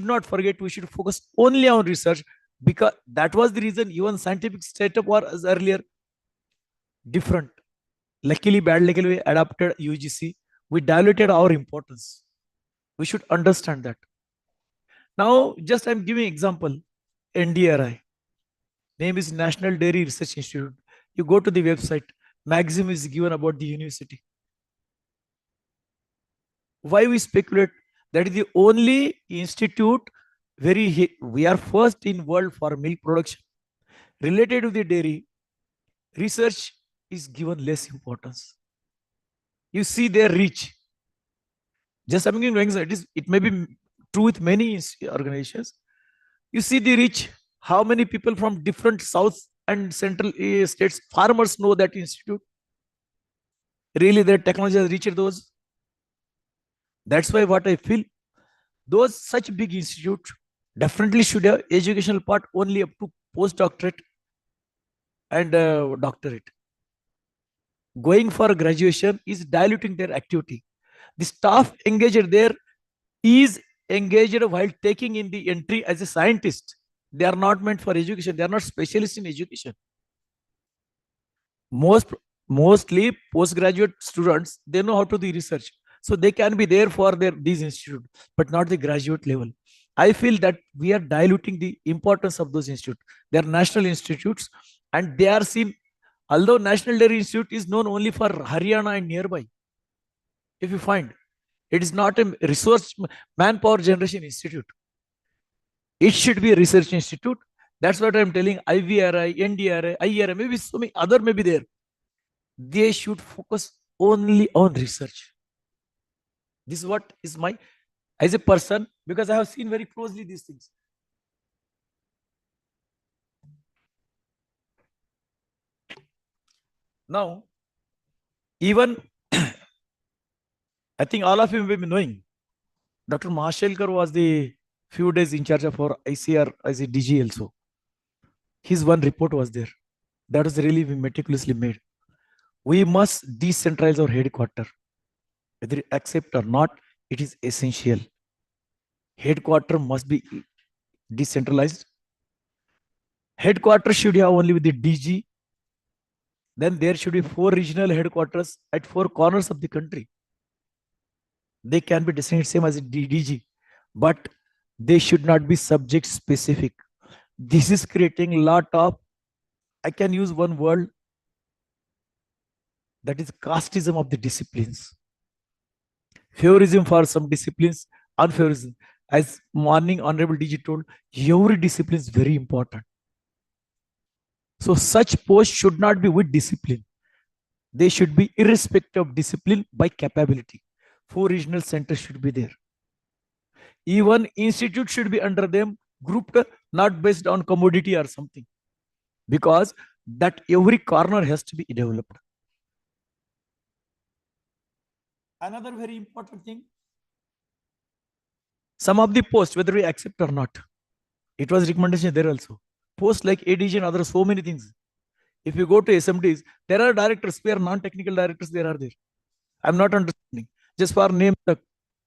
not forget, we should focus only on research, because that was the reason even scientific setup was earlier different. Luckily, bad luckily, we adapted UGC. We diluted our importance. We should understand that. Now, just I'm giving example. NDRI, name is National Dairy Research Institute. You go to the website, maximum is given about the university. Why we speculate? That is the only institute we are first in world for milk production. Related to the dairy, research is given less importance. You see their reach. Just I'm giving it may be true with many organizations. You see the reach, how many people from different south and central states, farmers know that institute. Really, their technology has reached those. That's why what I feel, those such big institutes definitely should have educational part only up to postdoctorate and doctorate. Going for graduation is diluting their activity. The staff engaged there is engaged while taking in the entry as a scientist. They are not meant for education. They are not specialists in education. Mostly postgraduate students, they know how to do research. So they can be there for these institutes, but not the graduate level. I feel that we are diluting the importance of those institutes. They are national institutes, and they are seen, although National Dairy Institute is known only for Haryana and nearby. If you find, it is not a resource manpower generation institute. It should be a research institute. That's what I'm telling. IVRI, NDRI, IRI, maybe so many other may be there. They should focus only on research. This is what is my, as a person, because I have seen very closely these things. Now, even I think all of you may be knowing, Dr. Mahashelkar was the few days in charge of our ICR as a DG also. His one report was there. That was really meticulously made. We must decentralize our headquarters. Whether you accept or not, it is essential. Headquarters must be decentralized. Headquarters should have only with the DG. Then there should be 4 regional headquarters at 4 corners of the country. They can be designated same as a DG, but they should not be subject specific. This is creating a lot of, I can use one word, that is casteism of the disciplines. Favorism for some disciplines, unfavorism. As morning Honorable DG told, every discipline is very important. So such posts should not be with discipline. They should be irrespective of discipline by capability. 4 regional centers should be there. Even institute should be under them, grouped, not based on commodity or something. Because that every corner has to be developed. Another very important thing, some of the posts, whether we accept or not, it was recommendation there also. Posts like ADG and other so many things. If you go to SMDs, there are directors, we are non-technical directors, there are there. I'm not understanding. Just for name,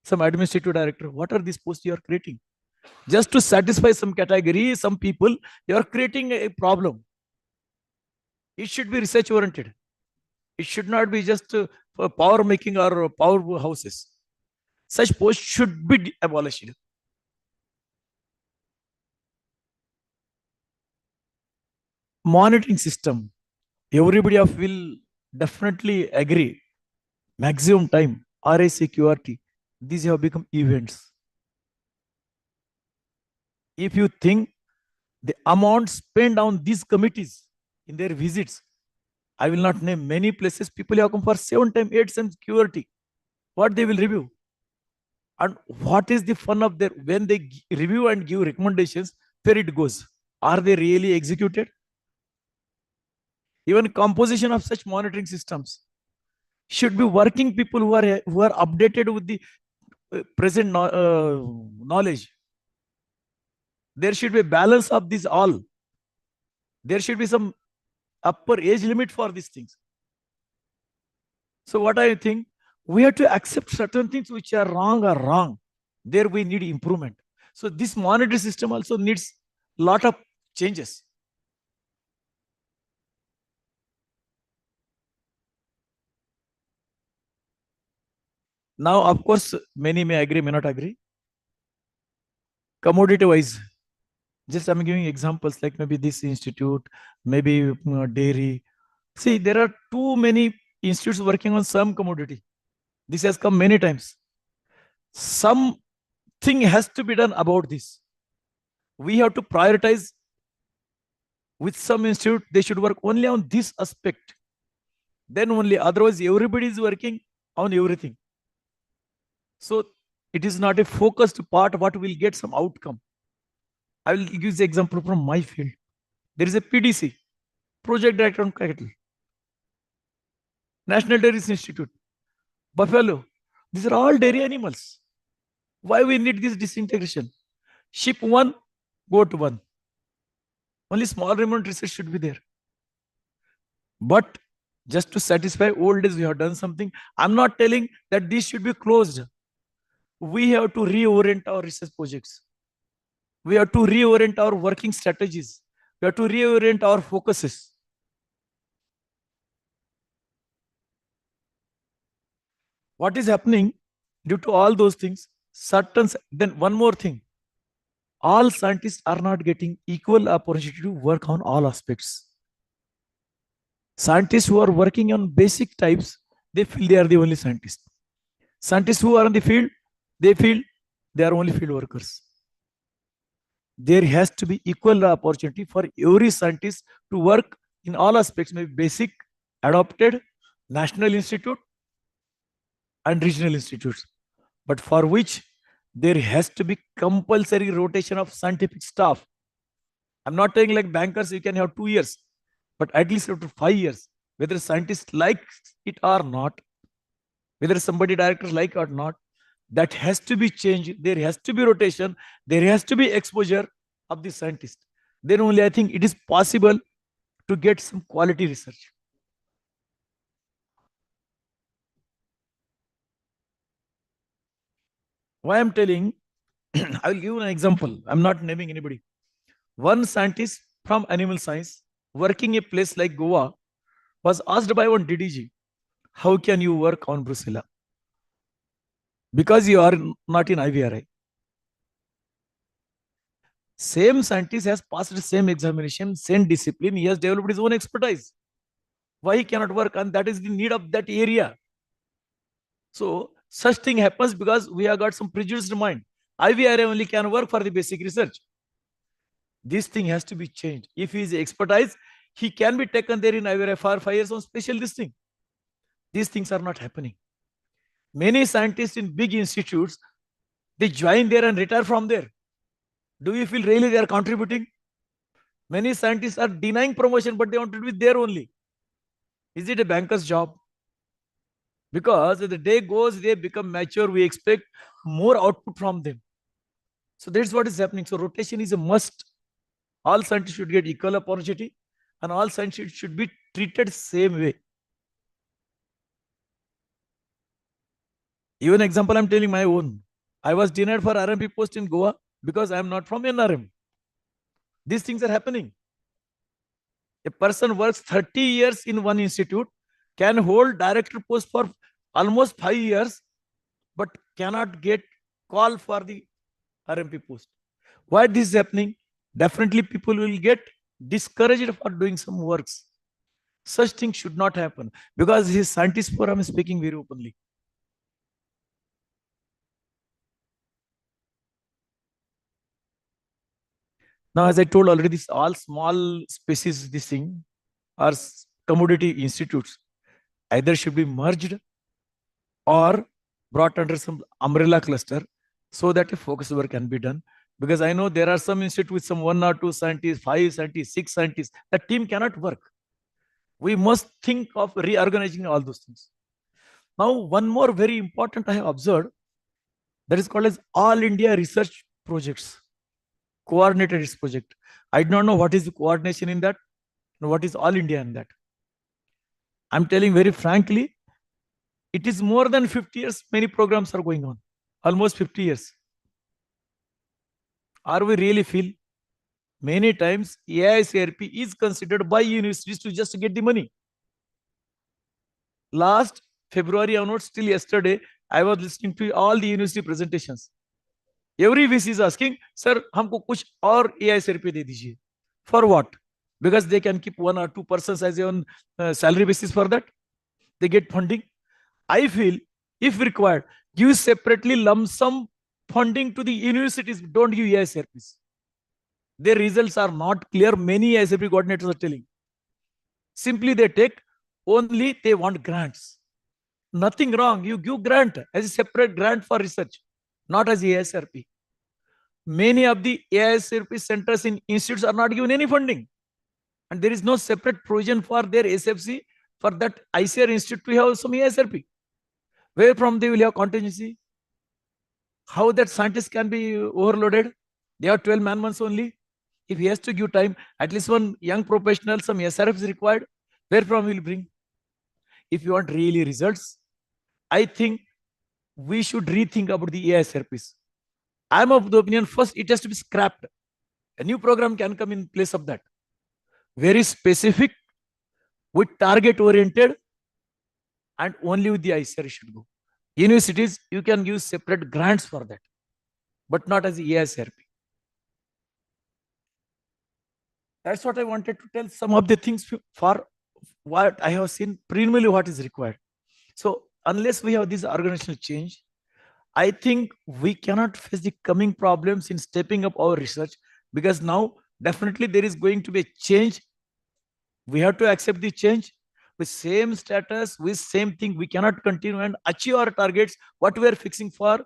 some administrative director, what are these posts you are creating? Just to satisfy some category, some people, you are creating a problem. It should be research oriented. It should not be just for power making or power houses. Such posts should be abolished. Monitoring system, everybody will definitely agree. Maximum time, RACQRT, these have become events. If you think the amount spent on these committees in their visits, I will not name many places, people have come for 7 times, 8 times QRT. What they will review? And what is the fun of their, when they review and give recommendations, where it goes? Are they really executed? Even composition of such monitoring systems should be working people who are updated with the present knowledge. There should be a balance of these all. There should be some upper age limit for these things. So what I think, we have to accept certain things which are wrong. There we need improvement. So this monetary system also needs a lot of changes. Now, of course, many may agree, may not agree. Commodity wise, just I'm giving examples like maybe this institute, maybe dairy. See, there are too many institutes working on some commodity. This has come many times. Something has to be done about this. We have to prioritize with some institute, they should work only on this aspect. Then only, otherwise, everybody is working on everything. So it is not a focused part what will get some outcome. I will give the example from my field. There is a PDC, Project Director on Cattle, National Dairy Institute, Buffalo. These are all dairy animals. Why we need this disintegration? Ship one, go to one. Only small amount research should be there. But just to satisfy old days, we have done something. I'm not telling that this should be closed. We have to reorient our research projects. We have to reorient our working strategies. We have to reorient our focuses. What is happening due to all those things? Then one more thing. All scientists are not getting equal opportunity to work on all aspects. Scientists who are working on basic types, they feel they are the only scientists. Scientists who are in the field, they feel they are only field workers. There has to be equal opportunity for every scientist to work in all aspects, maybe basic, adopted, national institute, and regional institutes. But for which there has to be compulsory rotation of scientific staff. I'm not saying like bankers, you can have 2 years, but at least up to 5 years, whether scientists like it or not, whether somebody directors like or not, that has to be changed. There has to be rotation. There has to be exposure of the scientist. Then only I think it is possible to get some quality research. Why I'm telling, I will give an example. I'm not naming anybody. One scientist from animal science working a place like Goa was asked by one DDG, how can you work on brucella? Because you are not in IVRI. Same scientist has passed the same examination, same discipline. He has developed his own expertise. Why he cannot work? And that is the need of that area. So such thing happens because we have got some prejudiced mind. IVRI only can work for the basic research. This thing has to be changed. If he is expertise, he can be taken there in IVRI for 5 years on special this thing. These things are not happening. Many scientists in big institutes, they join there and retire from there. Do you feel really they are contributing? Many scientists are denying promotion, but they want to be there only. Is it a banker's job? Because as the day goes, they become mature. We expect more output from them. So that's what is happening. So rotation is a must. All scientists should get equal opportunity, and all scientists should be treated same way. Even example, I'm telling my own. I was denied for RMP post in Goa because I am not from NRM. These things are happening. A person works 30 years in one institute, can hold director post for almost 5 years, but cannot get call for the RMP post. Why this is happening? Definitely people will get discouraged for doing some works. Such things should not happen because his scientist forum is speaking very openly. Now, as I told already, this all small species, this thing are commodity institutes. Either should be merged or brought under some umbrella cluster so that a focus work can be done. Because I know there are some institutes with some 1 or 2 scientists, 5 scientists, 6 scientists. That team cannot work. We must think of reorganizing all those things. Now, one more very important I have observed, that is called as All India Research Projects, coordinated research project. I do not know what is the coordination in that, and what is All India in that. I'm telling very frankly, it is more than 50 years, many programs are going on, almost 50 years. Are we really feel? Many times AICRP is considered by universities to just get the money. Last February onwards till yesterday, I was listening to all the university presentations. Every VC is asking, sir, हमको कुछ और AICRP दे दीजिए. For what? Because they can keep 1 or 2 persons as on salary basis for that. They get funding. I feel, if required, give separately lump sum funding to the universities. Don't give AICRPs. Their results are not clear. Many AICRP coordinators are telling. Simply they take, only they want grants. Nothing wrong. You give grant as a separate grant for research, not as AICRP. Many of the AICRP centers in institutes are not given any funding. And there is no separate provision for their SFC. For that ICAR institute to have some AICRP. Where from they will have contingency? How that scientist can be overloaded? They have 12 man months only. If he has to give time, at least one young professional, some SRF is required. Where from will bring? If you want really results, I think we should rethink about the AICRPs. I'm of the opinion, first it has to be scrapped. A new program can come in place of that. Very specific, with target oriented, and only with the ICAR should go. Universities, you can give separate grants for that, but not as AICRP. That's what I wanted to tell. Some of the things for what I have seen, primarily what is required. So unless we have this organizational change, I think we cannot face the coming problems in stepping up our research, because now definitely there is going to be a change. We have to accept the change. With same status, with same thing, we cannot continue and achieve our targets, what we are fixing for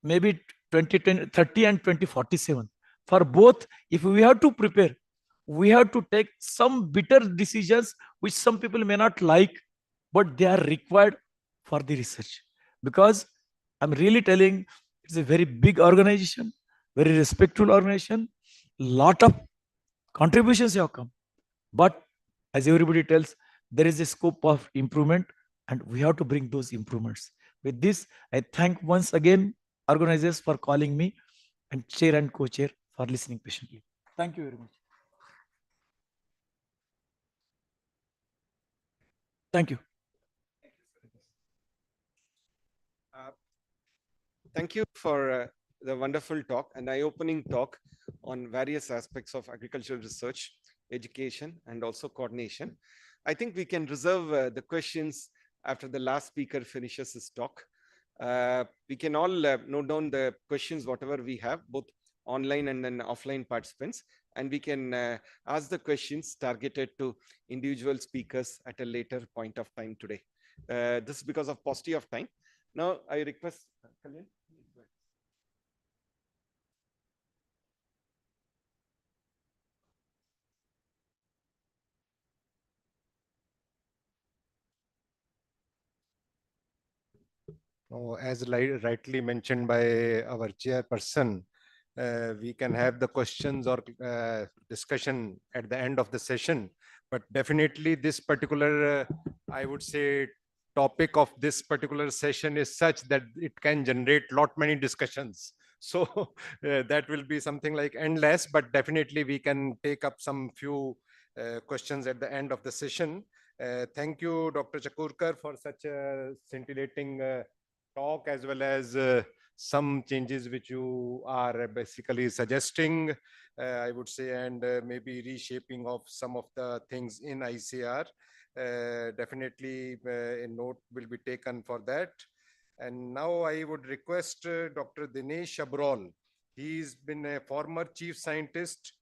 maybe 2030 and 2047. For both, if we have to prepare, we have to take some bitter decisions which some people may not like, but they are required for the research. Because I'm really telling, it's a very big organization, very respectful organization. Lot of contributions have come, but as everybody tells, there is a scope of improvement, and we have to bring those improvements. With this, I thank once again organizers for calling me, and chair and co-chair for listening patiently. Thank you very much. Thank you. Thank you for the wonderful talk and eye-opening talk on various aspects of agricultural research, education, and also coordination. I think we can reserve the questions after the last speaker finishes his talk. We can all note down the questions, whatever we have, both online and then offline participants, and we can ask the questions targeted to individual speakers at a later point of time today. This is because of paucity of time. Now, I request Kalyan. As rightly mentioned by our chairperson, we can have the questions or discussion at the end of the session. But definitely this particular, I would say, topic of this particular session is such that it can generate lot many discussions. So that will be something like endless, but definitely we can take up some few questions at the end of the session. Thank you, Dr. Chakurkar, for such a scintillating talk, as well as some changes which you are basically suggesting, I would say, and maybe reshaping of some of the things in ICAR. Definitely a note will be taken for that. And now I would request Dr. Dinesh Abrol. He's been a former chief scientist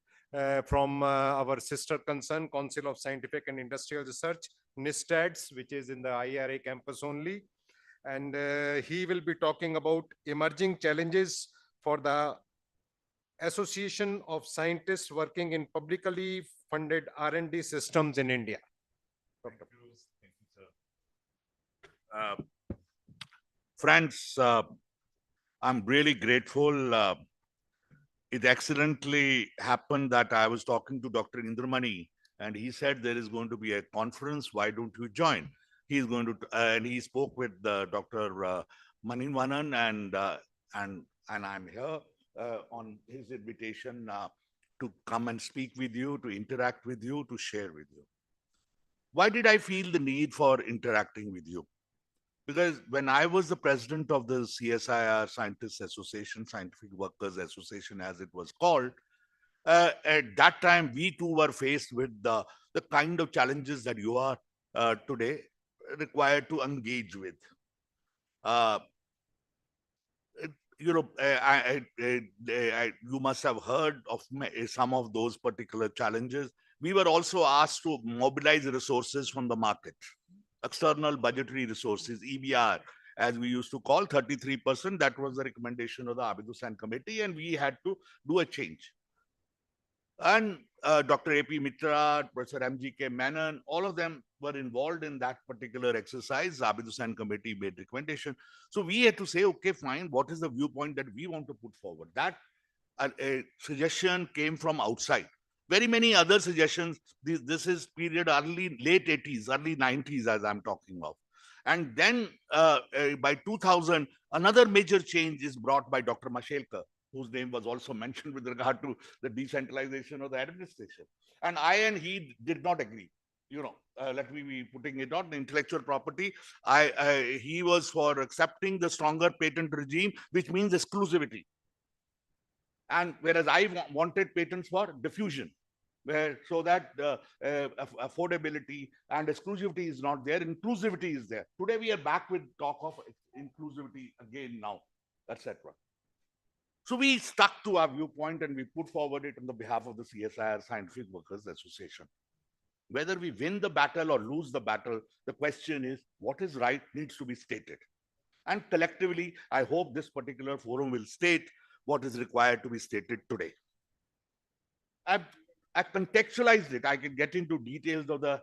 from our sister concern, Council of Scientific and Industrial Research, NISTADS, which is in the IRA campus only. And he will be talking about emerging challenges for the Association of Scientists working in publicly funded R&D systems in India. Thank you, sir. Friends, I'm really grateful. It accidentally happened that I was talking to Dr. Indramani, and he said there is going to be a conference. Why don't you join? He's going to, and he spoke with Dr. Maninvanan, and I'm here. on his invitation to come and speak with you, to interact with you, to share with you. Why did I feel the need for interacting with you? Because when I was the president of the CSIR Scientists Association, Scientific Workers Association, as it was called, at that time, we too were faced with the kind of challenges that you are today required to engage with. Uh, you must have heard of some of those particular challenges. We were also asked to mobilize resources from the market, external budgetary resources, EBR, as we used to call 33%. That was the recommendation of the Abid Hussain committee, and we had to do a change. And Dr. A.P. Mitra, Professor M.G.K. Menon, all of them were involved in that particular exercise. Abid Hussain committee made recommendation. So we had to say, okay, fine, what is the viewpoint that we want to put forward? That a suggestion came from outside. Very many other suggestions. This is period late 80s, early 90s, as I'm talking of. And then by 2000, another major change is brought by Dr. Mashelkar, whose name was also mentioned with regard to the decentralization of the administration. And I and he did not agree. Let me be putting it on intellectual property. He was for accepting the stronger patent regime, which means exclusivity. And whereas I wanted patents for diffusion, so that affordability and exclusivity is not there, inclusivity is there. Today we are back with talk of inclusivity again now, etc. So we stuck to our viewpoint and we put forward it on the behalf of the CSIR Scientific Workers Association. Whether we win the battle or lose the battle, the question is what is right needs to be stated. And collectively, I hope this particular forum will state what is required to be stated today. I contextualized it. I can get into details of the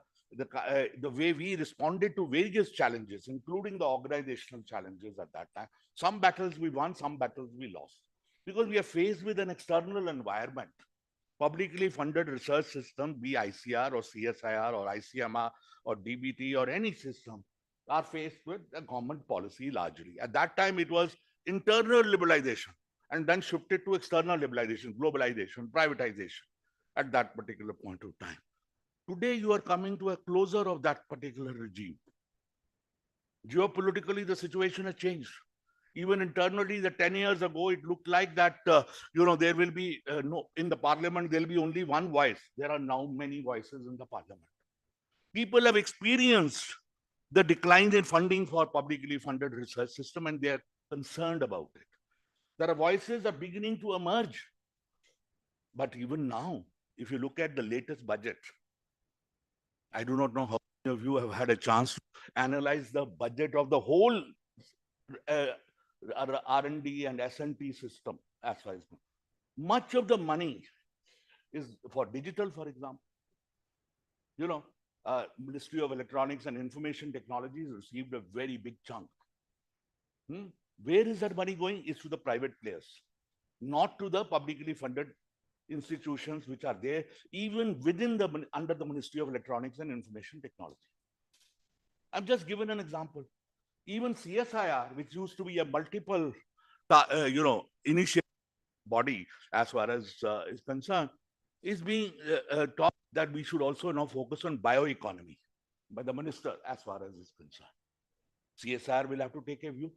way we responded to various challenges, including the organizational challenges at that time. Some battles we won, some battles we lost. Because we are faced with an external environment. Publicly funded research system, be ICR or CSIR or ICMR or DBT or any system, are faced with a government policy largely. At that time, it was internal liberalization and then shifted to external liberalization, globalization, privatization at that particular point of time. Today, you are coming to a closure of that particular regime. Geopolitically, the situation has changed. Even internally, the 10 years ago, it looked like that, there will be in the parliament, there will be only one voice. There are now many voices in the parliament. People have experienced the decline in funding for publicly funded research system, and they are concerned about it. There are voices that are beginning to emerge. But even now, if you look at the latest budget, I do not know how many of you have had a chance to analyze the budget of the whole R&D and S&T system as far as much of the money is for digital, for example. Ministry of Electronics and Information Technologies received a very big chunk. Where is that money going? It's to the private players, not to the publicly funded institutions which are there, even under the Ministry of Electronics and Information Technology. I've just given an example. Even CSIR, which used to be a multiple, initiative body as far as is concerned, is being taught that we should also now focus on bioeconomy by the minister as far as is concerned. CSIR will have to take a view.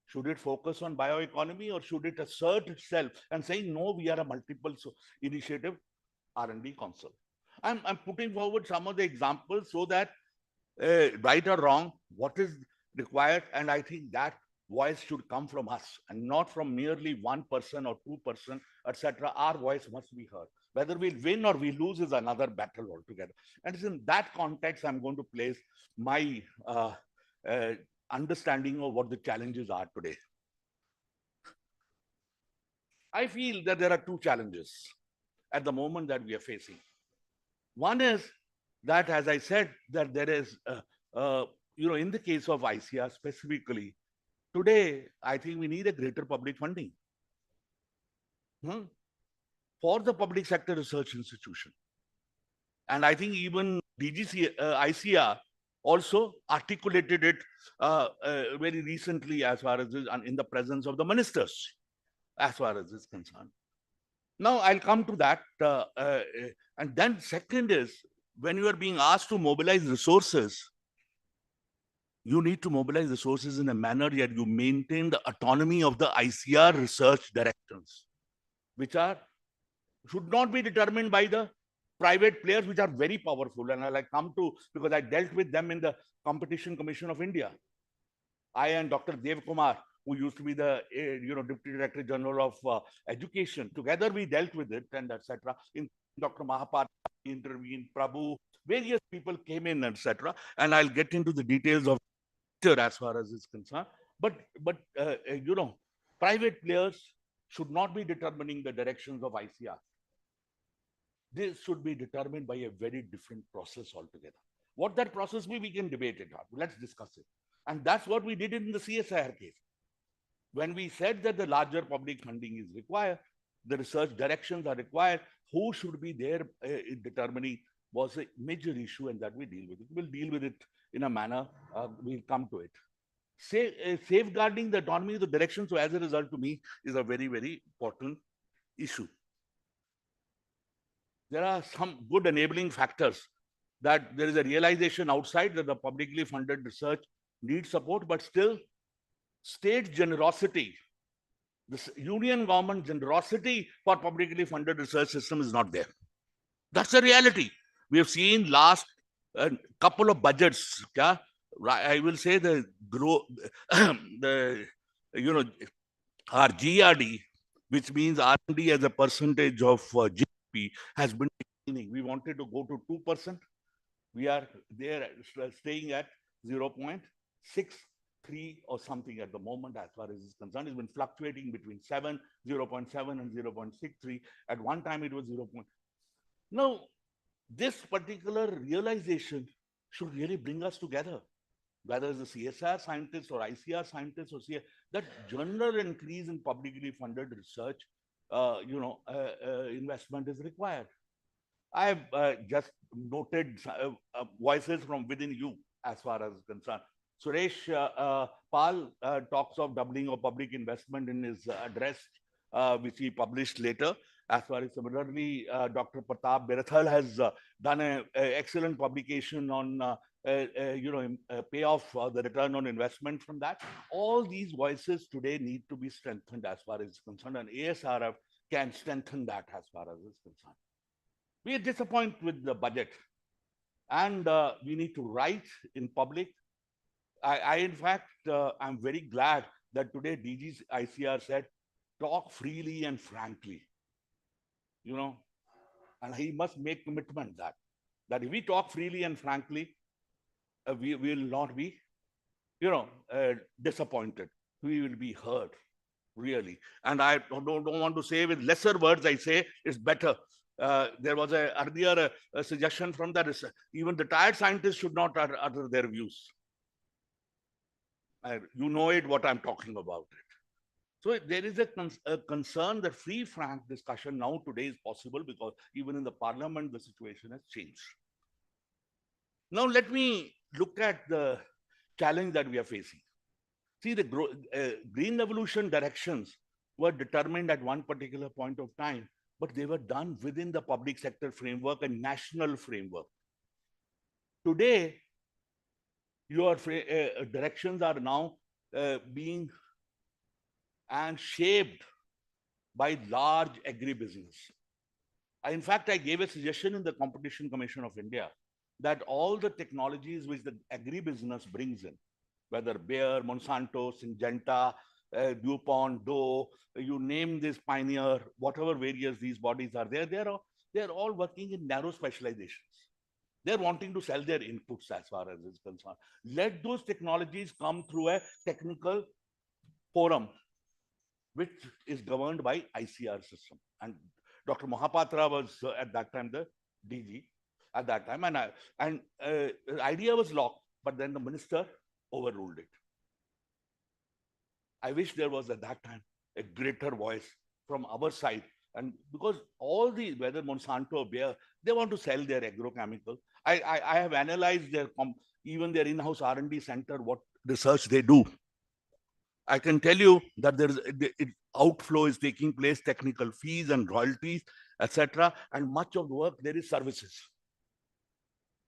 Should it focus on bioeconomy or should it assert itself and saying, no, we are a multiple initiative R&D council? I'm putting forward some of the examples so that right or wrong, what is required, and I think that voice should come from us and not from merely 1% or 2%, etc. Our voice must be heard. Whether we win or we lose is another battle altogether. And it's in that context I'm going to place my understanding of what the challenges are today. I feel that there are two challenges at the moment that we are facing. One is that, as I said, that there is in the case of ICR specifically, today, I think we need a greater public funding for the public sector research institution. And I think even ICR also articulated it very recently as far as in the presence of the ministers. as far as is concerned. Now I'll come to that. And then second is, when you are being asked to mobilize resources, you need to mobilize resources in a manner that you maintain the autonomy of the ICR research directions, which should not be determined by the private players, which are very powerful. And I'll come to, because I dealt with them in the Competition Commission of India. I and Dr. Dev Kumar, who used to be the Deputy Director General of Education, together we dealt with it, and etc. In Dr. Mahapatra intervened, Prabhu, various people came in, etc. And I'll get into the details of it as far as is concerned. But private players should not be determining the directions of ICR. This should be determined by a very different process altogether. What that process be, we can debate it. Let's discuss it. And that's what we did in the CSIR case. When we said that the larger public funding is required, the research directions are required, who should be there in determining was a major issue, and that we deal with it. We'll deal with it in a manner, we'll come to it. Safeguarding the autonomy of the direction, so as a result, to me, is a very, very important issue. There are some good enabling factors, that there is a realization outside that the publicly funded research needs support, but still state generosity, this union government generosity for publicly funded research system is not there. That's the reality. We have seen last couple of budgets, I will say the growth, our GRD, which means R&D as a percentage of GDP, has been declining. We wanted to go to 2%. We are there staying at 0.63 or something at the moment, as far as is concerned. It's been fluctuating between 0.7 and 0.63. At one time, it was 0. Now, this particular realization should really bring us together, whether it's the CSR scientists or ICR scientists or that general increase in publicly funded research, investment is required. I have just noted voices from within you as far as concerned. Suresh Pal talks of doubling of public investment in his address, which he published later. As far as similarly, Dr. Pratap Berathal has done an excellent publication on payoff, the return on investment from that. All these voices today need to be strengthened as far as is concerned, and ASRF can strengthen that as far as is concerned. We are disappointed with the budget, and we need to write in public. In fact, I'm very glad that today DG's ICR said, talk freely and frankly, and he must make commitment that if we talk freely and frankly, we will not be, disappointed. We will be heard, really. And I don't want to say with lesser words, I say it's better. There was earlier a suggestion from that even retired scientists should not utter their views. You know it, what I'm talking about it. So there is a concern that free, frank discussion now today is possible, because even in the parliament, the situation has changed. Now let me look at the challenge that we are facing. See, the green revolution directions were determined at one particular point of time, but they were done within the public sector framework and national framework. Today, your directions are now being and shaped by large agribusiness. In fact, I gave a suggestion in the Competition Commission of India that all the technologies which the agribusiness brings in, whether Bayer, Monsanto, Syngenta, DuPont, Dow, you name this, Pioneer, whatever various these bodies are there, they're all working in narrow specializations. They're wanting to sell their inputs as far as is concerned. Let those technologies come through a technical forum, which is governed by ICR system. And Dr. Mahapatra was at that time the DG at that time. And the idea was locked, but then the minister overruled it. I wish there was at that time a greater voice from our side. And because all these, whether Monsanto or Bayer, they want to sell their agrochemical. I have analyzed even their in-house R&D center, what research they do. I can tell you that there is outflow is taking place, technical fees and royalties, etc. And much of the work there is services.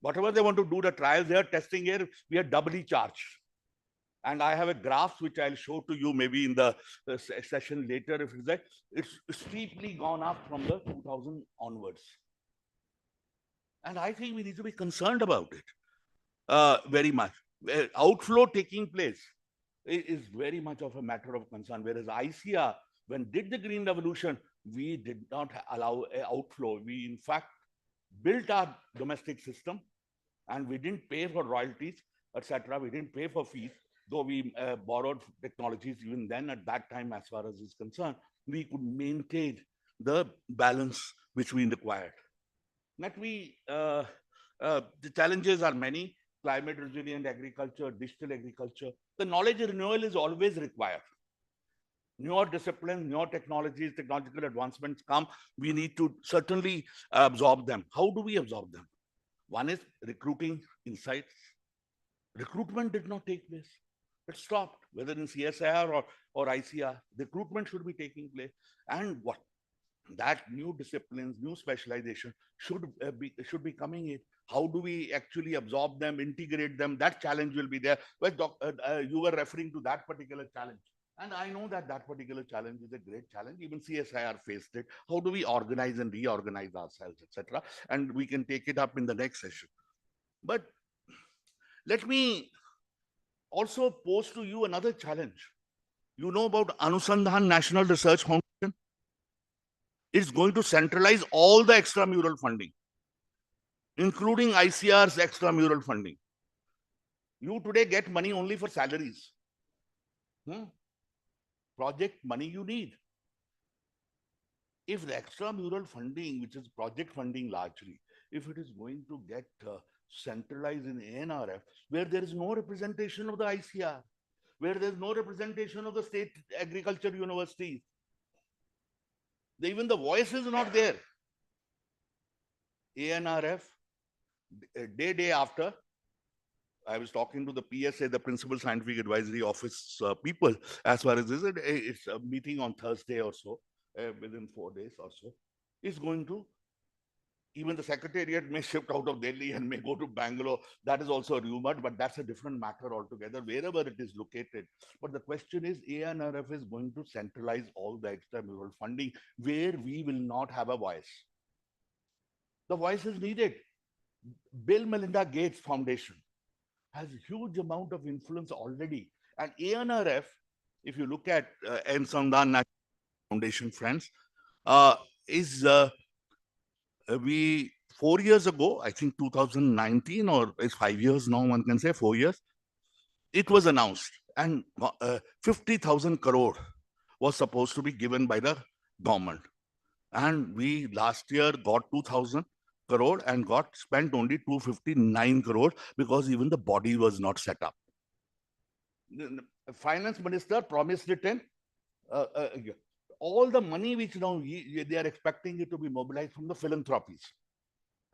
Whatever they want to do, the trials they are testing here, we are doubly charged. And I have a graph which I'll show to you maybe in the session later. If it's that, it's steeply gone up from the 2000 onwards. And I think we need to be concerned about it very much. Outflow taking place is very much of a matter of concern. Whereas ICAR, when did the Green Revolution, we did not allow an outflow. We, in fact, built our domestic system and we didn't pay for royalties, etc. We didn't pay for fees, though we borrowed technologies even then at that time, as far as is concerned, we could maintain the balance which we required. The challenges are many: climate resilient agriculture, digital agriculture. The knowledge renewal is always required. Newer disciplines, newer technologies, technological advancements come, we need to certainly absorb them. How do we absorb them? One is recruiting insights. Recruitment did not take place. It stopped, whether in CSIR or ICAR. Recruitment should be taking place. And what that new disciplines, new specialization should be coming in. How do we actually absorb them, integrate them? That challenge will be there. Well, you were referring to that particular challenge. And I know that that particular challenge is a great challenge. Even CSIR faced it. How do we organize and reorganize ourselves, etc.? And we can take it up in the next session. But let me also pose to you another challenge. You know about Anusandhan National Research Foundation? It's going to centralize all the extramural funding, including ICR's extramural funding. You today get money only for salaries. Project money you need. If the extramural funding, which is project funding largely, if it is going to get centralized in ANRF, where there is no representation of the ICR, where there is no representation of the state agriculture universities, even the voice is not there. ANRF, day after, I was talking to the PSA, the Principal Scientific Advisory Office people, as far as this, it's a meeting on Thursday or so, within 4 days or so, is going to, even the secretariat may shift out of Delhi and may go to Bangalore. That is also rumored, but that's a different matter altogether, wherever it is located. But the question is, ANRF is going to centralize all the extramural funding, where we will not have a voice. The voice is needed. Bill Melinda Gates Foundation has a huge amount of influence already. And ANRF, if you look at Anusandhan National Foundation, friends, is 4 years ago, I think 2019, or it's 5 years now, one can say 4 years, it was announced, and 50,000 crore was supposed to be given by the government. And we last year got 2,000 crore and got spent only 259 crore because even the body was not set up. The finance minister promised it in all the money which now they are expecting it to be mobilized from the philanthropies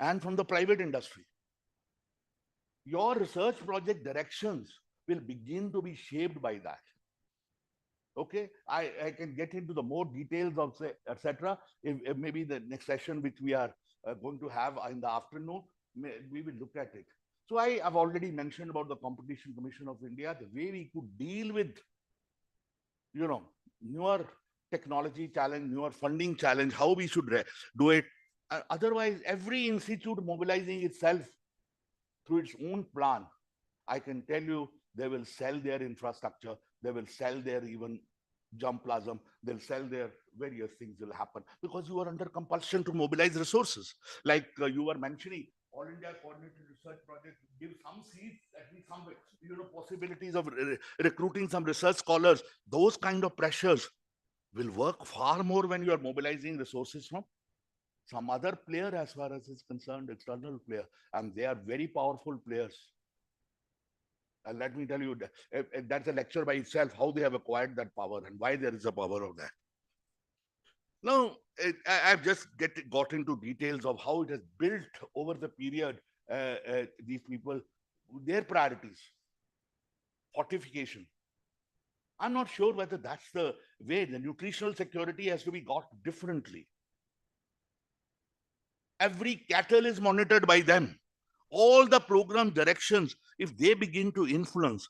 and from the private industry. Your research project directions will begin to be shaped by that. Okay, I can get into the more details of, say, etc. If maybe the next session which we are going to have in the afternoon, we will look at it. So I have already mentioned about the Competition Commission of India, the way we could deal with, newer technology challenge, newer funding challenge, how we should do it. Otherwise, every institute mobilizing itself through its own plan, I can tell you, they will sell their infrastructure, they will sell their even germplasm, they'll sell their various things will happen because you are under compulsion to mobilize resources. Like you were mentioning, All India Coordinated Research Project give some seeds, at least some possibilities of recruiting some research scholars. Those kind of pressures will work far more when you are mobilizing resources from some other player, as far as is concerned, external player, and they are very powerful players. And let me tell you, that's a lecture by itself, how they have acquired that power and why there is a power of that. Now, I've just got into details of how it has built over the period, these people, their priorities, fortification, I'm not sure whether that's the way. The nutritional security has to be got differently. Every cattle is monitored by them. All the program directions, if they begin to influence,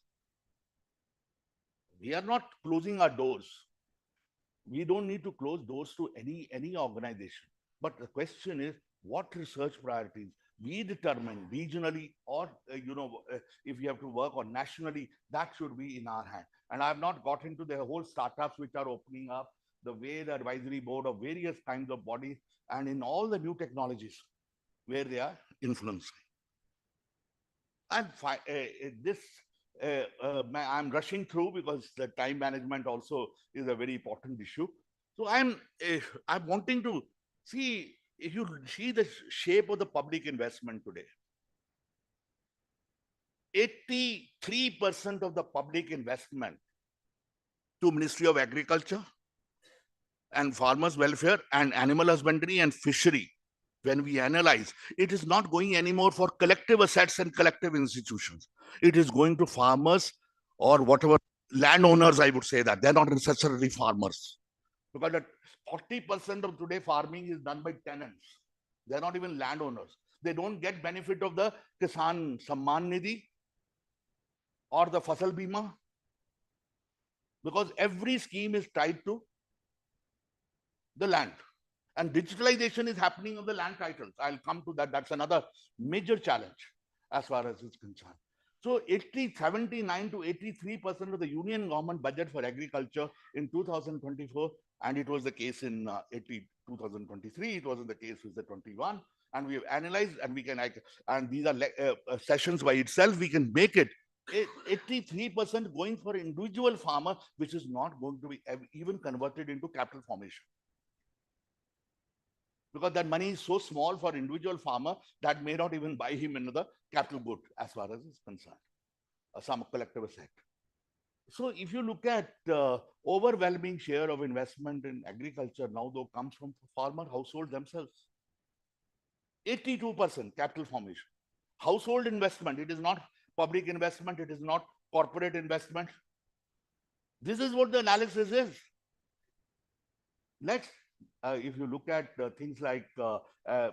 we are not closing our doors. We don't need to close doors to any organization. But the question is, what research priorities we determine regionally, or if you have to work on nationally, that should be in our hand. And I've not got into the whole startups which are opening up, the way the advisory board of various kinds of bodies, and in all the new technologies where they are influencing. And I'm rushing through because the time management also is a very important issue. So I'm wanting to see, if you see the shape of the public investment today, 83% of the public investment to Ministry of Agriculture and Farmers Welfare and Animal Husbandry and Fishery, when we analyze, it is not going anymore for collective assets and collective institutions. It is going to farmers or whatever landowners, I would say that. They're not necessarily farmers. Because 40% of today farming is done by tenants. They're not even landowners. They don't get benefit of the Kisan Samman Nidhi or the Fasal Bima, because every scheme is tied to the land. And digitalization is happening of the land titles. I'll come to that. That's another major challenge as far as it's concerned. So 79 to 83% of the union government budget for agriculture in 2024, and it was the case in 2023, it wasn't the case with the 21. And we have analyzed, and we can, and these are sessions by itself, we can make it 83% going for individual farmer, which is not going to be even converted into capital formation. Because that money is so small for individual farmer that may not even buy him another capital good as far as is concerned, some collective asset. So if you look at overwhelming share of investment in agriculture now, though, comes from farmer household themselves. 82% capital formation. Household investment, it is not public investment, it is not corporate investment. This is what the analysis is. Next. If you look at things like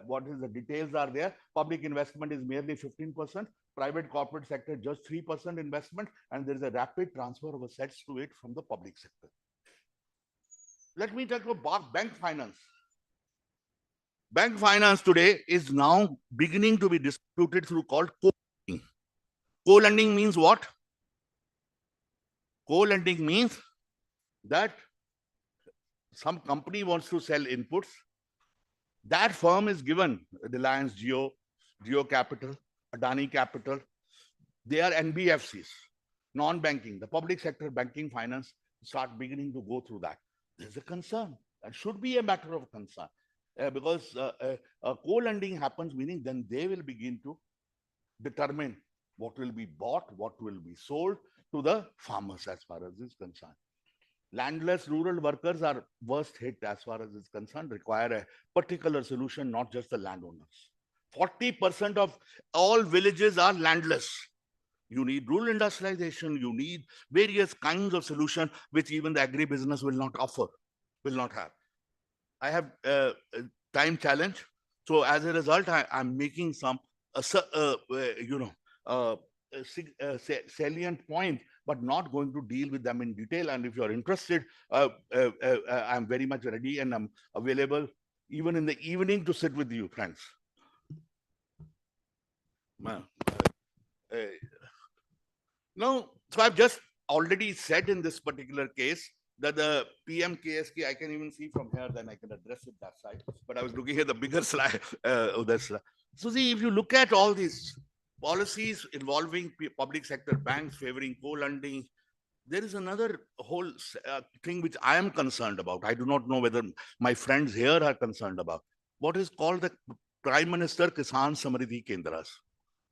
what is the details are there, public investment is merely 15%, private corporate sector just 3% investment, and there is a rapid transfer of assets to it from the public sector. Let me talk about bank finance. Bank finance today is now beginning to be distributed through called co-lending. Co-lending means what? Co-lending means that some company wants to sell inputs. That firm is given Reliance Jio, Jio Capital, Adani Capital. They are NBFCs, non-banking. The public sector banking finance start beginning to go through that. There's a concern. That should be a matter of concern because co-lending happens, meaning then they will begin to determine what will be bought, what will be sold to the farmers as far as is concerned. Landless rural workers are worst hit as far as is concerned, require a particular solution, not just the landowners. 40% of all villages are landless. You need rural industrialization, you need various kinds of solution, which even the agribusiness will not offer, will not have. I have a time challenge. So as a result, I'm making some, salient points, but not going to deal with them in detail. And if you're interested, I'm very much ready and I'm available even in the evening to sit with you, friends. Now, so I've just already said in this particular case that the PMKSK, I can even see from here, then I can address it that side. But I was looking at the bigger slide of that slide. So see, if you look at all these policies involving public sector banks favoring co-lending, there is another whole thing which I am concerned about. I do not know whether my friends here are concerned about. What is called the Prime Minister Kisan Samriddhi Kendras.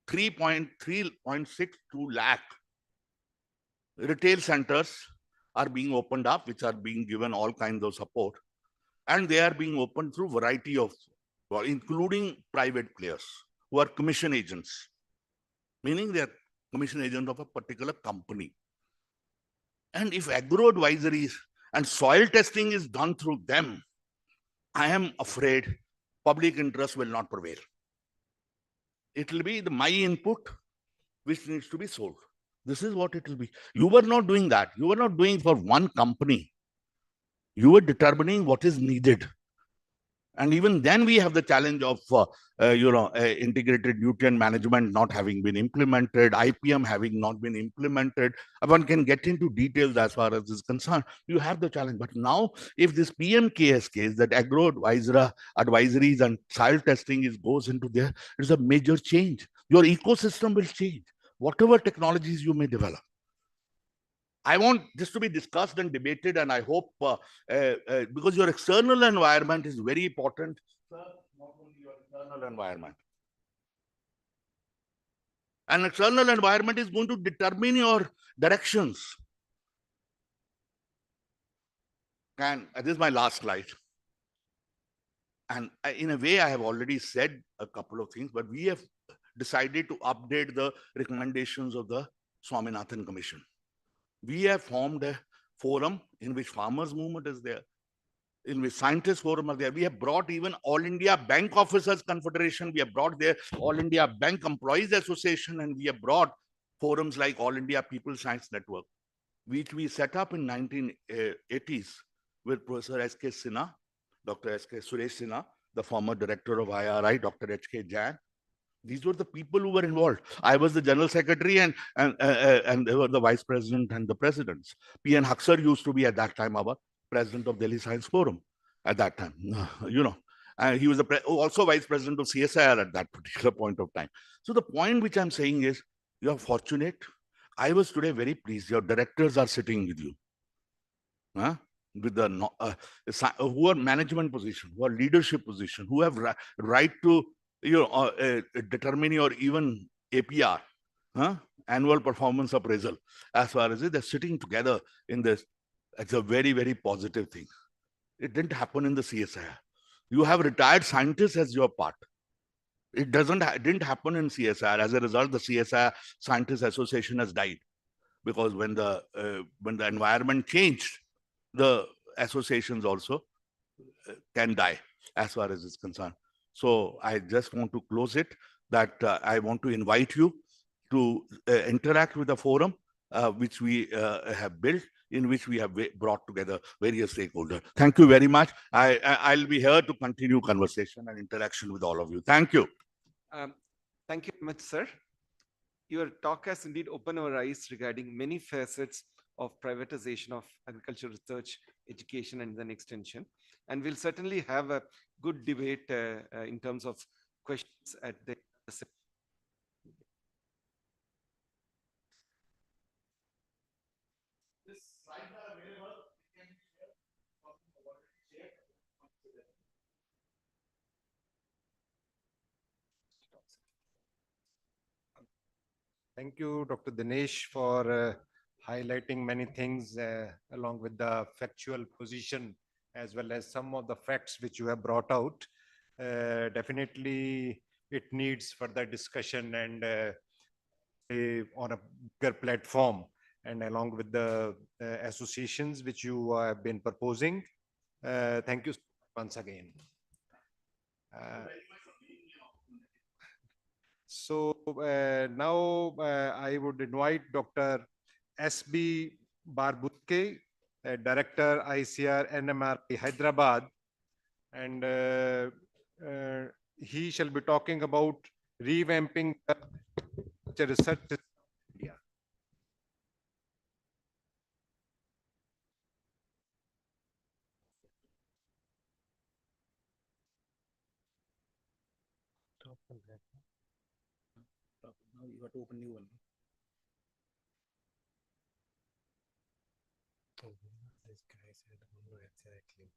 3.62 lakh retail centers are being opened up, which are being given all kinds of support. And they are being opened through variety of, including private players who are commission agents, meaning they are commission agent of a particular company. And if agro advisories and soil testing is done through them, I am afraid public interest will not prevail. It will be my input which needs to be sold. This is what it will be. You were not doing that. You were not doing for one company. You were determining what is needed. And even then we have the challenge of integrated nutrient management not having been implemented, IPM having not been implemented. One can get into details as far as is concerned. You have the challenge. But now if this PMKS case, that agro advisories and soil testing goes into there, it's a major change. Your ecosystem will change, whatever technologies you may develop. I want this to be discussed and debated, and I hope because your external environment is very important, sir, not only your internal environment. An external environment is going to determine your directions. And this is my last slide. And in a way, I have already said a couple of things, but we have decided to update the recommendations of the Swaminathan Commission. We have formed a forum in which farmers movement is there, in which scientists forum are there. We have brought even All India Bank Officers Confederation. We have brought there All India Bank Employees Association, and we have brought forums like All India People Science Network, which we set up in 1980s with Professor S.K. Sinha, Dr. S.K. Suresh Sinha, the former director of IRI, Dr. H.K. Jain. These were the people who were involved. I was the general secretary, and they were the vice president and the presidents. P.N. Haksar used to be at that time our president of Delhi Science Forum at that time. He was also vice president of CSIR at that particular point of time. So the point which I'm saying is, you are fortunate. I was today very pleased. Your directors are sitting with you, with the who are management position, who are leadership position, who have right to determine your even APR, annual performance appraisal. As far as they're sitting together in this, it's a very, very positive thing. It didn't happen in the CSIR. You have retired scientists as your part. It didn't happen in CSIR. As a result, the CSIR Scientists Association has died, because when the environment changed, the associations also can die as far as it's concerned. So I just want to close it that I want to invite you to interact with the forum which we have built, in which we have brought together various stakeholders. Thank you very much. I'll be here to continue conversation and interaction with all of you. Thank you. Thank you very much, sir. Your talk has indeed opened our eyes regarding many facets of privatization of agricultural research, education, and then extension. And we'll certainly have a good debate in terms of questions at the Slides are available. Thank you, Dr. Dinesh, for highlighting many things along with the factual position, as well as some of the facts which you have brought out. Definitely, it needs further discussion and on a bigger platform, and along with the associations which you have been proposing. Thank you once again. So now I would invite Dr. S.B. Barbutke, Director ICAR-IIRR Hyderabad, and he shall be talking about revamping the research in India. Now you have to open new one. This guy said, exactly.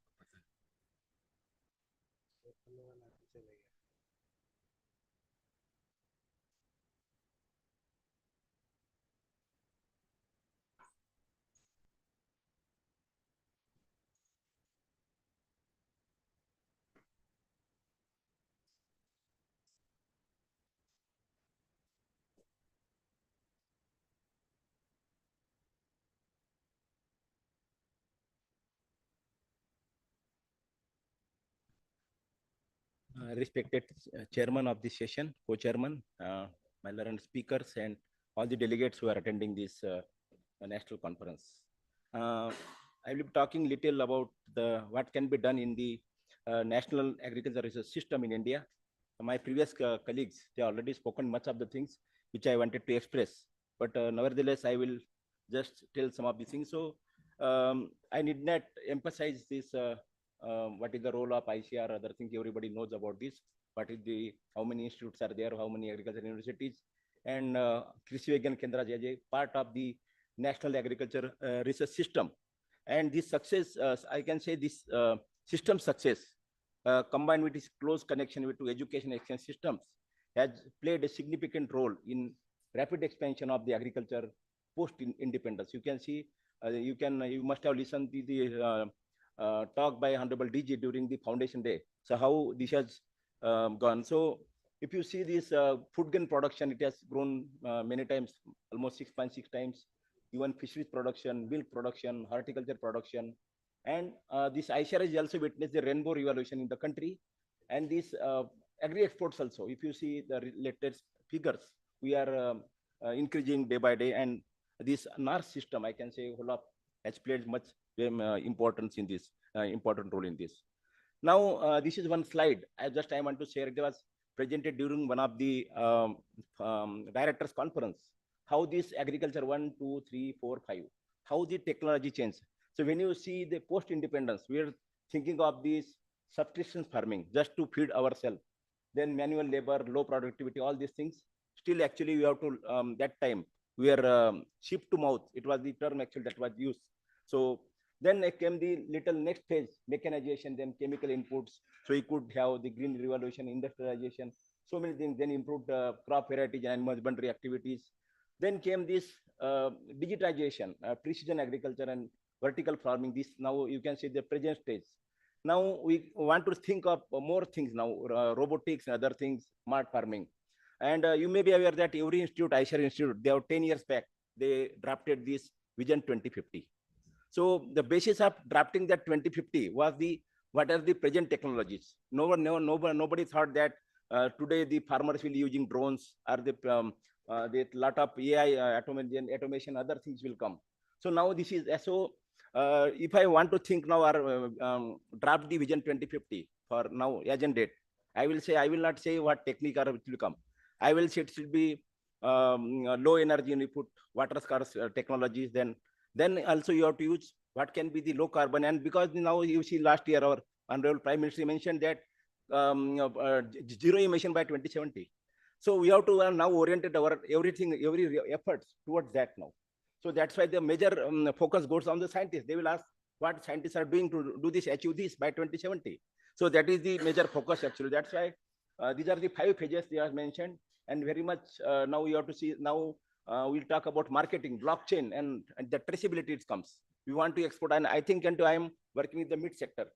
respected chairman of this session, co-chairman, my learned speakers, and all the delegates who are attending this national conference. I will be talking little about what can be done in the national agriculture research system in India. My previous colleagues, they already spoken much of the things which I wanted to express, but nevertheless, I will just tell some of the things. So I need not emphasize this. What is the role of ICR? Other things everybody knows about this. What is how many institutes are there? How many agriculture universities? And Krishi Vigyan Kendra Jaje, part of the national agriculture research system. And this success, I can say this system success, combined with its close connection with education exchange systems, has played a significant role in rapid expansion of the agriculture post-independence. You can see, you must have listened to the talk by Honorable DG during the Foundation Day. So how this has gone. So if you see this food grain production, it has grown many times, almost 6.6 times. Even fisheries production, milk production, horticulture production. And this ICAR has also witnessed the rainbow revolution in the country. And these agri-exports also, if you see the latest figures, we are increasing day by day. And this NARS system, I can say, has played much importance in this, important role in this. Now, this is one slide. I want to share. It was presented during one of the directors conference. How this agriculture 1, 2, 3, 4, 5, how the technology changed. So when you see the post-independence, we are thinking of this subsistence farming just to feed ourselves. Then manual labor, low productivity, all these things. Still, actually, we have to, that time, we are ship to mouth. It was the term actually that was used. So then came the little next phase, mechanization, then chemical inputs. So we could have the green revolution, industrialization, so many things, then improved crop varieties and animal husbandry activities. Then came this digitization, precision agriculture and vertical farming. This now you can see the present stage. Now we want to think of more things now, robotics and other things, smart farming. And you may be aware that every institute, ICAR Institute, they have 10 years back, they drafted this Vision 2050. So the basis of drafting that 2050 was what are the present technologies. Nobody thought that today the farmers will be using drones or the lot of AI, automation, other things will come. So now this is, so if I want to think now or draft the Vision 2050 for now, agent date, I will not say what technique or it will come. I will say it should be low energy input, water scarce technologies. Then also you have to use what can be the low carbon. And because now you see last year our Honorable Prime Minister mentioned that zero emission by 2070. So we have to now oriented our every efforts towards that now. So that's why the major focus goes on the scientists. They will ask what scientists are doing to do this, achieve this by 2070. So that is the major focus actually. That's why these are the 5 phases they have mentioned. And very much now you have to see, now we'll talk about marketing, blockchain, and the traceability it comes. We want to export, and I think I am working with the meat sector.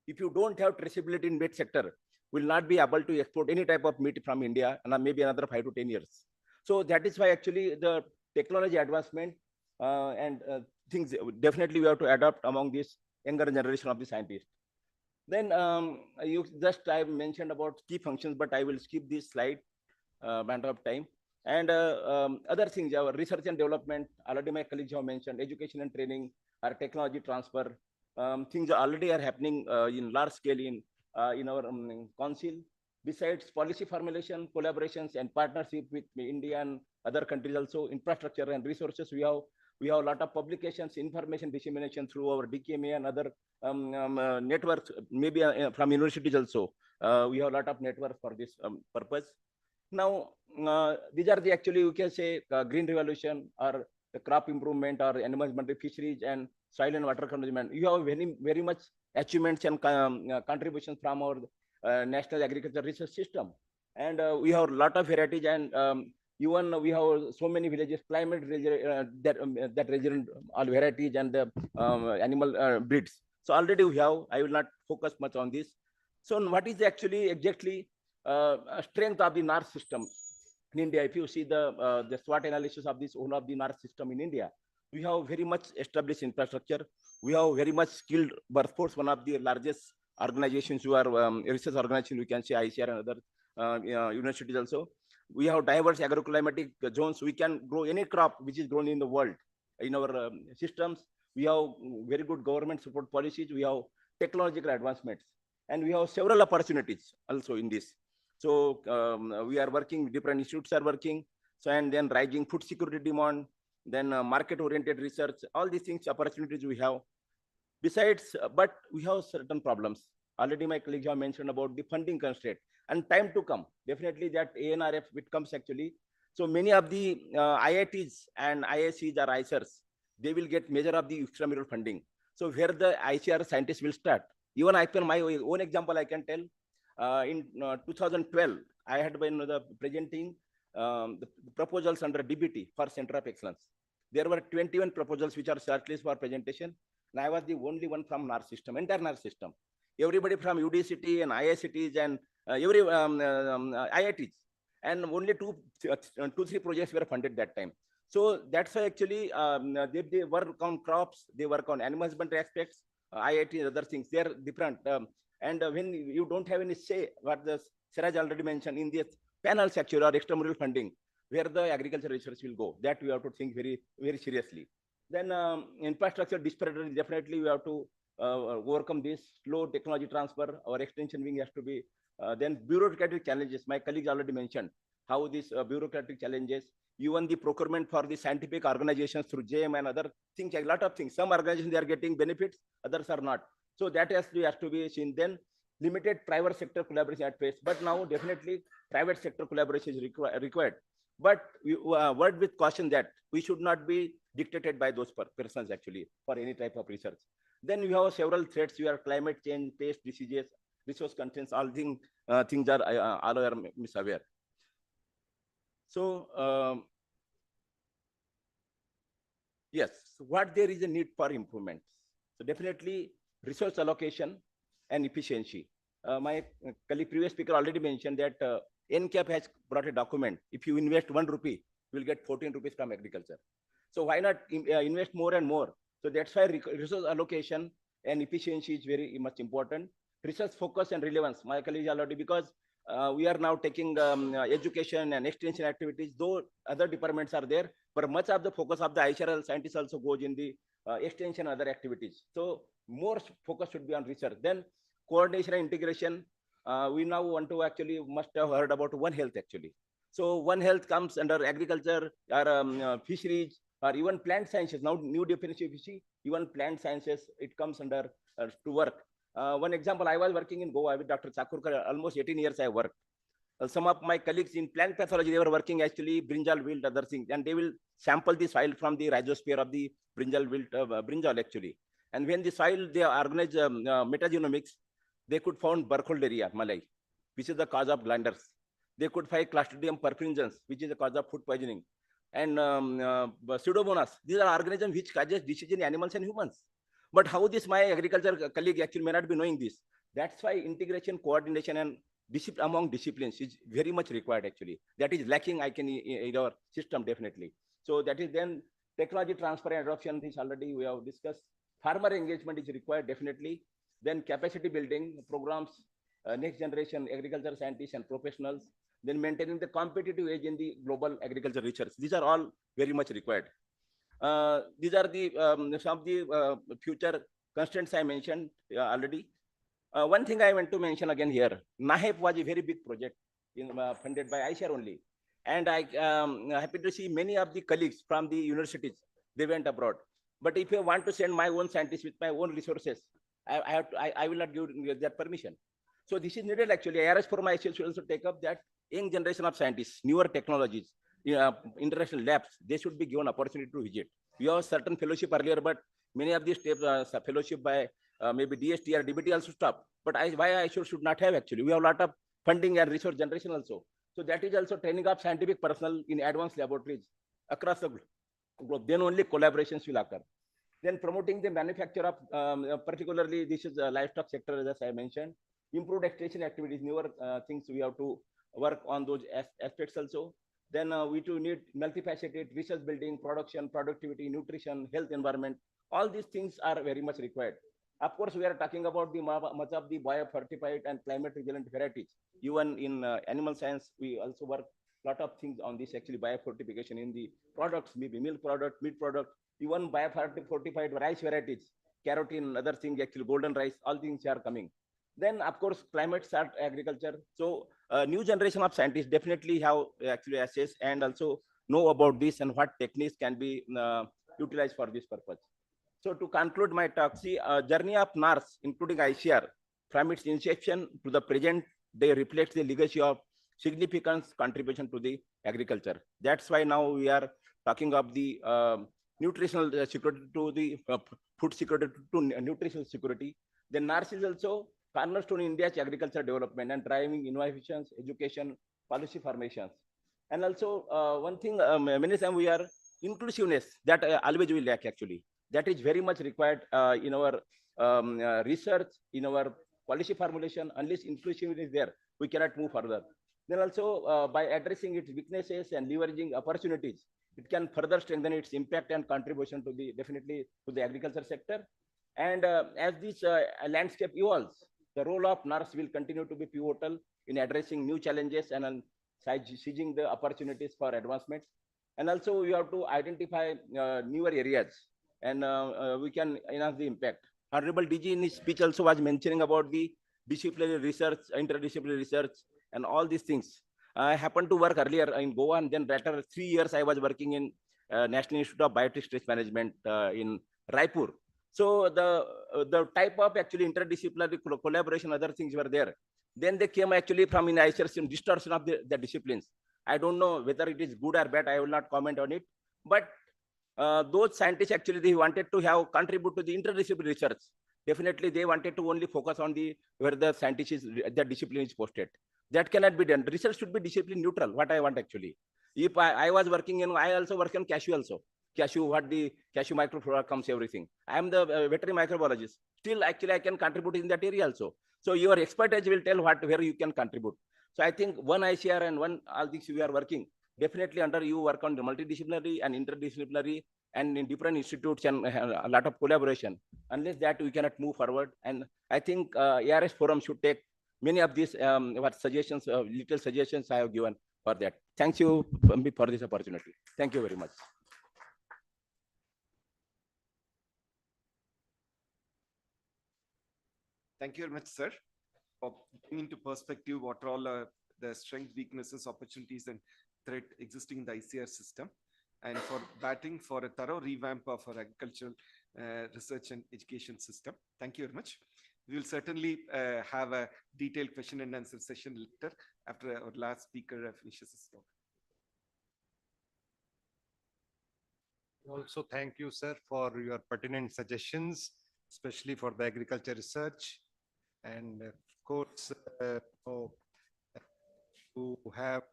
If you don't have traceability in meat sector, will not be able to export any type of meat from India, and maybe another 5 to 10 years. So that is why actually the technology advancement and things definitely we have to adopt among this younger generation of the scientists. Then I mentioned about key functions, but I will skip this slide, matter of time. And other things, our research and development, already my colleagues have mentioned, education and training, our technology transfer, things already are happening in large scale in our council. Besides policy formulation, collaborations and partnership with India and other countries also, infrastructure and resources, we have a lot of publications, information dissemination through our DKMA and other networks, maybe from universities also. We have a lot of network for this purpose. Now, these are the actually, you can say, green revolution or the crop improvement or animal husbandry, fisheries and soil and water management. You have very much achievements and contributions from our national agriculture research system. And we have a lot of varieties, and even we have so many villages, climate that resilient all varieties and the animal breeds. So already we have, I will not focus much on this. So what is actually exactly strength of the NARS system in India? If you see the SWOT analysis of this whole of the NARS system in India, we have very much established infrastructure. We have very much skilled workforce, one of the largest organizations who are research organizations, we can say ICAR and other universities also. We have diverse agroclimatic zones. We can grow any crop which is grown in the world. In our systems, we have very good government support policies. We have technological advancements, and we have several opportunities also in this. So we are working, different institutes are working. So, and then rising food security demand, then market-oriented research, all these things, opportunities we have. Besides, but we have certain problems. Already my colleagues have mentioned about the funding constraint and time to come. Definitely that ANRF, it comes actually. So many of the IITs and IICs or ICERs, they will get measure of the extramural funding. So where the ICR scientists will start. Even I can, my own example I can tell. In 2012, I had been presenting the proposals under DBT for Center of Excellence. There were 21 proposals which are shortlisted for presentation. And I was the only one from NAR system, entire NAR system. Everybody from UDCT and IICTs and every IITs. And only two, three projects were funded that time. So that's why actually they work on crops, they work on animal husbandry aspects, IIT and other things, they're different. And when you don't have any say, what the Siraj already mentioned in this panels actually or extramural funding, where the agriculture research will go, that we have to think very, very seriously. Then infrastructure disparity, definitely we have to overcome this slow technology transfer. Our extension wing has to be, then bureaucratic challenges. My colleagues already mentioned how these bureaucratic challenges, even the procurement for the scientific organizations through JM and other things, a lot of things. Some organizations, they are getting benefits, others are not. So that has to be seen. Then limited private sector collaboration at first, but now definitely private sector collaboration is required. But we word with caution that we should not be dictated by those persons actually for any type of research. Then we have several threats. We are climate change, pest diseases, resource constraints, all things are all are misaware. So yes, what there is a need for improvement. So definitely resource allocation and efficiency. My colleague, previous speaker already mentioned that NCAP has brought a document. If you invest 1 rupee, you will get 14 rupees from agriculture. So why not invest more and more? So that's why resource allocation and efficiency is very much important. Research focus and relevance. My colleague already, because we are now taking education and extension activities, though other departments are there, but much of the focus of the ICAR scientists also goes in the extension and other activities. So more focus should be on research. Then coordination and integration. We now want to actually must have heard about One Health actually. So One Health comes under agriculture or fisheries or even plant sciences. Now new definition of fishery, even plant sciences, it comes under to work. One example, I was working in Goa with Dr. Chakurkar, almost 18 years I worked. Some of my colleagues in plant pathology, they were working actually brinjal wilt, other things, and they will sample the soil from the rhizosphere of the brinjal wilt, brinjal actually. And when the soil, they organize metagenomics, they could found Burkholderia, Malay, which is the cause of glanders. They could find Clostridium perfringens, which is the cause of food poisoning. And Pseudomonas, these are organisms which causes disease in animals and humans. But how this my agriculture colleague actually may not be knowing this. That's why integration, coordination, and among disciplines is very much required actually. That is lacking, in our system definitely. So that is then technology transfer and adoption, this already we have discussed. Farmer engagement is required definitely. Then capacity building programs, next generation agriculture scientists and professionals. Then maintaining the competitive edge in the global agriculture research. These are all very much required. These are the some of the future constraints I mentioned already. One thing I want to mention again here, NAHEP was a very big project funded by ICAR only. And I am happy to see many of the colleagues from the universities, they went abroad. But if I want to send my own scientists with my own resources, I will not give that permission. So this is needed actually. ARS for myself should also take up that young generation of scientists, newer technologies, international labs, they should be given opportunity to visit. We have certain fellowship earlier, but many of these fellowship by maybe DST or DBT also stop. But why I should not have actually? We have a lot of funding and resource generation also. So that is also training of scientific personnel in advanced laboratories across the globe. Then only collaborations will occur. Then promoting the manufacture of, particularly this is the livestock sector, as I mentioned, improved extension activities, newer things we have to work on those aspects also. Then we too need multifaceted research building, production, productivity, nutrition, health, environment. All these things are very much required. Of course, we are talking about the much of the biofortified and climate resilient varieties. Even in animal science, we also work a lot of things on this actually biofortification in the products, maybe milk product, meat product, even biofortified rice varieties, carotene, other things, actually golden rice, all things are coming. Then, of course, climate smart agriculture. So, new generation of scientists definitely have actually assessed and also know about this and what techniques can be utilized for this purpose. So to conclude my talk, see, journey of NARS, including ICR, from its inception to the present, they reflect the legacy of significant contribution to the agriculture. That's why now we are talking of the nutritional security to the food security to nutritional security. Then NARS is also cornerstone in India's agriculture development and driving innovations, education, policy formations. And also one thing, many times we are inclusiveness that always we lack actually. That is very much required in our research, in our policy formulation. Unless inclusivity is there, we cannot move further. Then also by addressing its weaknesses and leveraging opportunities, it can further strengthen its impact and contribution to the definitely to the agriculture sector. And as this landscape evolves, the role of NARS will continue to be pivotal in addressing new challenges and seizing the opportunities for advancement. And also we have to identify newer areas and we can enhance the impact. Honorable DG in his speech also was mentioning about the disciplinary research, interdisciplinary research, and all these things. I happened to work earlier in Goa, and then later 3 years I was working in National Institute of Biotic Stress Management in Raipur. So the type of actually interdisciplinary collaboration, other things were there. Then they came actually from in ICAR distortion of the disciplines. I don't know whether it is good or bad. I will not comment on it. But those scientists actually they wanted to have contribute to the interdisciplinary research. Definitely, they wanted to only focus on the where the scientist is the discipline is posted. That cannot be done. Research should be discipline neutral. What I want actually. If I was working in, I also work on cashew also. Cashew, what the cashew microflora comes everything. I am the veterinary microbiologist. Still, actually, I can contribute in that area also. So your expertise will tell where you can contribute. So I think one ICR and one all these we are working. Definitely under you work on the multidisciplinary and interdisciplinary and in different institutes and a lot of collaboration. Unless that we cannot move forward. And I think ARS forum should take many of these what suggestions, little suggestions I have given for that. Thank you for this opportunity. Thank you very much. Thank you very much, sir, for bringing into perspective what are all the strengths, weaknesses, opportunities, and threat existing in the ICR system, and for batting for a thorough revamp of our agricultural research and education system. Thank you very much. We will certainly have a detailed question and answer session later after our last speaker finishes his talk. Also, thank you, sir, for your pertinent suggestions, especially for the agriculture research. And of course, to have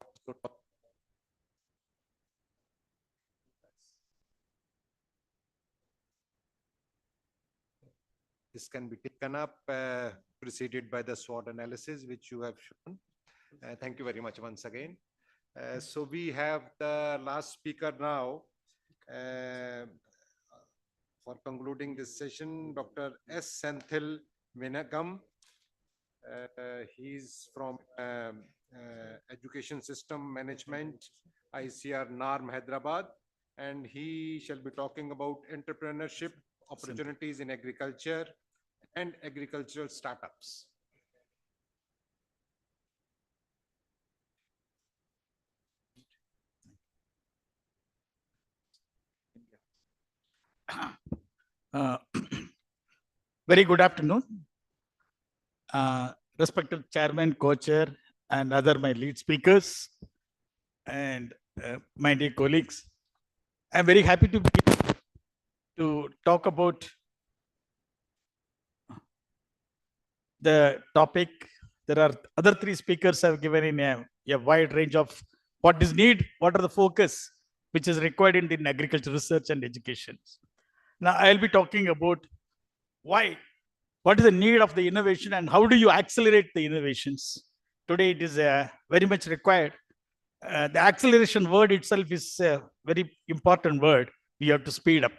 this can be taken up, preceded by the SWOT analysis, which you have shown. Thank you very much once again. So we have the last speaker now. For concluding this session, Dr. S. Senthil Vinagam. He's from Education System Management, ICR NARM Hyderabad, and he shall be talking about entrepreneurship opportunities in agriculture and agricultural startups. Very good afternoon. Respected chairman, co-chair, and other my lead speakers, and my dear colleagues. I'm very happy to talk about the topic. There are other three speakers have given in a wide range of what is need, what are the focus, which is required in agriculture research and education. Now I'll be talking about why, what is the need of the innovation and how do you accelerate the innovations. Today it is very much required. The acceleration word itself is a very important word. We have to speed up.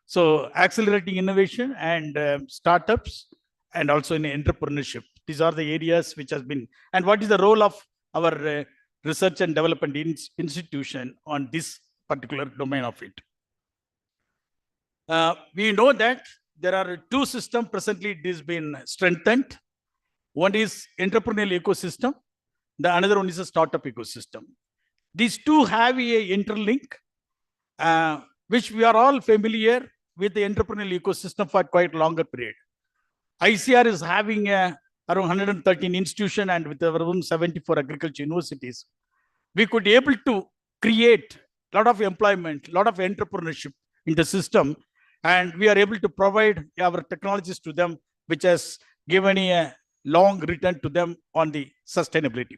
So accelerating innovation and startups and also in entrepreneurship. These are the areas which has been, and what is the role of our research and development institution on this particular domain of it. We know that there are two systems presently it has been strengthened. One is entrepreneurial ecosystem, the another one is a startup ecosystem. These two have a interlink, which we are all familiar with the entrepreneurial ecosystem for quite longer period. ICR is having around 113 institutions and with around 74 agriculture universities. We could be able to create a lot of employment, a lot of entrepreneurship in the system, and we are able to provide our technologies to them, which has given a long return to them on the sustainability.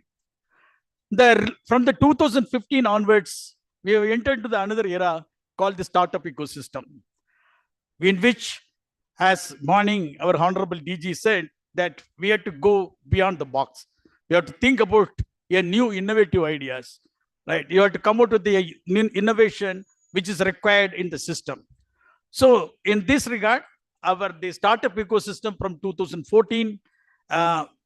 From the 2015 onwards, we have entered into the another era called the startup ecosystem, in which, as morning, our Honorable DG said that we have to go beyond the box. We have to think about a new innovative ideas, right? You have to come out with the innovation which is required in the system. So in this regard, the startup ecosystem from 2014,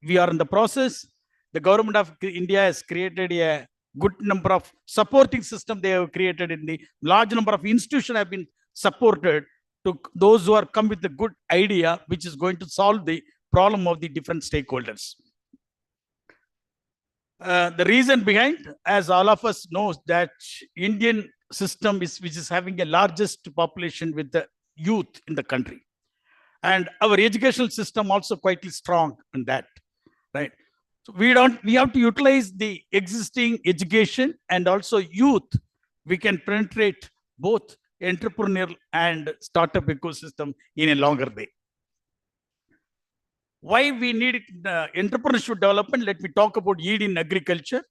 we are in the process. The government of India has created a good number of supporting system. They have created in the large number of institutions have been supported to those who are come with a good idea, which is going to solve the problem of the different stakeholders. The reason behind, as all of us know, that Indian system which is having the largest population with the youth in the country. And our educational system also quite strong in that, right? So we have to utilize the existing education and also youth. We can penetrate both entrepreneurial and startup ecosystem in a longer way. Why we need entrepreneurship development? Let me talk about ED in agriculture.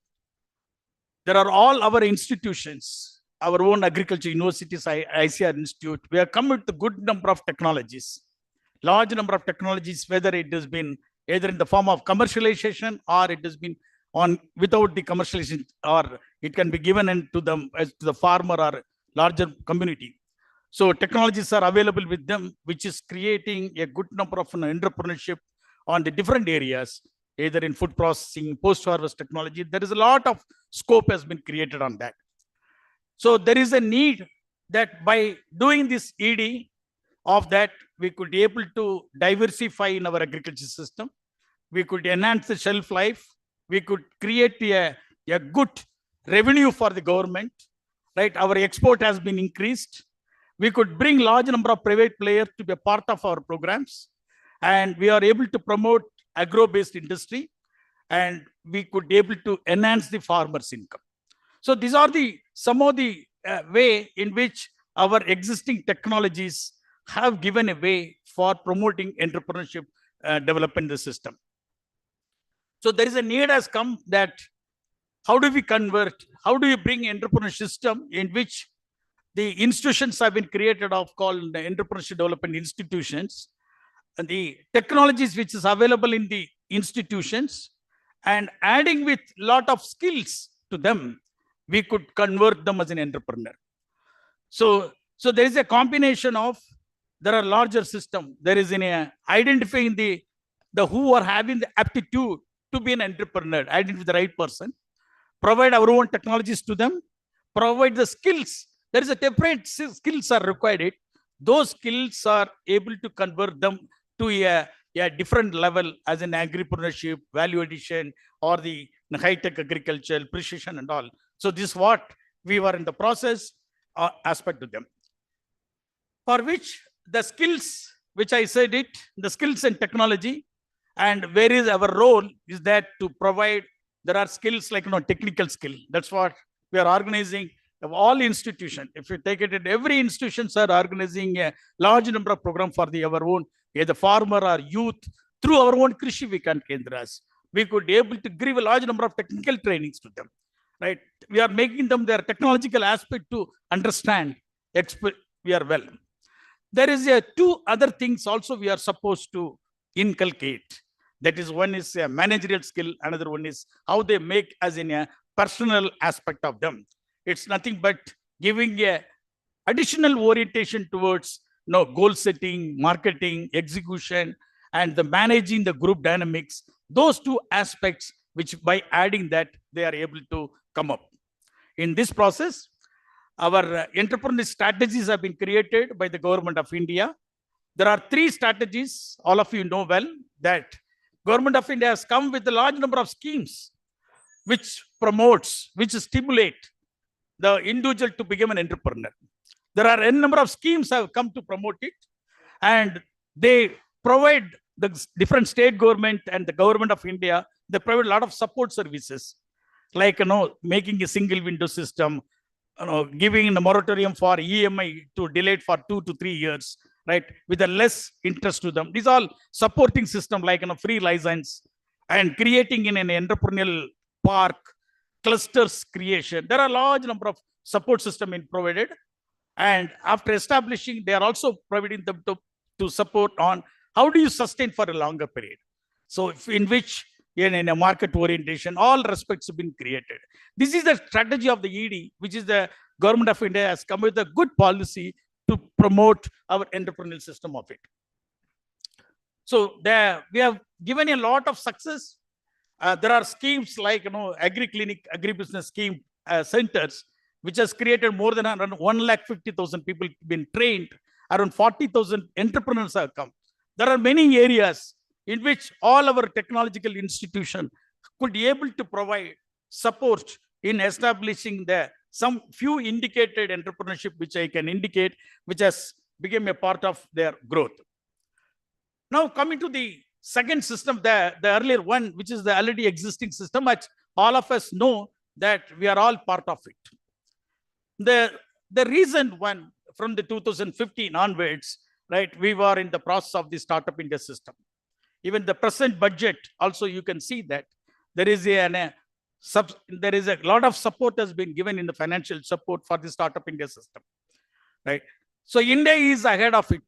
There are all our institutions, our own agriculture universities, ICAR Institute. We have come with a good number of technologies, large number of technologies, whether it has been either in the form of commercialization or it has been on without the commercialization, or it can be given to them as to the farmer or larger community. So technologies are available with them, which is creating a good number of entrepreneurship on the different areas, either in food processing, post-harvest technology. There is a lot of scope has been created on that. So there is a need that by doing this ED of that, we could be able to diversify in our agriculture system. We could enhance the shelf life. We could create a good revenue for the government, right? Our export has been increased. We could bring large number of private players to be a part of our programs. And we are able to promote agro-based industry, and we could be able to enhance the farmers' income. So these are some of the way in which our existing technologies have given a way for promoting entrepreneurship development in the system. So there is a need has come that how do we convert, how do we bring entrepreneurship system in which the institutions have been created of called the entrepreneurship development institutions, and the technologies which is available in the institutions, and adding with lot of skills to them, we could convert them as an entrepreneur. So there is a combination of, there are larger system. There is in a identifying the who are having the aptitude to be an entrepreneur, identify the right person, provide our own technologies to them, provide the skills. There is a different skills are required. Those skills are able to convert them to a different level as an agripreneurship, value addition, or the high-tech agriculture, precision and all. So this is what we were in the process aspect to them. For which the skills, which I said it, the skills and technology, and where is our role is that to provide, there are skills like technical skill. That's what we are organizing of all institutions. If you take it, every institutions are organizing a large number of programs for our own, either farmer or youth, through our own Krishi Vikan Kendras. We could be able to give a large number of technical trainings to them, right? We are making them their technological aspect to understand, we are well. There is two other things also we are supposed to inculcate. That is, one is a managerial skill, another one is how they make as in a personal aspect of them. It's nothing but giving a additional orientation towards goal setting, marketing, execution, and the managing the group dynamics. Those two aspects, which by adding that, they are able to come up. In this process, our entrepreneurial strategies have been created by the government of India. There are 3 strategies, all of you know well, that government of India has come with a large number of schemes which promotes, which stimulate the individual to become an entrepreneur. There are a number of schemes have come to promote it, and they provide the different state government and the government of India, they provide a lot of support services, like making a single window system, giving the moratorium for EMI to delay it for 2 to 3 years, right, with a less interest to them. These all supporting system like free license and creating in an entrepreneurial park, clusters creation. There are a large number of support system being provided, and after establishing, they are also providing them to support on how do you sustain for a longer period. So in which in a market orientation, all respects have been created. This is the strategy of the ED, which is the government of India has come with a good policy to promote our entrepreneurial system of it. So there we have given a lot of success. There are schemes like agri-clinic, agri-business scheme centers, which has created more than 150,000 people been trained. Around 40,000 entrepreneurs have come. There are many areas in which all our technological institution could be able to provide support in establishing some few indicated entrepreneurship, which I can indicate, which has become a part of their growth. Now coming to the second system, the earlier one, which is the already existing system, which all of us know that we are all part of it. The recent one from the 2015 onwards, right, we were in the process of the Startup India system. Even the present budget, also you can see that there is a lot of support has been given in the financial support for the Startup India system, right? So India is ahead of it.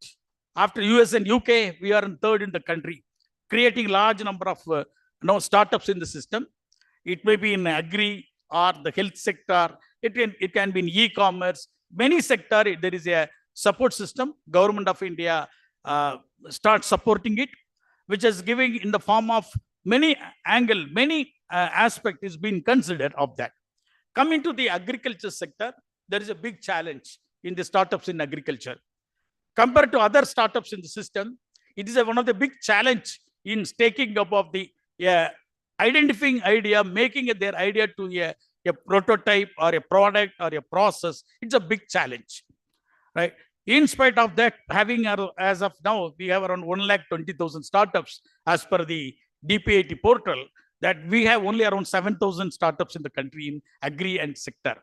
After US and UK, we are in third in the country, creating large number of startups in the system. It may be in agri or the health sector. It can be in e-commerce. Many sector, there is a support system. Government of India starts supporting it, which is giving in the form of many aspect is being considered of that. Coming to the agriculture sector, there is a big challenge in the startups in agriculture. Compared to other startups in the system, it is one of the big challenge in taking up of the identifying idea, making their idea to a prototype or a product or a process. It's a big challenge, right? In spite of that, having as of now, we have around 120,000 startups as per the DPIT portal, that we have only around 7,000 startups in the country in agri and sector.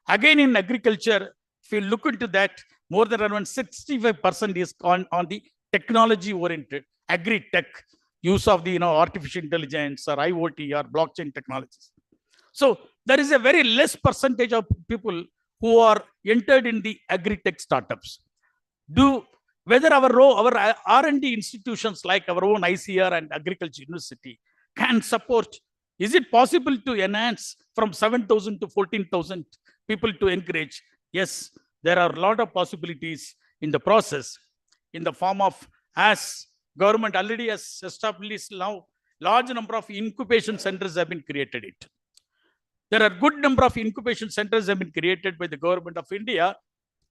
Again, in agriculture, if you look into that, more than around 65% is on the technology-oriented agri-tech, use of the artificial intelligence or IoT or blockchain technologies. So there is a very less percentage of people who are entered in the agri-tech startups. Whether our R&D institutions like our own ICAR and Agriculture University can support, is it possible to enhance from 7,000 to 14,000 people to encourage? Yes, there are a lot of possibilities in the process in the form of, as government already has established now, large number of incubation centers have been created. There are good number of incubation centers have been created by the government of India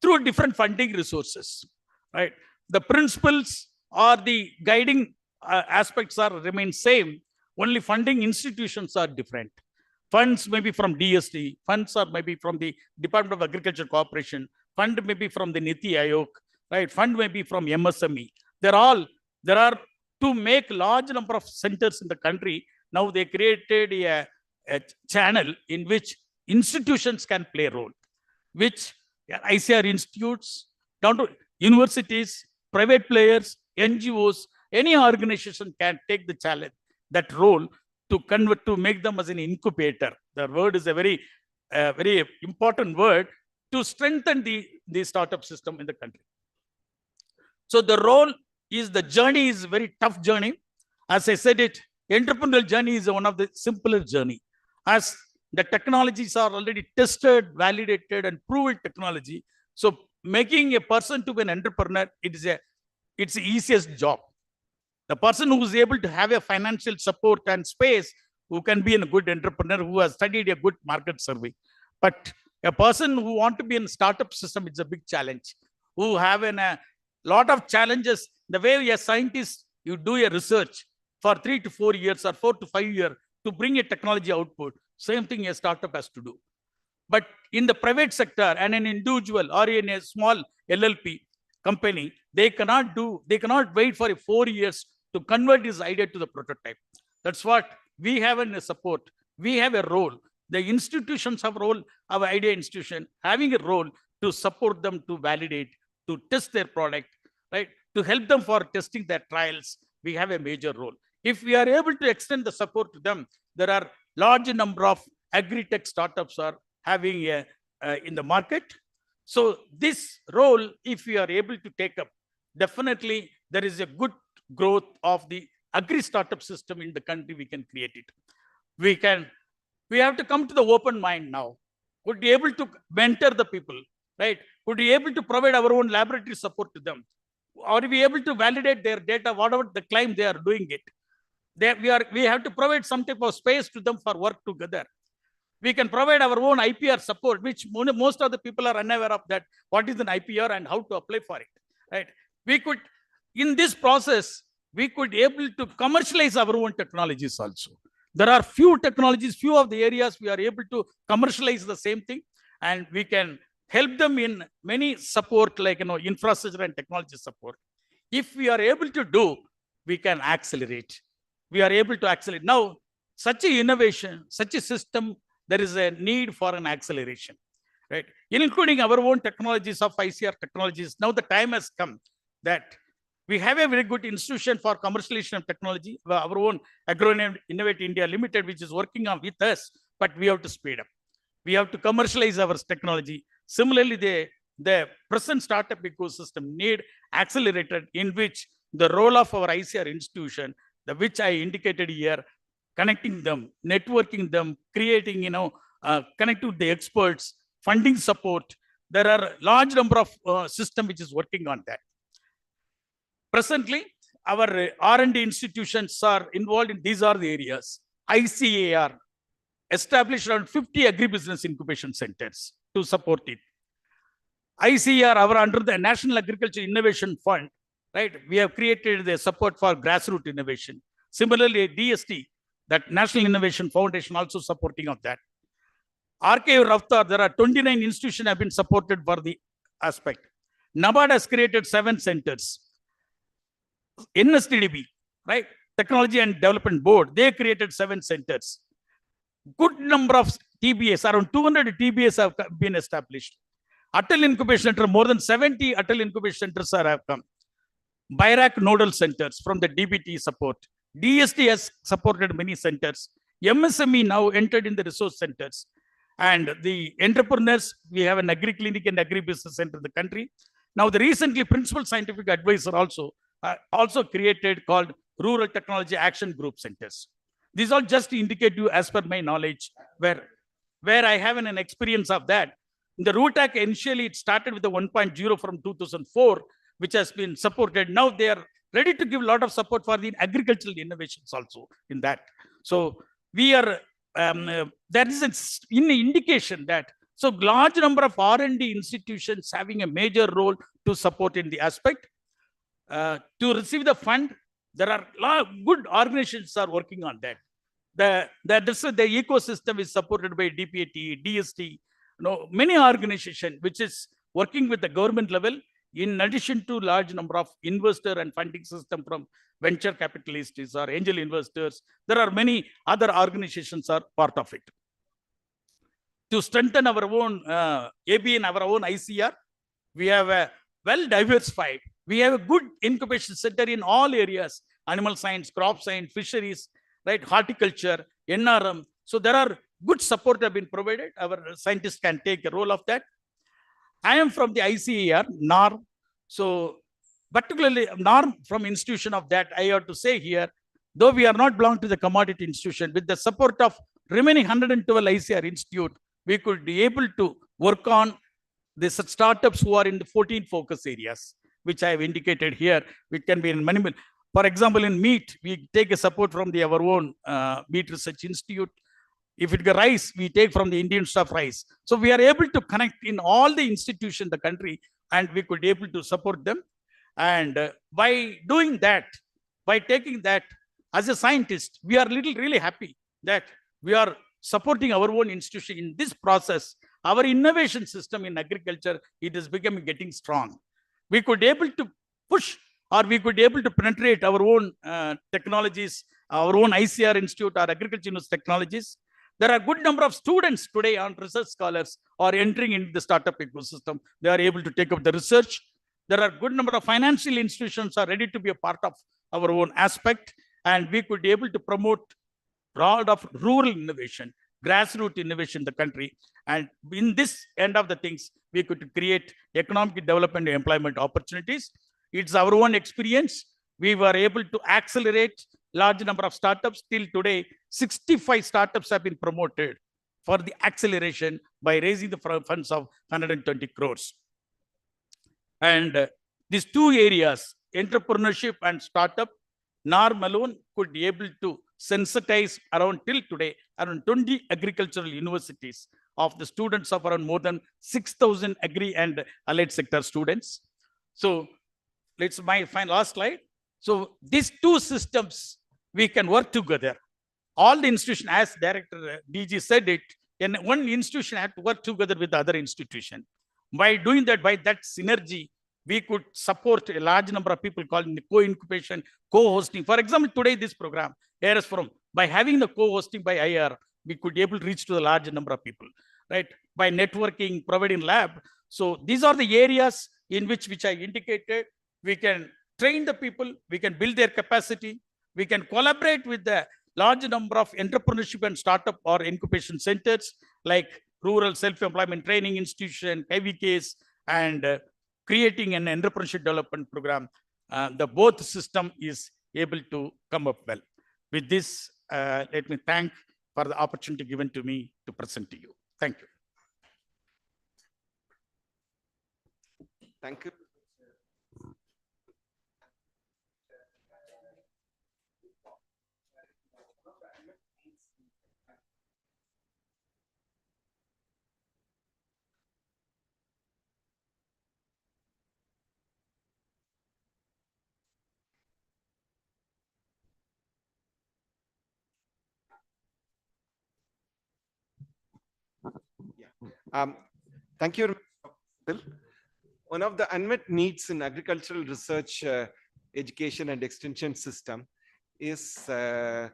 through different funding resources, right? The principles or the guiding aspects remain same, only funding institutions are different. Funds may be from DST, funds are maybe from the Department of Agriculture Corporation, fund may be from the Niti Aayog, right? Fund may be from MSME. There are to make large number of centers in the country. Now they created a channel in which institutions can play a role, which ICR institutes, down to universities, private players, NGOs, any organization can take the challenge, that role to convert, to make them as an incubator. The word is a very important word to strengthen the startup system in the country. So the role is, the journey is a very tough journey. As I said it, entrepreneurial journey is one of the simpler journey. As the technologies are already tested, validated, and proven technology. So making a person to be an entrepreneur, it's the easiest job. The person who is able to have a financial support and space, who can be a good entrepreneur, who has studied a good market survey. But a person who want to be in a startup system, it's a big challenge. Who have a lot of challenges. The way a scientist, you do a research for 3 to 4 years or 4 to 5 years to bring a technology output. Same thing a startup has to do. But in the private sector and an individual or in a small LLP company, they cannot wait for 4 years to convert this idea to the prototype. That's what we have in a support. We have a role. The institutions have a role, our idea institution having a role to support them to validate, to test their product, right? To help them for testing their trials. We have a major role. If we are able to extend the support to them, there are large number of agri-tech startups are having in the market. So this role, if we are able to take up, definitely there is a good growth of the agri startup system in the country. We can create it. We have to come to the open mind now. Would be able to mentor the people, right? Would be able to provide our own laboratory support to them. Or be able to validate their data, whatever the claim they are doing it. We have to provide some type of space to them for work together. We can provide our own IPR support, which most of the people are unaware of that. What is an IPR and how to apply for it, right? We could, in this process, we could able to commercialize our own technologies also. There are few technologies, few of the areas we are able to commercialize the same thing, and we can help them in many support, like infrastructure and technology support. If we are able to do, we can accelerate. We are able to accelerate. Now, such a innovation, such a system, there is a need for an acceleration, right? Including our own technologies of ICR technologies. Now the time has come that we have a very good institution for commercialization of technology, our own Agro Innovate India Limited, which is working on with us, but we have to speed up. We have to commercialize our technology. Similarly, the present startup ecosystem need accelerated, in which the role of our ICR institution, which I indicated here, connecting them, networking them, creating, connecting with the experts, funding support. There are large number of system which is working on that. Presently, our R&D institutions are involved in, these are the areas. ICAR established around 50 agribusiness incubation centers to support it. ICAR, under the National Agriculture Innovation Fund, right? We have created the support for grassroots innovation. Similarly, DST, that National Innovation Foundation, also supporting of that. RK-Raftar, there are 29 institutions have been supported for the aspect. NABARD has created 7 centers. NSDDB, right? Technology and Development Board, they created 7 centers. Good number of TBS, around 200 TBS have been established. Atal Incubation Center, more than 70 Atal Incubation Centers have come. BIRAC nodal centers from the DBT support. DST has supported many centers. MSME now entered in the resource centers. And the entrepreneurs, we have an agri-clinic and agri-business center in the country. Now, the recently Principal Scientific Advisor also created called Rural Technology Action Group Centers. These are just indicative as per my knowledge, where I have an experience of that. In the RUTAC, initially it started with the 1.0 from 2004, which has been supported. Now they are ready to give a lot of support for the agricultural innovations also in that. So we are, there is an indication that, so large number of R&D institutions having a major role to support in the aspect. To receive the fund, there are a lot of good organizations are working on that. The ecosystem is supported by DPAT, DST, many organizations which is working with the government level, in addition to large number of investor and funding system from venture capitalists or angel investors. There are many other organizations are part of it. To strengthen our own AB and our own ICR, we have a well diversified. We have a good incubation center in all areas: animal science, crop science, fisheries, right, horticulture, NRM. So there are good support have been provided. Our scientists can take a role of that. I am from the ICAR, NAR. So particularly NAR from institution of that, I have to say here, though we are not belong to the commodity institution, with the support of remaining 112 ICR institute, we could be able to work on the such startups who are in the 14 focus areas, which I have indicated here, which can be in many. For example, in meat, we take a support from our own Meat Research Institute. If it rice, we take from the Indian Staff Rice. So we are able to connect in all the institutions in the country, and we could able to support them. And by doing that, by taking that, as a scientist, we are really happy that we are supporting our own institution in this process. Our innovation system in agriculture, it is becoming getting strong. We could able to push, or we could able to penetrate our own technologies, our own ICR Institute or Agriculture University Technologies. There are a good number of students today on research scholars are entering into the startup ecosystem. They are able to take up the research. There are a good number of financial institutions are ready to be a part of our own aspect, and we could be able to promote a lot of rural innovation, grassroots innovation in the country. And in this end of the things, we could create economic development and employment opportunities. It's our own experience. We were able to accelerate large number of startups. Till today, 65 startups have been promoted for the acceleration by raising the funds of 120 crores. And these two areas, entrepreneurship and startup, NARM alone could be able to sensitize around till today, around 20 agricultural universities of the students of around more than 6,000 agri and allied sector students. So let's my last slide. So these two systems, we can work together. All the institution, as Director DG said it, and one institution had to work together with the other institution. By doing that, by that synergy, we could support a large number of people called co-incubation, co-hosting. For example, today this program, ARS Forum, by having the co-hosting by IR, we could be able to reach to a large number of people, right? By networking, providing lab. So these are the areas in which I indicated. We can train the people, we can build their capacity, we can collaborate with the large number of entrepreneurship and startup or incubation centers like Rural Self-Employment Training Institution, KVKs, and creating an entrepreneurship development program. The both system is able to come up well. With this, let me thank for the opportunity given to me to present to you. Thank you. Thank you. Thank you. One of the unmet needs in agricultural research, education and extension system is the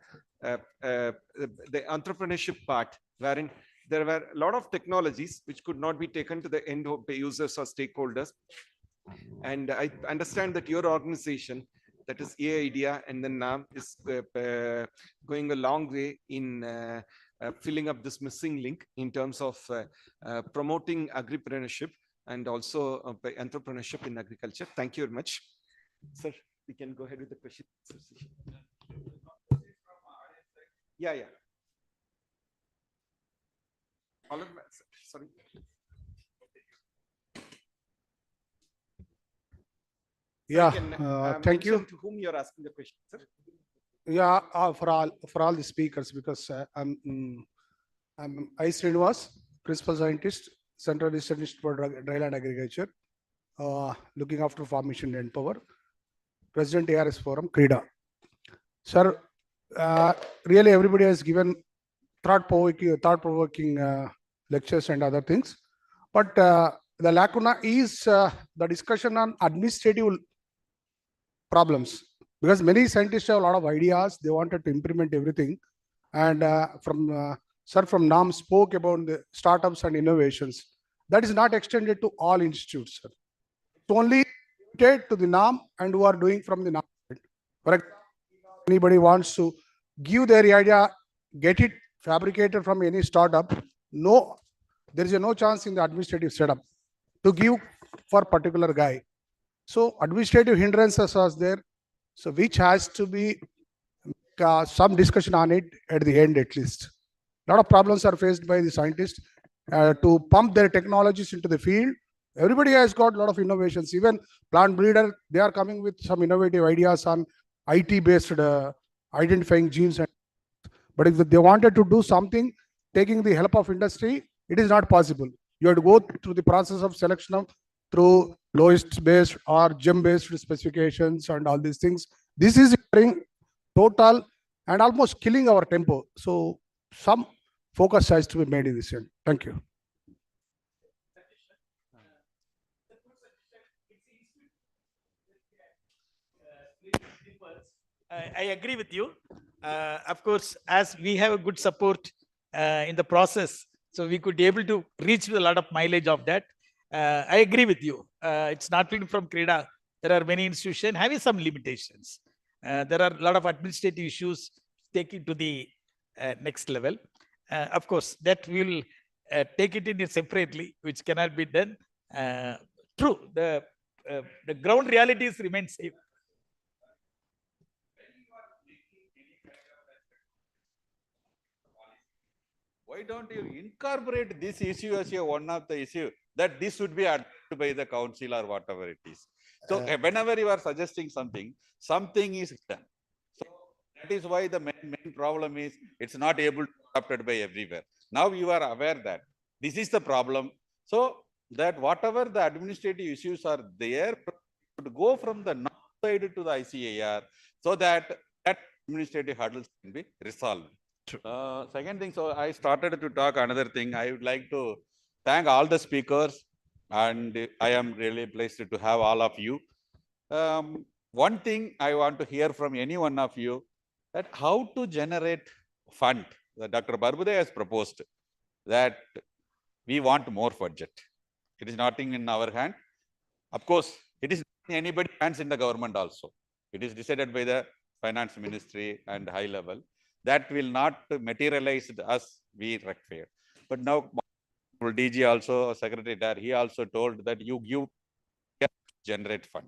entrepreneurship part, wherein there were a lot of technologies which could not be taken to the end users or stakeholders. And I understand that your organization, that is AIDEA and then NAM, is going a long way in filling up this missing link in terms of promoting agripreneurship and also entrepreneurship in agriculture. Thank you very much. Sir, we can go ahead with the question. Yeah. All of that, sorry. Yeah, thank you. To whom you're asking the question, sir? Yeah, for all the speakers, because I'm I. Srinivas, Principal Scientist, Central Research Institute for Dryland Agriculture, looking after formation and power, President ARS Forum, CRIDA. Sir, really everybody has given thought-provoking lectures and other things, but the lacuna is the discussion on administrative problems, because many scientists have a lot of ideas, they wanted to implement everything, and Sir from NAM spoke about the startups and innovations. That is not extended to all institutes, sir. It's only limited to the NAM and who are doing from the NAM. For example, anybody wants to give their idea, get it fabricated from any startup, no, there is no chance in the administrative setup to give for particular guy. So administrative hindrances are there, so which has to be some discussion on it at the end at least. A lot of problems are faced by the scientists to pump their technologies into the field Everybody has got a lot of innovations. Even plant breeder, they are coming with some innovative ideas on IT-based identifying genes. But if they wanted to do something, taking the help of industry, it is not possible. You have to go through the process of selection of through lowest based or gem-based specifications and all these things. This is total and almost killing our tempo. So some focus has to be made in this end. Thank you. I agree with you. Of course, as we have a good support in the process, so we could be able to reach with a lot of mileage of that. I agree with you. It's not been from CRIDA. There are many institutions having some limitations. There are a lot of administrative issues taking to the next level. Of course, that will take it in separately, which cannot be done. True, the ground realities remain same. Why don't you incorporate this issue as one of the issue that this should be adopted by the council or whatever it is? So whenever you are suggesting something, something is done. So that is why the main problem is it's not able to be adopted by everywhere. Now you are aware that this is the problem. So that whatever the administrative issues are there, to go from the north side to the ICAR so that administrative hurdles can be resolved. Second thing, so I started to talk another thing. I would like to thank all the speakers, and I am really pleased to have all of you. One thing I want to hear from any one of you, that how to generate fund. Dr. Barbude has proposed that we want more budget. It is nothing in our hand. Of course, it is in anybody's hands in the government also. It is decided by the finance ministry and high level. That will not materialize as we require. But now, DG also, Secretary Dar, he also told that you give generate fund.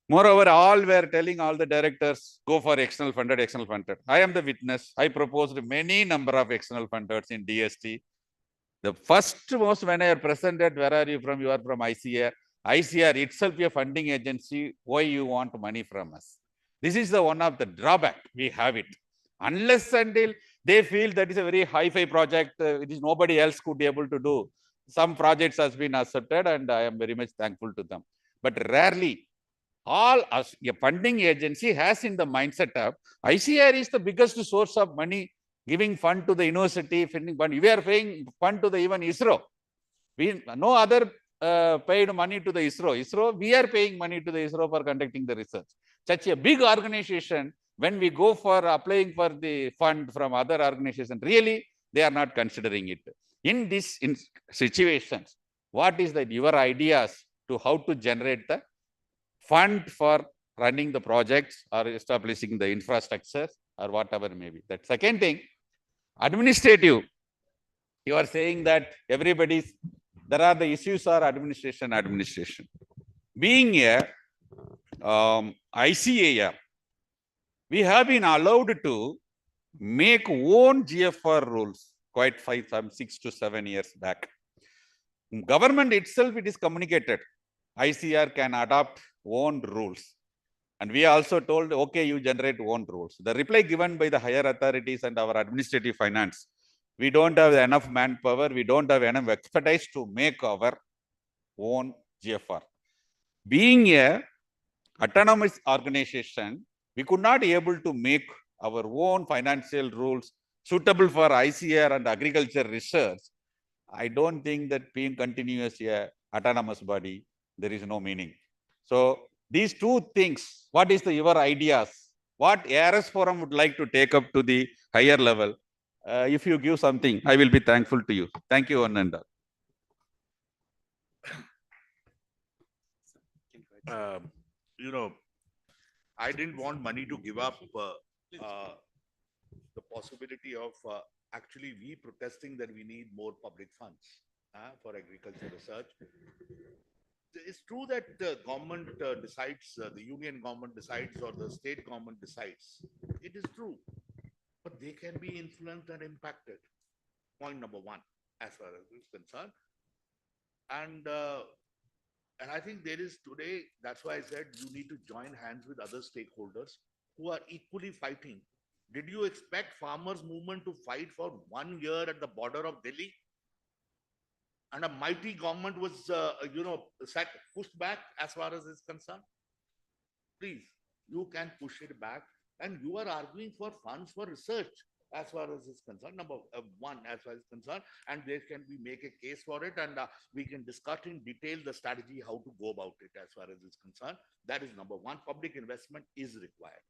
Moreover, all were telling all the directors, go for external funded. I am the witness. I proposed many number of external funders in DST. The first most when I presented, where are you from? You are from ICAR. ICAR itself a funding agency. Why you want money from us? This is the one of the drawback. We have it. Unless until they feel that is a very hi-fi project, it is nobody else could be able to do. Some projects has been accepted, and I am very much thankful to them. But rarely, all a funding agency has in the mindset of ICAR is the biggest source of money, giving fund to the university, funding fund. We are paying fund to the even ISRO. We no other paid money to the ISRO. We are paying money to the ISRO for conducting the research. Such a big organization, when we go for applying for the fund from other organizations, really they are not considering it. In this situations, what is that your ideas to how to generate the fund for running the projects or establishing the infrastructure or whatever may be? That second thing, administrative. You are saying that there are the issues are administration. Being a ICAR, we have been allowed to make own GFR rules quite 6 to 7 years back. Government itself, it is communicated. ICAR can adopt own rules. And we also told, okay, you generate own rules. The reply given by the higher authorities and our administrative finance, we don't have enough manpower, we don't have enough expertise to make our own GFR. Being a autonomous organization, we could not be able to make our own financial rules suitable for ICAR and agriculture research. I don't think that being continuous autonomous body, there is no meaning. So these two things, what is your ideas? What ARS Forum would like to take up to the higher level? If you give something, I will be thankful to you. Thank you, one and all. I didn't want money to give up the possibility of actually we protesting that we need more public funds for agriculture research. It's true that the government decides, the union government decides or the state government decides. It is true, but they can be influenced and impacted. Point number one, as far as it's concerned. And I think there is today, that's why I said you need to join hands with other stakeholders who are equally fighting. Did you expect farmers movement to fight for 1 year at the border of Delhi? And a mighty government was, pushed back as far as is concerned. Please, you can push it back, and you are arguing for funds for research as far as is concerned. Number one, as far as is concerned, and there can we make a case for it, and we can discuss in detail the strategy how to go about it as far as is concerned. That is number one. Public investment is required.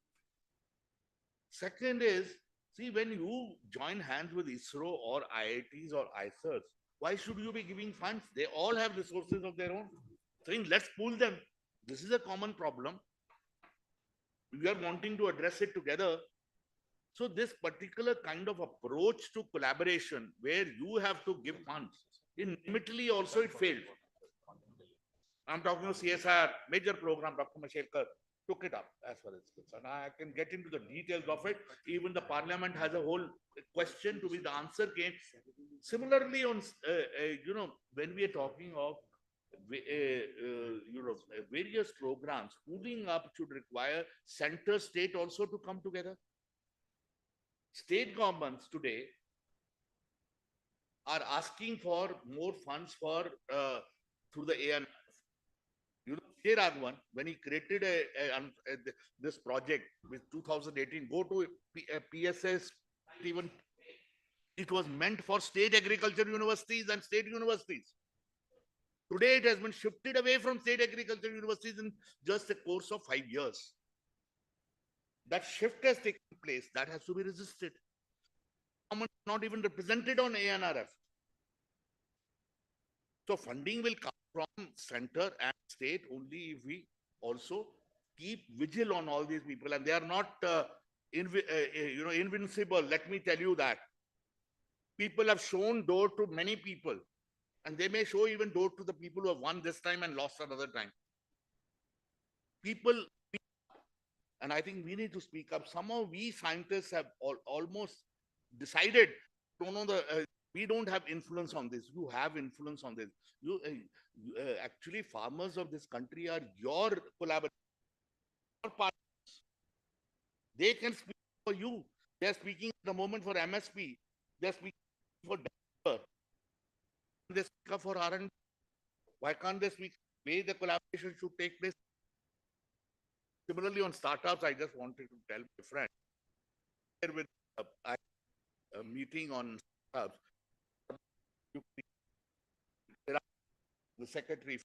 Second is, see, when you join hands with ISRO or IITs or ICAR, why should you be giving funds? They all have resources of their own. Saying, let's pool them. This is a common problem. We are wanting to address it together. So this particular kind of approach to collaboration where you have to give funds, in Italy also it failed. I'm talking of CSR, major program, Dr. Mashelkar took it up as far as concerned. I can get into the details of it. Even the parliament has a whole question to be the answer came. Similarly, on when we are talking of various programs, pooling up should require center state also to come together. State governments today are asking for more funds for through the ARSSF. K. Raghavan, when he created this project with 2018, go to PSS, even it was meant for state agriculture universities and state universities. Today, it has been shifted away from state agriculture universities in just a course of 5 years. That shift has taken place. That has to be resisted. Government not even represented on ANRF. So funding will come from center and state only if we also keep vigil on all these people, and they are not invincible. Let me tell you that people have shown door to many people, and they may show even door to the people who have won this time and lost another time. People, and I think we need to speak up. Somehow we scientists have almost decided, we don't have influence on this. You have influence on this. Actually, farmers of this country are your collaborators, your partners. They can speak for you. They are speaking at the moment for MSP. They are speaking for Denver. They speak up for R&D. Why can't they speak the way the collaboration should take place? Similarly, on startups, I just wanted to tell my friend here with a meeting on startups. The secretary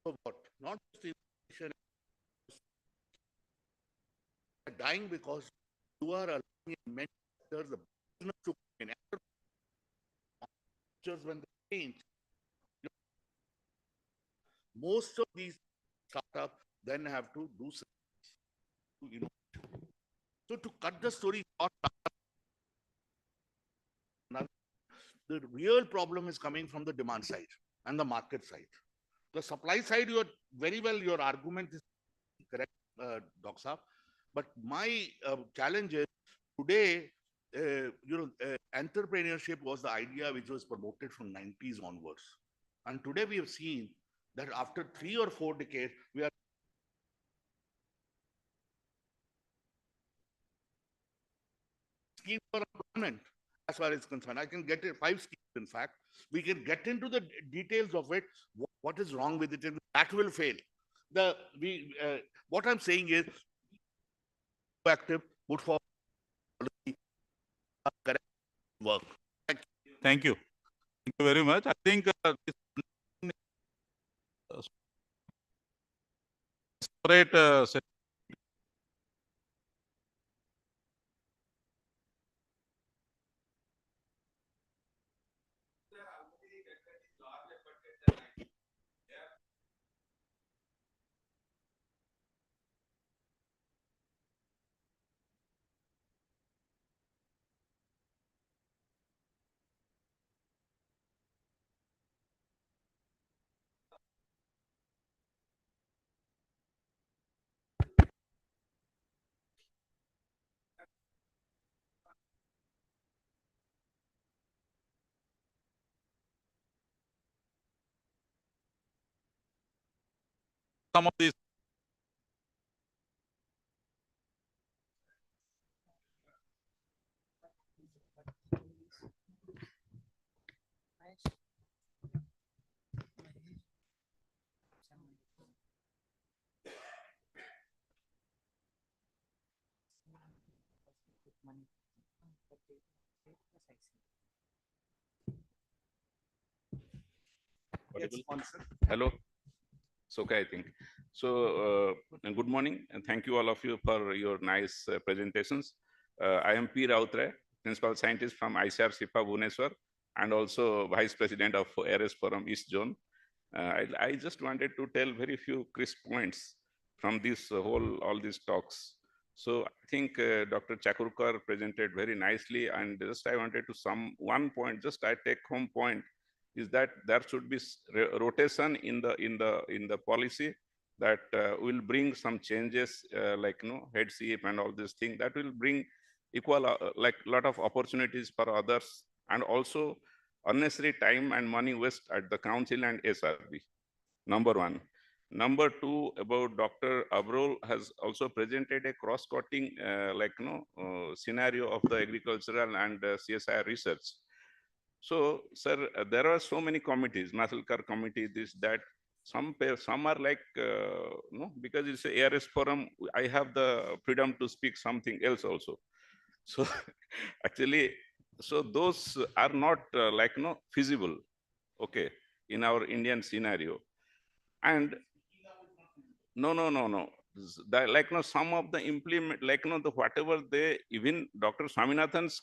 what? Not just innovation, dying because you are allowing mentors the business to come in. When they change, most of these startups then have to do something. So to cut the story short, the real problem is coming from the demand side and the market side. The supply side, you are very well, your argument is correct, Dr. Saab. But my challenge is today, entrepreneurship was the idea which was promoted from 90s onwards. And today we have seen that after 3 or 4 decades, we are scheme for employment as far as concerned. I can get it 5 schemes, in fact. We can get into the details of it, what is wrong with it, and that will fail. What I'm saying is, proactive, put forward correct work. Thank you. Thank you very much. I think separate some of these. Yes, sponsor. Hello. It's okay, I think. So, good morning, and thank you all of you for your nice presentations. I am P. Rautre, Principal Scientist from ICAR-IIRR Bhubaneswar, and also Vice President of ARS Forum East Zone. I just wanted to tell very few crisp points from this all these talks. So I think Dr. Chakurkar presented very nicely, and just I wanted to sum one point, just I take home point, is that there should be rotation in the policy that will bring some changes like headship and all these things that will bring equal like lot of opportunities for others, and also unnecessary time and money waste at the council and SRB. Number one. Number two, about Dr. Abrol has also presented a cross-cutting scenario of the agricultural and CSIR research. So, sir, there are so many committees, Masalkar committee, this, that. Some are like, because it's a ARS forum, I have the freedom to speak something else also. So, actually, so those are not feasible, okay, in our Indian scenario. And no. Some of the implement, the whatever they, even Dr. Swaminathan's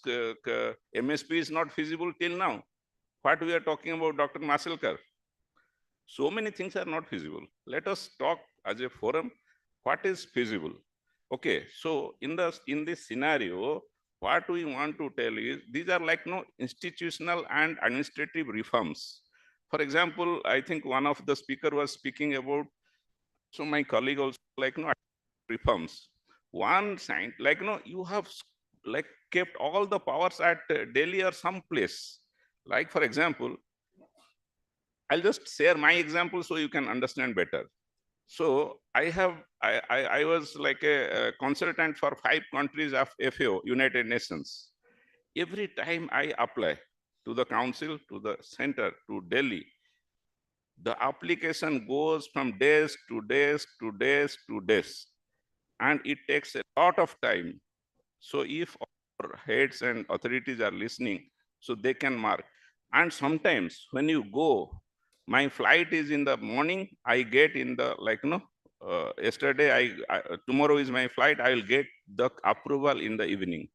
MSP is not feasible till now. What we are talking about, Dr. Maselkar? So many things are not feasible. Let us talk as a forum, what is feasible? Okay, so in this scenario, what we want to tell is, these are institutional and administrative reforms. For example, I think one of the speaker was speaking about, so my colleague also reforms. One sign, you have kept all the powers at Delhi or some place. Like, for example, I'll just share my example so you can understand better. So I was like a consultant for 5 countries of FAO, United Nations. Every time I apply to the council, to the center, to Delhi, the application goes from days to days to days to days. And it takes a lot of time. So if our heads and authorities are listening, so they can mark. And sometimes when you go, my flight is in the morning, I get in the, yesterday, tomorrow is my flight, I will get the approval in the evening.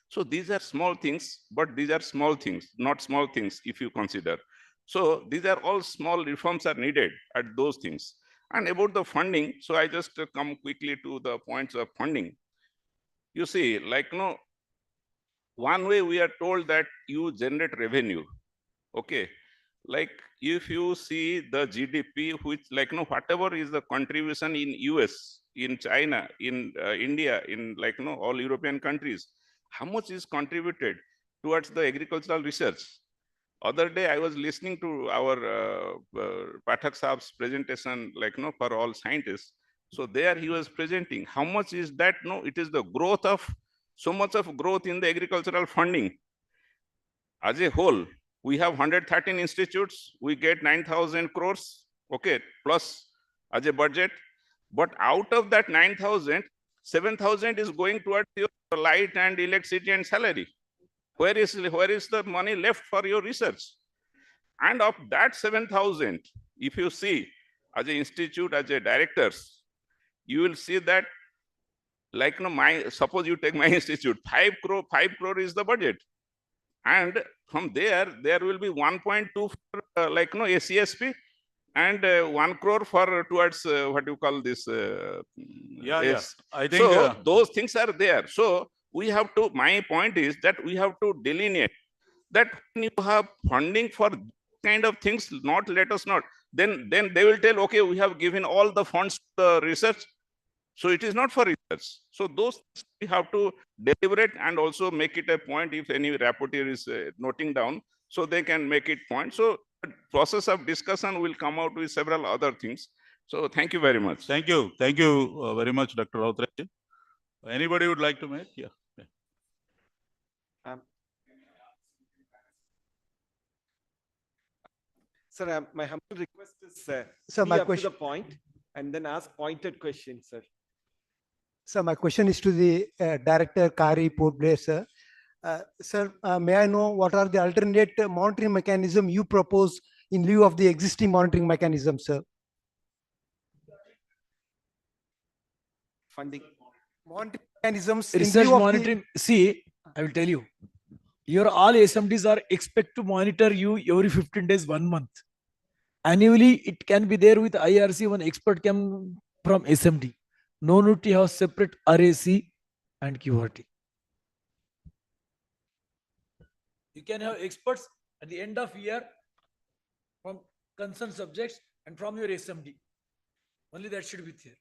So these are small things, but these are small things, not small things if you consider. So these are all small reforms are needed at those things. And about the funding, so I just come quickly to the points of funding. You see, one way we are told that you generate revenue, okay? Like if you see the GDP, which whatever is the contribution in US, in China, in India, in all European countries, how much is contributed towards the agricultural research? Other day, I was listening to our Pathak Saab's presentation, for all scientists. So there he was presenting, how much is that? No, it is the growth of, so much of growth in the agricultural funding. As a whole, we have 113 institutes, we get 9,000 crores, okay, plus as a budget. But out of that 9,000, 7,000 is going towards your light and electricity and salary. Where is the money left for your research? And of that 7,000, if you see as an institute, as a directors, you will see that suppose you take my institute, 5 crore is the budget. And from there will be 1.2 for ACSP and 1 crore for towards what you call this. I think so those things are there. So we have to, my point is that we have to delineate that when you have funding for kind of things, not let us not, then they will tell, okay, we have given all the funds to the research. So it is not for research. So those we have to deliberate and also make it a point if any rapporteur is noting down, so they can make it point. So the process of discussion will come out with several other things. So thank you very much. Thank you. Thank you very much, Dr. Rautraj. Anybody would like to make? Yeah. Sir, my humble request is Sir, be my up to the question, point and then ask pointed questions, sir. sir, my question is to the Director Kari Port Blair, sir. Sir, may I know what are the alternate monitoring mechanism you propose in lieu of the existing monitoring mechanism, sir? Funding. Monitoring mechanisms in Research lieu of the, monitoring. See, I will tell you. Your all SMDs are expect to monitor you every 15 days, 1 month. Annually, it can be there with IRC. One expert come from SMD. No need to have separate RAC and QRT. You can have experts at the end of year from concerned subjects and from your SMD. Only that should be there.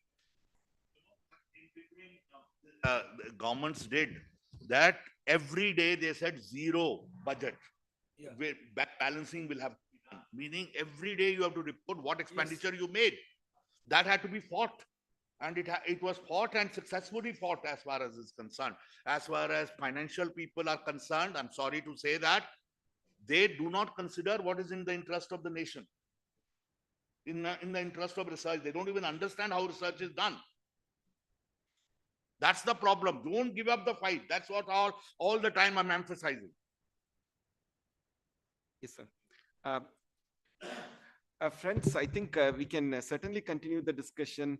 The governments did that every day they said zero budget. Yeah. Where balancing will have to be done. Meaning every day you have to report what expenditure you made. That had to be fought. And it was fought and successfully fought as far as is concerned. As far as financial people are concerned, I'm sorry to say that they do not consider what is in the interest of the nation. In the interest of research, they don't even understand how research is done. That's the problem. Don't give up the fight. That's what all the time I'm emphasizing. Yes, sir. Friends, I think we can certainly continue the discussion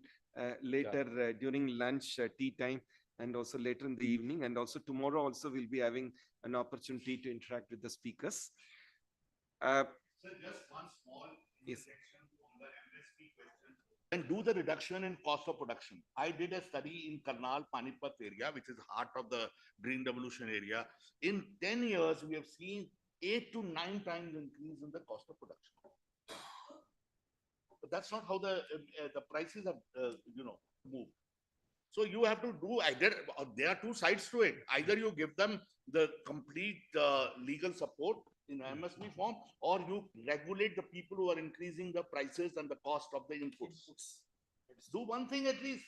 later during lunch, tea time, and also later in the evening. And also tomorrow also we'll be having an opportunity to interact with the speakers. So just one small interjection on the MSP question. And do the reduction in cost of production. I did a study in Karnal, Panipat area, which is heart of the Green Revolution area. In 10 years, we have seen 8 to 9 times increase in the cost of production. But that's not how the prices have, moved. So you have to do either, there are two sides to it. Either you give them the complete legal support in MSP form, or you regulate the people who are increasing the prices and the cost of the inputs. Do one thing at least.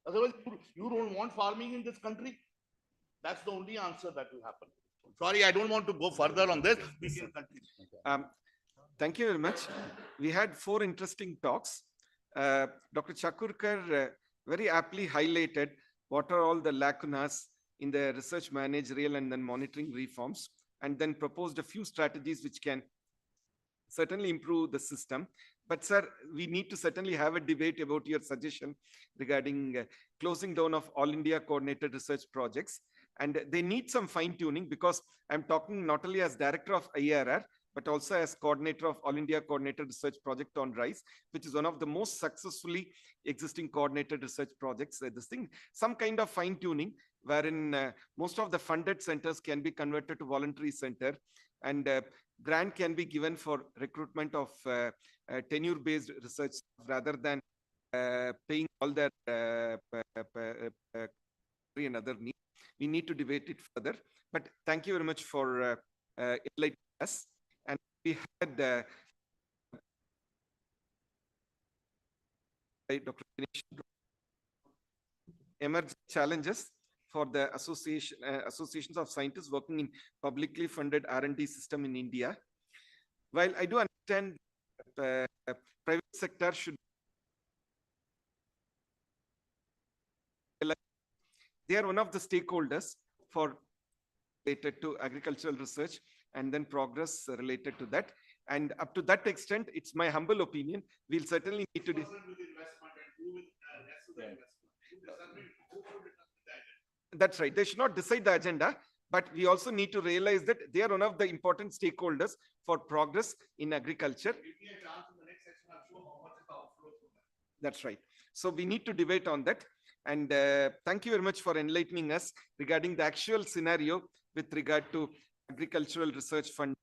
Otherwise, you don't want farming in this country. That's the only answer that will happen. Sorry, I don't want to go further on this. We can continue. Thank you very much. We had 4 interesting talks. Dr. Chakurkar very aptly highlighted what are all the lacunas in the research managerial and then monitoring reforms, and then proposed a few strategies which can certainly improve the system. But sir, we need to certainly have a debate about your suggestion regarding closing down of all India coordinated research projects. And they need some fine tuning, because I'm talking not only as director of ICAR-IIRR, but also as coordinator of All India Coordinated Research Project on Rice, which is one of the most successfully existing coordinated research projects. This thing, some kind of fine tuning, wherein most of the funded centers can be converted to voluntary center, and grant can be given for recruitment of tenure-based research rather than paying all their and other needs. We need to debate it further. But thank you very much for enlightening us. And we had Dr. emerging challenges for the associations of scientists working in publicly funded R&D system in India. While I do understand private sector should, they are one of the stakeholders for related to agricultural research and then progress related to that. And up to that extent, it's my humble opinion, we'll certainly need to That's right. They should not decide the agenda, but we also need to realize that they are one of the important stakeholders for progress in agriculture. That's right. So we need to debate on that. And thank you very much for enlightening us regarding the actual scenario with regard to agricultural research fund,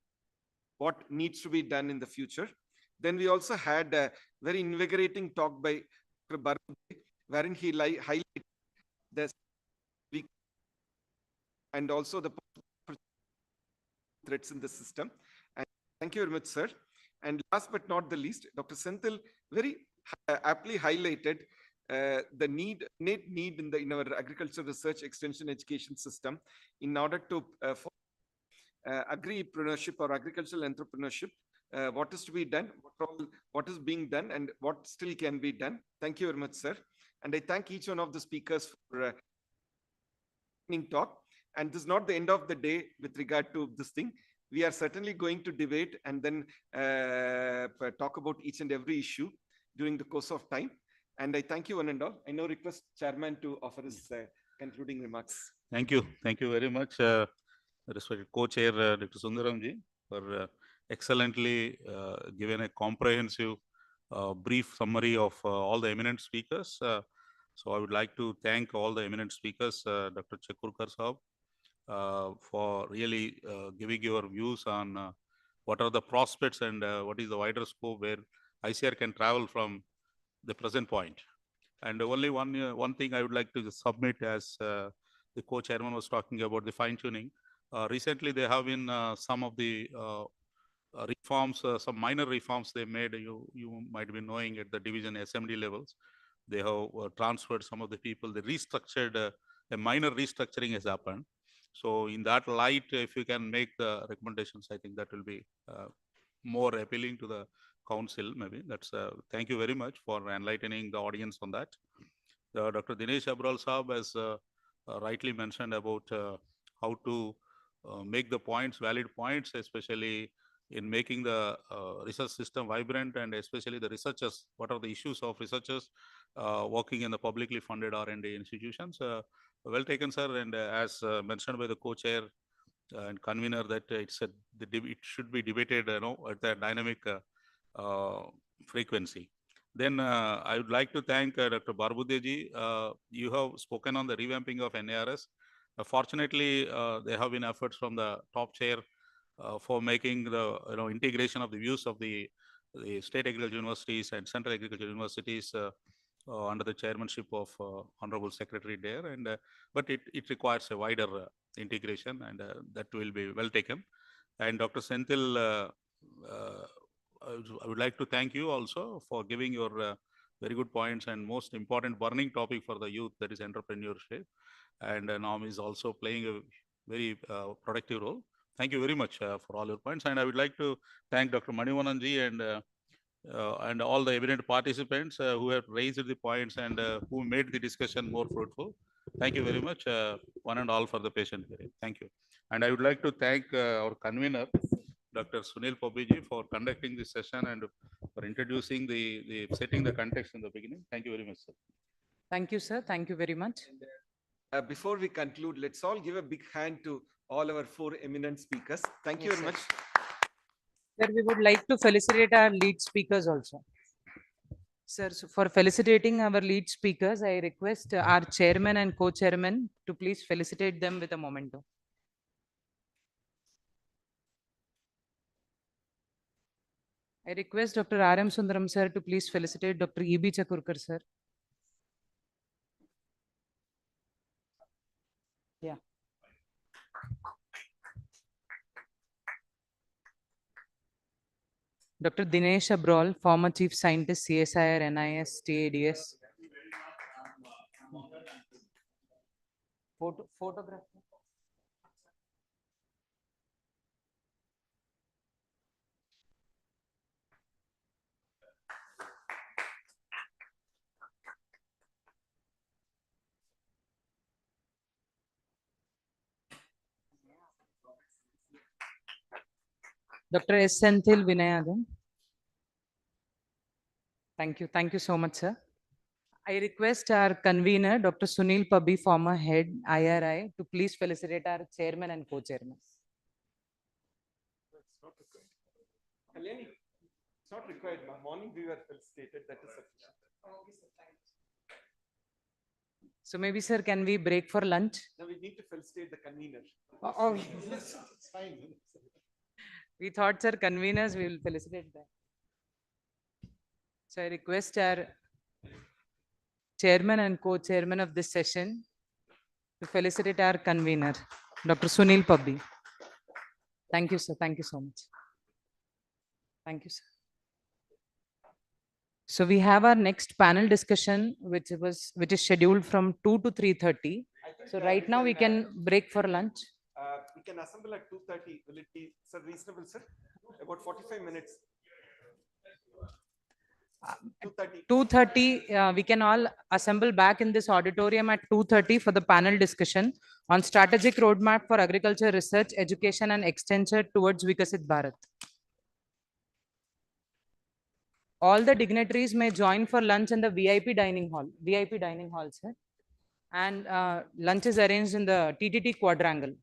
what needs to be done in the future. Then we also had a very invigorating talk by Dr. Barun, wherein he highlighted the and also the threats in the system. And thank you very much, sir. And last but not the least, Dr. Senthil very aptly highlighted the need in our agricultural research extension education system in order to agripreneurship or agricultural entrepreneurship, what is to be done, what is being done, and what still can be done. Thank you very much, sir. And I thank each one of the speakers for talk. And this is not the end of the day with regard to this thing. We are certainly going to debate and then talk about each and every issue during the course of time. And I thank you one and all. I now request Chairman to offer his concluding remarks. Thank you. Thank you very much, respected co-chair Dr. Sundaramji, for excellently given a comprehensive brief summary of all the eminent speakers. So I would like to thank all the eminent speakers, Dr. Chakurkar Saab, for really giving your views on what are the prospects and what is the wider scope where ICAR can travel from the present point. And only one thing I would like to submit, as the co-chairman was talking about the fine-tuning. Recently, there have been some of the reforms, some minor reforms they made. You might be knowing at the division SMD levels. They have transferred some of the people. They restructured, a minor restructuring has happened. So in that light, if you can make the recommendations, I think that will be more appealing to the council. Maybe that's thank you very much for enlightening the audience on that. Dr. Dinesh Abral Saab has rightly mentioned about how to make the points, valid points, especially in making the research system vibrant, and especially the researchers. What are the issues of researchers working in the publicly funded R&D institutions? Well taken, sir. And as mentioned by the co-chair and convener, that it should be debated, at the dynamic frequency. Then I would like to thank Dr. Barbudeji. You have spoken on the revamping of NARS. Fortunately, there have been efforts from the top chair for making the integration of the views of the state agricultural universities and central agricultural universities under the chairmanship of Honorable Secretary there. And but it requires a wider integration, and that will be well taken. And Dr. Senthil, I would like to thank you also for giving your very good points and most important burning topic for the youth, that is entrepreneurship. And NOM is also playing a very productive role. Thank you very much for all your points. And I would like to thank Dr. Manivananji and all the eminent participants who have raised the points and who made the discussion more fruitful. Thank you very much, one and all, for the patient hearing. Thank you. And I would like to thank our convener, Dr. Sunil Pabiji, for conducting this session and for introducing the setting the context in the beginning. Thank you very much, sir. Thank you, sir. Thank you very much. Before we conclude, let's all give a big hand to all our 4 eminent speakers. Thank you very much. Sir, we would like to felicitate our lead speakers also. Sir, so for felicitating our lead speakers, I request our chairman and co-chairman to please felicitate them with a memento. I request Dr. R.M. Sundaram sir to please felicitate Dr. E.B. Chakurkar sir. Yeah. Dr. Dinesh Abral, former Chief Scientist, CSIR, NIS, TADS. Photograph. Dr. S. Senthil Vinayadan. Thank you. Thank you so much, sir. I request our convener, Dr. Sunil Pabbi, former head IRI, to please felicitate our chairman and co-chairman. Kalyani, it's not required. Morning we were felicitated. That is sufficient. So maybe, sir, can we break for lunch? Now we need to felicitate the convener. Oh, it's fine. We thought, sir, conveners, we will felicitate them. So I request our chairman and co-chairman of this session to felicitate our convener, Dr. Sunil Pabbi. Thank you, sir. Thank you so much. Thank you, sir. So we have our next panel discussion, which is scheduled from 2 to 3:30. So right now we can break for lunch. We can assemble at 2:30. Will it be, sir, reasonable, sir? About 45 minutes. 2:30. 2:30, we can all assemble back in this auditorium at 2:30 for the panel discussion on strategic roadmap for agriculture research, education and extension towards Vikasit Bharat. All the dignitaries may join for lunch in the VIP dining hall, sir. And lunch is arranged in the TTT quadrangle.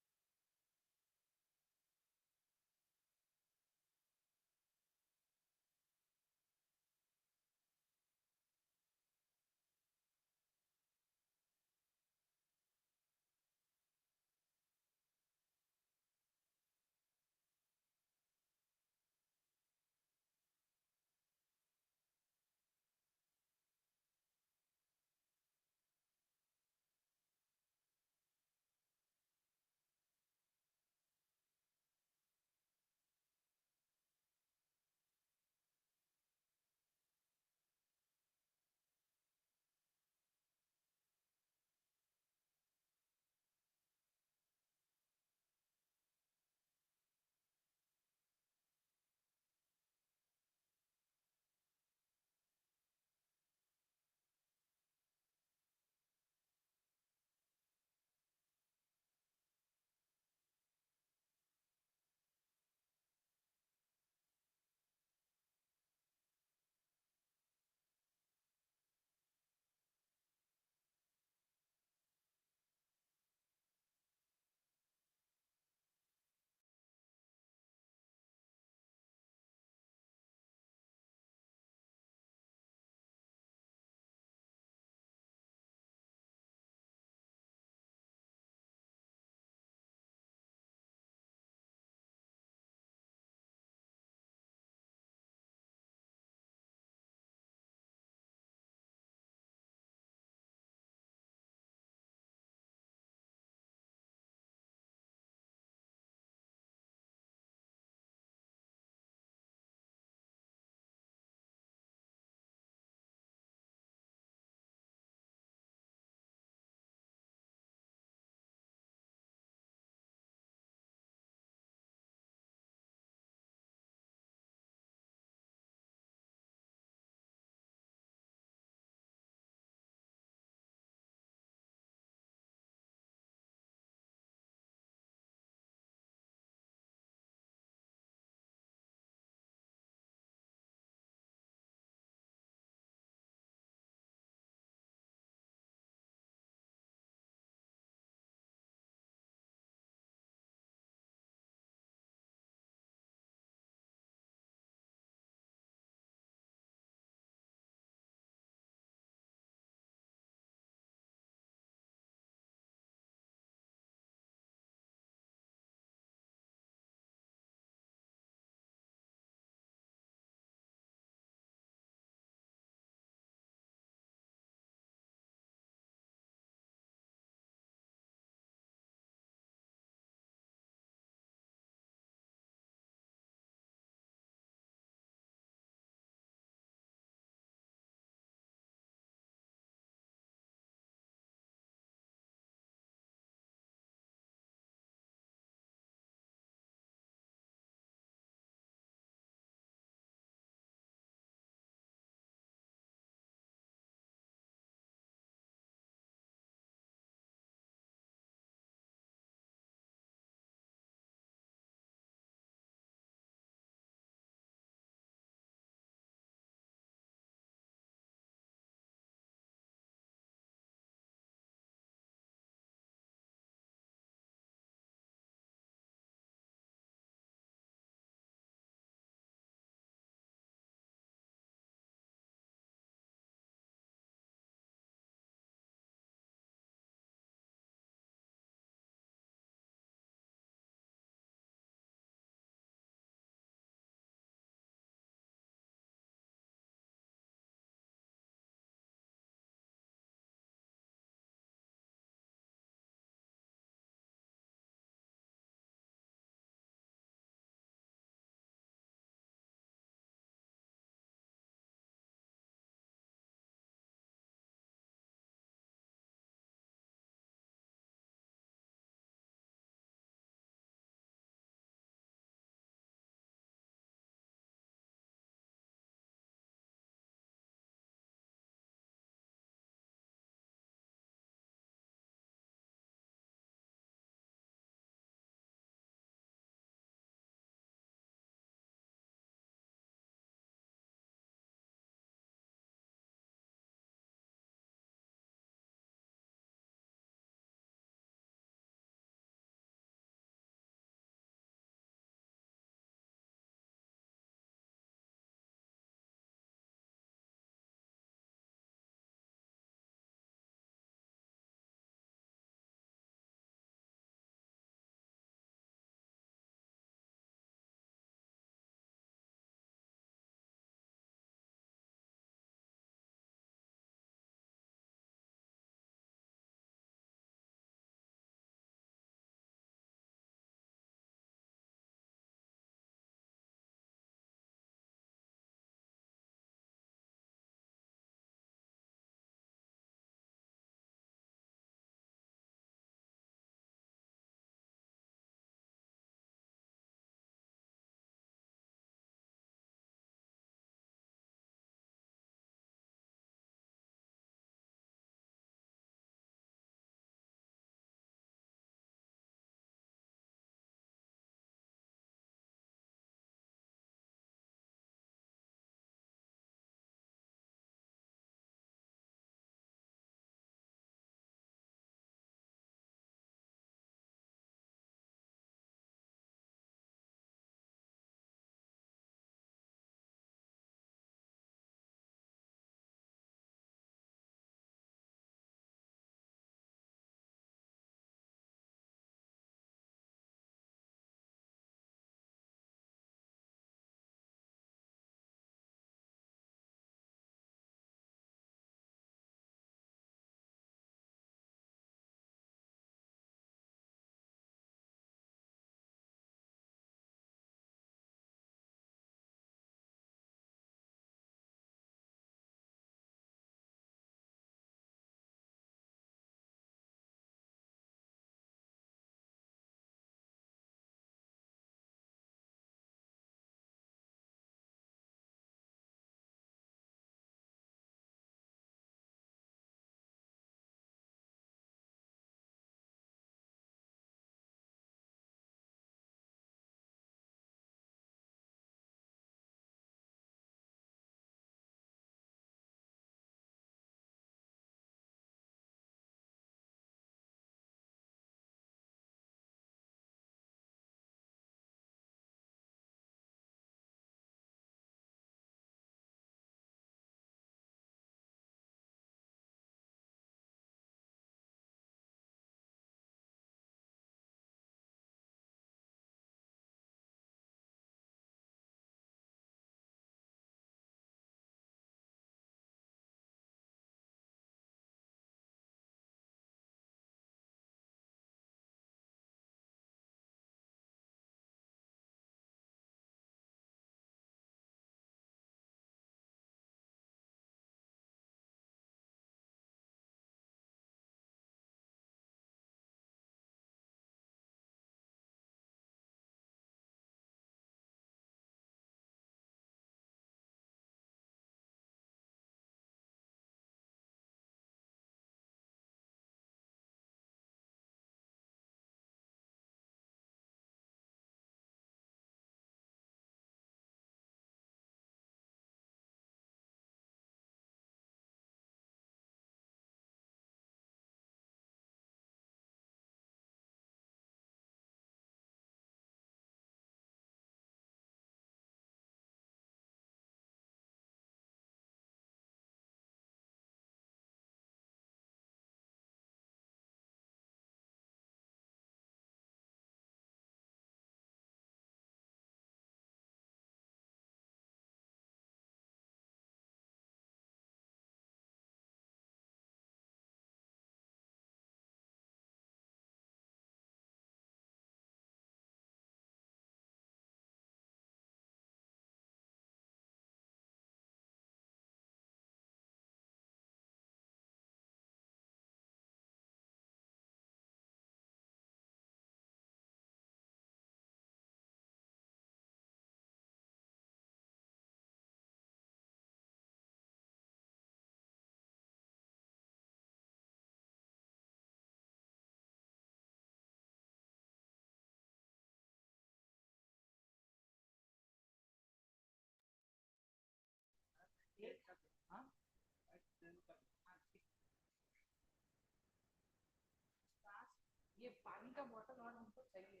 ये पानी का bottle और हमको चाहिए।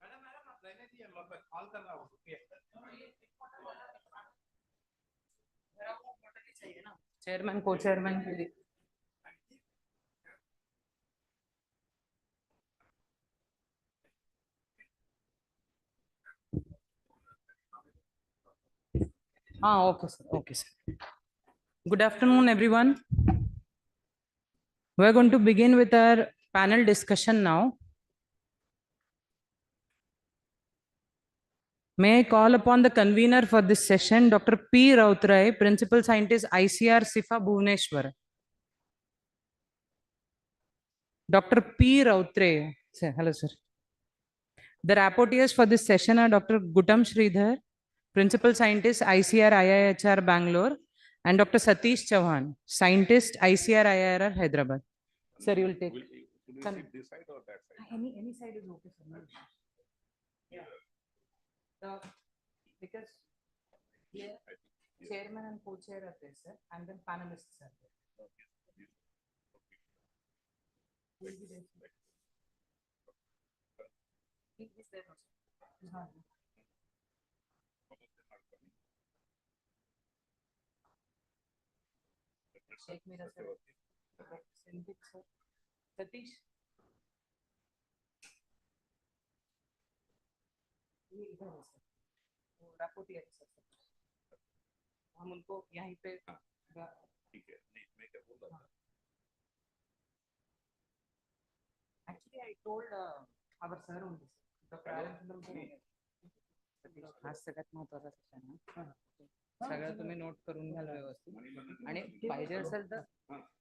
Madam madam आप रहने दिए, मैं कॉल कर रहा हूँ। बॉटल ही चाहिए ना, चेयरमैन को चेयरमैन के लिए। Okay, sir. Okay, sir. Good afternoon, everyone. We're going to begin with our panel discussion now. May I call upon the convener for this session, Dr. P. Rautrai, Principal Scientist, ICAR-IIRR, Bhubaneswar. Dr. P. Rautrai. Hello, sir. The rapporteurs for this session are Dr. Guttam Sridhar, Principal Scientist, ICAR-IIHR, Bangalore, and Dr. Satish Chauhan, Scientist, ICAR-IIRR, Hyderabad. Sir, you will take. Will you sit this side or that side? Any side is okay, sir. Yeah. Because here, chairman and co-chair are there, sir, and then panelists are there. Who will be there, sir? He is there also. He's not there. Sheikh Mira, sir. Sindhik, sir. Satish. ये इधर है, sir. वो rapporteur है, sir. हम उनको यहीं पे ठीक है, नहीं मैं क्या बोल रहा था? Actually, I told our sir only, Dr. Arasundram sir. आज सगळ्यात महत्त्वाचा सेशन आहे. सगळं तुम्ही नोट करून घ्याल व्यवस्थित, आणि पाहिजे असेल तर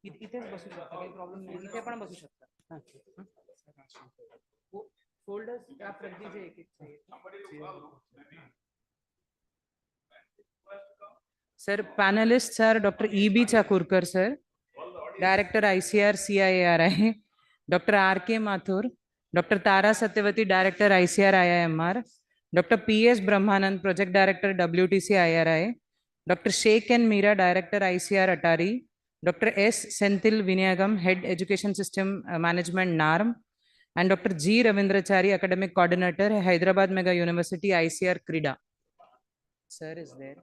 इथेच बसू शकता, काही प्रॉब्लेम नाही, इथे पण बसू शकता. फोल्डर्स आप रख दीजिए एक एक चाहिए. Sir, panelists are Dr. E.B. Chakurkar, sir, Director ICR CIARI, Dr. R.K. Mathur, Dr. Tara Satyavati, Director ICR IIMR, Dr. P.S. Brahmanand, Project Director WTC IRI, Dr. Sheikh N. Meera, Director ICR Atari, Dr. S. Senthil Vinayagam, Head Education System Management NARM, and Dr. G. Ravindrachari, Academic Coordinator, Hyderabad Mega University ICR Krida. Sir is there.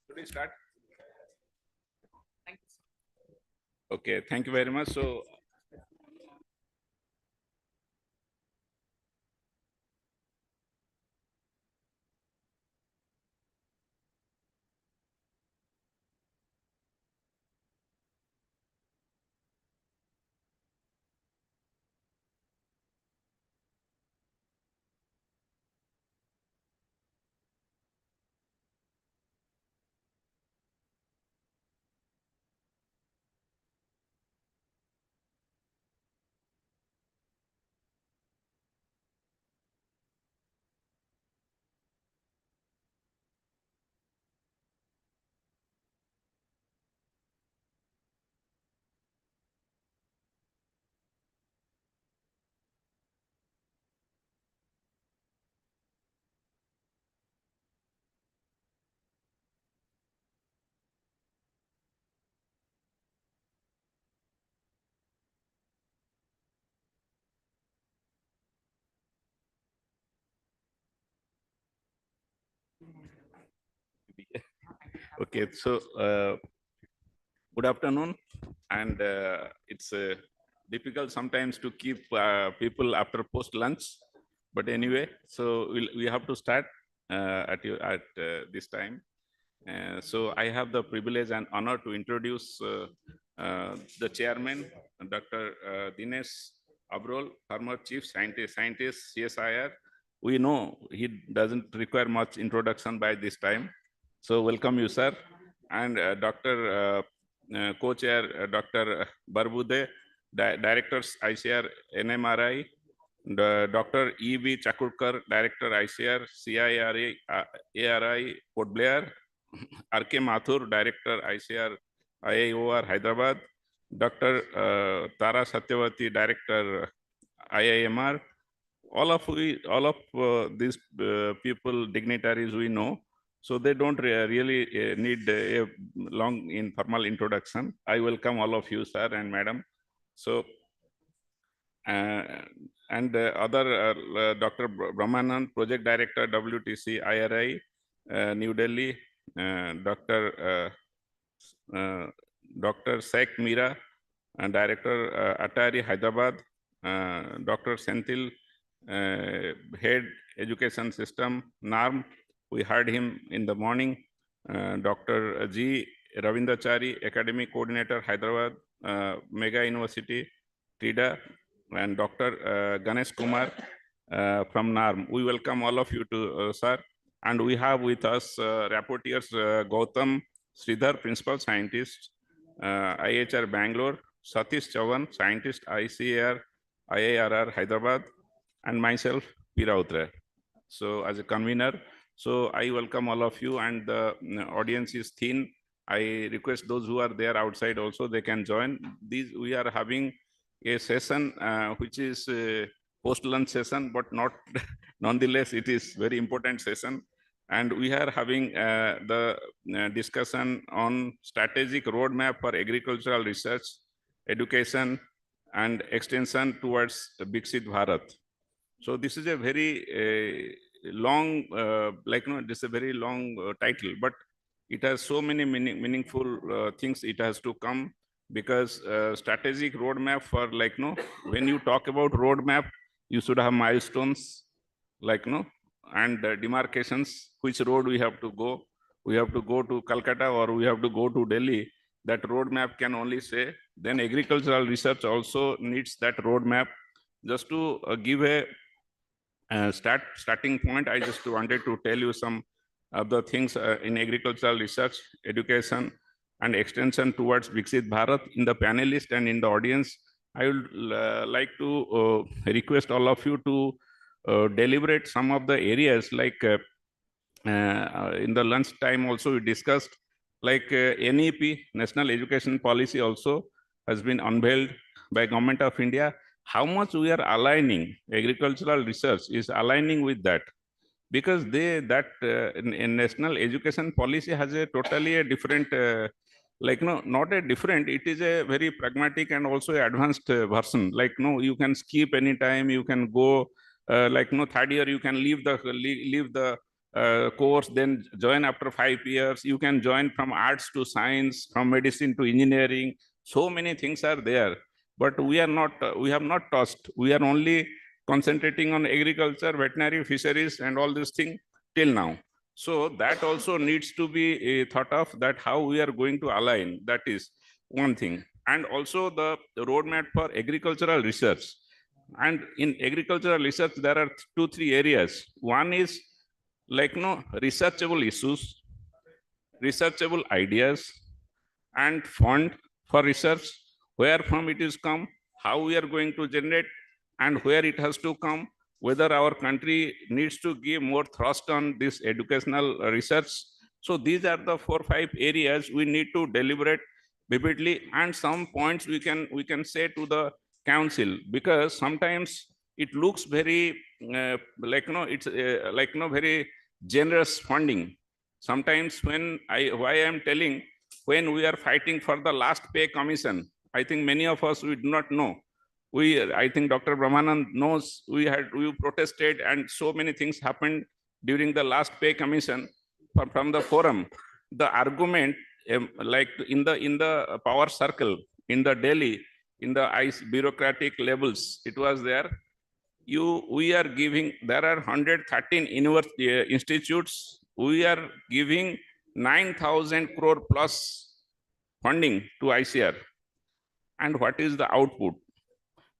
Should we start? Okay, thank you very much. So Okay, so good afternoon, and it's difficult sometimes to keep people after post lunch, but anyway, so we have to start at this time. So I have the privilege and honor to introduce the chairman, Dr. Dinesh Abrol, former chief scientist, CSIR. We know he doesn't require much introduction by this time. So welcome you, sir. And co-chair, Dr. Barbude, directors ICR NMRI, Dr. E.B. Chakurkar, director ICR CIRA ARI Port Blair, R.K. Mathur, director ICR IIOR Hyderabad, Dr. Tara Satyavati, director IIMR. All of these people, dignitaries we know, so they don't really need a long informal introduction. I welcome all of you, sir and madam. So, and other Dr. Brahmanand, project director, WTC IRI, New Delhi, Dr. Sheikh Mira, director Atari Hyderabad, Dr. Senthil, head education system, NARM. We heard him in the morning. Dr. G. Ravindachari, academic coordinator, Hyderabad, Mega University, TIDA, and Dr. Ganesh Kumar from NARM. We welcome all of you to, sir. And we have with us rapporteurs Gautam Sridhar, principal scientist, IHR Bangalore, Satish Chavan, scientist, ICAR-IIRR Hyderabad, and myself, P. Rautre. So as a convener, so I welcome all of you, and the audience is thin. I request those who are there outside also, they can join. We are having a session which is a post-lunch session, but not nonetheless, it is very important session. And we are having the discussion on strategic roadmap for agricultural research, education, and extension towards Viksit Bharat. So this is a very long, this is a very long title, but it has so many meaningful things it has to come, because strategic roadmap for when you talk about roadmap, you should have milestones, and demarcations, which road we have to go. We have to go to Calcutta or we have to go to Delhi. That roadmap can only say. Then agricultural research also needs that roadmap. Just to give a starting point, I just wanted to tell you some of the things in agricultural research, education, and extension towards Viksit Bharat. In the panelists and in the audience, I would like to request all of you to deliberate some of the areas, like in the lunch time also we discussed, like NEP, National Education Policy also has been unveiled by Government of India. How much we are aligning, agricultural research is aligning with that, because in National Education Policy has a totally a different, not a different, it is a very pragmatic and also advanced version. You can skip anytime, you can go, third year, you can leave the course, then join after 5 years. You can join from arts to science, from medicine to engineering. So many things are there, but we have not touched. We are only concentrating on agriculture, veterinary, fisheries, and all these things till now. So that also needs to be thought of, that how we are going to align. That is one thing. And also the roadmap for agricultural research. And in agricultural research, there are 2-3 areas. One is researchable issues, researchable ideas, and fund for research, where from it is come, how we are going to generate, and where it has to come, whether our country needs to give more thrust on this educational research. So these are the 4-5 areas we need to deliberate vividly, and some points we can say to the council, because sometimes it looks very it's very generous funding. Sometimes why I am telling, when we are fighting for the last pay commission, I think many of us, we do not know. I think Dr. Brahmanand knows, we protested, and so many things happened during the last pay commission. from the forum, the argument like in the power circle, in the Delhi, in the bureaucratic levels, it was there. We are giving, there are 113 institutes. We are giving 9,000 crore plus funding to ICR. And what is the output?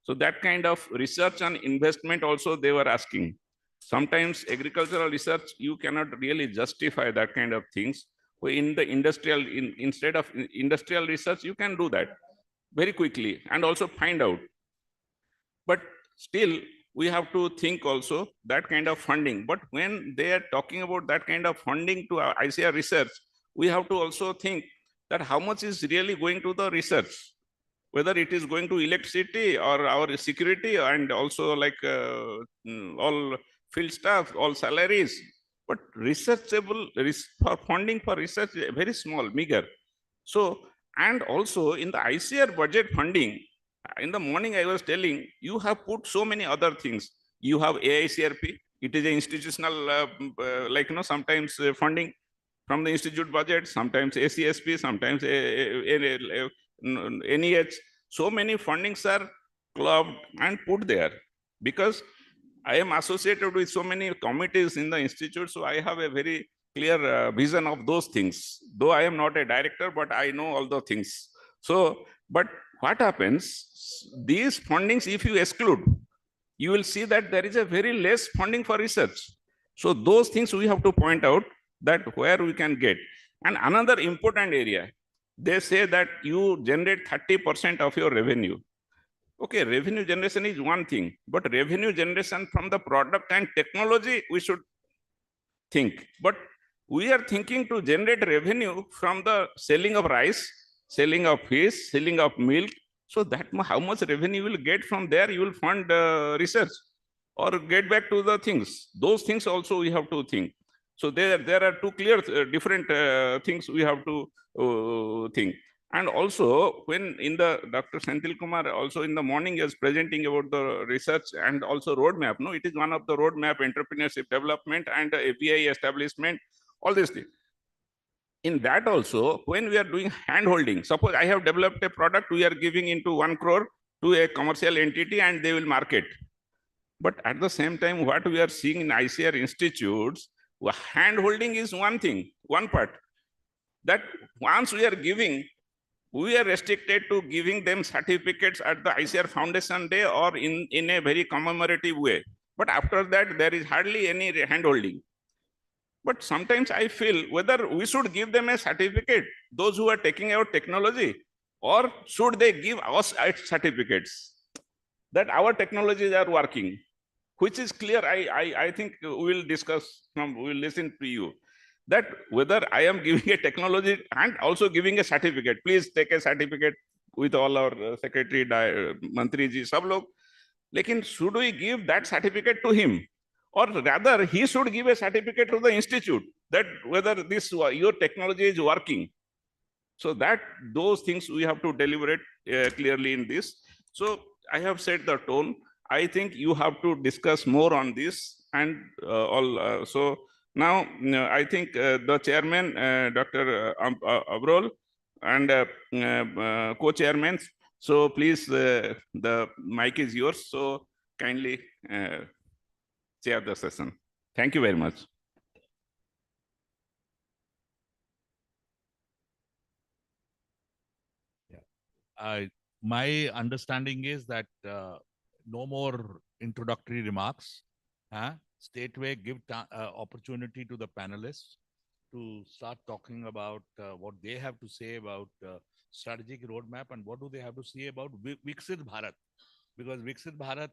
So that kind of research and investment also they were asking. Sometimes agricultural research, you cannot really justify that kind of things. In the industrial, instead of industrial research, you can do that very quickly and also find out. But still, we have to think also that kind of funding. But when they are talking about that kind of funding to ICR research, we have to also think that how much is really going to the research, whether it is going to electricity or our security, and also like all field staff, all salaries. But researchable for funding for research, very small, meager. So, and also in the ICR budget funding, in the morning I was telling, you have put so many other things. You have AICRP, it is an institutional, sometimes funding from the institute budget, sometimes ACSP, sometimes NEH. So many fundings are clubbed and put there because I am associated with so many committees in the institute. So I have a very clear vision of those things. Though I am not a director, but I know all the things. So, but what happens, these fundings, if you exclude, you will see that there is a very less funding for research. So those things we have to point out that where we can get. And another important area, they say that you generate 30% of your revenue. Okay, revenue generation is one thing, but revenue generation from the product and technology, we should think. But we are thinking to generate revenue from the selling of rice, selling of fish, selling of milk. So that how much revenue you will get from there, you will fund research or get back to the things. Those things also we have to think. So there are two clear different things we have to think. And also when in the Dr. Senthil Kumar also in the morning is presenting about the research and also roadmap. No, it is one of the roadmap, entrepreneurship development and API establishment, all these things. In that also, when we are doing hand holding, suppose I have developed a product, we are giving into 1 crore to a commercial entity and they will market. But at the same time, what we are seeing in ICR institutes, hand holding is one thing, one part. That once we are giving, we are restricted to giving them certificates at the ICR Foundation Day or in a very commemorative way. But after that, there is hardly any hand holding. But sometimes I feel whether we should give them a certificate, those who are taking out technology, or should they give us certificates that our technologies are working, which is clear. I think we will discuss, we will listen to you, that whether I am giving a technology and also giving a certificate. Please take a certificate with all our secretary, Mantri ji, sab log. Lekin should we give that certificate to him? Or rather, he should give a certificate to the institute that whether this your technology is working. So that those things we have to deliberate clearly in this. So I have set the tone. I think you have to discuss more on this and all. So now I think the chairman, Dr. Abrol, and co-chairmen. So please, the mic is yours. So kindly chair the session. Thank you very much. My understanding is that no more introductory remarks. Straightway give opportunity to the panelists to start talking about what they have to say about strategic roadmap and what do they have to say about Viksit Bharat. Because Viksit Bharat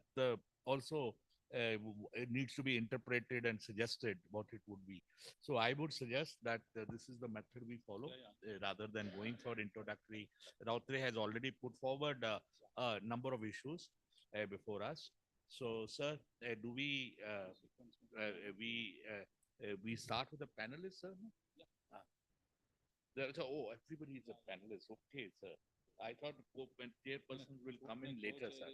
also it needs to be interpreted and suggested what it would be. So I would suggest that this is the method we follow rather than going for introductory. Rautre has already put forward a number of issues before us. So, sir, do we we start with the panelists, sir? Oh, everybody is a panelist. Okay, sir. I thought chairpersons will come in later, sir.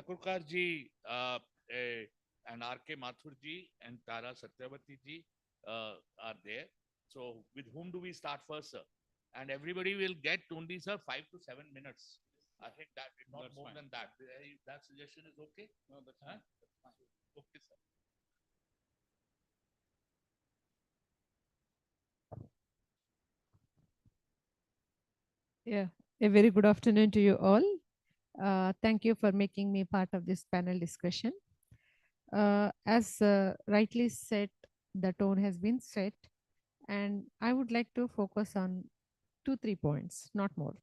Takurkar ji and R.K. Mathur ji and Tara Satyavati ji are there. So with whom do we start first, sir? And everybody will get only, sir, 5 to 7 minutes. I think that not That's more fine. than that. That suggestion is okay? No, that's Huh? fine. Okay, sir. Yeah, a very good afternoon to you all. Thank you for making me part of this panel discussion. As rightly said, the tone has been set, and I would like to focus on 2-3 points, not more.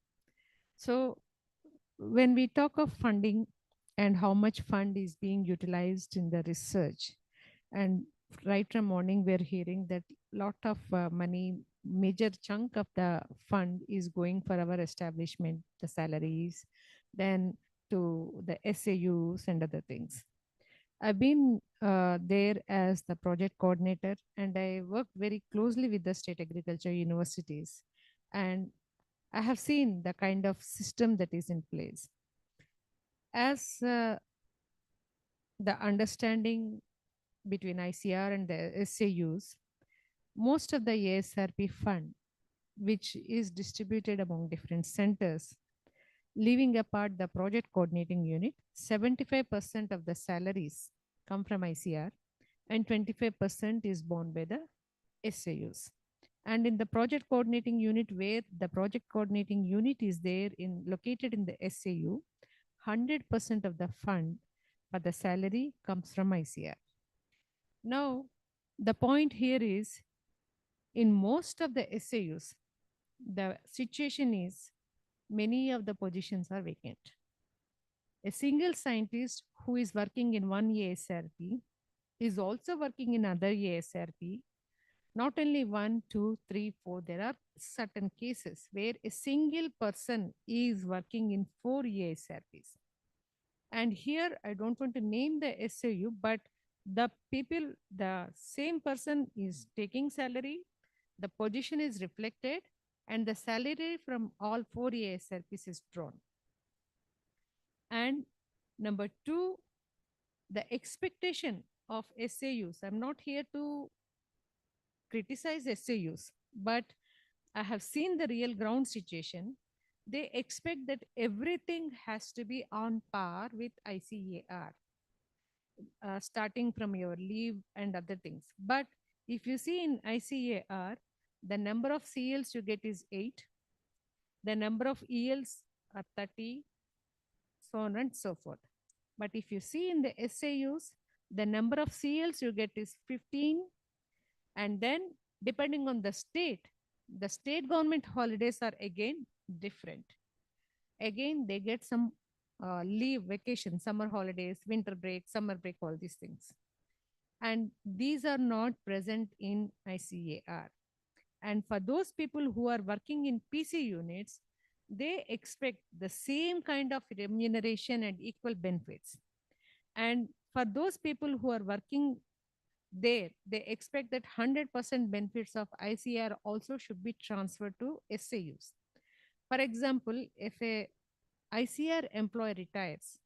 So, when we talk of funding and how much fund is being utilized in the research, and right from morning we're hearing that lot of money, major chunk of the fund is going for our establishment, the salaries, then to the SAUs and other things. I've been there as the project coordinator, and I worked very closely with the state agriculture universities, and I have seen the kind of system that is in place. As the understanding between ICR and the SAUs, most of the ASRP fund, which is distributed among different centers, leaving apart the project coordinating unit, 75% of the salaries come from ICR and 25% is borne by the SAUs. And in the project coordinating unit, where the project coordinating unit is there in located in the SAU, 100% of the fund for the salary comes from ICR. Now, the point here is, in most of the SAUs, the situation is many of the positions are vacant. A single scientist who is working in one ASRP is also working in other ASRP. Not only 1, 2, 3, 4, there are certain cases where a single person is working in 4 ASRPs. And here I don't want to name the SAU, but the people, the same person is taking salary, the position is reflected, and the salary from all 4 ASRPs is drawn. And number 2, the expectation of SAUs. I'm not here to criticize SAUs, but I have seen the real ground situation. They expect that everything has to be on par with ICAR, starting from your leave and other things. But if you see in ICAR, the number of CLs you get is 8, the number of ELs are 30, so on and so forth. But if you see in the SAUs, the number of CLs you get is 15, and then depending on the state government holidays are again different. Again, they get some leave, vacation, summer holidays, winter break, summer break, all these things. And these are not present in ICAR. And for those people who are working in PC units, they expect the same kind of remuneration and equal benefits. And for those people who are working there, they expect that 100% benefits of ICR also should be transferred to SAUs. For example, if a ICR employee retires,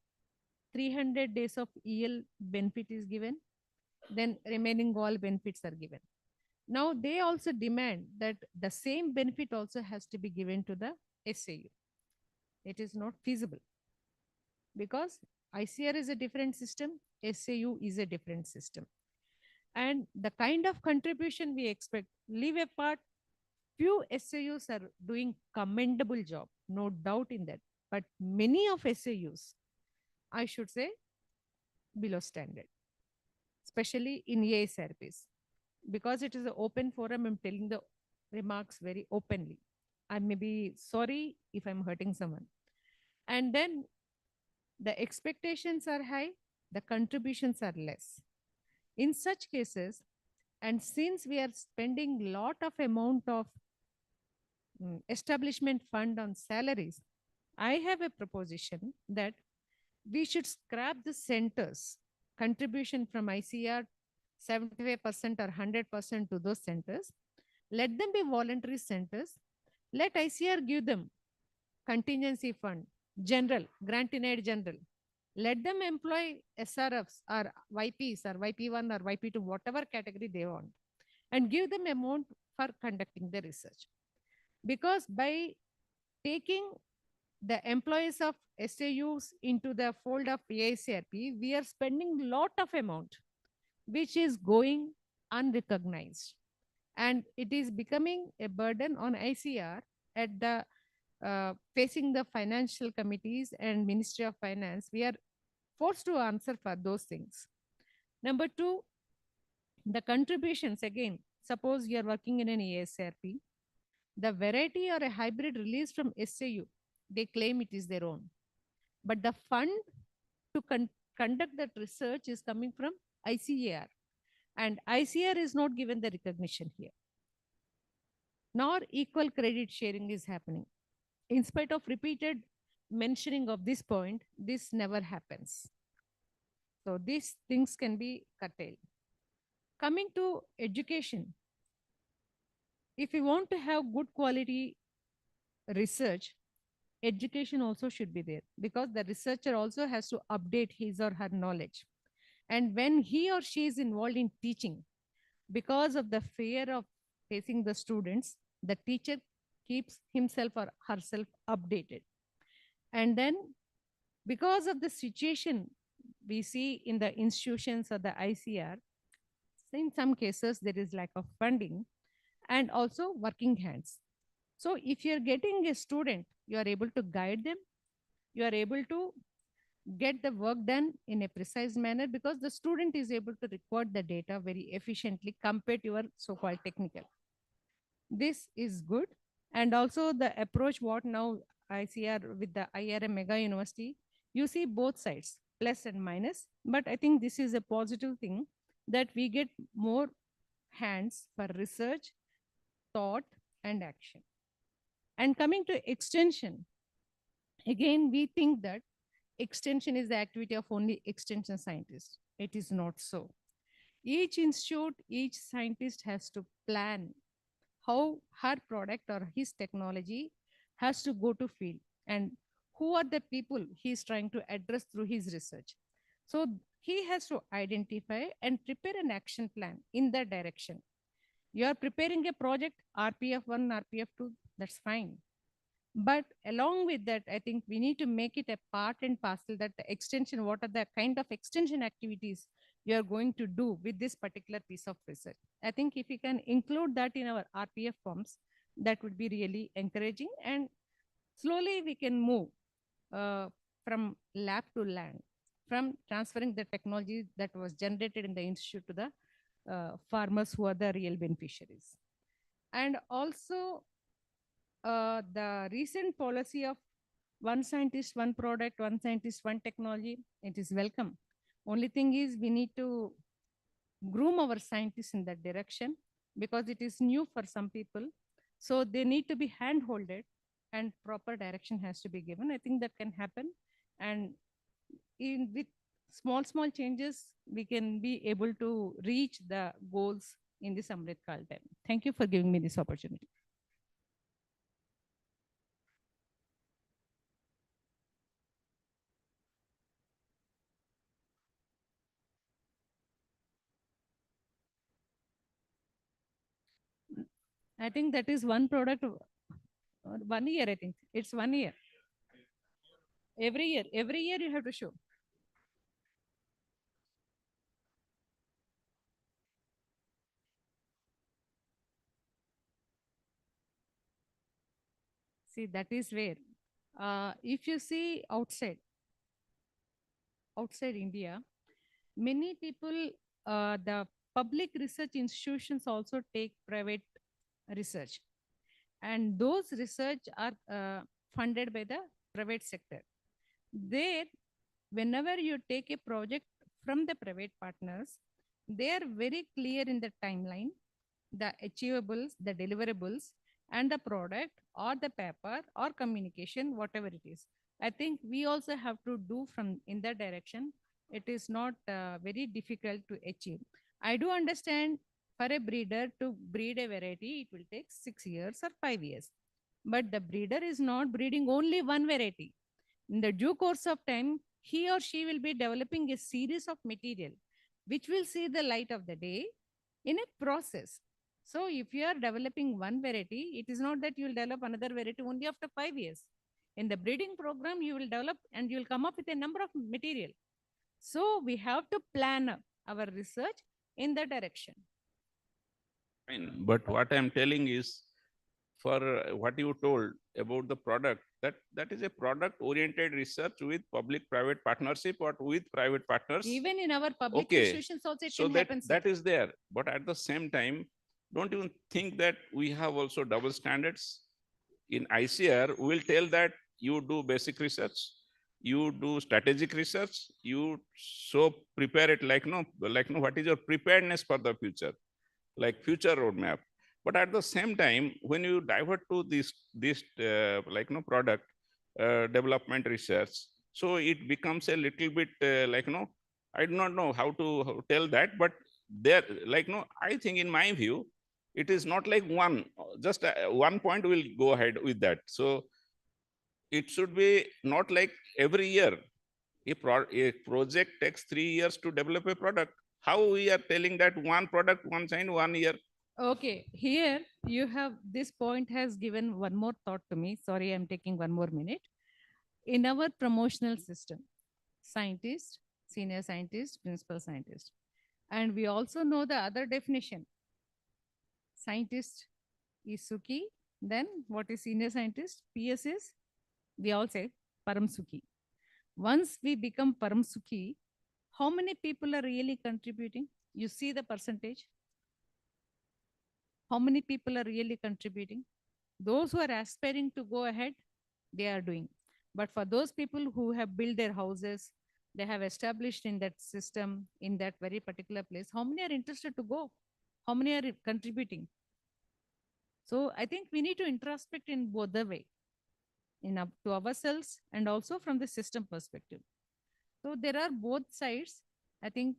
300 days of EL benefit is given, then remaining all benefits are given. Now they also demand that the same benefit also has to be given to the SAU. It is not feasible because ICR is a different system, SAU is a different system. And the kind of contribution we expect, leave apart, few SAUs are doing commendable job, no doubt in that. But many of SAUs, I should say, below standard, especially in ASRPs. Because it is an open forum, I'm telling the remarks very openly. I may be sorry if I'm hurting someone. And then the expectations are high, the contributions are less. In such cases, and since we are spending lot of amount of establishment fund on salaries, I have a proposition that we should scrap the centers contribution from ICR 75% or 100% to those centers. Let them be voluntary centers. Let ICR give them contingency fund, general, grant in aid general. Let them employ SRFs or YPs or YP1 or YP2, whatever category they want, and give them amount for conducting the research. Because by taking the employees of SAUs into the fold of AICRP, we are spending lot of amount, which is going unrecognized. And it is becoming a burden on ICR at the facing the financial committees and Ministry of Finance. We are forced to answer for those things. Number two, the contributions again. Suppose you are working in an ASRP, the variety or a hybrid released from SAU, they claim it is their own. But the fund to conduct that research is coming from ICAR. And ICAR is not given the recognition here. Nor equal credit sharing is happening. In spite of repeated mentioning of this point, this never happens. So these things can be curtailed. Coming to education, if we want to have good quality research, education also should be there, because the researcher also has to update his or her knowledge. And when he or she is involved in teaching, because of the fear of facing the students, the teacher keeps himself or herself updated. And then because of the situation we see in the institutions or the ICR, in some cases there is lack of funding and also working hands. So if you're getting a student, you are able to guide them, you are able to get the work done in a precise manner, because the student is able to record the data very efficiently compared to your so-called technical. This is good. And also the approach what now ICR with the IRM mega university, you see both sides, plus and minus. But I think this is a positive thing, that we get more hands for research, thought, and action. And coming to extension, again, we think that extension is the activity of only extension scientists. It is not so. Each institute, each scientist has to plan how her product or his technology has to go to field, and who are the people he is trying to address through his research. So he has to identify and prepare an action plan in that direction. You are preparing a project, RPF1, RPF2, that's fine. But along with that, I think we need to make it a part and parcel, that the extension, what are the kind of extension activities you are going to do with this particular piece of research. I think if we can include that in our RPF forms, that would be really encouraging, and slowly we can move from lab to land, from transferring the technology that was generated in the institute to the farmers who are the real beneficiaries. And also the recent policy of one scientist, one product, one scientist, one technology, it is welcome. Only thing is we need to groom our scientists in that direction, because it is new for some people. So they need to be hand-holded and proper direction has to be given. I think that can happen. And with small changes, we can be able to reach the goals in this Amrit Kal time. Thank you for giving me this opportunity. I think that is one product, 1 year, I think. It's 1 year. Every year you have to show. See, that is where, if you see outside India, many people, the public research institutions also take private research. And those research are funded by the private sector. There, whenever you take a project from the private partners, they are very clear in the timeline, the achievables, the deliverables, and the product or the paper or communication, whatever it is. I think we also have to do from in that direction. It is not very difficult to achieve. I do understand for a breeder to breed a variety, it will take 6 years or 5 years. But the breeder is not breeding only one variety. In the due course of time, he or she will be developing a series of material which will see the light of the day in a process. So if you are developing one variety, it is not that you will develop another variety only after 5 years. In the breeding program, you will develop and you will come up with a number of material. So we have to plan our research in that direction. Fine. But what I'm telling is, for what you told about the product, that is a product-oriented research with public-private partnership or with private partners. Even in our public Okay. institutions also it So can happen. that is there. But at the same time, don't you think that we have also double standards? In ICR, we will tell that you do basic research, you do strategic research, you so prepare it like what is your preparedness for the future, like future roadmap. But at the same time, when you divert to this product development research, so it becomes a little bit I do not know how to tell that, but there I think in my view, it is not like just one point will go ahead with that. So it should be not like every year. A project takes 3 years to develop a product. How we are telling that one product, one sign, 1 year? Okay, here you have, this point has given one more thought to me. Sorry, I'm taking one more minute. In our promotional system, scientist, senior scientist, principal scientist. And we also know the other definition. Scientist is Suki. Then what is senior scientist? PS is, we all say, Param Suki. Once we become Param Suki, how many people are really contributing? You see the percentage? How many people are really contributing? Those who are aspiring to go ahead, they are doing. But for those people who have built their houses, they have established in that system, in that very particular place, how many are interested to go? How many are contributing? So I think we need to introspect in both the way, to ourselves and also from the system perspective. So there are both sides. I think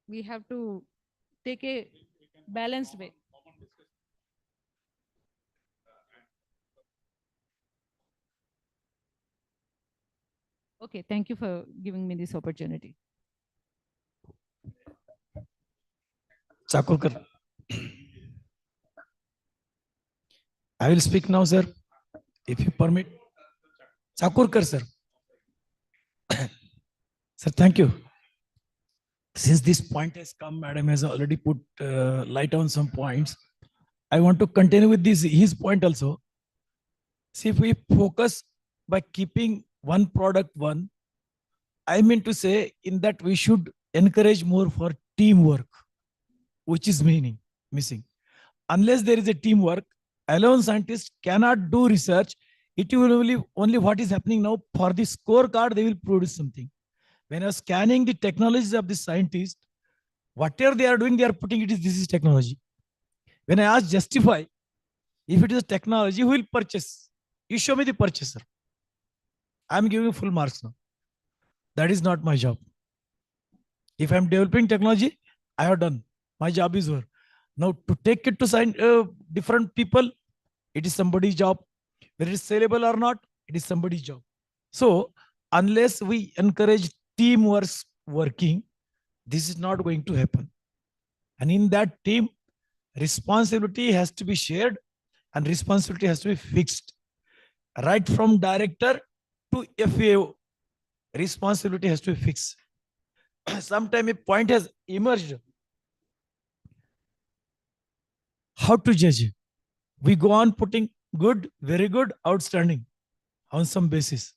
we have to take a balanced way. Okay, thank you for giving me this opportunity. Chakurkar. I will speak now, sir, if you permit. Chakurkar, sir. Sir, thank you. Since this point has come, Madam has already put light on some points. I want to continue with his point also. See, if we focus by keeping one product one, I mean to say in that we should encourage more for teamwork, which is missing. Unless there is a teamwork, alone scientists cannot do research. It will only what is happening now for the scorecard, they will produce something. When I was scanning the technologies of the scientist, whatever they are doing, they are putting this is technology. When I ask justify, if it is a technology, who will purchase? You show me the purchaser. I'm giving full marks now. That is not my job. If I'm developing technology, I have done. My job is over. Now to take it to different people, it is somebody's job. Whether it is saleable or not, it is somebody's job. So unless we encourage teamwork working, this is not going to happen. And in that team, responsibility has to be shared and responsibility has to be fixed. Right from director to FAO, responsibility has to be fixed. Sometime a point has emerged. How to judge? We go on putting good, very good, outstanding on some basis.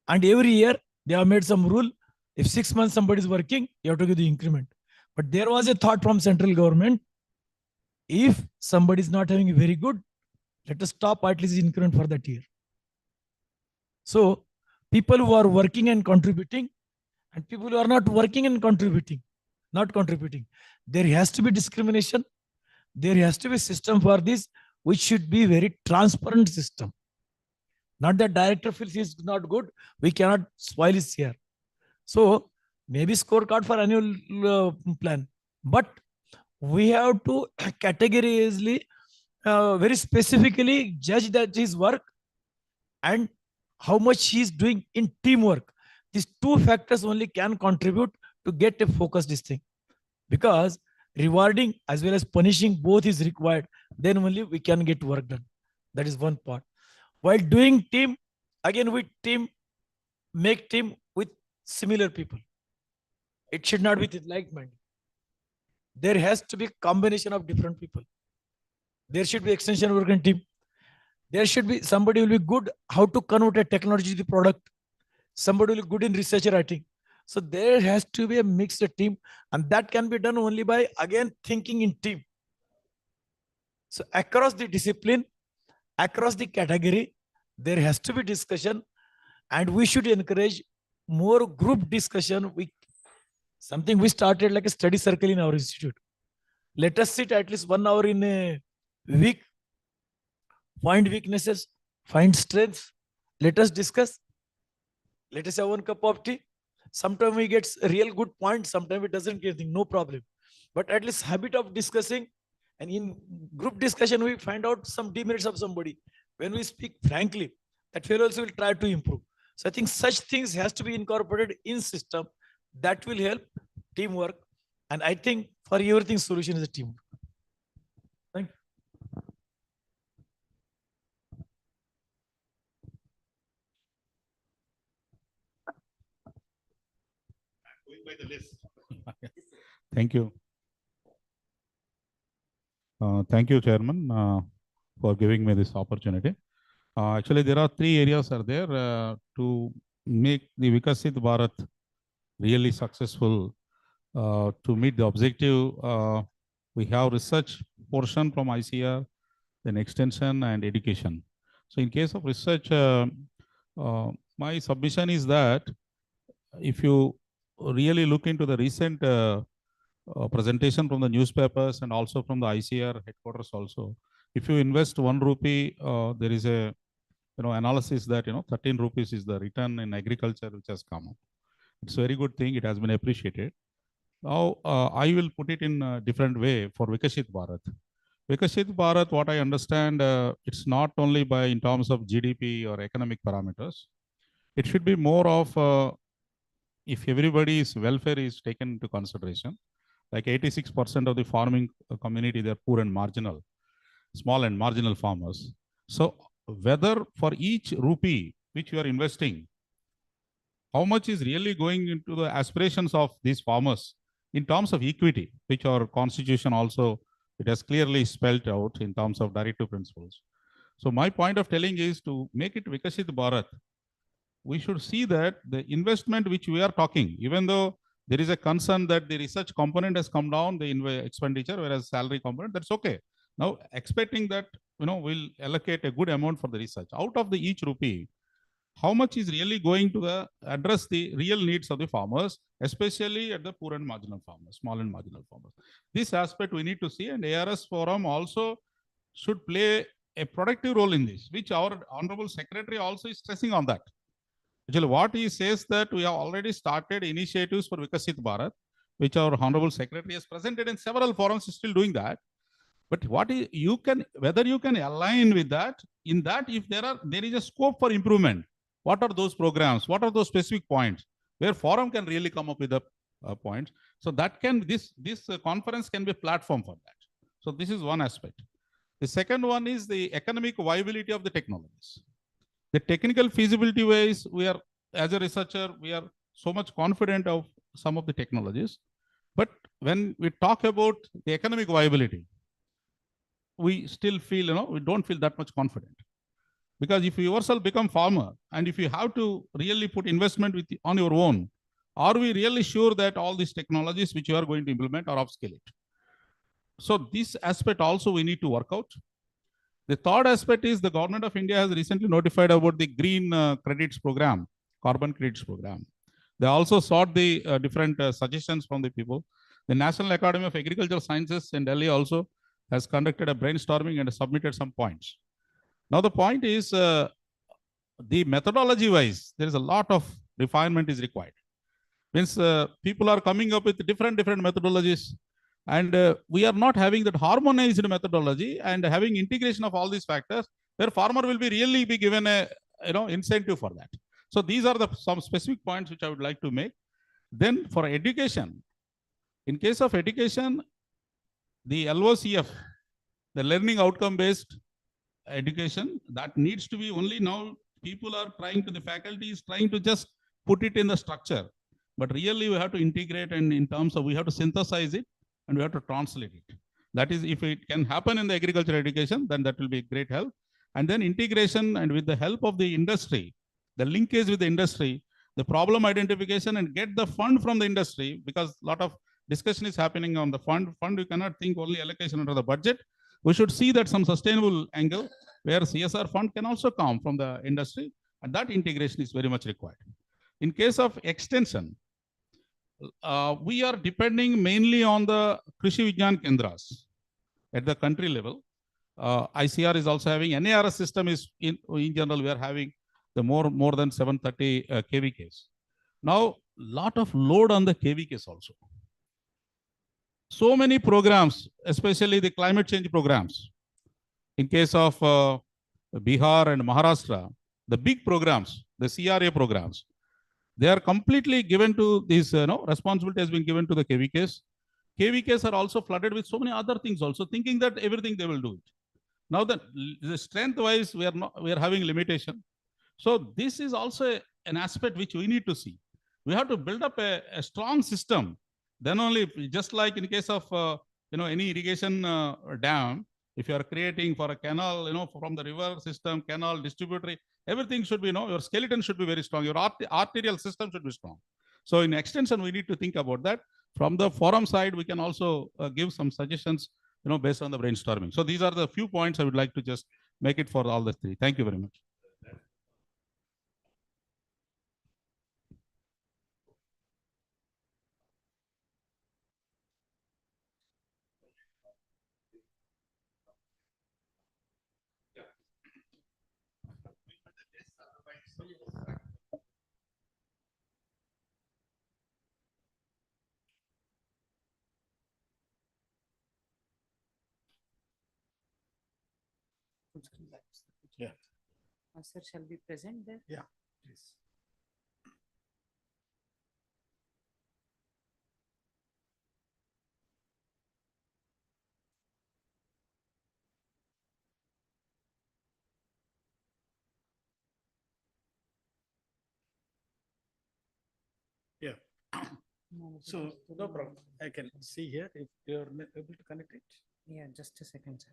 And every year they have made some rule. If 6 months somebody is working, you have to give the increment. But there was a thought from central government. If somebody is not having a very good, let us stop at least increment for that year. So people who are working and contributing and people who are not working and contributing, there has to be discrimination. There has to be a system for this, which should be very transparent system. Not that director feels is not good, we cannot spoil his here. So maybe scorecard for annual plan, but we have to categorically, very specifically judge that his work and how much he is doing in teamwork. These two factors only can contribute to get a focused this thing, because rewarding as well as punishing both is required. Then only we can get work done. That is one part. While doing team, again with team, make team with similar people. It should not be like-minded. There has to be combination of different people. There should be extension working team. There should be somebody who will be good how to convert a technology to the product. Somebody will be good in research writing. So there has to be a mixed team, and that can be done only by, again, thinking in team. So across the discipline, across the category, there has to be discussion, and we should encourage more group discussion. Something we started like a study circle in our institute. Let us sit at least 1 hour in a week, find weaknesses, find strengths. Let us discuss. Let us have one cup of tea. Sometimes we get a real good point. Sometimes it doesn't get anything, no problem. But at least habit of discussing, and in group discussion, we find out some demerits of somebody. When we speak frankly, that fellow also will try to improve. So I think such things has to be incorporated in system. That will help teamwork. And I think for everything, solution is a teamwork. Thank you. Going by the list. Thank you. Thank you, Chairman, for giving me this opportunity. Actually, there are 3 areas are there to make the Vikasit Bharat really successful. To meet the objective, we have research portion from ICR, then extension and education. So in case of research, my submission is that if you really look into the recent presentation from the newspapers and also from the ICR headquarters also, if you invest 1 rupee, there is a analysis that 13 rupees is the return in agriculture which has come up. It's a very good thing. It has been appreciated. Now, I will put it in a different way for Vikasit Bharat. Vikasit Bharat, what I understand, it's not only by in terms of GDP or economic parameters. It should be more of if everybody's welfare is taken into consideration. Like 86% of the farming community, they're poor and marginal, small and marginal farmers. So whether for each rupee which you are investing, how much is really going into the aspirations of these farmers in terms of equity, which our constitution also, it has clearly spelled out in terms of directive principles. So my point of telling is to make it Vikasit Bharat, we should see that the investment which we are talking, even though there is a concern that the research component has come down, the expenditure, whereas salary component, that's okay. Now, expecting that, we'll allocate a good amount for the research. Out of the each rupee, how much is really going to address the real needs of the farmers, especially at the poor and marginal farmers, small and marginal farmers. This aspect we need to see, and ARS Forum also should play a productive role in this, which our Honorable Secretary also is stressing on that. Actually, what he says that we have already started initiatives for Vikasit Bharat, which our Honorable Secretary has presented in several forums, is still doing that. But whether you can align with that, in that if there is a scope for improvement, what are those programs? What are those specific points where forum can really come up with the points? So that this conference can be a platform for that. So this is one aspect. The second one is the economic viability of the technologies. The technical feasibility wise, we are, as a researcher, we are so much confident of some of the technologies. But when we talk about the economic viability, we still feel, we don't feel that much confident. Because if you yourself become farmer, and if you have to really put investment on your own, are we really sure that all these technologies which you are going to implement are upscale it? So this aspect also we need to work out. The third aspect is the government of India has recently notified about the green credits program, carbon credits program. They also sought the different suggestions from the people. The National Academy of Agricultural Sciences in Delhi also has conducted a brainstorming and submitted some points. Now the point is the methodology wise, there is a lot of refinement is required. Means people are coming up with different methodologies, and we are not having that harmonized methodology and having integration of all these factors where farmer will be really be given a incentive for that. So these are some specific points which I would like to make. Then for education, in case of education, the LOCF, the learning outcome based education, that needs to be only now people are trying to, the faculty is trying to just put it in the structure. But really we have to integrate, and in terms of, we have to synthesize it and we have to translate it. That is, if it can happen in the agricultural education, then that will be great help. And then integration, and with the help of the industry, the linkage with the industry, the problem identification, and get the fund from the industry, because a lot of discussion is happening on the fund. You cannot think only allocation under the budget. We should see that some sustainable angle where CSR fund can also come from the industry, and that integration is very much required. In case of extension, we are depending mainly on the Krishi Vigyan Kendras at the country level. ICR is also having, NARS system is in general, we are having the more than 730 KVKs. Now, lot of load on the KVKs also. So many programs, especially the climate change programs. In case of Bihar and Maharashtra, the big programs, the CRA programs, they are completely given to this, responsibility has been given to the KVKs. KVKs are also flooded with so many other things also, thinking that everything they will do it. Now that the strength wise, we are having limitation. So this is also an aspect which we need to see. We have to build up a strong system. Then only, just like in case of any irrigation dam, if you are creating for a canal, from the river system, canal, distributary, everything should be, your skeleton should be very strong. Your arterial system should be strong. So in extension, we need to think about that. From the forum side, we can also give some suggestions, based on the brainstorming. So these are the few points I would like to just make it for all the three. Thank you very much. Yeah. Sir, shall we present there? Yeah, please. Yeah. So no problem. I can see here if you're able to connect it. Yeah, just a second, sir.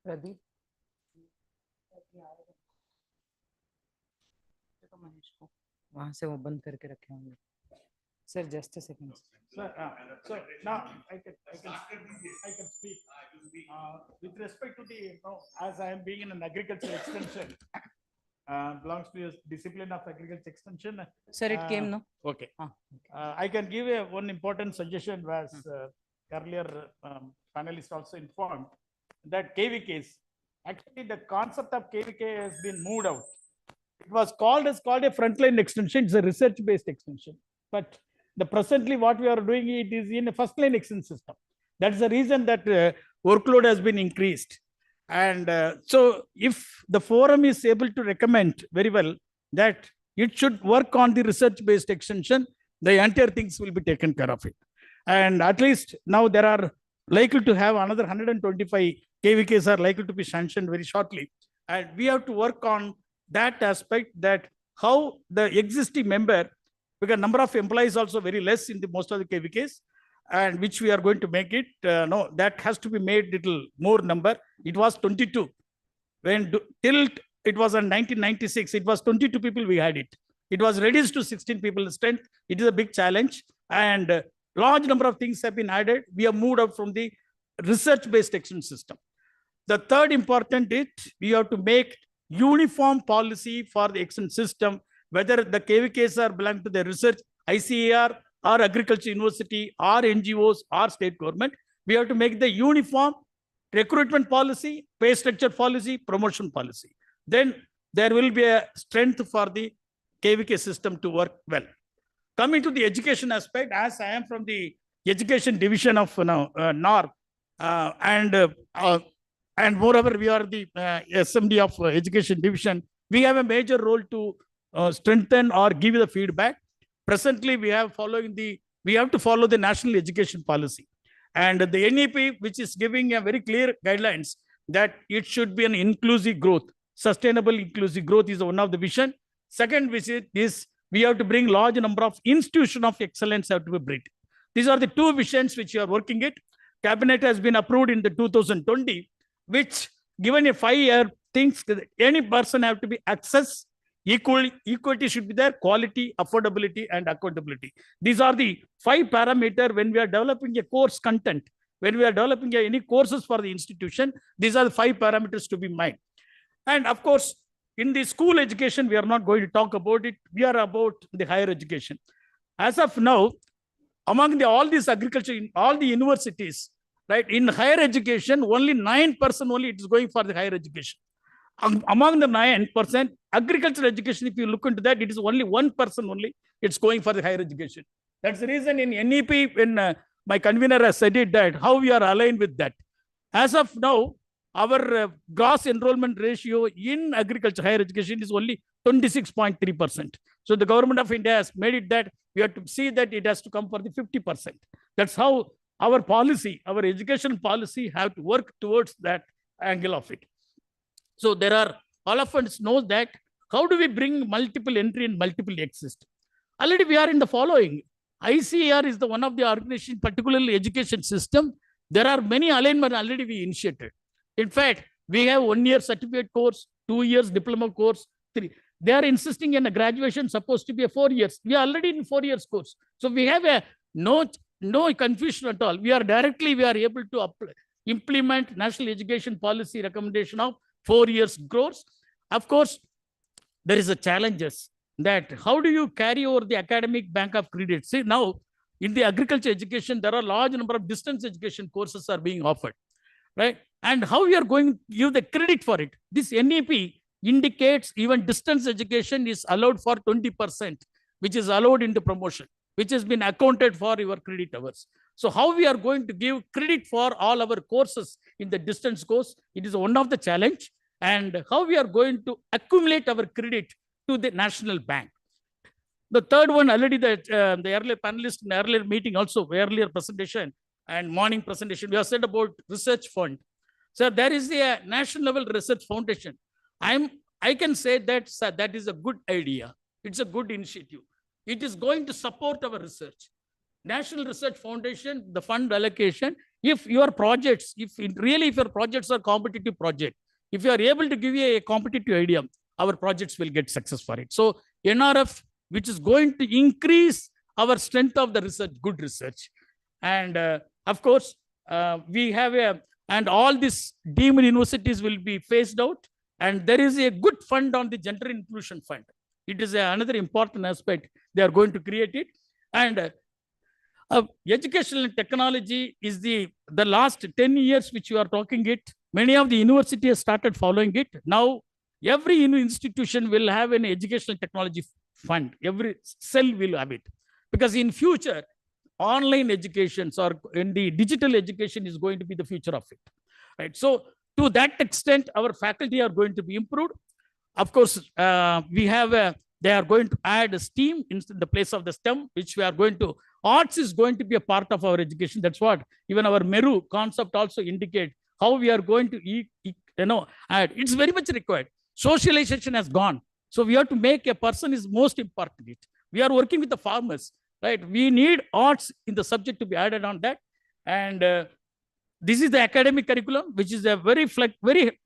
Pradeep Manish को वहां से वो बंद करके रखे होंगे. Sir, just a second. Sir, so now I can speak. With respect to the, as I am being in an agricultural extension, belongs to a discipline of agriculture extension. Sir, it came, no? Okay. I can give one important suggestion, was earlier panelists also informed that KVKs, actually the concept of KVK has been moved out. It was called a frontline extension. It's a research-based extension. But presently what we are doing, it is in a first-line extension system. That's the reason that workload has been increased. And so if the forum is able to recommend very well that it should work on the research-based extension, the entire things will be taken care of it. And at least now there are likely to have another 125 KVKs are likely to be sanctioned very shortly. And we have to work on that aspect, that how the existing member, because number of employees also very less in the most of the KVKs, and which we are going to make it, that has to be made little more number. It was 22. When till it was in 1996, it was 22 people we had it. It was reduced to 16 people strength. It is a big challenge, and large number of things have been added. We have moved out from the research-based extension system. The third important is we have to make uniform policy for the extension system, whether the KVKs are belong to the research, ICAR, or agriculture university, or NGOs, or state government. We have to make the uniform recruitment policy, pay structure policy, promotion policy. Then there will be a strength for the KVK system to work well. Coming to the education aspect, as I am from the education division of North, and moreover, we are the SMD of education division. We have a major role to strengthen or give the feedback. Presently, we have to follow the national education policy, and the NEP, which is giving a very clear guidelines that it should be an inclusive growth. Sustainable inclusive growth is one of the vision. Second vision is we have to bring large number of institutions of excellence have to be built. These are the two visions which you are working it. Cabinet has been approved in the 2020, which given a 5-year things, any person have to be access, equity should be there, quality, affordability, and accountability. These are the 5 parameters when we are developing a course content. When we are developing any courses for the institution, these are the 5 parameters to be mind. And of course, in the school education, we are not going to talk about it. We are about the higher education. As of now, among all these agriculture, in all the universities, right, in higher education, only 9% only it is going for the higher education. Among the 9%, agricultural education, if you look into that, it is only 1% only it's going for the higher education. That's the reason in NEP, when my convener has said it, that how we are aligned with that. As of now, our gross enrollment ratio in agriculture higher education is only 26.3%. So the government of India has made it that we have to see that it has to come for the 50%. That's how our policy, our education policy have to work towards that angle of it. So there are, all of us know that how do we bring multiple entry and multiple exist? Already we are in the following. ICAR is the one of the organization, particularly education system. There are many alignment already we initiated. In fact, we have 1 year certificate course, 2 years diploma course, 3. They are insisting in a graduation supposed to be a 4 years. We are already in 4 years course. So we have a no confusion at all. We are able to implement national education policy recommendation of 4 years course. Of course, there is a challenges that how do you carry over the academic bank of credit? See, now in the agriculture education, there are large number of distance education courses are being offered, right? And how we are going to give the credit for it? This NEP indicates even distance education is allowed for 20%, which is allowed into promotion, which has been accounted for your credit hours. So how we are going to give credit for all our courses in the distance course, it is one of the challenge. And how we are going to accumulate our credit to the national bank. The third one, already the earlier panelist in the earlier meeting also, earlier presentation and morning presentation, we have said about research fund. So there is a national level research foundation. I can say that that is a good idea. It's a good initiative. It is going to support our research. National Research Foundation, the fund allocation, if your projects, if your projects are competitive project, if you are able to give you a competitive idea, our projects will get success for it. So NRF, which is going to increase our strength of the research, good research. And of course, we have and all these deemed universities will be phased out. And there is a good fund on the gender inclusion fund. It is another important aspect. They are going to create it. And educational technology is the last 10 years which you are talking it. Many of the universities started following it. Now, every institution will have an educational technology fund. Every cell will have it. Because in future, online educations or in the digital education is going to be the future of it. Right? So to that extent, our faculty are going to be improved. Of course, they are going to add STEAM in the place of the STEM, which we are going to, arts is going to be a part of our education. That's what even our MERU concept also indicate how we are going to add. It's very much required. Socialization has gone. So we have to make a person is most important. We are working with the farmers, right? We need arts in the subject to be added on that. And this is the academic curriculum, which is a very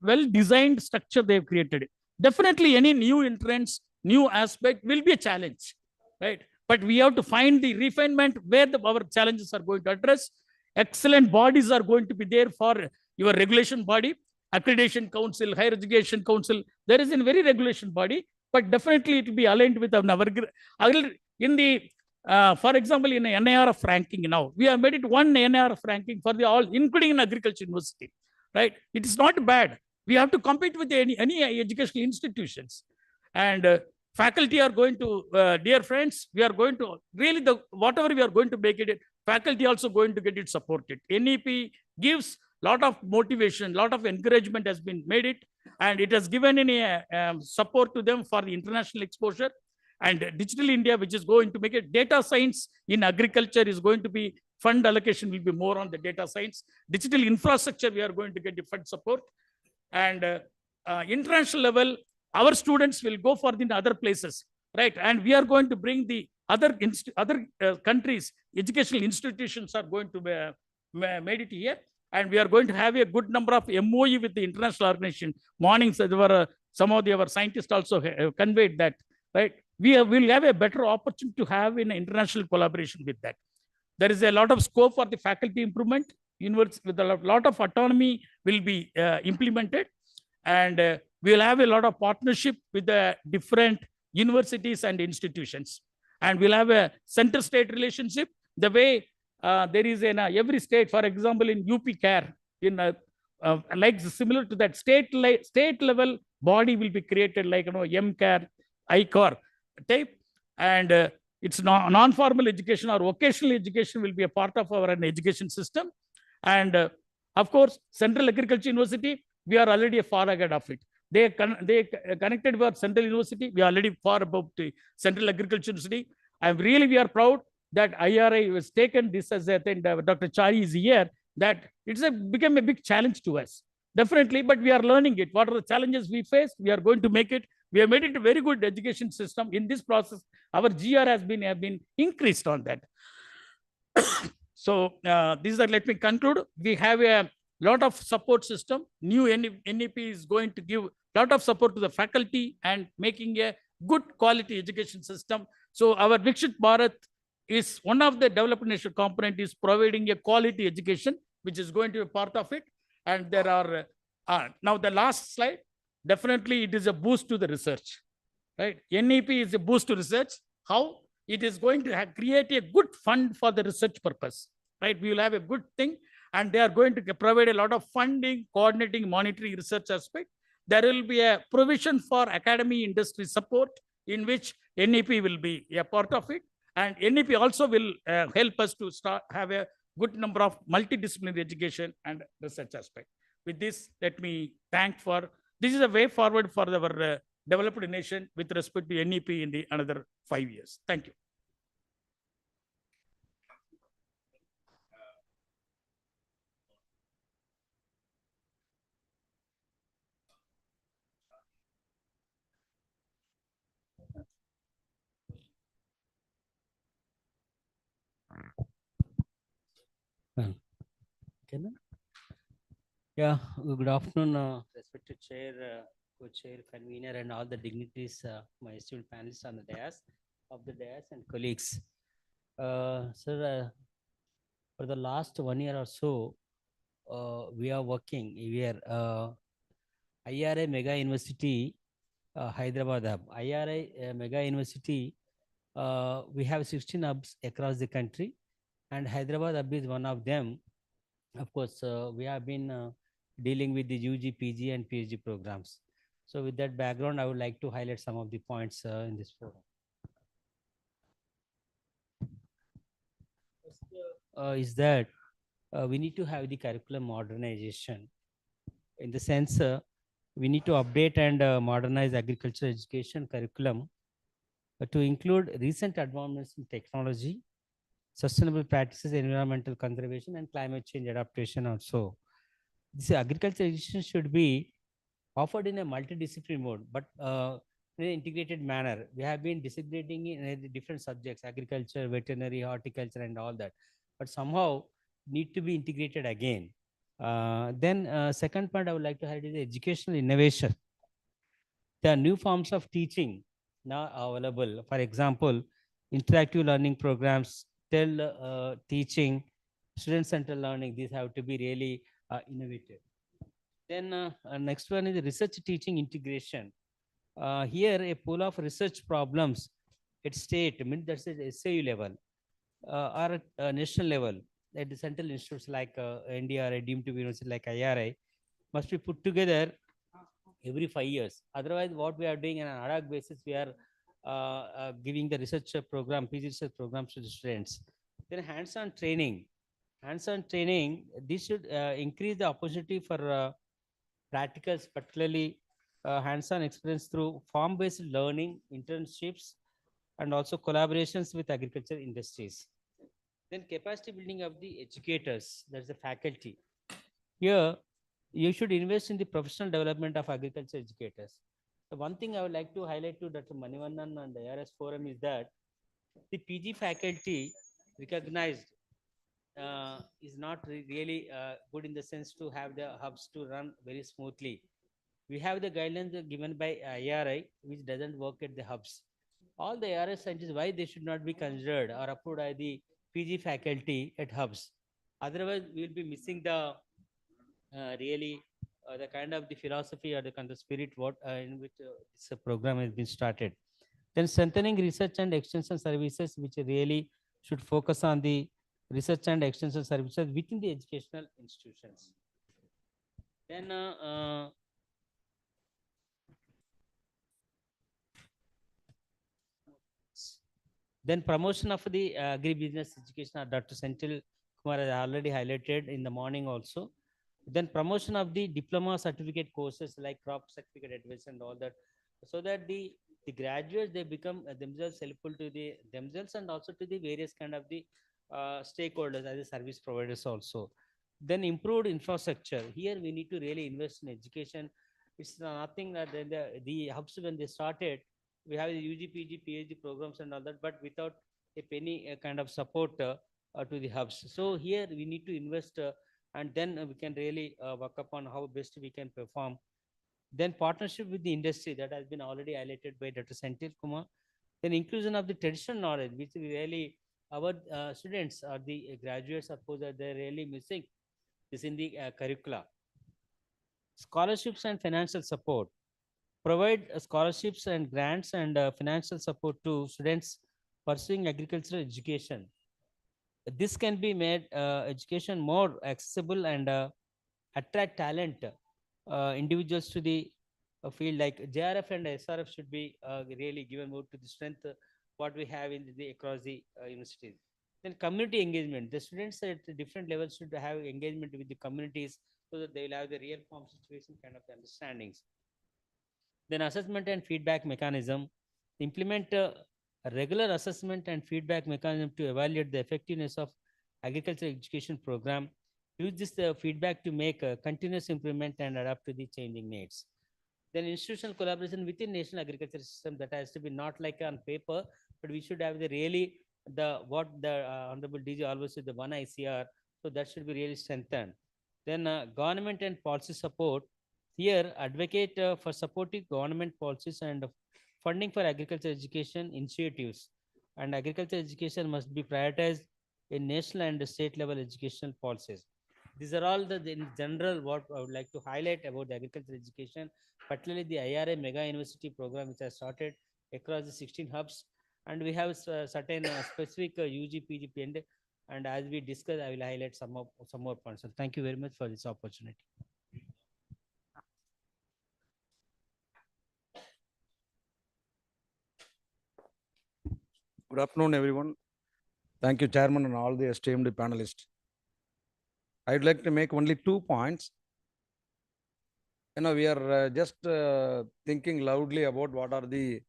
well designed structure they've created. Definitely any new entrance, new aspect will be a challenge, right? But we have to find the refinement where our challenges are going to address. Excellent bodies are going to be there for your regulation body, accreditation council, higher education council. There is a very regulation body, but definitely it will be aligned with our, in the, for example, in the NIRF ranking now, we have made it one NIRF ranking for the all, including in agriculture university, right? It is not bad. We have to compete with any educational institutions. And faculty are going to, dear friends, we are going to really whatever we are going to make it, faculty also going to get it supported. NEP gives lot of motivation, lot of encouragement has been made it, and it has given any support to them for the international exposure. And Digital India, which is going to make it data science in agriculture, is going to be fund allocation will be more on the data science. Digital infrastructure, we are going to get the fund support. And international level, our students will go for the other places, right? And we are going to bring the other countries, educational institutions are going to be made it here. And we are going to have a good number of MOE with the international organization. Mornings, there were some of our scientists also conveyed that, right? We will have a better opportunity to have an international collaboration with that. There is a lot of scope for the faculty improvement. University with a lot of autonomy will be implemented, and we will have a lot of partnership with the different universities and institutions, and we'll have a center-state relationship. The way there is in every state, for example, in UP CAR, in like similar to that state level body will be created, like MCAR, ICAR type, and it's non-formal education or vocational education will be a part of our education system. And of course, Central Agriculture University, we are already far ahead of it. They connected with Central University. We are already far above the Central Agriculture University. We are proud that IRI has taken this as a thing. Dr. Chari is here, that it's become a big challenge to us. Definitely, but we are learning it. What are the challenges we face? We are going to make it. We have made it a very good education system. In this process, our GR has been increased on that. So let me conclude. We have a lot of support system. New NEP is going to give a lot of support to the faculty and making a good quality education system. So our Viksit Bharat is one of the developed nation component is providing a quality education, which is going to be part of it. And there are, now the last slide, definitely it is a boost to the research, right? NEP is a boost to research. How? It is going to create a good fund for the research purpose, right? We will have a good thing, and they are going to provide a lot of funding, coordinating, monitoring research aspect. There will be a provision for academy industry support, in which NEP will be a part of it. And NEP also will help us to have a good number of multidisciplinary education and research aspect. With this, let me thank for, this is a way forward for our developed nation with respect to NEP in the another 5 years. Thank you. Yeah, good afternoon, respected chair, co-chair, convener, and all the dignitaries, my esteemed panelists on the dais, and colleagues. Sir, for the last 1 year or so, we are working here. IRI Mega University, Hyderabad hub. IRI Mega University, we have 16 hubs across the country, and Hyderabad hub is one of them. Of course, we have been dealing with the UG, PG, and PhD programs. So with that background, I would like to highlight some of the points in this forum. First, is that we need to have the curriculum modernization. In the sense, we need to update and modernize agriculture education curriculum to include recent advancements in technology, sustainable practices, environmental conservation, and climate change adaptation also. This agriculture education should be offered in a multidisciplinary mode, but in an integrated manner. We have been disseminating in different subjects, agriculture, veterinary, horticulture, and all that, but somehow need to be integrated again. Then second point I would like to highlight is educational innovation. There are new forms of teaching now available. For example, interactive learning programs, teaching, student-centered learning. These have to be really innovative. Then next one is research teaching integration. Here, a pool of research problems at state, I mean, that's at SAU level or at national level, at the central institutes like NDR, deemed to be university like IRI, must be put together every 5 years. Otherwise, what we are doing on an ad hoc basis, we are giving the research program, PG research programs to the students. Then hands-on training. Hands-on training, this should increase the opportunity for practicals, particularly hands-on experience through farm-based learning, internships, and also collaborations with agriculture industries. Then capacity building of the educators, that's the faculty. Here, you should invest in the professional development of agriculture educators. The one thing I would like to highlight to Dr. Manivannan and the ARS forum is that the PG faculty recognized is not really good in the sense to have the hubs to run very smoothly. We have the guidelines given by IRI, which doesn't work at the hubs. All the ARS scientists, why they should not be considered or approved by the PG faculty at hubs? Otherwise, we will be missing the really the kind of the philosophy or the kind of spirit what in which this program has been started. Then strengthening research and extension services, which really should focus on the research and extension services within the educational institutions. Then promotion of the agribusiness education, Dr. Senthil Kumar has already highlighted in the morning also. Then promotion of the diploma certificate courses like crop certificate advice and all that, so that the graduates, they become themselves helpful to the themselves and also to the various kind of the stakeholders as the service providers also. Then improved infrastructure. Here we need to really invest in education. It's nothing that the hubs when they started, we have the UG, PG, PhD programs and all that, but without a penny kind of support to the hubs. So here we need to invest and then we can really work upon how best we can perform. Then partnership with the industry, that has been already highlighted by Dr. Senthil Kumar. Then inclusion of the traditional knowledge, which we really, our students or the graduates, suppose that they're really missing this in the curricula. Scholarships and financial support. Provide scholarships and grants and financial support to students pursuing agricultural education. This can be made education more accessible and attract talent individuals to the field. Like JRF and SRF should be really given more to the strength what we have in the across the universities. Then community engagement. The students at different levels should have engagement with the communities so that they will have the real farm situation kind of understandings. Then assessment and feedback mechanism. Implement a regular assessment and feedback mechanism to evaluate the effectiveness of agricultural education program. Use this feedback to make a continuous improvement and adapt to the changing needs. Then institutional collaboration within national agriculture system, that has to be not like on paper, but we should have the really the what the Honorable DG always said, the one ICR. So that should be really strengthened. Then government and policy support. Here, advocate for supporting government policies and funding for agriculture education initiatives. And agriculture education must be prioritized in national and state level educational policies. These are all the in general what I would like to highlight about the agriculture education, particularly the IRA Mega University program, which has started across the 16 hubs. And we have certain specific UG, PG, and as we discuss, I will highlight some more points. So thank you very much for this opportunity. Good afternoon, everyone. Thank you, Chairman, and all the esteemed panelists. I'd like to make only 2 points. We are just thinking loudly about what are the,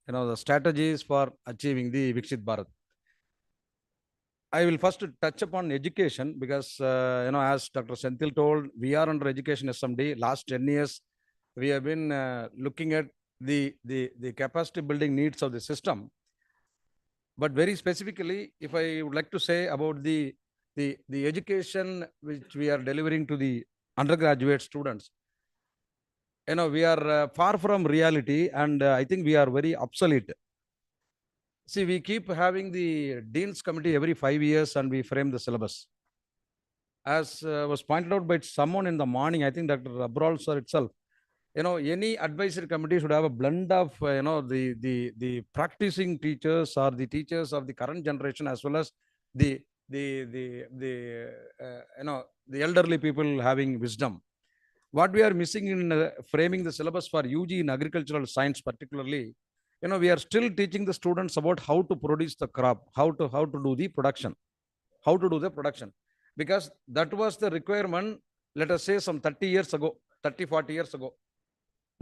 the strategies for achieving the Viksit Bharat. I will first touch upon education because, as Dr. Senthil told, we are under education SMD. Last 10 years, we have been looking at the capacity building needs of the system. But very specifically, if I would like to say about the education which we are delivering to the undergraduate students, we are far from reality, and I think we are very obsolete. See, we keep having the Dean's Committee every 5 years and we frame the syllabus. As was pointed out by someone in the morning, I think Dr. Abral sir itself, any advisory committee should have a blend of, the practicing teachers or the teachers of the current generation, as well as the elderly people having wisdom. What we are missing in framing the syllabus for UG in agricultural science particularly, we are still teaching the students about how to produce the crop, how to do the production, because that was the requirement, let us say some 30 years ago, 30, 40 years ago,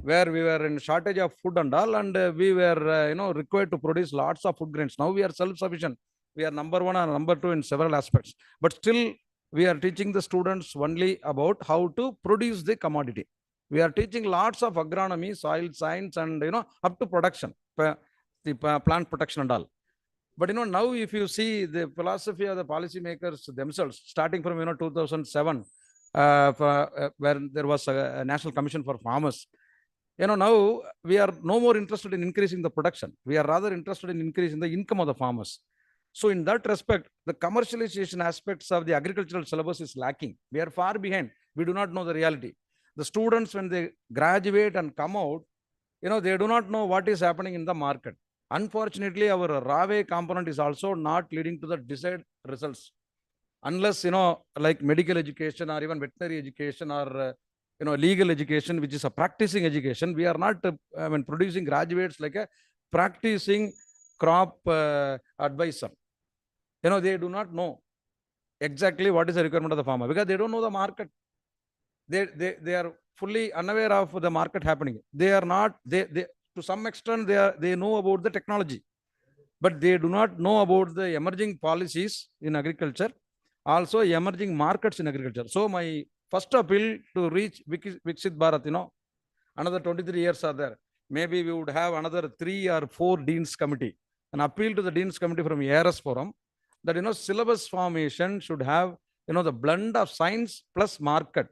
where we were in shortage of food and all, and we were, required to produce lots of food grains. Now we are self-sufficient. We are number one or number two in several aspects, but still we are teaching the students only about how to produce the commodity. We are teaching lots of agronomy, soil science, and, up to production, the plant protection and all. But, now if you see the philosophy of the policymakers themselves, starting from, 2007, where there was a National Commission for Farmers, now we are no more interested in increasing the production. We are rather interested in increasing the income of the farmers. So in that respect, the commercialization aspects of the agricultural syllabus is lacking. We are far behind. We do not know the reality. The students, when they graduate and come out, they do not know what is happening in the market. Unfortunately, our RAWE component is also not leading to the desired results. Unless, like medical education or even veterinary education or, legal education, which is a practicing education, we are not producing graduates like a practicing crop advisor. They do not know exactly what is the requirement of the farmer because they don't know the market. They are fully unaware of the market happening. They are not, to some extent, they know about the technology, but they do not know about the emerging policies in agriculture, also emerging markets in agriculture. So my first appeal to reach Viksit Bharat, another 23 years are there. Maybe we would have another 3 or 4 Deans Committee. An appeal to the Deans Committee from ARS Forum that, syllabus formation should have, the blend of science plus market.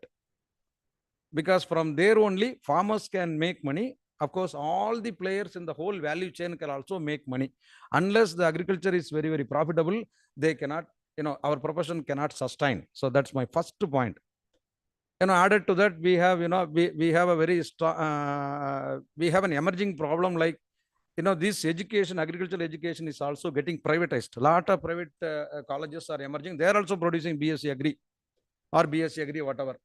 Because from there only farmers can make money. Of course, all the players in the whole value chain can also make money. Unless the agriculture is very, very profitable, they cannot, our profession cannot sustain. So that's my first point. Added to that, we have, we have a very we have an emerging problem like, this education, agricultural education is also getting privatized. A lot of private colleges are emerging. They are also producing BSc Agri or BSc Agri, whatever.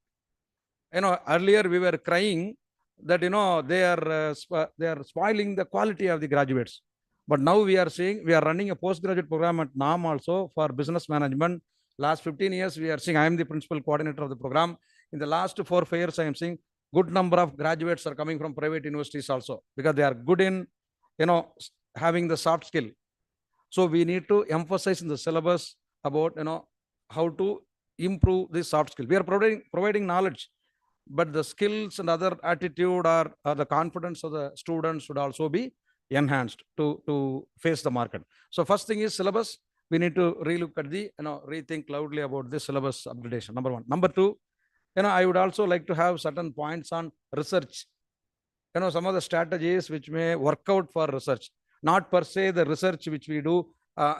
Earlier we were crying that, they are spoiling the quality of the graduates. But now we are seeing, we are running a postgraduate program at NAM also for business management. Last 15 years, we are seeing, I am the principal coordinator of the program. In the last 4 5 years, I am seeing good number of graduates are coming from private universities also because they are good in, having the soft skill. So we need to emphasize in the syllabus about, how to improve the soft skill. We are providing knowledge, but the skills and other attitude or the confidence of the students should also be enhanced to face the market. So first thing is syllabus. We need to relook at the, rethink loudly about the syllabus upgradation, number 1. Number 2, I would also like to have certain points on research. Some of the strategies which may work out for research, not per se the research which we do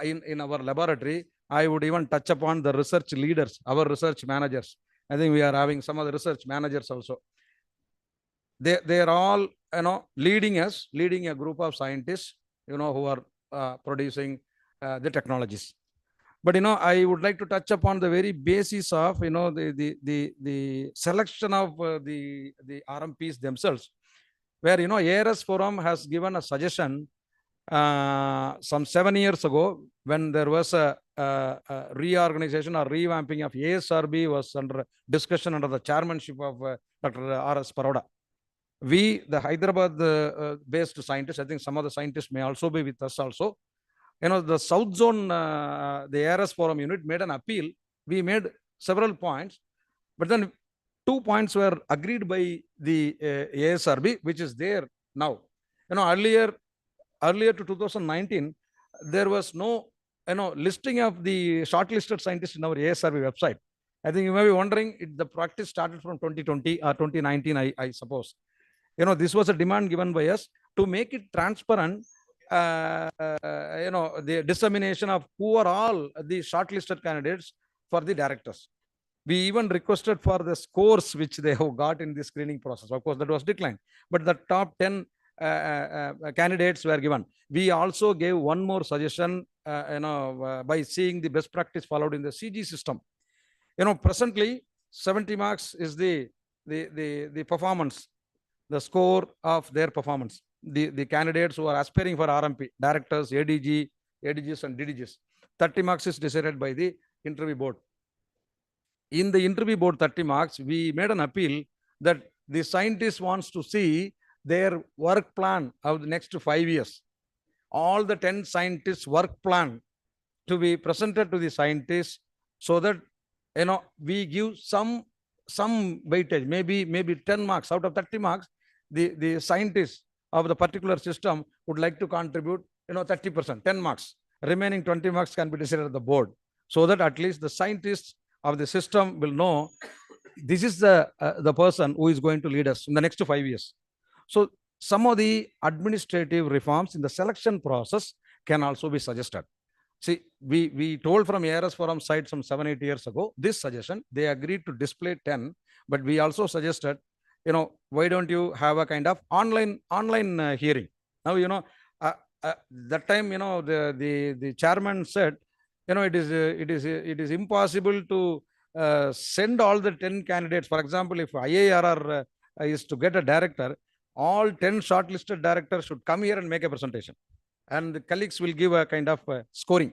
in our laboratory. I would even touch upon the research leaders, our research managers. I think we are having some of the research managers also. They are all, leading a group of scientists, who are producing the technologies. But, I would like to touch upon the very basis of, the selection of the RMPs themselves, where, ARS Forum has given a suggestion some 7 years ago when there was a reorganization or revamping of ASRB was under discussion under the chairmanship of Dr. R.S. Paroda. We, the Hyderabad based scientists, I think some of the scientists may also be with us also. The South Zone, the ARS Forum unit made an appeal. We made several points, but then 2 points were agreed by the ASRB, which is there now. Earlier to 2019, there was no, listing of the shortlisted scientists in our ASRB website. I think you may be wondering, the practice started from 2020 or 2019, I suppose. This was a demand given by us to make it transparent, the dissemination of who are all the shortlisted candidates for the directors. We even requested for the scores which they have got in the screening process. Of course, that was declined, but the top 10 candidates were given. We also gave one more suggestion, by seeing the best practice followed in the CG system. Presently 70 marks is the performance, the score of their performance. the candidates who are aspiring for RMP, directors, ADGs and DDGs. 30 marks is decided by the interview board. In the interview board 30 marks, we made an appeal that the scientist wants to see their work plan of the next 5 years. All the 10 scientists' work plan to be presented to the scientists so that, we give some weightage, maybe 10 marks out of 30 marks, the scientists of the particular system would like to contribute, 30%, 10 marks. Remaining 20 marks can be decided at the board, so that at least the scientists of the system will know this is the person who is going to lead us in the next 5 years. So some of the administrative reforms in the selection process can also be suggested. See, we told from ARS Forum side some 7-8 years ago, this suggestion, they agreed to display 10, but we also suggested, why don't you have a kind of online hearing? Now, that time, the chairman said, it is impossible to send all the 10 candidates. For example, if IARR is to get a director, all 10 shortlisted directors should come here and make a presentation, and the colleagues will give a kind of scoring.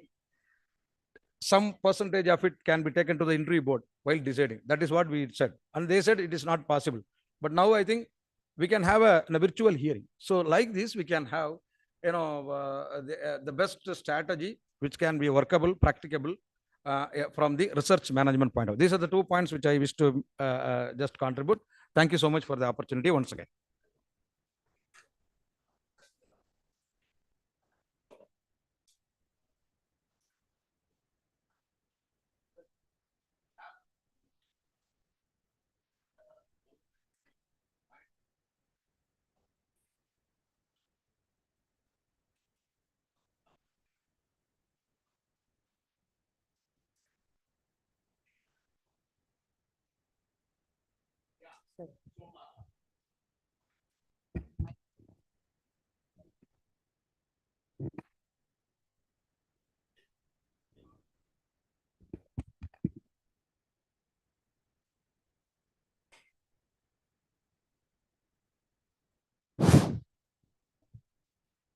Some percentage of it can be taken to the interview board while deciding. That is what we said, and they said it is not possible. But now I think we can have a virtual hearing. So like this, we can have, the best strategy which can be workable, practicable from the research management point of view. These are the 2 points which I wish to just contribute. Thank you so much for the opportunity once again.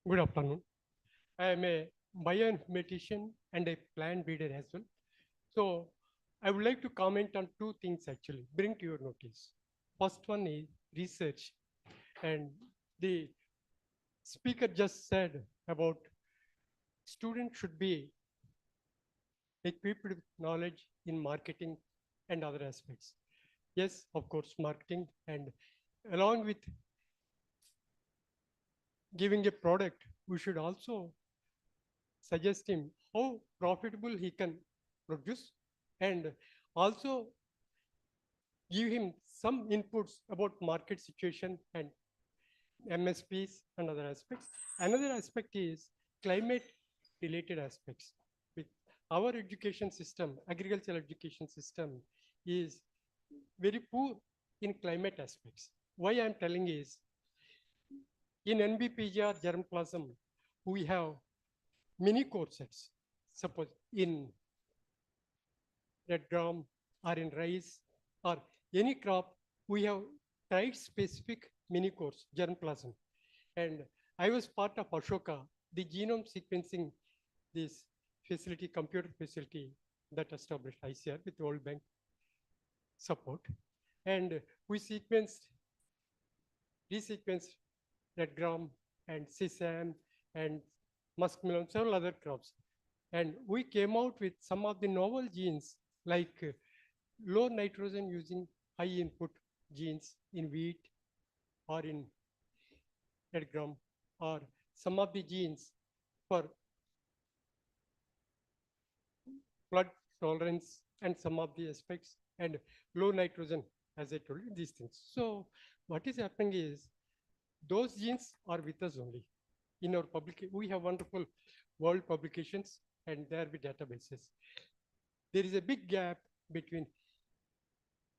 Good afternoon. I am a bioinformatician and a plant breeder as well. So I would like to comment on 2 things actually, bring to your notice. First one is research. And the speaker just said about students should be equipped with knowledge in marketing and other aspects. Yes, of course, marketing, and along with giving a product, we should also suggest him how profitable he can produce, and also give him some inputs about market situation and MSPs and other aspects. Another aspect is climate related aspects. With our education system, agricultural education system is very poor in climate aspects. Why I'm telling is, in NBPGR germplasm, we have mini core sets. Suppose in red gram or in rice or any crop, we have tried specific mini cores, germplasm. And I was part of Ashoka, the genome sequencing, this facility, computer facility that established ICR with World Bank support. And we resequenced red gram and sesame and muskmelon, several other crops. And we came out with some of the novel genes like low nitrogen using high input genes in wheat or in red gram, or some of the genes for flood tolerance and some of the aspects, and low nitrogen, as I told you, these things. So what is happening is, those genes are with us only. In our we have wonderful world publications and there be databases. There is a big gap between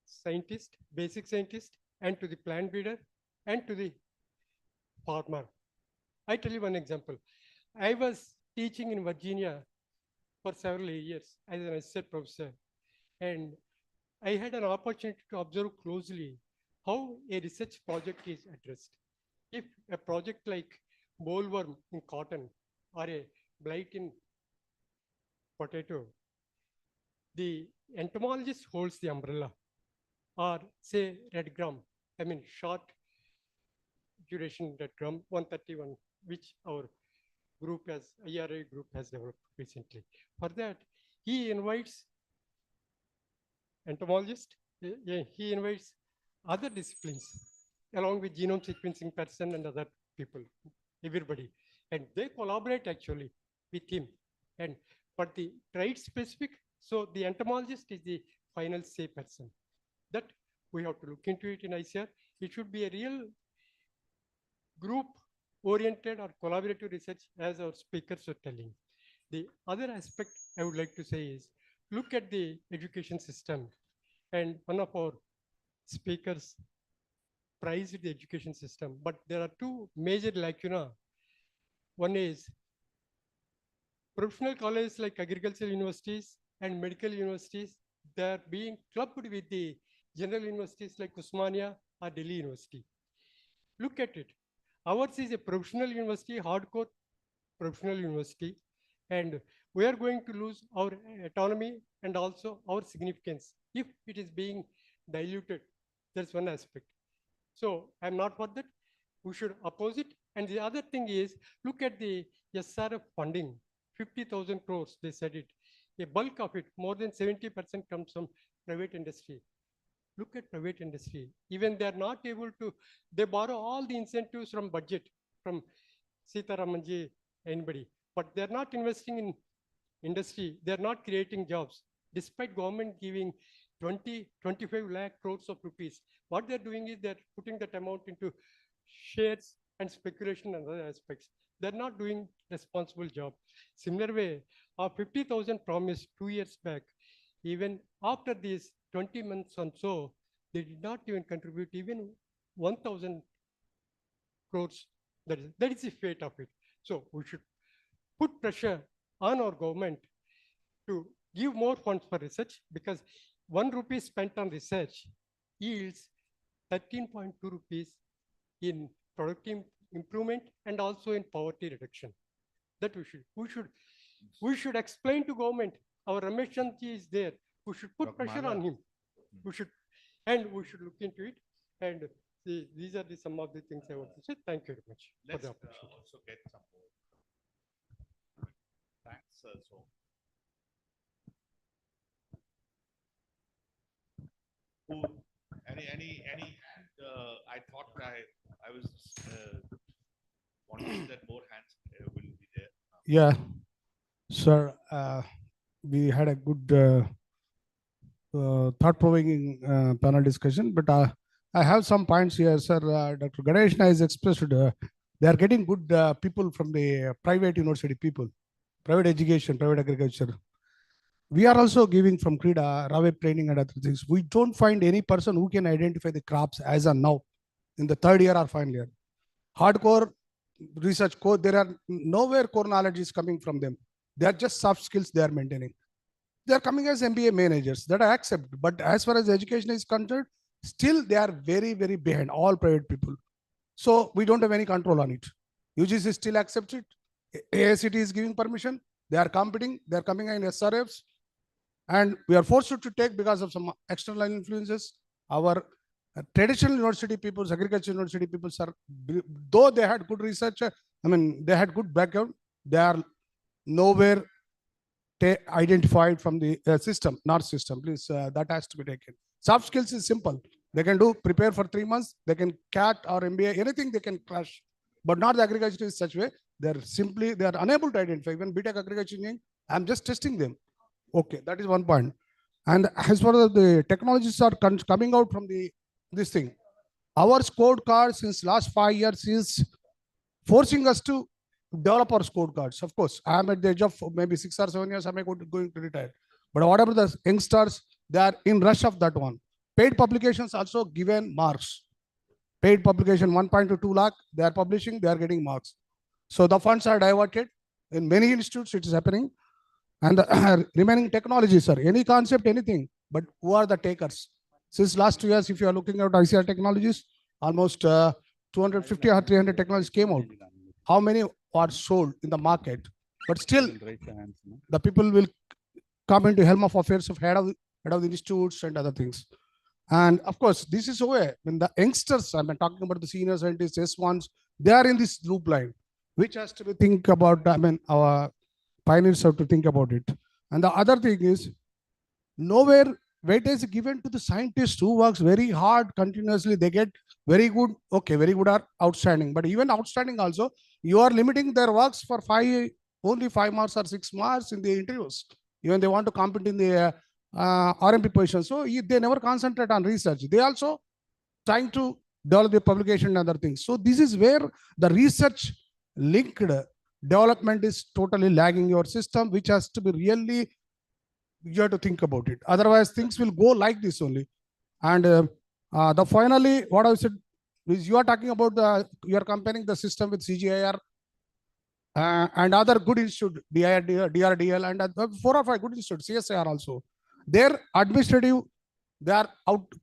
scientist, basic scientist, and to the plant breeder and to the farmer. I tell you one example. I was teaching in Virginia for several years as an assistant professor, and I had an opportunity to observe closely how a research project is addressed. if a project like bollworm in cotton or a blight in potato, the entomologist holds the umbrella, or say red gum, I mean short duration red gum 131, which our group has, IRA group has developed recently. For that, he invites entomologist, he invites other disciplines along with genome sequencing person and other people, everybody. And they collaborate actually with him. And but the trait specific, so the entomologist is the final say person. That we have to look into it in ICAR. It should be a real group oriented or collaborative research, as our speakers are telling. The other aspect I would like to say is look at the education system. And one of our speakers prized the education system, but there are two major lacuna. One is professional colleges like agricultural universities and medical universities, they are being clubbed with the general universities like Usmania or Delhi University. Look at it. Ours is a professional university, hardcore professional university, and we are going to lose our autonomy and also our significance if it is being diluted. That's one aspect. So I'm not for that. We should oppose it. And the other thing is, look at the SRF funding, 50,000 crores, they said it. A bulk of it, more than 70% comes from private industry. Look at private industry. Even they are not able to, they borrow all the incentives from budget, from Sitaramanji, anybody, but they're not investing in industry. They're not creating jobs, despite government giving 25 lakh crores of rupees. What they're doing is they're putting that amount into shares and speculation and other aspects. They're not doing responsible job. Similar way, our 50,000 promised 2 years back, even after these 20 months or so, they did not even contribute even 1,000 crores. That is the fate of it. So we should put pressure on our government to give more funds for research, because 1 rupee spent on research yields 13.2 rupees in productive improvement and also in poverty reduction. That we should explain to government. Our Ramesh Chandji is there. We should put pressure on him. We should look into it. And these are some of the things I want to say. Thank you very much for the opportunity. Also get some more. Thanks, so. Any hand? I thought I was wondering that more hands will be there. Yeah, sir, we had a good thought-provoking panel discussion, but I have some points here, sir. Dr. Ganeshna has expressed they are getting good people from the private university people, private education, private agriculture. We are also giving from Krida, Rave training and other things. We don't find any person who can identify the crops as of now in the 3rd year or final year. Hardcore research core, there are nowhere core knowledge is coming from them. They are just soft skills they are maintaining. They are coming as MBA managers, that I accept. But as far as education is concerned, still they are very, very behind all private people. So we don't have any control on it. UGC still accepts it. AICT is giving permission. They are competing. They are coming in SRFs. And we are forced to take because of some external influences. Our traditional university people, agriculture university people, are, though they had good research, they had good background, they are nowhere identified from the system, not system. Please, that has to be taken. Soft skills is simple. They can prepare for 3 months. They can CAT or MBA, anything they can crash, but not the agriculture is such way. They are unable to identify. Even BTech agriculture engineering, I'm just testing them. Okay, that is one point. And as far as the technologies are coming out from this thing, our scorecard since last 5 years is forcing us to develop our scorecards. Of course, I am at the age of maybe 6 or 7 years, I may going to retire. But whatever the youngsters, they are in rush of that one. Paid publications also given marks. Paid publication 1.2 lakh, they are publishing, they are getting marks. So the funds are diverted. In many institutes, it is happening. And the remaining technologies, sir, any concept, anything, but who are the takers? Since last 2 years, if you are looking at ICR technologies, almost 250 or 300 technologies came out. How many are sold in the market? But still, the people will come into helm of affairs of head of the institutes and other things. And of course, this is where when the youngsters, I'm talking about the senior scientists, S1s, they are in this loop line, which has to be think about, our pioneers have to think about it. And the other thing is, nowhere weightage given to the scientist who works very hard continuously. They get very good, okay, very good or outstanding. But even outstanding also, you are limiting their works for only 5 marks or 6 marks in the interviews. Even they want to compete in the RMP position. So they never concentrate on research. They also trying to develop the publication and other things. So this is where the research linked development is totally lagging your system, which has to be really, you have to think about it. Otherwise, things will go like this only. And the finally, what I said is, you are talking about you are comparing the system with CGIR and other good institute, DRDL, and 4 or 5 good institutes, CSIR also. Their administrative, they are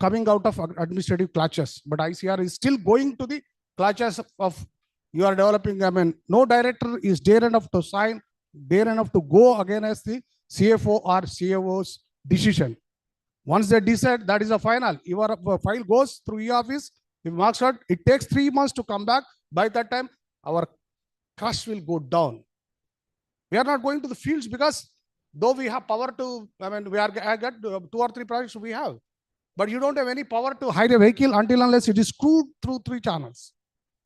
coming out of administrative clutches, but ICR is still going to the clutches of you are developing. No director is dare enough to sign, dare enough to go against the CFO or CFO's decision. Once they decide, that is a final. Your file goes through e-office. If marks out, it takes 3 months to come back. By that time, our cost will go down. We are not going to the fields because though we have power to, I got 2 or 3 projects we have, but you don't have any power to hire a vehicle unless it is screwed through 3 channels.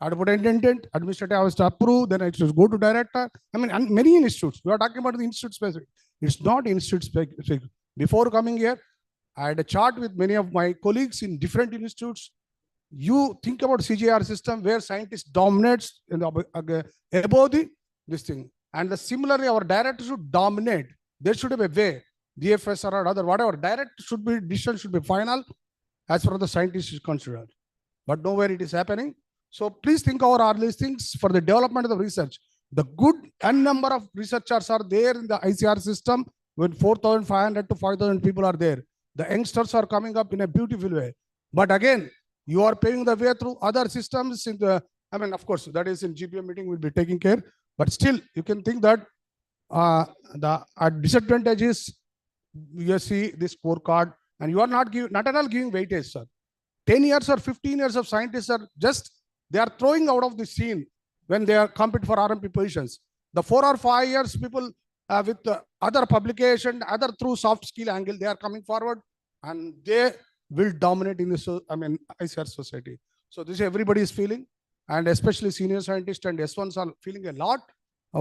I have to put intent, administrative has to approve, then it should go to director. And many institutes, we are talking about the institute specific. It's not institute specific. Before coming here, I had a chat with many of my colleagues in different institutes. You think about CGR system where scientists dominates in the, above this thing. And similarly, our director should dominate. There should be a way, DFS or other, whatever, decision should be final as far as the scientist is considered. But nowhere it is happening. So please think over all these things for the development of the research. The good n number of researchers are there in the ICR system when 4,500 to 5,000 people are there. The youngsters are coming up in a beautiful way. But again, you are paving the way through other systems in the, of course, that is in GPM meeting will be taking care. But still, you can think that the disadvantage is you see this scorecard and you are not at all giving weightage, sir. 10 years or 15 years of scientists are just, they are throwing out of the scene when they are competing for RMP positions. The 4 or 5 years people with other publication, other through soft skill angle, they are coming forward and they will dominate in the ICR society. So this everybody is feeling, and especially senior scientists and S1s are feeling a lot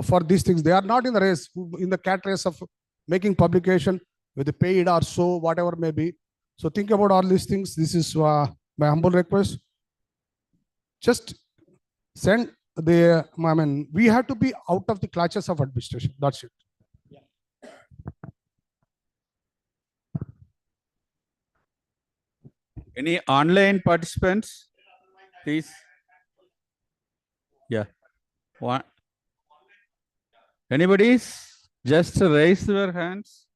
for these things. They are not in the race, in the cat race of making publication with the paid or so, whatever may be. So think about all these things. This is my humble request. Just send the, we have to be out of the clutches of administration. That's it. Any online participants, please? Yeah. What? Anybody's? Just raise your hands.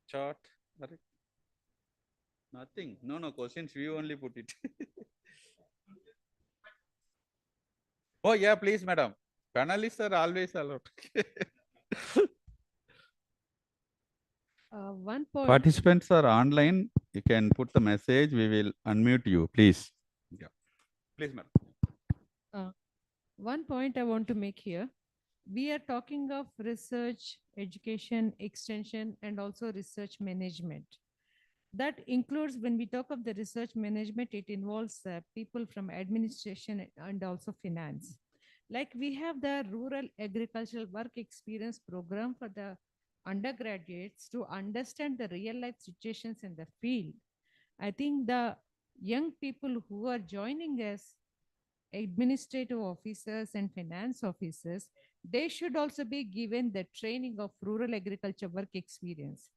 Chart. Nothing. No questions. We only put it. Oh yeah, please, madam. Panelists are always allowed. One point. Participants are online. You can put the message. We will unmute you, please. Yeah. Please, madam. One point I want to make here. We are talking of research, education, extension, and also research management. That includes, when we talk of the research management, it involves people from administration and also finance. Like we have the rural agricultural work experience program for the undergraduates to understand the real life situations in the field. I think the young people who are joining us, administrative officers and finance officers, they should also be given the training of rural agriculture work experience.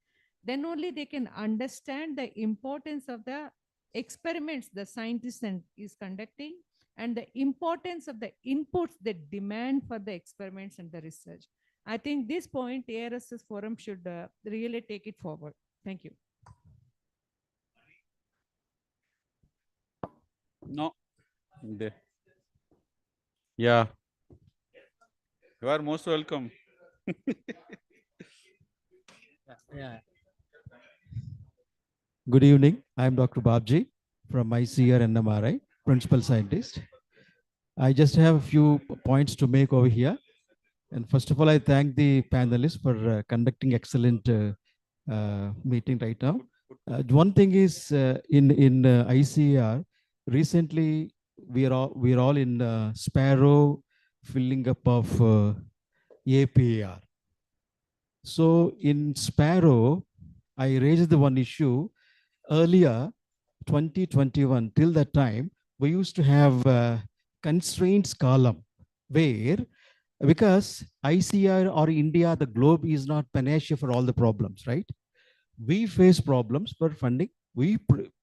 Then only they can understand the importance of the experiments the scientist is conducting and the importance of the inputs they demand for the experiments and the research. I think this point ARSS forum should really take it forward. Thank you. No. There. Yeah. You are most welcome. Yeah. Good evening. I'm Dr. Babji from ICAR-IIRR, Principal Scientist. I just have a few points to make over here. And first of all, I thank the panelists for conducting excellent meeting right now. One thing is in ICAR, recently we are all in Sparrow filling up of APAR. So in Sparrow, I raised the one issue earlier, 2021, till that time, we used to have constraints column where, because ICR or India, the globe is not panacea for all the problems, right? We face problems for funding. We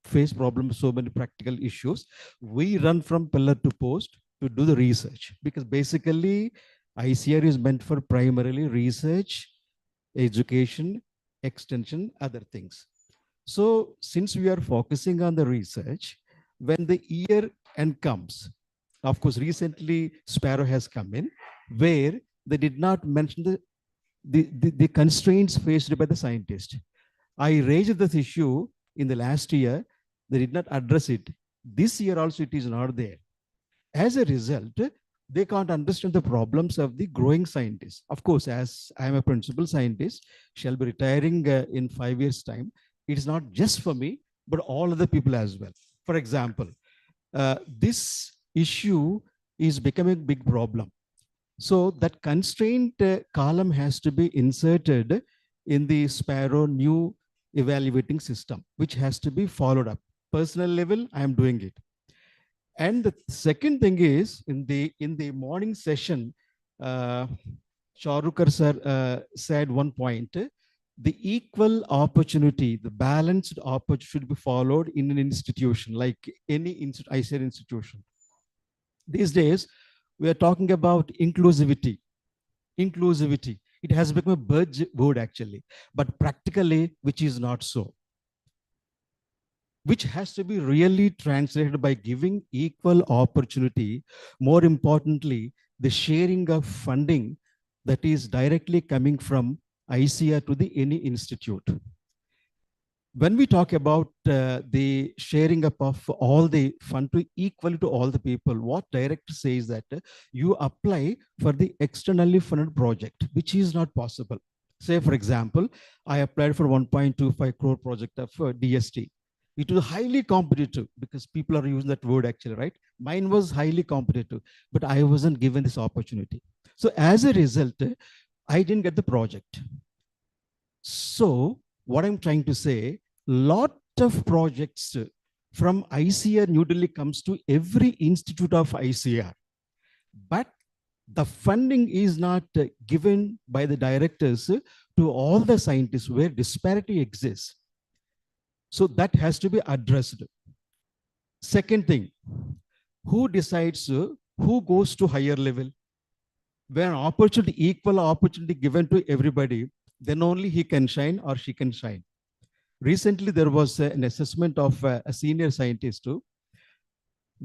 face problems, so many practical issues. We run from pillar to post to do the research, because basically ICR is meant for primarily research, education, extension, other things. So since we are focusing on the research, when the year end comes, of course, recently Sparrow has come in, where they did not mention the constraints faced by the scientist. I raised this issue in the last year. They did not address it. This year also it is not there. As a result, they can't understand the problems of the growing scientists. Of course, as I am a principal scientist, shall be retiring in 5 years' time. It is not just for me, but all other people as well. For example, this issue is becoming a big problem. So that constraint column has to be inserted in the Sparrow new evaluating system, which has to be followed up. Personal level, I am doing it. And the second thing is, in the morning session, Chaurukar sir said one point, the equal opportunity, the balanced opportunity should be followed in an institution, like any ICAR institution. These days, we are talking about inclusivity. Inclusivity. It has become a buzzword actually, but practically, which is not so. Which has to be really translated by giving equal opportunity. More importantly, the sharing of funding that is directly coming from ICAR to the any institute. When we talk about the sharing up of all the fund to equally to all the people, what director says that you apply for the externally funded project, which is not possible. Say, for example, I applied for 1.25 crore project of DST. It was highly competitive, because people are using that word actually, right? Mine was highly competitive, but I wasn't given this opportunity. So as a result, I didn't get the project. So what I'm trying to say, lot of projects from ICAR New Delhi comes to every institute of ICAR, but the funding is not given by the directors to all the scientists, where disparity exists. So that has to be addressed. Second thing, who decides who goes to higher level? When opportunity, equal opportunity given to everybody, then only he can shine or she can shine. Recently, there was an assessment of a senior scientist too,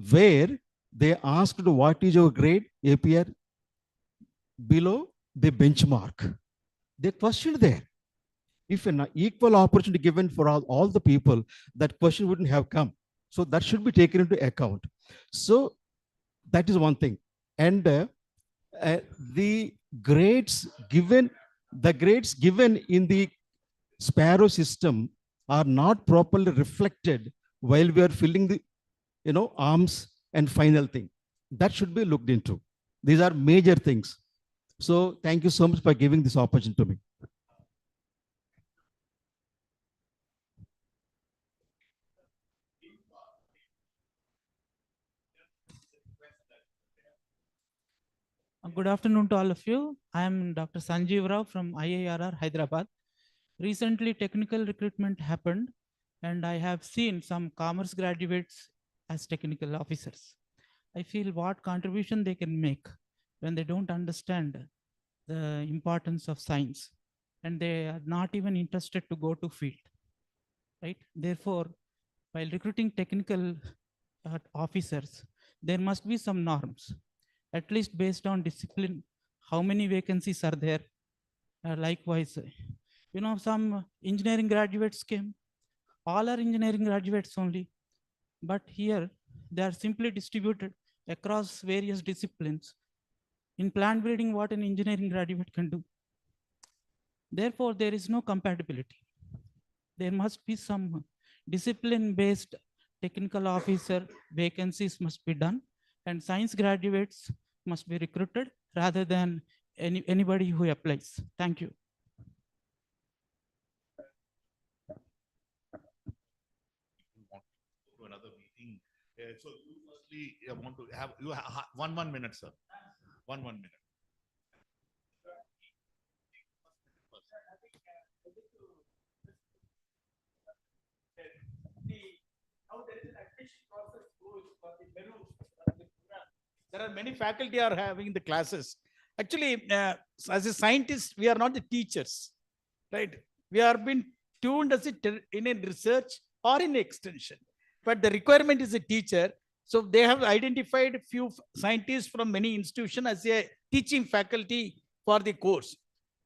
where they asked what is your grade, APR, below the benchmark. They questioned there. If an equal opportunity given for all the people, that question wouldn't have come. So that should be taken into account. So that is one thing. And the grades given in the Sparrow system are not properly reflected while we are filling the arms and final thing. That should be looked into. These are major things. So thank you so much for giving this opportunity to me. Good afternoon to all of you. I am Dr. Sanjeev Rao from IIRR, Hyderabad. Recently, technical recruitment happened, and I have seen some commerce graduates as technical officers. I feel what contribution they can make when they don't understand the importance of science, and they are not even interested to go to field, right? Therefore, while recruiting technical officers, there must be some norms, at least based on discipline, how many vacancies are there. Likewise, some engineering graduates came, all are engineering graduates only, but here they are simply distributed across various disciplines. In plant breeding, what an engineering graduate can do. Therefore, there is no compatibility. There must be some discipline-based technical officer vacancies must be done, and science graduates must be recruited rather than anybody who applies. Thank you. To another meeting. So you firstly want to have one minute, sir. One minute. How there is an admission process goes for the Meru program. There are many faculty are having the classes. Actually, as a scientist, we are not the teachers, right? We are being tuned as in a research or in extension, but the requirement is a teacher. So they have identified few scientists from many institutions as a teaching faculty for the course.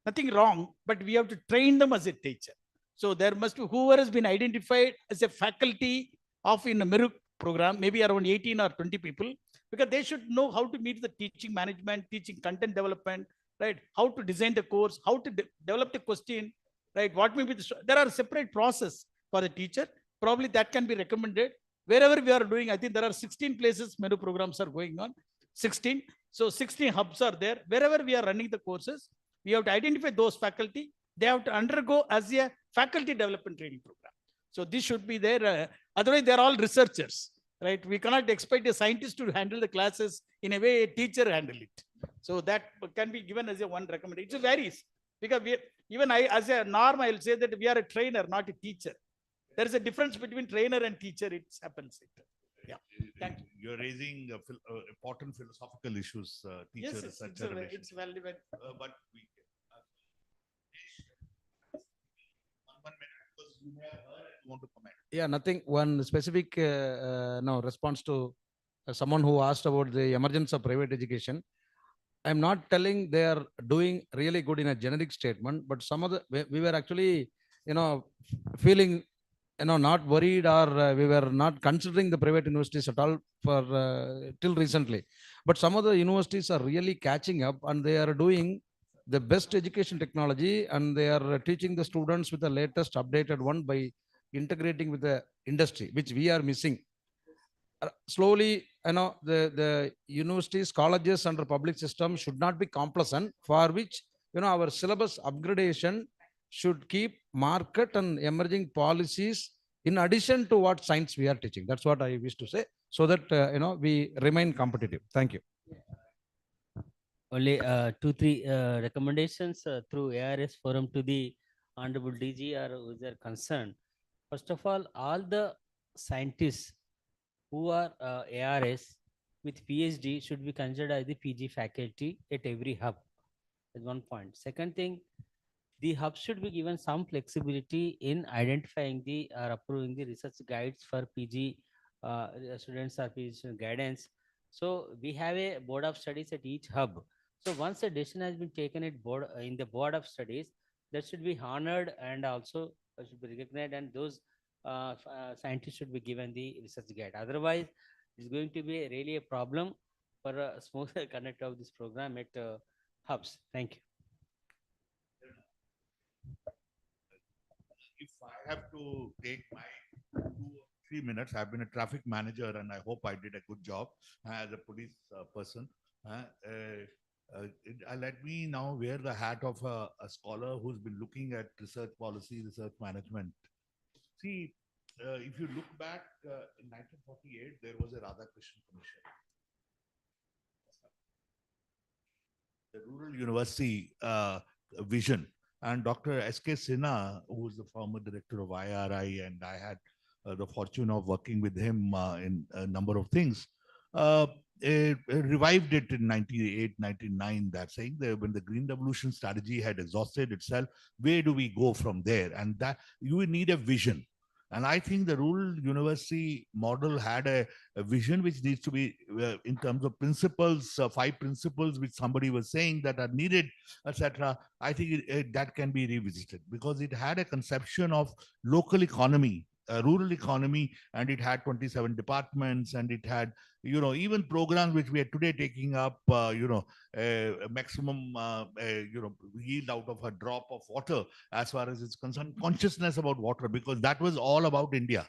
Nothing wrong, but we have to train them as a teacher. So there must be whoever has been identified as a faculty of in a Meru program, maybe around 18 or 20 people, because they should know how to meet the teaching management, teaching content development, right? How to design the course, how to develop the question, right? What may be there are separate process for the teacher. Probably that can be recommended. Wherever we are doing, I think there are 16 places Meru programs are going on, 16. So 16 hubs are there. Wherever we are running the courses, we have to identify those faculty. They have to undergo as a faculty development training program. So this should be there. Otherwise, they're all researchers, right? We cannot expect a scientist to handle the classes in a way a teacher handle it. So that can be given as a one recommendation. It varies because even I, as a norm, I will say that we are a trainer, not a teacher. There is a difference between trainer and teacher. It happens. Yeah. Thank you. You're raising important philosophical issues, teacher Yes, researcher relations. it's relevant. But we one minute because you may have heard and want to comment. Yeah, nothing. One specific no response to someone who asked about the emergence of private education. I'm not telling they are doing really good in a generic statement, but some of the we were actually, feeling, not worried or we were not considering the private universities at all for till recently. But some of the universities are really catching up and they are doing the best education technology and they are teaching the students with the latest updated one by integrating with the industry, which we are missing. Slowly, the universities, colleges under public system should not be complacent, for which, our syllabus upgradation should keep market and emerging policies in addition to what science we are teaching. That's what I wish to say, so that, we remain competitive. Thank you. Only 2-3 recommendations through ARS forum to the Honorable DG are with their concern. First of all the scientists who are ARS with PhD should be considered as the PG faculty at every hub. That's one point. Second thing, the hub should be given some flexibility in identifying the or approving the research guides for PG students or PG student guidance. So we have a board of studies at each hub. So once a decision has been taken at board in the board of studies, that should be honored and also should be recognized, and those scientists should be given the research guide. Otherwise, it's going to be really a problem for a smooth conduct of this program at hubs. Thank you. If I have to take my 2 or 3 minutes, I've been a traffic manager and I hope I did a good job as a police person. Let me now wear the hat of a scholar who's been looking at research policy, research management. See, if you look back in 1948, there was a Radhakrishnan Commission. The Rural University vision. And Dr. S.K. Sinha, who is the former director of IRI, and I had the fortune of working with him in a number of things. revived it in 98, 99, that saying that when the Green Revolution strategy had exhausted itself, where do we go from there? And that you will need a vision. And I think the rural university model had a vision which needs to be, in terms of principles, 5 principles which somebody was saying that are needed, etc. I think that can be revisited because it had a conception of local economy, rural economy, and it had 27 departments, and it had, even programs which we are today taking up, maximum, yield out of a drop of water as far as it's concerned, consciousness about water, because that was all about India.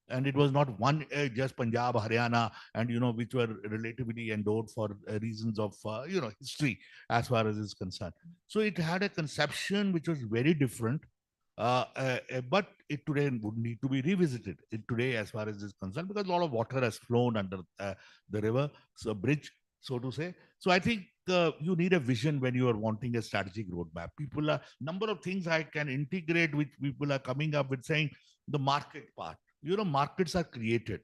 And it was not one, just Punjab, Haryana, and, which were relatively endowed for reasons of, history as far as is concerned. So it had a conception which was very different. But it today would need to be revisited today as far as is concerned, because a lot of water has flown under the river, so bridge, so to say. So I think you need a vision when you are wanting a strategic roadmap. People are, number of things I can integrate, which people are coming up with, saying the market part. Markets are created.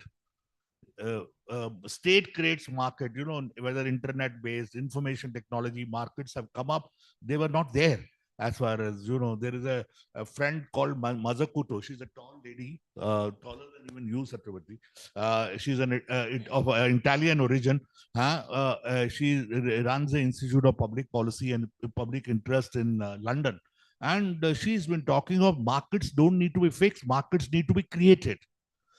State creates market, whether internet based information technology markets have come up. They were not there. As far as there is a friend called Mazakuto. She's a tall lady, taller than even you, Satyavati. She's of Italian origin. She runs the Institute of Public Policy and Public Interest in London. And she's been talking of markets don't need to be fixed, markets need to be created.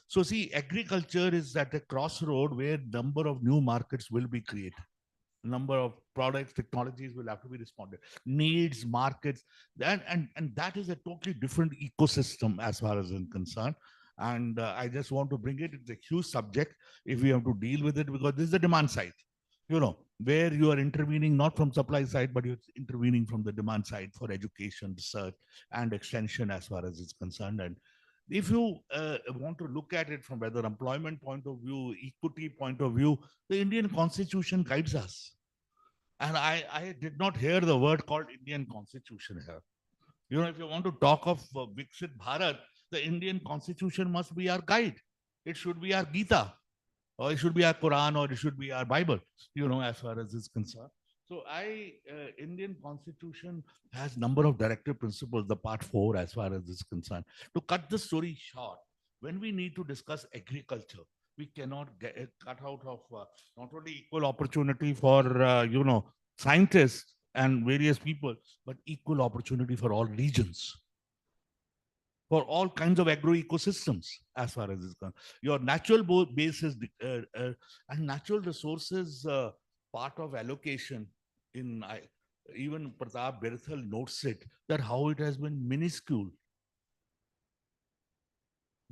So see, agriculture is at a crossroad where number of new markets will be created. Number of products, technologies will have to be responded. Needs, markets, and that is a totally different ecosystem as far as I'm concerned. And I just want to bring it. It's a huge subject if we have to deal with it, because this is the demand side, where you are intervening not from supply side, but you're intervening from the demand side for education, research, and extension as far as it's concerned. And if you want to look at it from whether employment point of view, equity point of view, the Indian Constitution guides us. And I did not hear the word called Indian Constitution here. If you want to talk of Viksit Bharat, the Indian Constitution must be our guide. It should be our Gita, or it should be our Quran, or it should be our Bible, as far as is concerned. So Indian Constitution has number of directive principles, the part 4 as far as is concerned. To cut the story short, when we need to discuss agriculture, we cannot get cut out of not only equal opportunity for, scientists and various people, but equal opportunity for all regions, for all kinds of agro ecosystems as far as is concerned. Your natural base is, and natural resources part of allocation in, even Pratap Berthal notes it, that how it has been minuscule.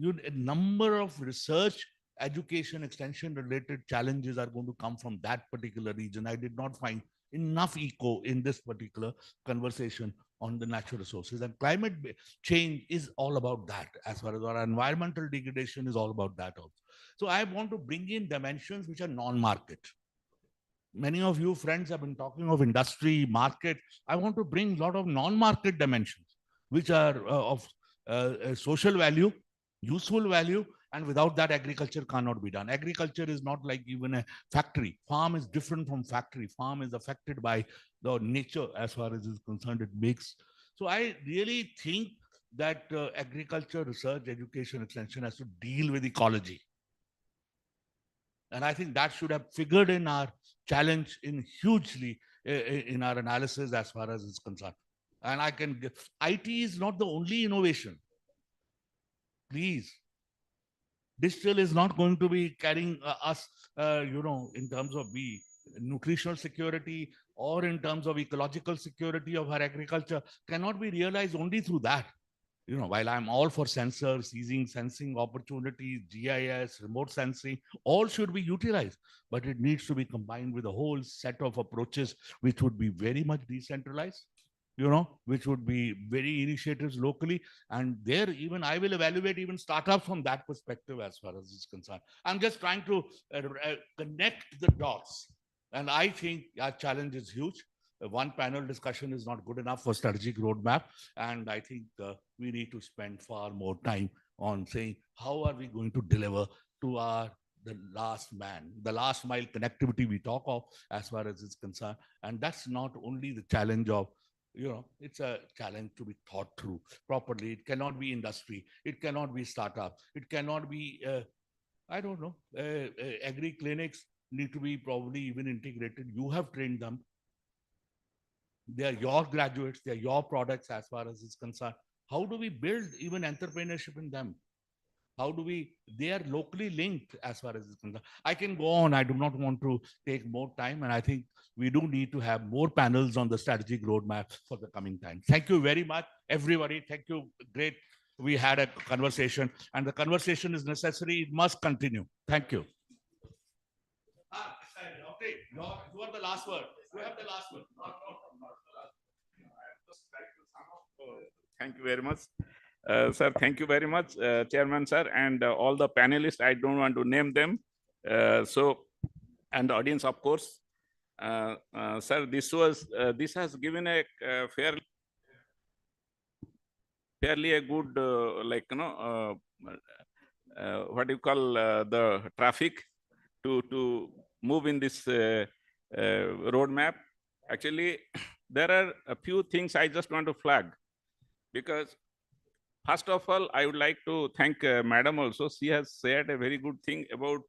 A number of research, education, extension related challenges are going to come from that particular region. I did not find enough echo in this particular conversation on the natural resources, and climate change is all about that, as far as our environmental degradation is all about that also. So I want to bring in dimensions which are non-market. Many of you friends have been talking of industry, market. I want to bring a lot of non-market dimensions, which are of social value, useful value, and without that, agriculture cannot be done. Agriculture is not like even a factory. Farm is different from factory. Farm is affected by the nature as far as is concerned. It makes. So I really think that agriculture, research, education, extension has to deal with ecology. And I think that should have figured in our challenge in hugely in our analysis as far as is concerned. And IT is not the only innovation. Please. Digital is not going to be carrying us, in terms of nutritional security or in terms of ecological security of our agriculture cannot be realized only through that. While I'm all for sensors, sensing opportunities, GIS, remote sensing, all should be utilized, but it needs to be combined with a whole set of approaches, which would be very much decentralized, which would be very initiatives locally. And there, even I will evaluate even startups from that perspective as far as is concerned. I'm just trying to connect the dots. And I think our challenge is huge. One panel discussion is not good enough for strategic roadmap. And I think we need to spend far more time on saying, how are we going to deliver to our the last man, the last mile connectivity we talk of as far as it's concerned. And that's not only the challenge of, it's a challenge to be thought through properly. It cannot be industry. It cannot be startup. It cannot be, I don't know, agri clinics need to be probably even integrated. You have trained them. They are your graduates. They are your products as far as it's concerned. How do we build even entrepreneurship in them? How do they are locally linked as far as it's concerned. I can go on. I do not want to take more time. And I think we do need to have more panels on the strategic roadmap for the coming time. Thank you very much, everybody. Thank you. Great. We had a conversation, and the conversation is necessary. It must continue. Thank you. Okay, you are the last word. You have the last word. Thank you very much. Sir, thank you very much, Chairman, sir, and all the panelists. I don't want to name them. And the audience, of course. Sir, this has given a fairly a good, what do you call the traffic to move in this roadmap. Actually, there are a few things I just want to flag, because first of all, I would like to thank Madam also. She has said a very good thing about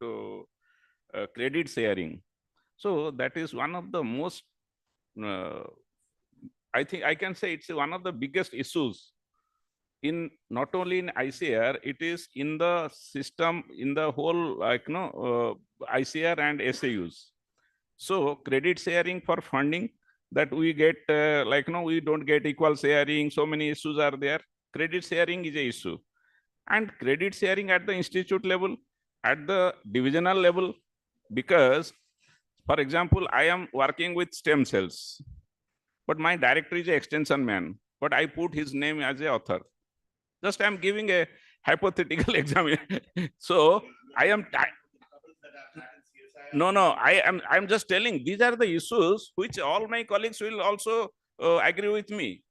credit sharing. So that is one of the most, I think I can say it's one of the biggest issues in not only in ICAR, it is in the system, in the whole, ICAR and SAUs. So credit sharing for funding that we get, we don't get equal sharing. So many issues are there. Credit sharing is an issue. And credit sharing at the institute level, at the divisional level, because, for example, I am working with stem cells, but my director is an extension man, but I put his name as an author. Just I'm giving a hypothetical example. So I am, I'm just telling these are the issues which all my colleagues will also agree with me.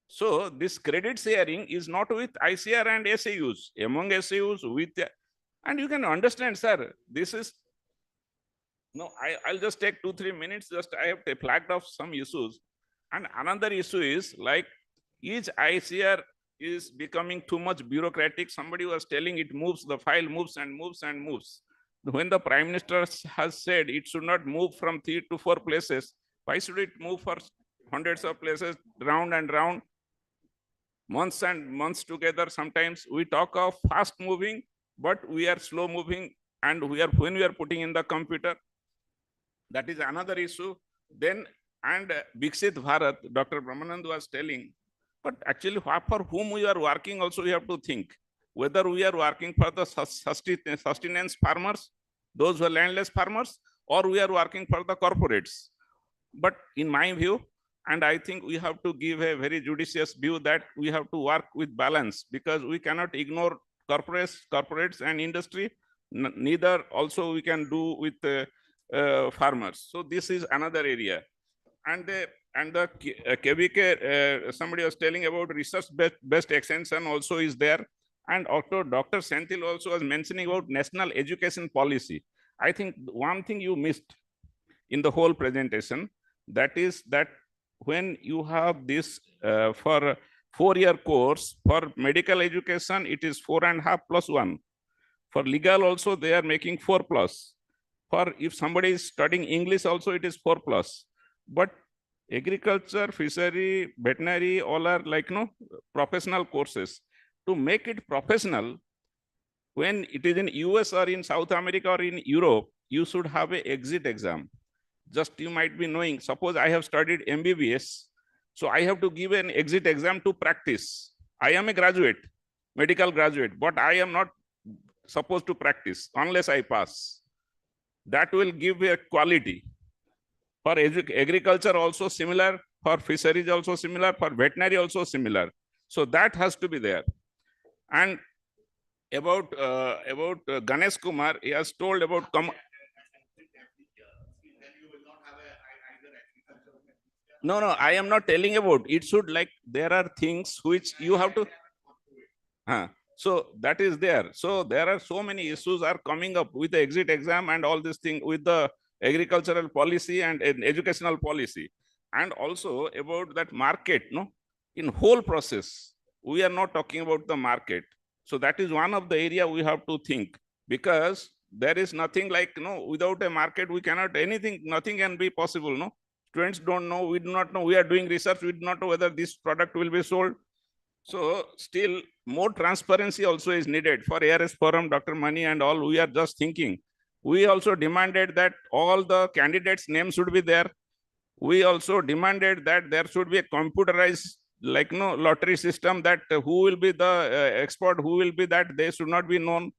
So this credit sharing is not with ICAR and SAUs, among SAUs with, and you can understand, sir, this is, I'll just take 2-3 minutes, just I have flagged off some issues. And another issue is like, each ICAR is becoming too much bureaucratic. Somebody was telling it moves, the file moves and moves and moves. When the Prime Minister has said it should not move from 3 to 4 places, why should it move for hundreds of places, round and round, months and months together? Sometimes we talk of fast moving, but we are slow moving, and when we are putting in the computer, that is another issue. Then, and Viksit Bharat, Dr. Brahmanand was telling, but actually for whom we are working also we have to think. Whether we are working for the sustenance farmers, those who are landless farmers, or we are working for the corporates. But in my view, and I think we have to give a very judicious view that we have to work with balance, because we cannot ignore corporates and industry. Neither also we can do with farmers. So this is another area. And the KVK, somebody was telling about research-based extension also is there. And also Dr. Senthil also was mentioning about national education policy. I think one thing you missed in the whole presentation, that is that when you have this for 4-year course, for medical education, it is 4.5 + 1. For legal also, they are making 4+. For if somebody is studying English also, it is 4+. But agriculture, fishery, veterinary, all are professional courses. To make it professional, when it is in US or in South America or in Europe, you should have an exit exam. Just you might be knowing, suppose I have studied MBBS, so I have to give an exit exam to practice. I am a graduate, medical graduate, but I am not supposed to practice unless I pass. That will give a quality. For agriculture also similar, for fisheries also similar, for veterinary also similar. So that has to be there. And about Ganesh Kumar, he has told about No, I am not telling about. It should there are things which you have to. So that is there. So there are so many issues are coming up with the exit exam and all this thing with the agricultural policy and educational policy. And also about that market, no, in whole process, we are not talking about the market. So that is one of the area we have to think, because there is nothing like, no, without a market, we cannot anything, nothing can be possible, no. Students don't know, we do not know, we are doing research, we do not know whether this product will be sold. So still more transparency also is needed for ARS forum, Dr. Mani and all. We are just thinking. We also demanded that all the candidates' names should be there. We also demanded that there should be a computerized, like, no, lottery system, that who will be the expert, who will be that, they should not be known.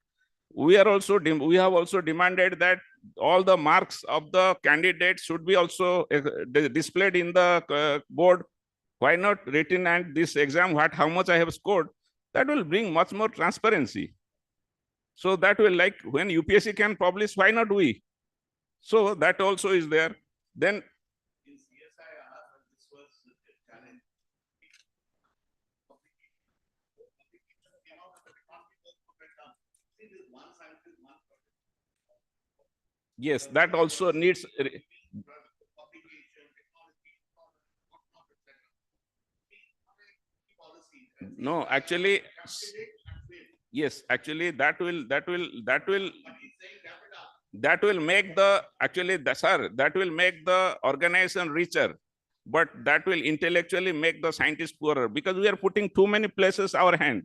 We have also demanded that all the marks of the candidates should be also displayed in the board. Why not written and this exam, how much I have scored? That will bring much more transparency. So that will, like, when UPSC can publish, why not we? So that also is there. Then In CSIR, this was a challenge. yes, that also needs. No, actually, yes, actually that will make the, actually, sir, that will make the organization richer, but that will intellectually make the scientist poorer, because we are putting too many places our hand.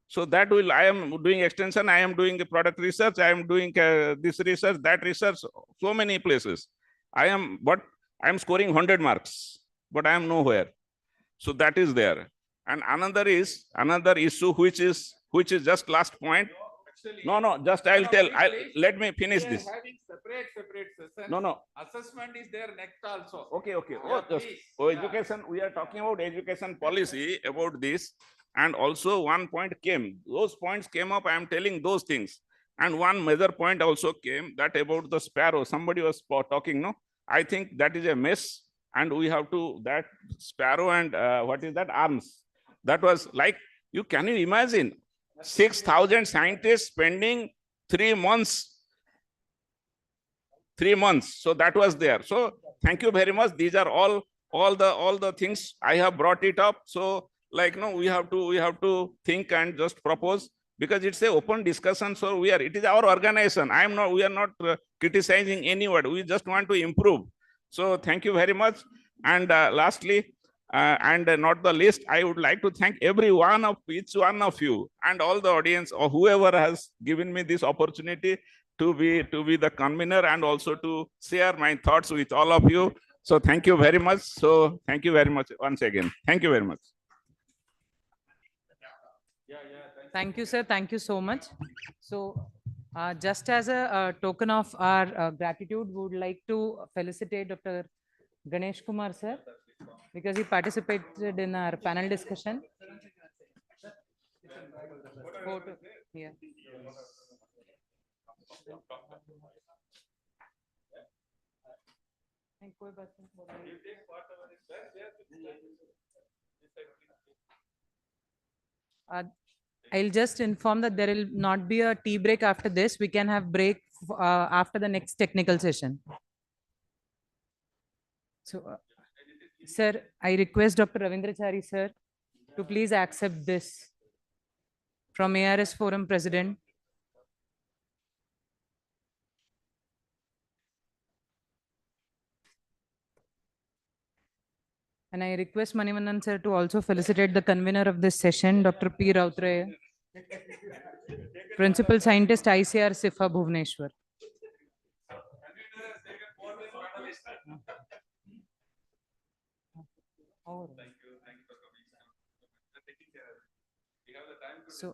So that will, I am doing extension, I am doing product research, I am doing this research, that research, so many places. I am scoring 100 marks, but I am nowhere. So that is there. And another issue, which is just last point. No, just I'll tell. Let me finish this. Having separate session. No. Assessment is there next also. Okay. Yeah, please. Education. We are talking about education policy about this, and also one point came. Those points came up. I am telling those things, and one major point also came, that about the sparrow. Somebody was talking. No, I think that is a mess, and we have to, that sparrow and what is that, arms. That was like, can you imagine 6,000 scientists spending 3 months. 3 months. So that was there. So thank you very much. These are all the things I have brought it up. So, like, no, we have to think and just propose, because it's a open discussion. So it is our organization. We are not criticizing anyone. We just want to improve. So thank you very much. And lastly, and not the least, I would like to thank each one of you and all the audience, or whoever has given me this opportunity to be the convener, and also to share my thoughts with all of you. So thank you very much. So thank you very much once again. Thank you very much. Thank you, sir. Thank you so much. So just as a token of our gratitude, we would like to felicitate Dr. Ganesh Kumar, sir, because he participated in our panel discussion. Photo here. I'll just inform that there will not be a tea break after this. We can have break after the next technical session. So, sir, I request Dr. Ravindrachari, sir, to please accept this from ARS Forum President. And I request Manivannan, sir, to also felicitate the convener of this session, Dr. P. Rautraya, Principal Scientist, ICAR-IIRR, Bhubaneswar. So,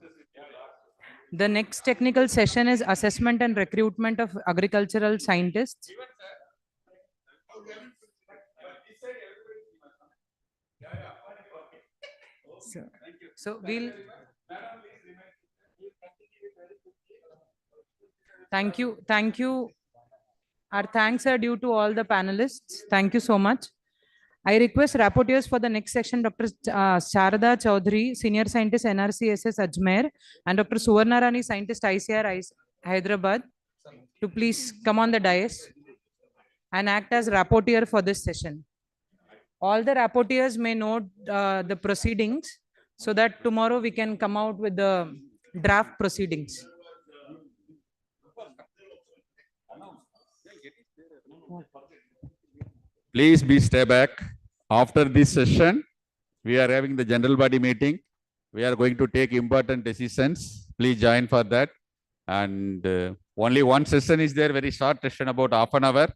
the next technical session is assessment and recruitment of agricultural scientists. So we'll. Thank you. Our thanks are due to all the panelists. Thank you so much. I request rapporteurs for the next section, Dr. Sharada Chaudhary, Senior Scientist, NRCSS Ajmer, and Dr. Suvarna Rani, Scientist, ICAR, Hyderabad, to please come on the dais and act as rapporteur for this session. All the rapporteurs may note the proceedings so that tomorrow we can come out with the draft proceedings. Please stay back. After this session, we are having the general body meeting. We are going to take important decisions. Please join for that. And only one session is there, very short session, about half an hour.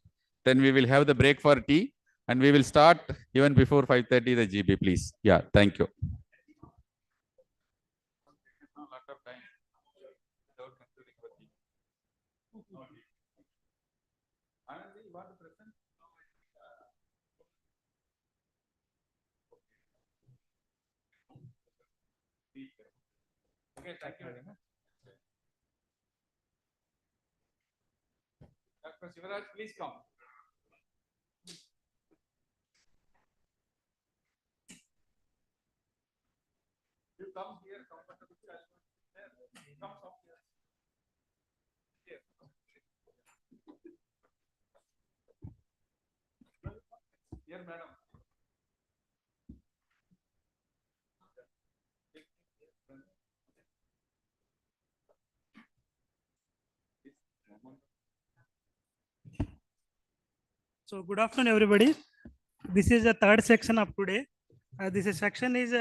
Then we will have the break for tea. And we will start even before 5:30 the GB, please. Yeah, thank you. Okay, thank you very much. Dr. Shivaraj, please come. You come here, comfortable. Come here. Here. Here, madam. So good afternoon, everybody. This is the third section of today. This section is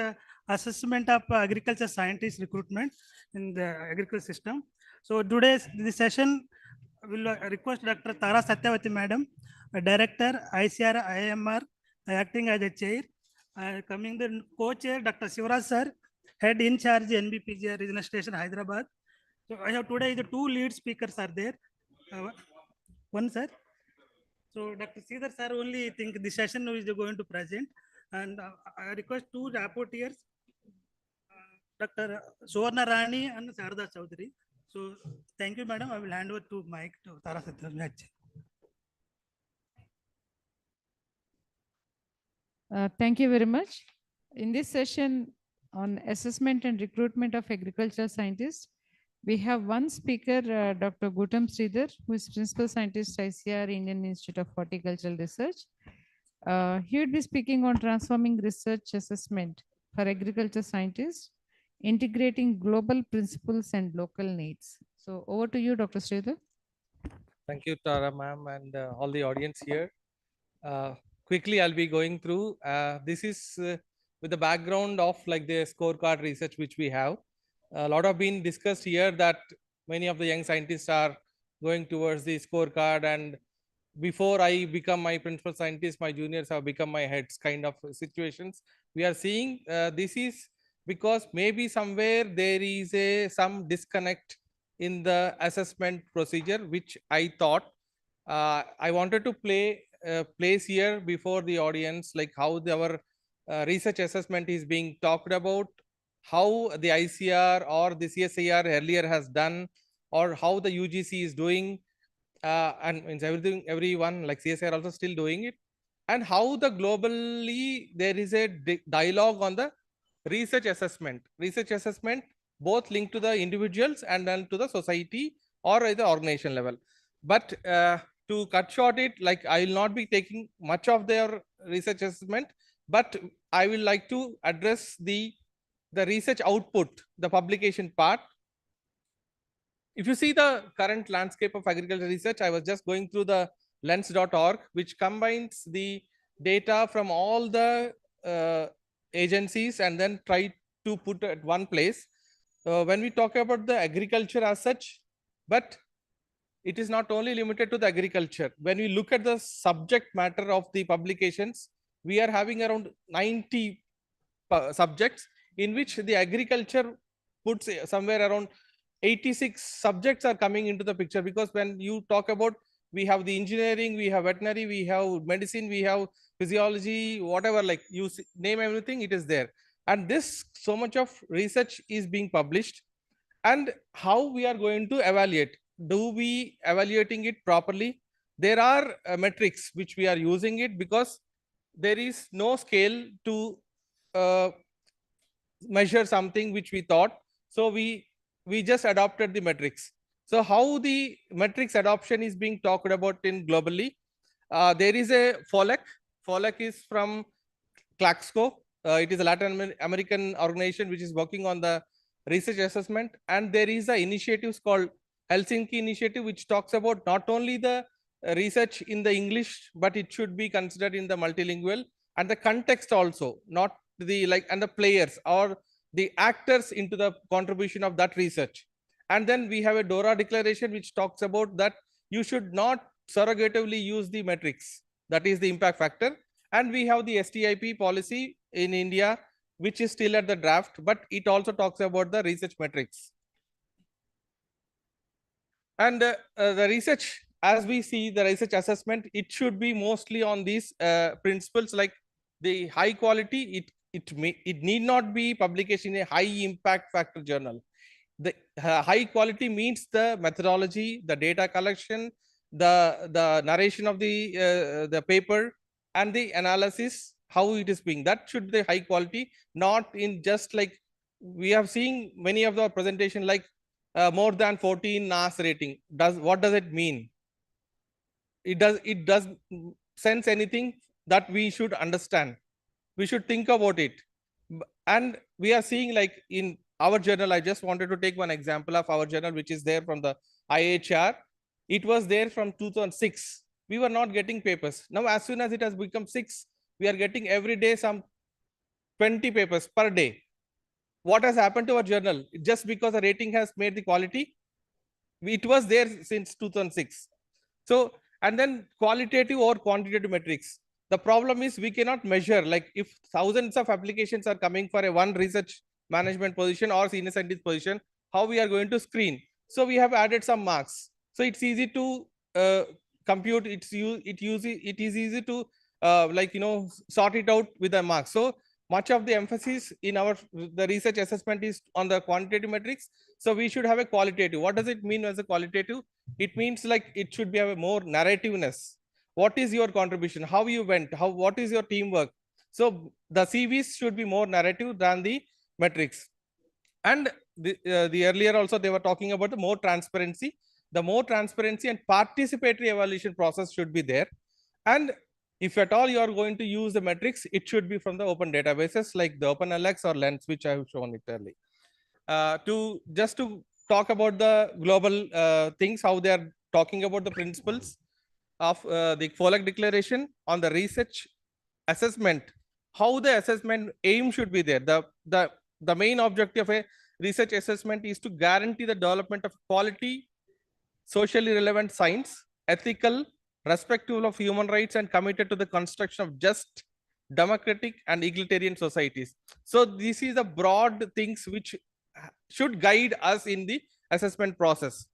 assessment of agriculture scientist recruitment in the agriculture system. So today's this session will request Dr. Tara Satyavati Madam, Director, ICAR-IIRR, acting as a chair. Coming the co-chair, Dr. Shivaraj Sir, Head in charge NBPG Regional Station, Hyderabad. So I have today the two lead speakers are there. One sir. So Dr. Sridhar sir only think the session is going to present, and I request two rapporteurs, Dr. Suvarna Rani and Sharada Chaudhary. So thank you, madam. I will hand over to mic to Tara Satyavati. Thank you very much. In this session on assessment and recruitment of agricultural scientists, we have one speaker, Dr. Gautam Sridhar, who is Principal Scientist, ICAR, Indian Institute of Horticultural Research. He will be speaking on transforming research assessment for agriculture scientists, integrating global principles and local needs. So over to you, Dr. Sridhar. Thank you, Tara ma'am, and all the audience here. Quickly, I'll be going through. This is with the background of like the scorecard research which we have. A lot have been discussed here that many of the young scientists are going towards the scorecard, and before I become my principal scientist, my juniors have become my heads kind of situations. We are seeing this is because maybe somewhere there is some disconnect in the assessment procedure, which I thought I wanted to place here before the audience, like how our research assessment is being talked about, how the ICR or the CSIR earlier has done, or how the UGC is doing, and means everyone like CSIR also still doing it, and how the globally there is a dialogue on the research assessment. Research assessment both linked to the individuals and then to the society or at the organization level. But to cut short it, like I will not be taking much of their research assessment, but I will like to address the research output, the publication part. If you see the current landscape of agricultural research, I was just going through the lens.org, which combines the data from all the agencies and then try to put at one place. When we talk about the agriculture as such, but it is not only limited to the agriculture. When we look at the subject matter of the publications, we are having around 90 subjects, in which the agriculture puts somewhere around 86 subjects are coming into the picture. Because when you talk about, we have the engineering, we have veterinary, we have medicine, we have physiology, whatever, like you name everything, it is there. And this so much of research is being published. And how we are going to evaluate? Do we evaluating it properly? There are metrics which we are using it, because there is no scale to uh, measure something which we thought. So we just adopted the metrics. So how the metrics adoption is being talked about in globally? There is a FOLEC. FOLEC is from Claxco. It is a Latin American organization which is working on the research assessment. And there is a initiative called Helsinki Initiative, which talks about not only the research in the English, but it should be considered in the multilingual and the context also, not the and the players or the actors into the contribution of that research. And then we have a DORA declaration, which talks about that you should not surrogatively use the metrics, that is the impact factor. And we have the STIP policy in India, which is still at the draft, but it also talks about the research metrics. And the research, as we see the research assessment, it should be mostly on these principles, like the high quality. It need not be publication in a high impact factor journal. The high quality means the methodology, the data collection, the narration of the paper, and the analysis, how it is being. That should be high quality, not in just like we have seen many of the presentation like more than 14 NAS rating. What does it mean? It does sense anything that we should understand. We should think about it. And we are seeing like in our journal, I just wanted to take one example of our journal, which is there from the IHR. It was there from 2006. We were not getting papers. Now, as soon as it has become 6, we are getting every day some 20 papers per day. What has happened to our journal? Just because the rating has made the quality, it was there since 2006. So, and then qualitative or quantitative metrics. The problem is we cannot measure, like if thousands of applications are coming for a one research management position or senior scientist position, how we are going to screen? So we have added some marks. So it's easy to compute. It is easy to sort it out with the marks. So much of the emphasis in the research assessment is on the quantitative metrics. So we should have a qualitative. What does it mean as a qualitative? It means like it should be have a more narrativeness. What is your contribution? How you went? What is your teamwork? So the CVs should be more narrative than the metrics. And the earlier also they were talking about the more transparency. The more transparency and participatory evaluation process should be there. And if at all you are going to use the metrics, it should be from the open databases like the OpenLX or Lens, which I have shown it earlier. To talk about the global things, how they are talking about the principles of the FOLEC declaration on the research assessment, how the assessment aim should be there. The main objective of a research assessment is to guarantee the development of quality, socially relevant science, ethical, respectful of human rights, and committed to the construction of just, democratic, and egalitarian societies. So this is the broad things which should guide us in the assessment process.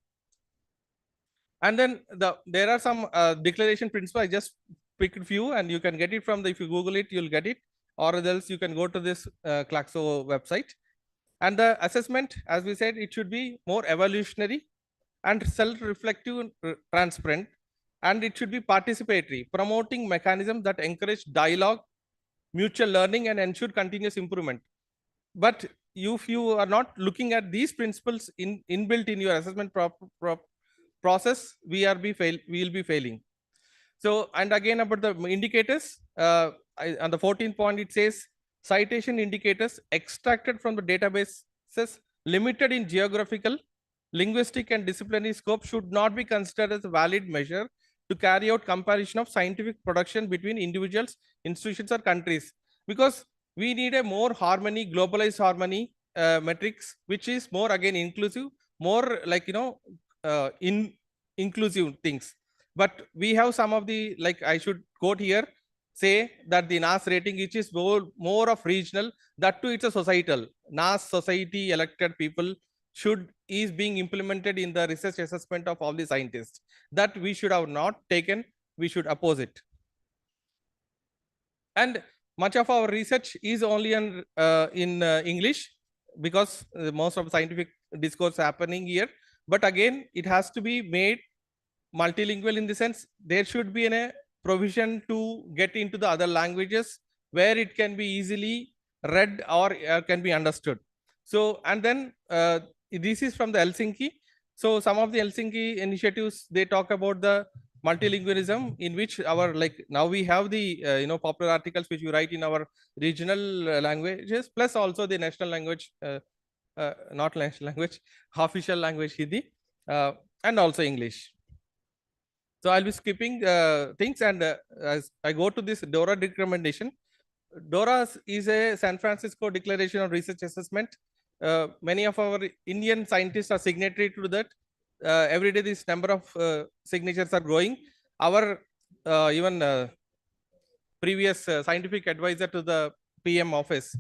And then there are some declaration principles. I just picked a few, and you can get it from if you Google it, you'll get it, or else you can go to this Claxo website. And the assessment, as we said, it should be more evolutionary and self-reflective and transparent, and it should be participatory, promoting mechanisms that encourage dialogue, mutual learning, and ensure continuous improvement. But if you are not looking at these principles inbuilt in your assessment process, we will be failing. So, and again about the indicators, on the 14th point, it says citation indicators extracted from the databases limited in geographical, linguistic, and disciplinary scope should not be considered as a valid measure to carry out comparison of scientific production between individuals, institutions, or countries, because we need a more harmony, globalized harmony metrics, which is more again inclusive, more like inclusive things. But we have some of the, like I should quote here, say that the NAS rating, which is more of regional, that too it's a societal. NAS society elected people is being implemented in the research assessment of all the scientists. That we should have not taken, we should oppose it. And much of our research is only in English, because most of the scientific discourse happening here. But again, it has to be made multilingual in the sense there should be provision to get into the other languages where it can be easily read or can be understood. So, and then this is from the Helsinki. So some of the Helsinki initiatives, they talk about the multilingualism, in which our, like, now we have the popular articles which we write in our regional languages, plus also the national language, not national language, official language Hindi, and also English. So I'll be skipping things, and as I go to this DORA recommendation. DORA is a San Francisco Declaration on Research Assessment. Many of our Indian scientists are signatory to that. Every day this number of signatures are growing. Our even previous scientific advisor to the PM office,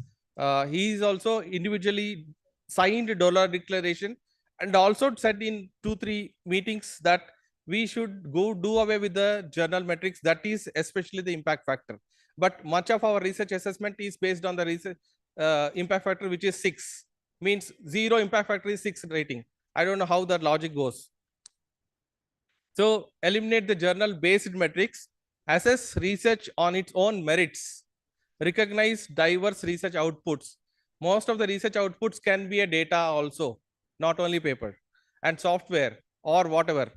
he is also individually signed DORA declaration, and also said in 2-3 meetings that we should do away with the journal metrics, that is especially the impact factor. But much of our research assessment is based on the research impact factor, which is 6. Means 0 impact factor is 6 rating. I don't know how that logic goes. So eliminate the journal based metrics, assess research on its own merits, recognize diverse research outputs. Most of the research outputs can be a data also, not only paper and software or whatever.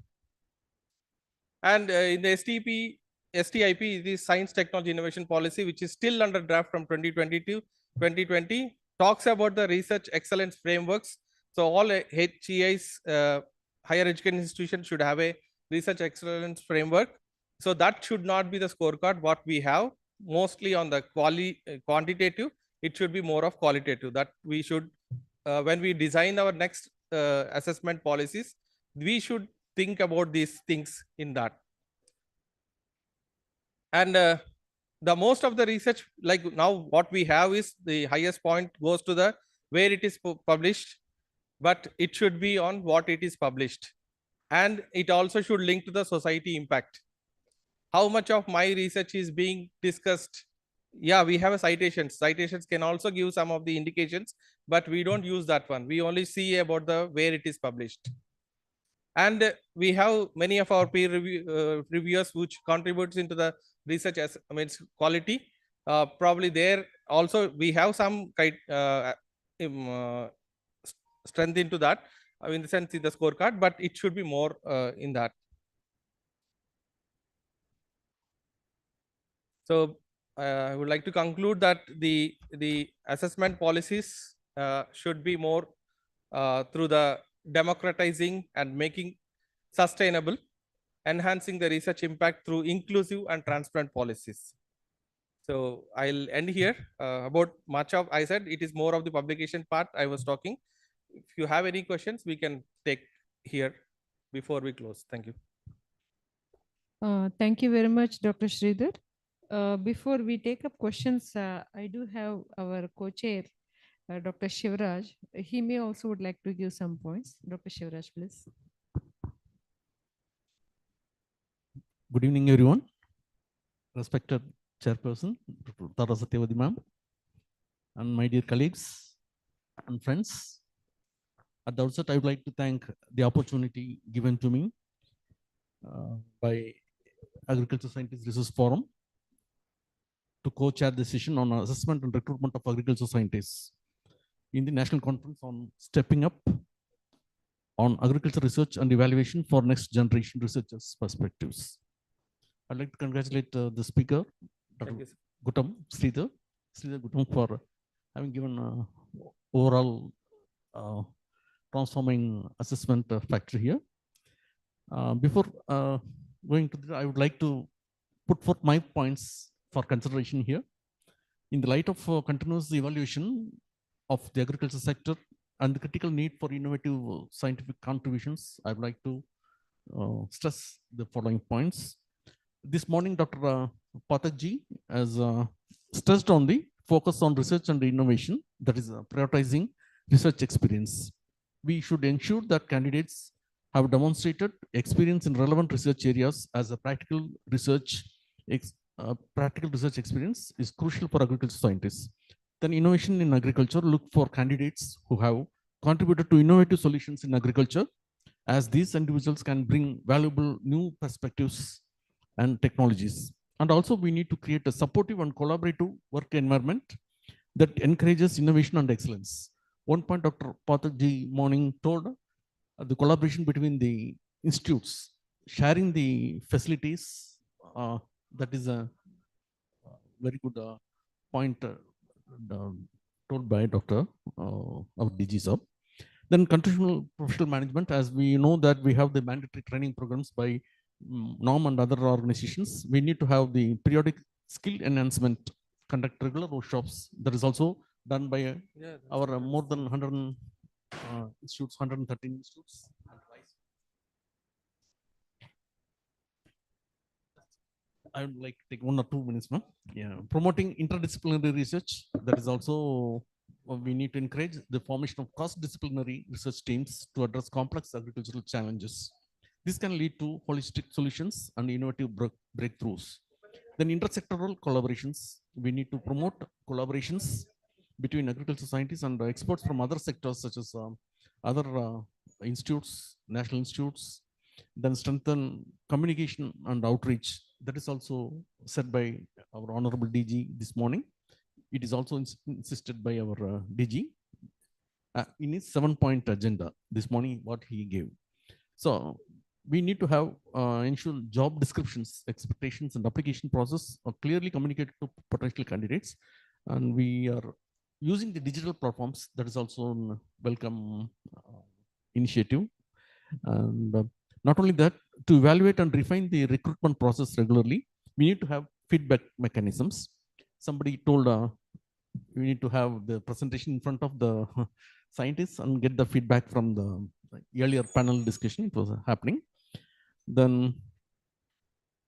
And in the STIP, the Science Technology Innovation Policy, which is still under draft from 2020, talks about the research excellence frameworks. So all HEIs, higher education institutions, should have a research excellence framework. So that should not be the scorecard what we have, mostly on the quantitative. It should be more of qualitative, that we should, when we design our next assessment policies, we should think about these things in that. And the most of the research, like now what we have is the highest point goes to the where it is published, but it should be on what it is published. And it also should link to the society impact. How much of my research is being discussed? Yeah, we have a citations. Citations can also give some of the indications, but we don't use that one. We only see about the where it is published. And we have many of our peer reviewers which contributes into the research as quality. Probably there also we have some strength into that, in the sense in the scorecard, but it should be more in that. So I would like to conclude that the assessment policies should be more through the democratizing and making sustainable, enhancing the research impact through inclusive and transparent policies. So I'll end here. About much of, I said it is more of the publication part I was talking. If you have any questions, we can take here before we close. Thank you. Thank you very much, Dr. Sridhar. Before we take up questions, I do have our co-chair, Dr. Shivraj. He may also would like to give some points. Dr. Shivraj, please. Good evening, everyone. Respected Chairperson, Dr. Satyavati ma'am, and my dear colleagues and friends. At the outset, I would like to thank the opportunity given to me by Agriculture Scientists Research Forum to co-chair the session on assessment and recruitment of agriculture scientists in the National Conference on Stepping Up on Agriculture Research and Evaluation for Next Generation Researchers' Perspectives. I'd like to congratulate the speaker, Dr. Sridhar Gutam, for having given overall transforming assessment factor here. Before going to that, I would like to put forth my points for consideration here. In the light of continuous evaluation of the agriculture sector and the critical need for innovative scientific contributions, I would like to stress the following points. This morning, Dr. Pathakji has stressed on the focus on research and innovation, that is prioritizing research experience. We should ensure that candidates have demonstrated experience in relevant research areas, as a practical research experience is crucial for agriculture scientists. Then innovation in agriculture, look for candidates who have contributed to innovative solutions in agriculture, as these individuals can bring valuable new perspectives and technologies. And also we need to create a supportive and collaborative work environment that encourages innovation and excellence. One point Dr. Pathakji morning told, the collaboration between the institutes, sharing the facilities, that is a very good point told by Dr. Our DG sir. Then continual professional management, as we know that we have the mandatory training programs by NORM and other organizations. We need to have the periodic skill enhancement, conduct regular workshops. That is also done by our more than 100 institutes, 113 institutes. I would like to take 1 or 2 minutes, ma'am. Yeah, promoting interdisciplinary research. That is also we need to encourage the formation of cross-disciplinary research teams to address complex agricultural challenges. This can lead to holistic solutions and innovative breakthroughs. Then intersectoral collaborations. We need to promote collaborations between agricultural scientists and experts from other sectors such as other institutes, national institutes. Then strengthen communication and outreach. That is also said by our Honorable DG this morning. It is also insisted by our DG in his 7-point agenda this morning, what he gave. So we need to have ensure job descriptions, expectations, and application process are clearly communicated to potential candidates. And we are using the digital platforms. That is also a welcome initiative. And not only that, to evaluate and refine the recruitment process regularly, we need to have feedback mechanisms. Somebody told we need to have the presentation in front of the scientists and get the feedback from the earlier panel discussion. It was happening. Then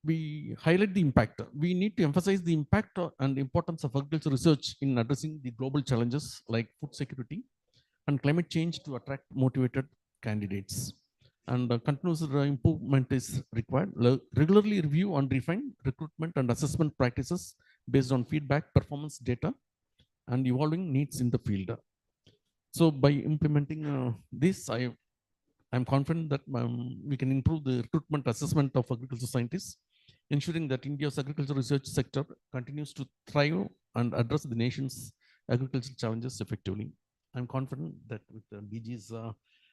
we highlight the impact. We need to emphasize the impact and importance of agricultural research in addressing the global challenges like food security and climate change to attract motivated candidates. And continuous improvement is required. Regularly review and refine recruitment and assessment practices based on feedback, performance data, and evolving needs in the field. So by implementing this, I'm confident that we can improve the recruitment assessment of agricultural scientists, ensuring that India's agricultural research sector continues to thrive and address the nation's agricultural challenges effectively. I'm confident that with the DG's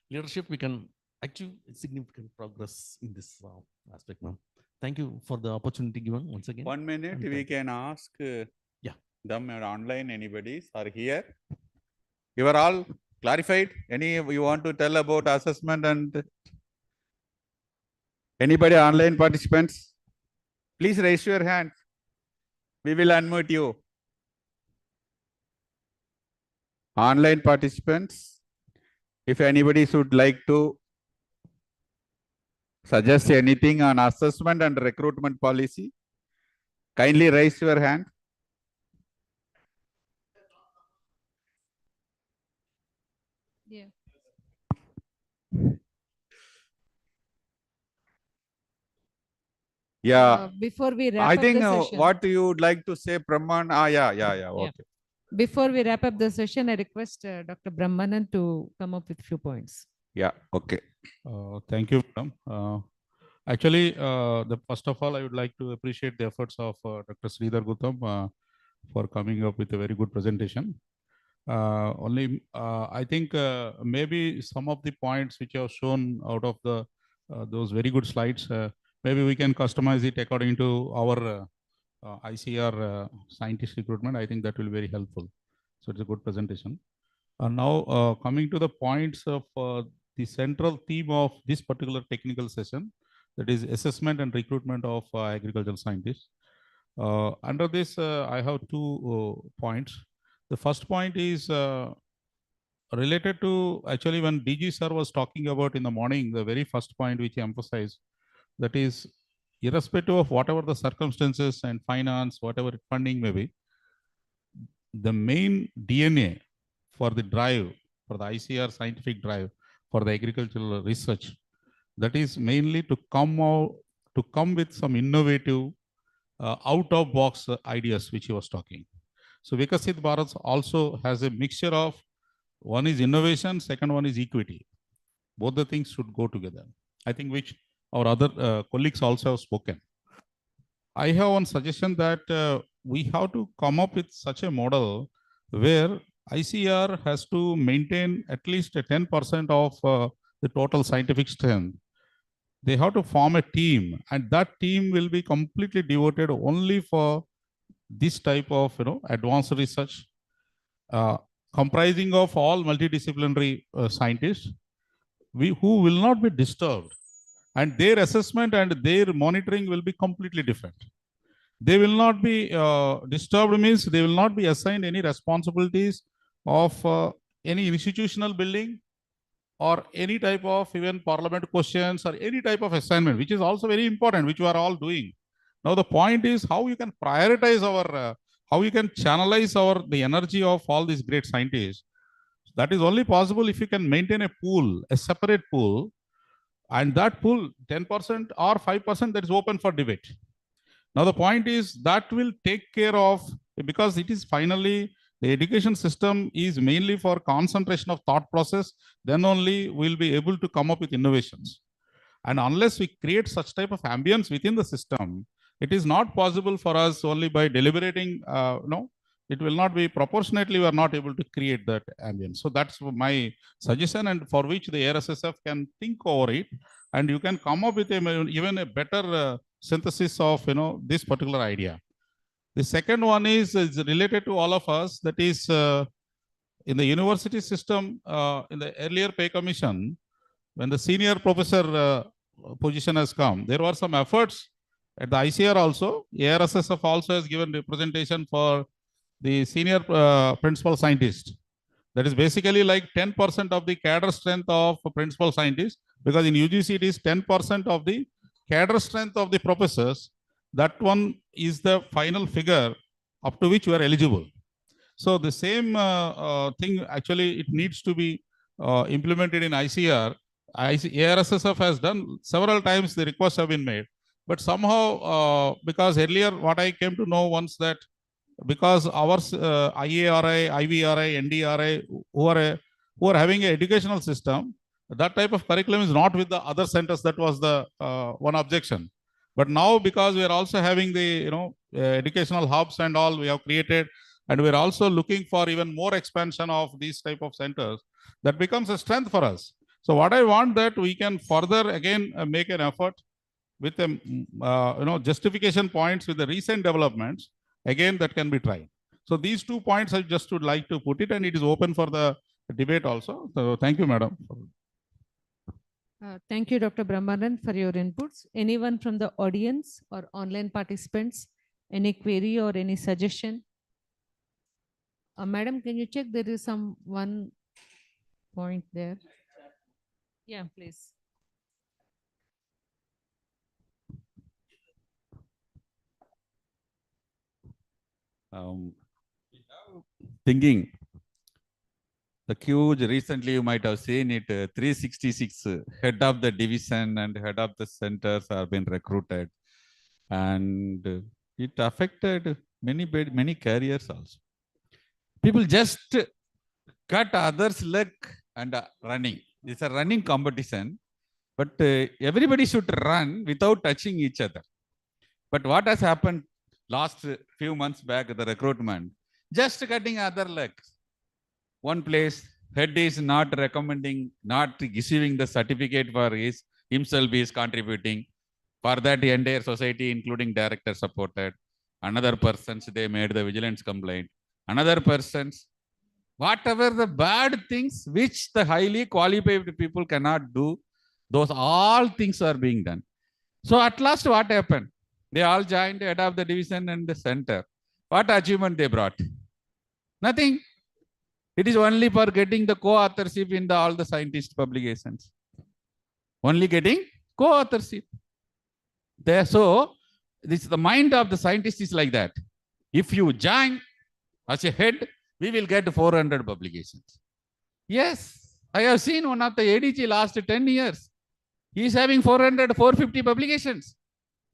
leadership, we can achieve significant progress in this aspect, ma'am. Thank you for the opportunity given once again. 1 minute, we can ask them online, anybody are here. You are all clarified? Any you want to tell about assessment and anybody online participants? Please raise your hand. We will unmute you. Online participants, if anybody should like to suggest anything on assessment and recruitment policy, kindly raise your hand. Yeah. Yeah. Before we wrap I up think the session. what you would like to say, Brahman. Okay. Before we wrap up the session, I request Dr. Brahmanan to come up with few points. Yeah, okay. Thank you, madam. Actually, first of all, I would like to appreciate the efforts of Dr. Sridhar Gautam for coming up with a very good presentation. I think maybe some of the points which you have shown out of the those very good slides, maybe we can customize it according to our ICAR scientist recruitment. I think that will be very helpful. So it's a good presentation. Now coming to the points of the central theme of this particular technical session, that is assessment and recruitment of agricultural scientists. Under this, I have 2 points. The first point is related to actually when DG sir was talking about in the morning, the very first point which he emphasized, that is irrespective of whatever the circumstances and finance, whatever funding may be, the main DNA for the drive, for the ICAR scientific drive, for the agricultural research, that is mainly to come with some innovative out-of-box ideas which he was talking. So Vikasit Bharat also has a mixture of, one is innovation, second one is equity. Both the things should go together. I think which our other colleagues also have spoken. I have one suggestion that we have to come up with such a model where ICR has to maintain at least 10% of the total scientific strength. They have to form a team, and that team will be completely devoted only for this type of advanced research, comprising of all multidisciplinary scientists who will not be disturbed, and their assessment and their monitoring will be completely different. They will not be disturbed means they will not be assigned any responsibilities of any institutional building or any type of even parliament questions or any type of assignment, which is also very important, which we are all doing. Now the point is how you can prioritize how you can channelize the energy of all these great scientists. That is only possible if you can maintain a pool, a separate pool, and that pool 10% or 5% that is open for debate. Now the point is that will take care of, because it is finally the education system is mainly for concentration of thought process, then only we'll be able to come up with innovations. And unless we create such type of ambience within the system, it is not possible for us only by deliberating, it will not be proportionately, we are not able to create that ambience. So that's my suggestion, and for which the ARSSF can think over it, and you can come up with even a better synthesis of this particular idea. The second one is related to all of us, that is in the university system, in the earlier pay commission, when the senior professor position has come, there were some efforts at the ICR also. ARSSF also has given representation for the senior principal scientist. That is basically like 10% of the cadre strength of principal scientists, because in UGC it is 10% of the cadre strength of the professors. That one is the final figure up to which you are eligible. So the same thing actually it needs to be implemented in ICR. ARSSF has done several times, the requests have been made, but somehow because earlier what I came to know once that because our IARI, IVRI, NDRI who are having an educational system, that type of curriculum is not with the other centers. That was the one objection. But now because we are also having the educational hubs and all we have created, and we are also looking for even more expansion of these type of centers, that becomes a strength for us. So what I want that we can further again make an effort with justification points with the recent developments, again that can be tried. So these 2 points I just would like to put it, and it is open for the debate also. So thank you, madam. Thank you, Dr. Brahmanand, for your inputs. Anyone from the audience or online participants, any query or any suggestion? Madam, can you check? There is one point there. Yeah, please. Thinking, the huge, recently you might have seen it, 366 head of the division and head of the centers have been recruited, and it affected many careers also. People just cut others' leg and running. It's a running competition, but everybody should run without touching each other. But what has happened last few months back, the recruitment, just cutting other legs. One place, head is not recommending, not issuing the certificate for himself is contributing. For that, the entire society, including director, supported. Another persons, they made the vigilance complaint. Another persons, whatever the bad things which the highly qualified people cannot do, those all things are being done. So at last, what happened? They all joined head of the division and the center. What achievement they brought? Nothing. It is only for getting the co-authorship in all the scientist publications. Only getting co-authorship. So the mind of the scientist is like that. If you join as a head, we will get 400 publications. Yes, I have seen one of the ADG last 10 years. He is having 400, 450 publications.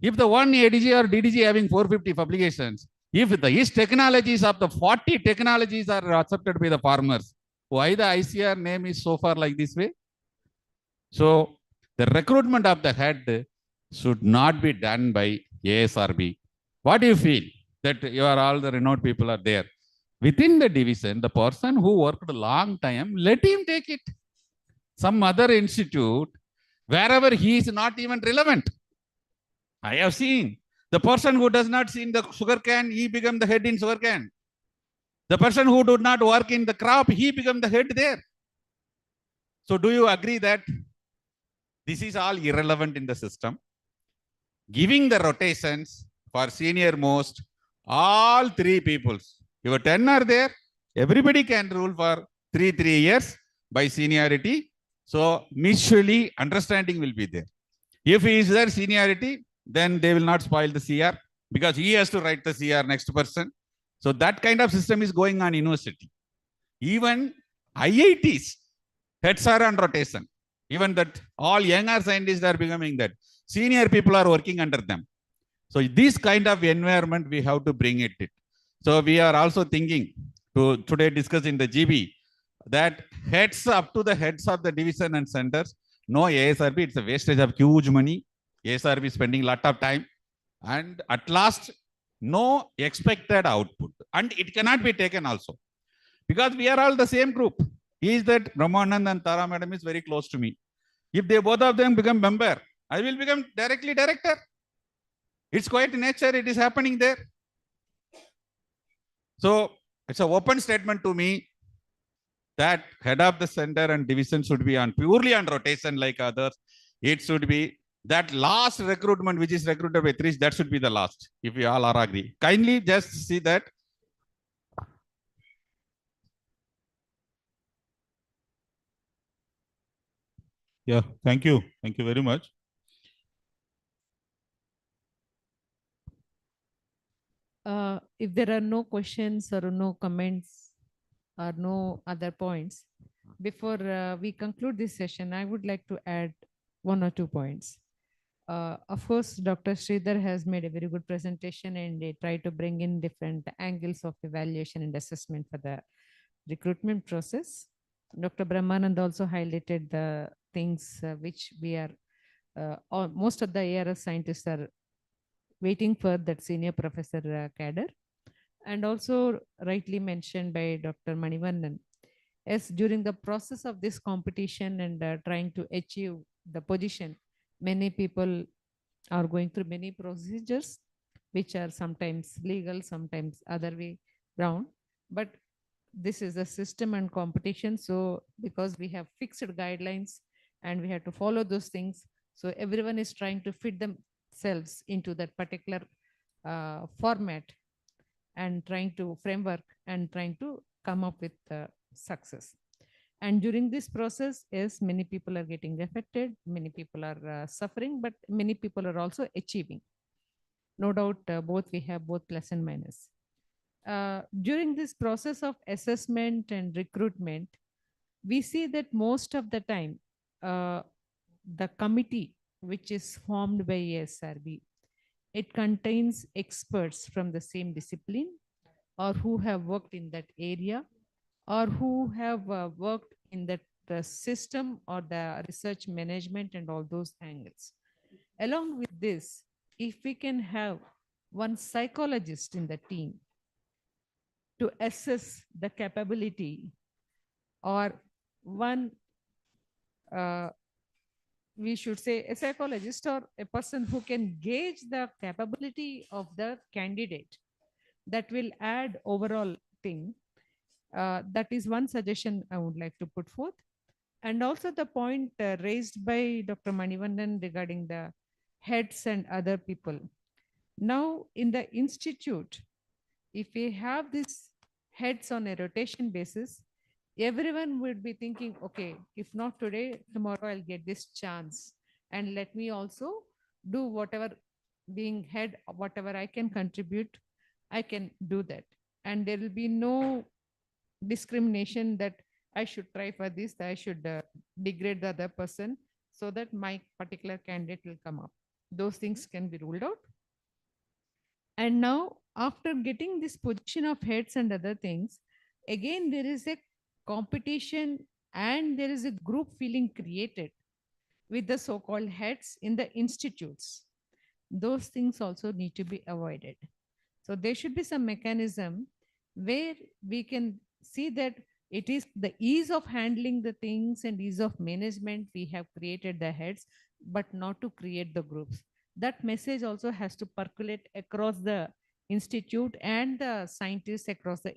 If the one ADG or DDG having 450 publications, if his technologies of the 40 technologies are accepted by the farmers, why the ICR name is so far like this way? So the recruitment of the head should not be done by ASRB. What do you feel that you are all the renowned people are there? Within the division, the person who worked a long time, let him take it. Some other institute, wherever he is not even relevant. I have seen the person who does not see in the sugar can, he become the head in sugar can. The person who did not work in the crop, he become the head there. So do you agree that this is all irrelevant in the system? Giving the rotations for senior most, all three peoples. Your 10 are there, everybody can rule for 3 years by seniority. So mutually understanding will be there. If he is there seniority, then they will not spoil the CR because he has to write the CR next person. So that kind of system is going on in university. Even IITs, heads are on rotation. Even that all younger scientists are becoming that. Senior people are working under them. So this kind of environment we have to bring it. So we are also thinking to today discuss in the GB that heads up to the heads of the division and centers, no ASRB, it's a wastage of huge money. ASRB spending a lot of time. And at last, no expected output. And it cannot be taken also. Because we are all the same group. Is that Ramanand and Tara madam is very close to me. If they both of them become member, I will become directly director. It's quite nature, it is happening there. So it's an open statement to me that head of the center and division should be on purely on rotation like others. It should be that last recruitment, which is recruited by 3, that should be the last, if we all are agree. Kindly just see that. Yeah, thank you. Thank you very much. If there are no questions or no comments or no other points, before we conclude this session, I would like to add 1 or 2 points. Of course, Dr. Sridhar has made a very good presentation and they try to bring in different angles of evaluation and assessment for the recruitment process. Dr. Brahmanand also highlighted the things which we are, most of the ARS scientists are waiting for that senior professor cadre. And also rightly mentioned by Dr. Manivannan, as during the process of this competition and trying to achieve the position, many people are going through many procedures, which are sometimes legal, sometimes other way round. But this is a system and competition. So because we have fixed guidelines and we have to follow those things, so everyone is trying to fit themselves into that particular format and trying to framework and trying to come up with success. And during this process, yes, many people are getting affected, many people are suffering, but many people are also achieving. No doubt, both we have both plus and minus. During this process of assessment and recruitment, we see that most of the time, the committee which is formed by ASRB, it contains experts from the same discipline or who have worked in that area or who have worked in that system or the research management and all those angles. Along with this, if we can have one psychologist in the team to assess the capability or one, we should say a psychologist or a person who can gauge the capability of the candidate, that will add overall thing. That is one suggestion I would like to put forth. And also the point raised by Dr. Manivannan regarding the heads and other people. Now in the institute, if we have these heads on a rotation basis, everyone would be thinking, okay, if not today, tomorrow I'll get this chance. And let me also do whatever, being head, whatever I can contribute, I can do that. And there will be no discrimination that I should try for this, I should degrade the other person so that my particular candidate will come up. Those things can be ruled out. And now after getting this position of heads and other things, again, there is a competition and there is a group feeling created with the so-called heads in the institutes. those things also need to be avoided. So there should be some mechanism where we can see that it is the ease of handling the things and ease of management. We have created the heads, but not to create the groups. That message also has to percolate across the institute and the scientists across the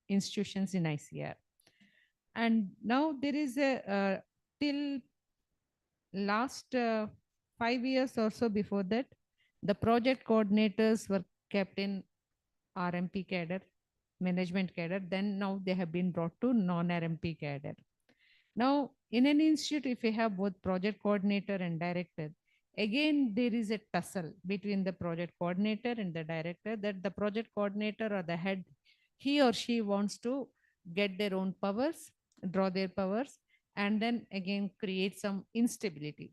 institutions in ICR. And now there is a till last 5 years or so before that, the project coordinators were kept in RMP cadre, management cadre. Then now they have been brought to non-RMP cadre. Now, in an institute, if you have both project coordinator and director, again, there is a tussle between the project coordinator and the director, that the project coordinator or the head, he or she wants to get their own powers, draw their powers, and then again create some instability.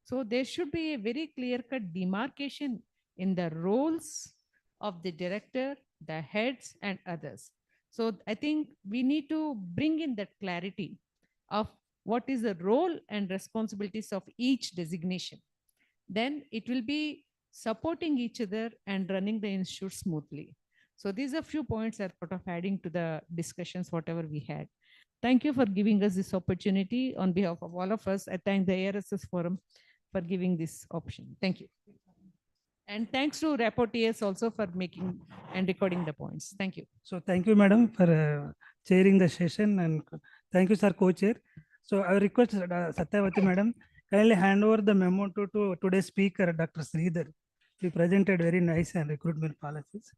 So there should be a very clear-cut demarcation in the roles of the director, the heads, and others. So I think we need to bring in that clarity of what is the role and responsibilities of each designation. Then it will be supporting each other and running the institute smoothly. So these are few points that sort of adding to the discussions, whatever we had. Thank you for giving us this opportunity. On behalf of all of us, I thank the ARSS Forum for giving this option. Thank you. And thanks to rapporteurs also for making and recording the points. Thank you. So thank you, madam, for chairing the session, and thank you, sir, co-chair. So I request Satyavati, madam, kindly hand over the memo to today's speaker, Dr. Sridhar. He presented very nice and recruitment policies.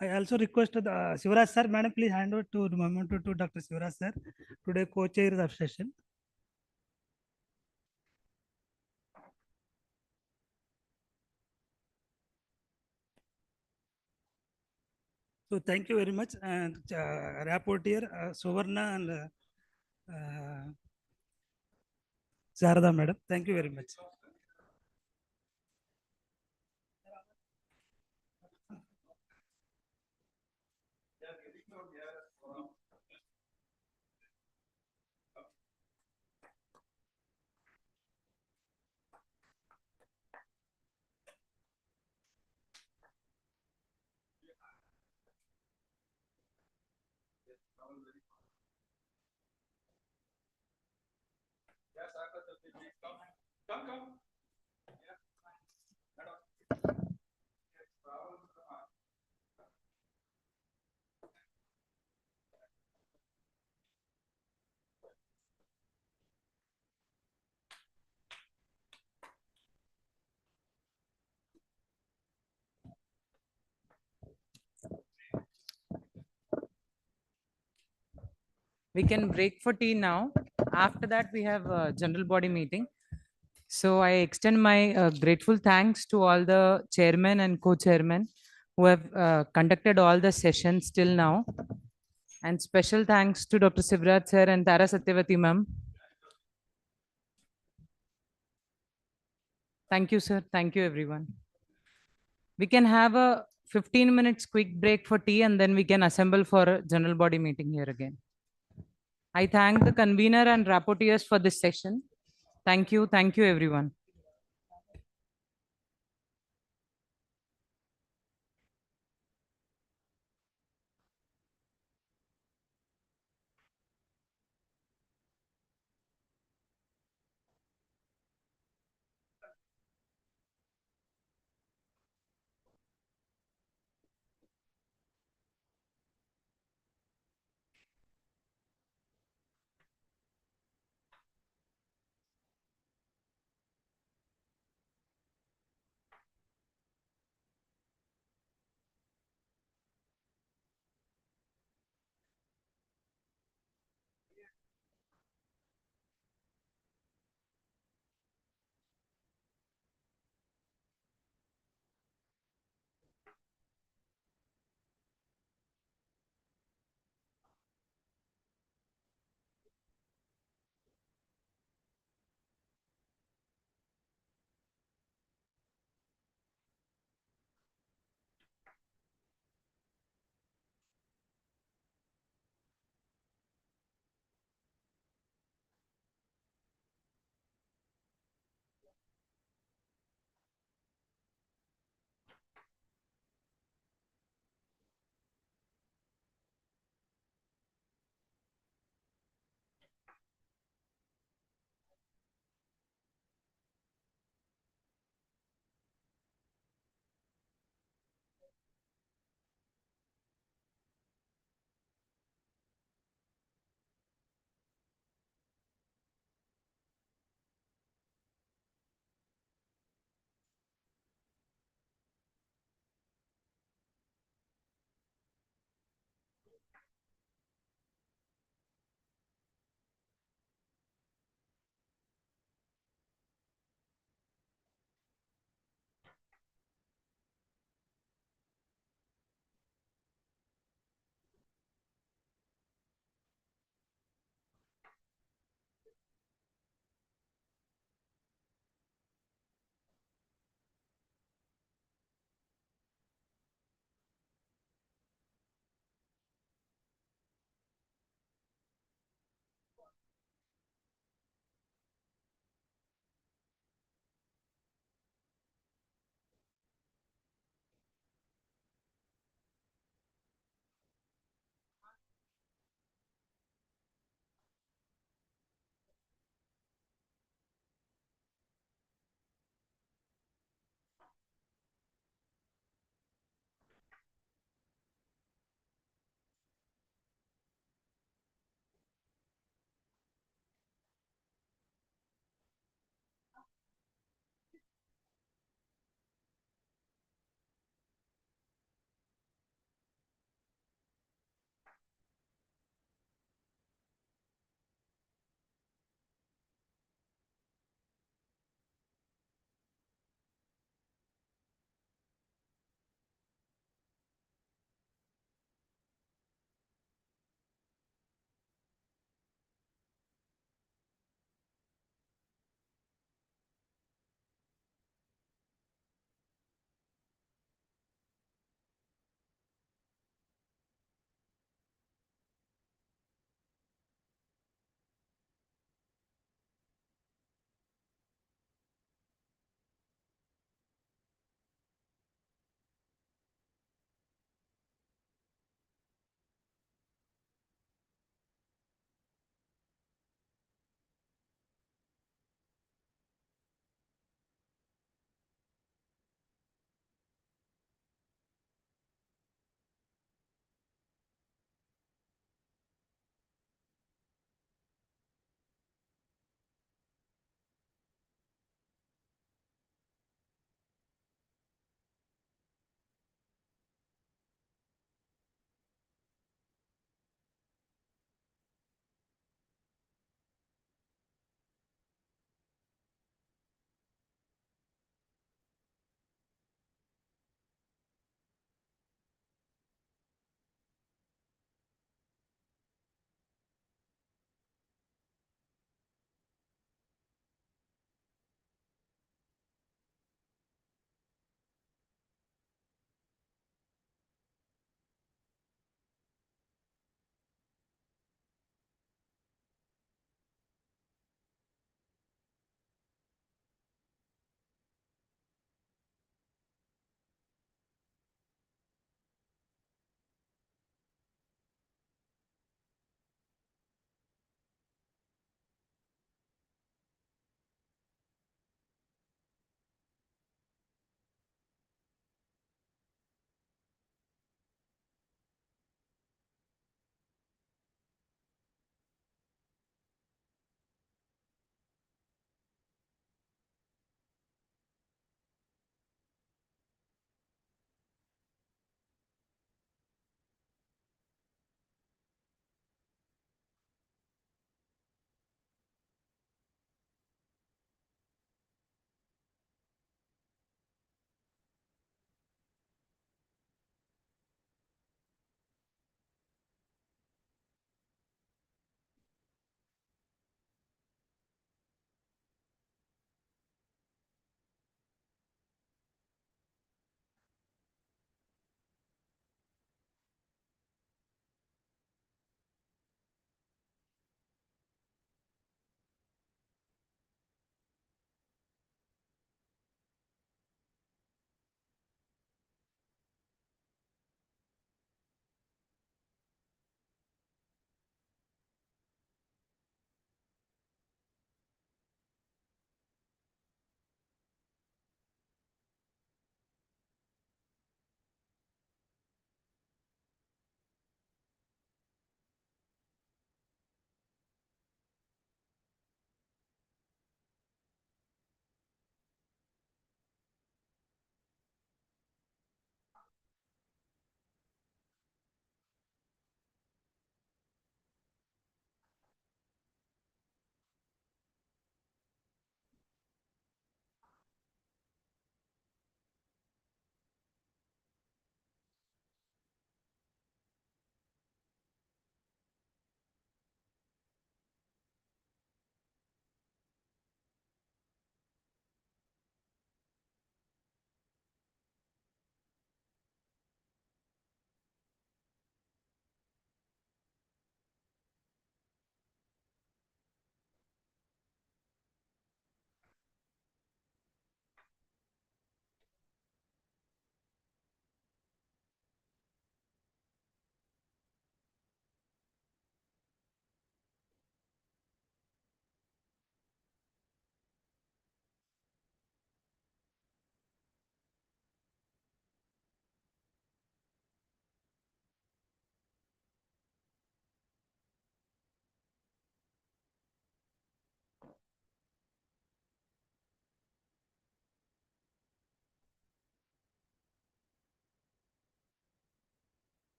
I also requested Shivraj sir, madam, please hand over to the memento to Dr. Shivraj sir, today co-chair of session. So thank you very much, and rapporteur Suvarna and Sarada madam, thank you very much. We can break for tea now. After that, we have a general body meeting. So I extend my grateful thanks to all the chairmen and co-chairmen who have conducted all the sessions till now. And special thanks to Dr. Sivraj sir and Tara Satyavati ma'am. Thank you, sir. Thank you, everyone. We can have a 15 minutes quick break for tea, and then we can assemble for a general body meeting here again. I thank the convener and rapporteurs for this session. Thank you. Thank you, everyone.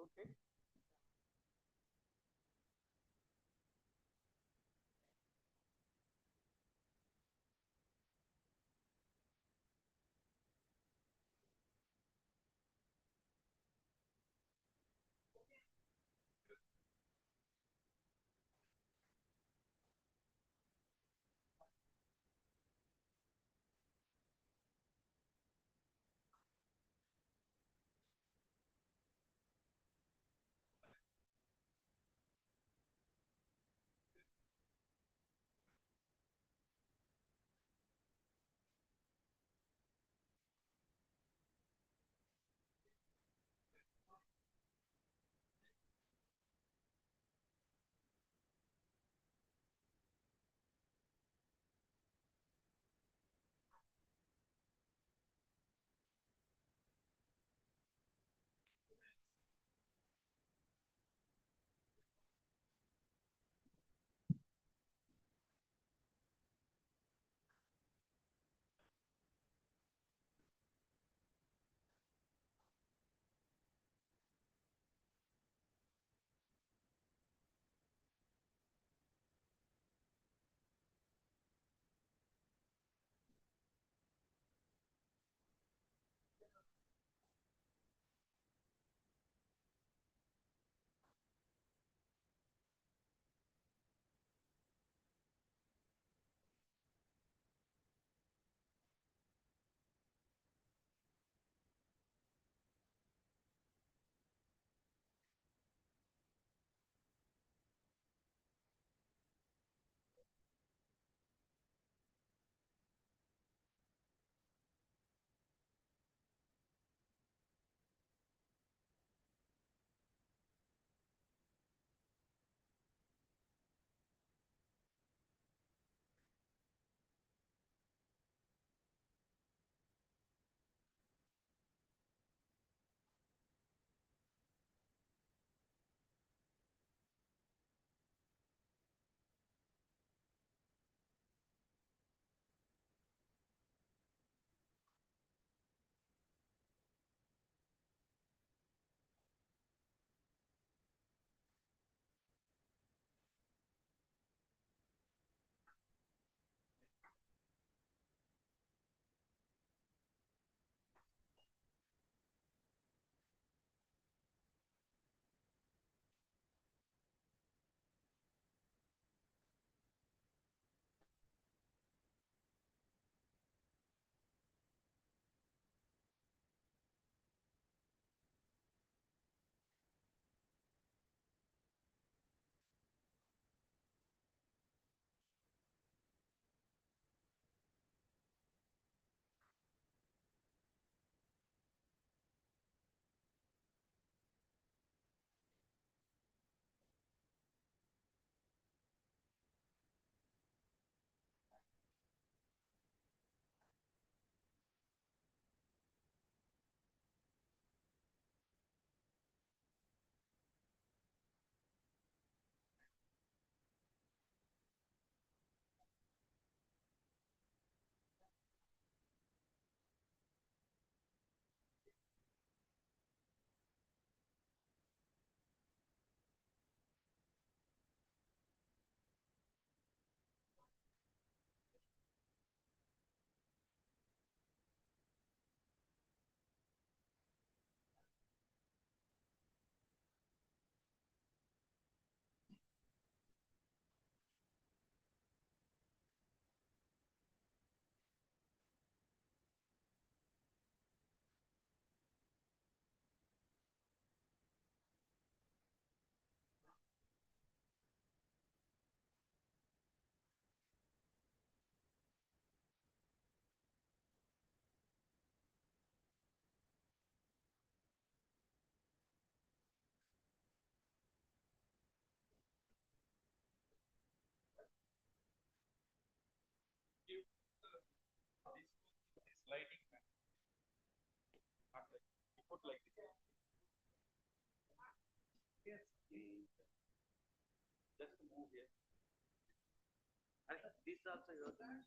okay. Just move here. And this also you have to manage.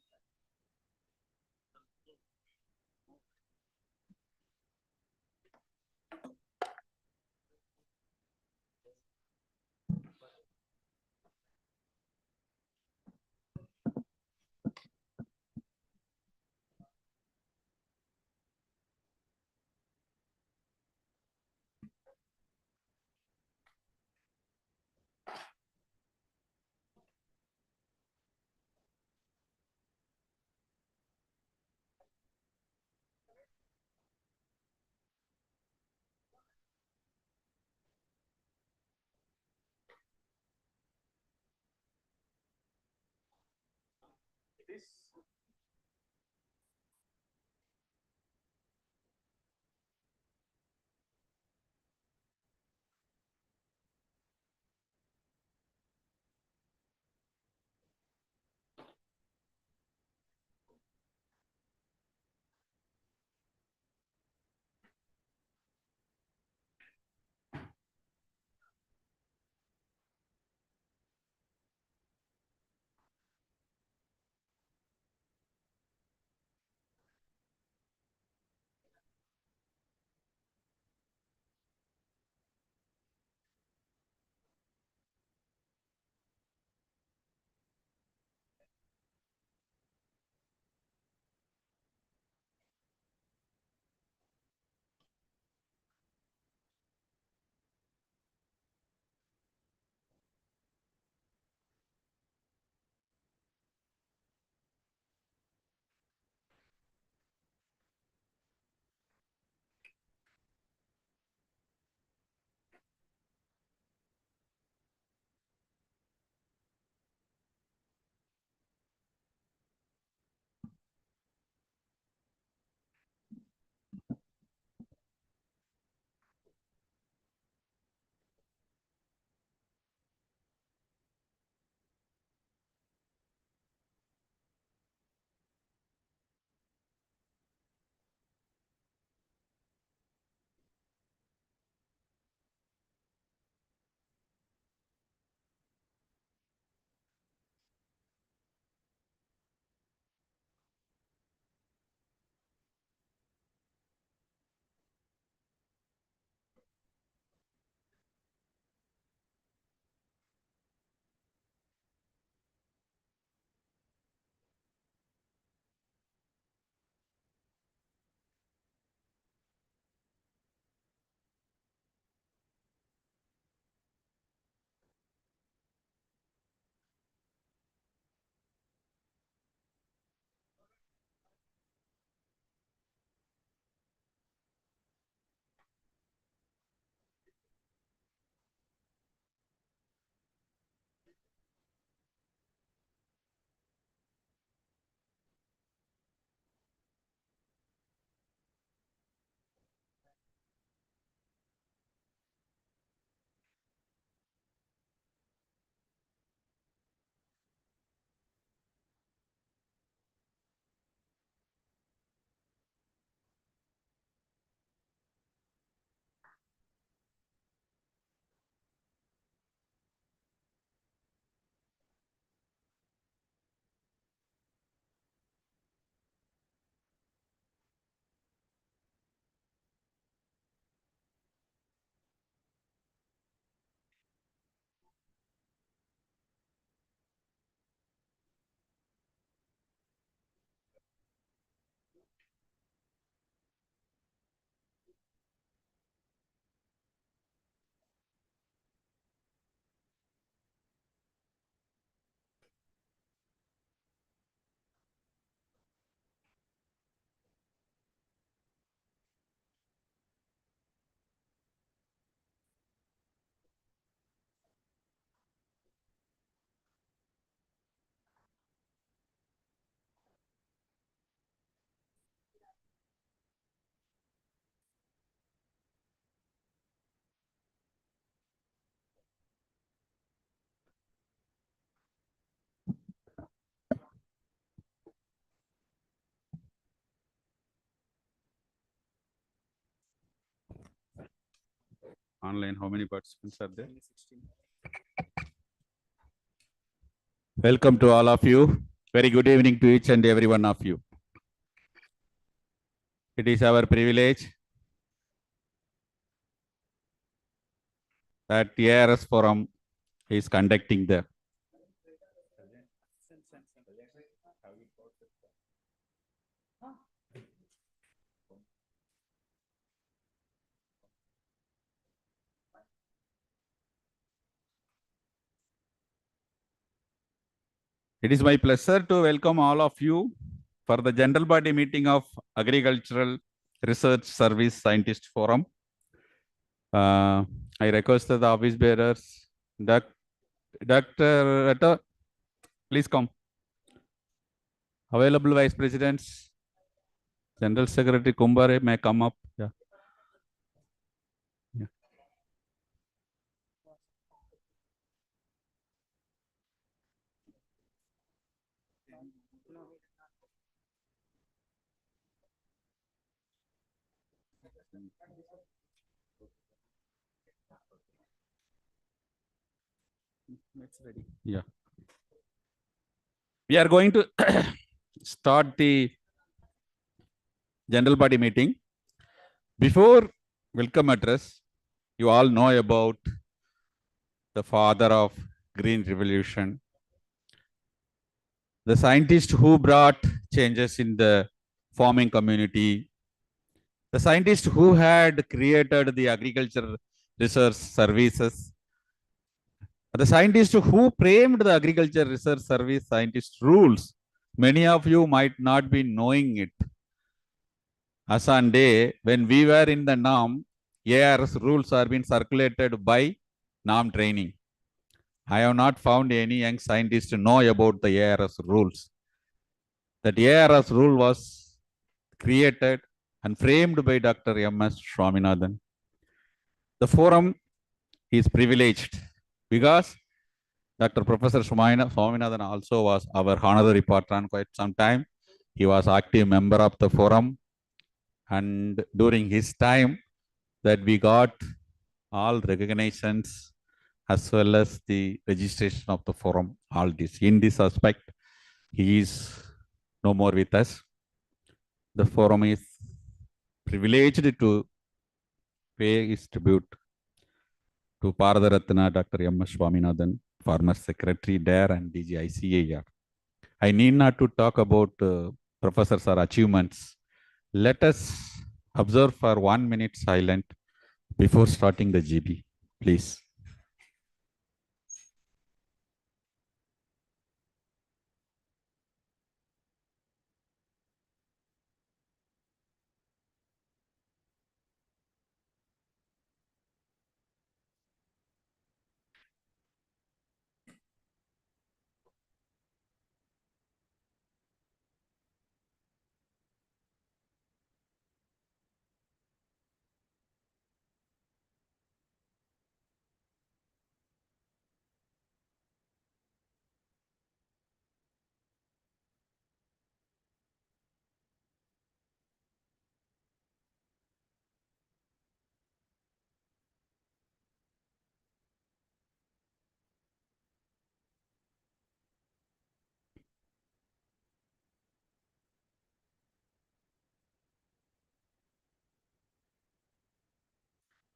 Online, how many participants are there? Welcome to all of you. Very good evening to each and every one of you. It is our privilege that ARS Forum is conducting the It is my pleasure to welcome all of you for the general body meeting of Agricultural Research Service Scientist Forum. I request the office bearers, Dr. Ratta, please come. Available Vice Presidents, General Secretary Kumbare may come up. Yeah. Yeah. Yeah. We are going to start the general body meeting. Before welcome address, you all know about the father of Green Revolution, the scientist who brought changes in the farming community, the scientist who had created the agriculture research services, the scientist who framed the agriculture research service scientist rules. Many of you might not be knowing it. As on day when we were in the NAM, ARS rules are being circulated by NAM training. I have not found any young scientist to know about the ARS rules. That ARS rule was created and framed by Dr. M.S. Swaminathan. The forum is privileged because Dr. Professor Swaminathan also was our honorary patron quite some time. He was active member of the forum, and during his time that we got all recognitions as well as the registration of the forum, all this. In this aspect, he is no more with us. The forum is privileged to pay his tribute to Paradaratna Dr. M. Swaminathan, former secretary there and DG ICAR. I need not to talk about professors' achievements. Let us observe for 1 minute silent before starting the GB, please.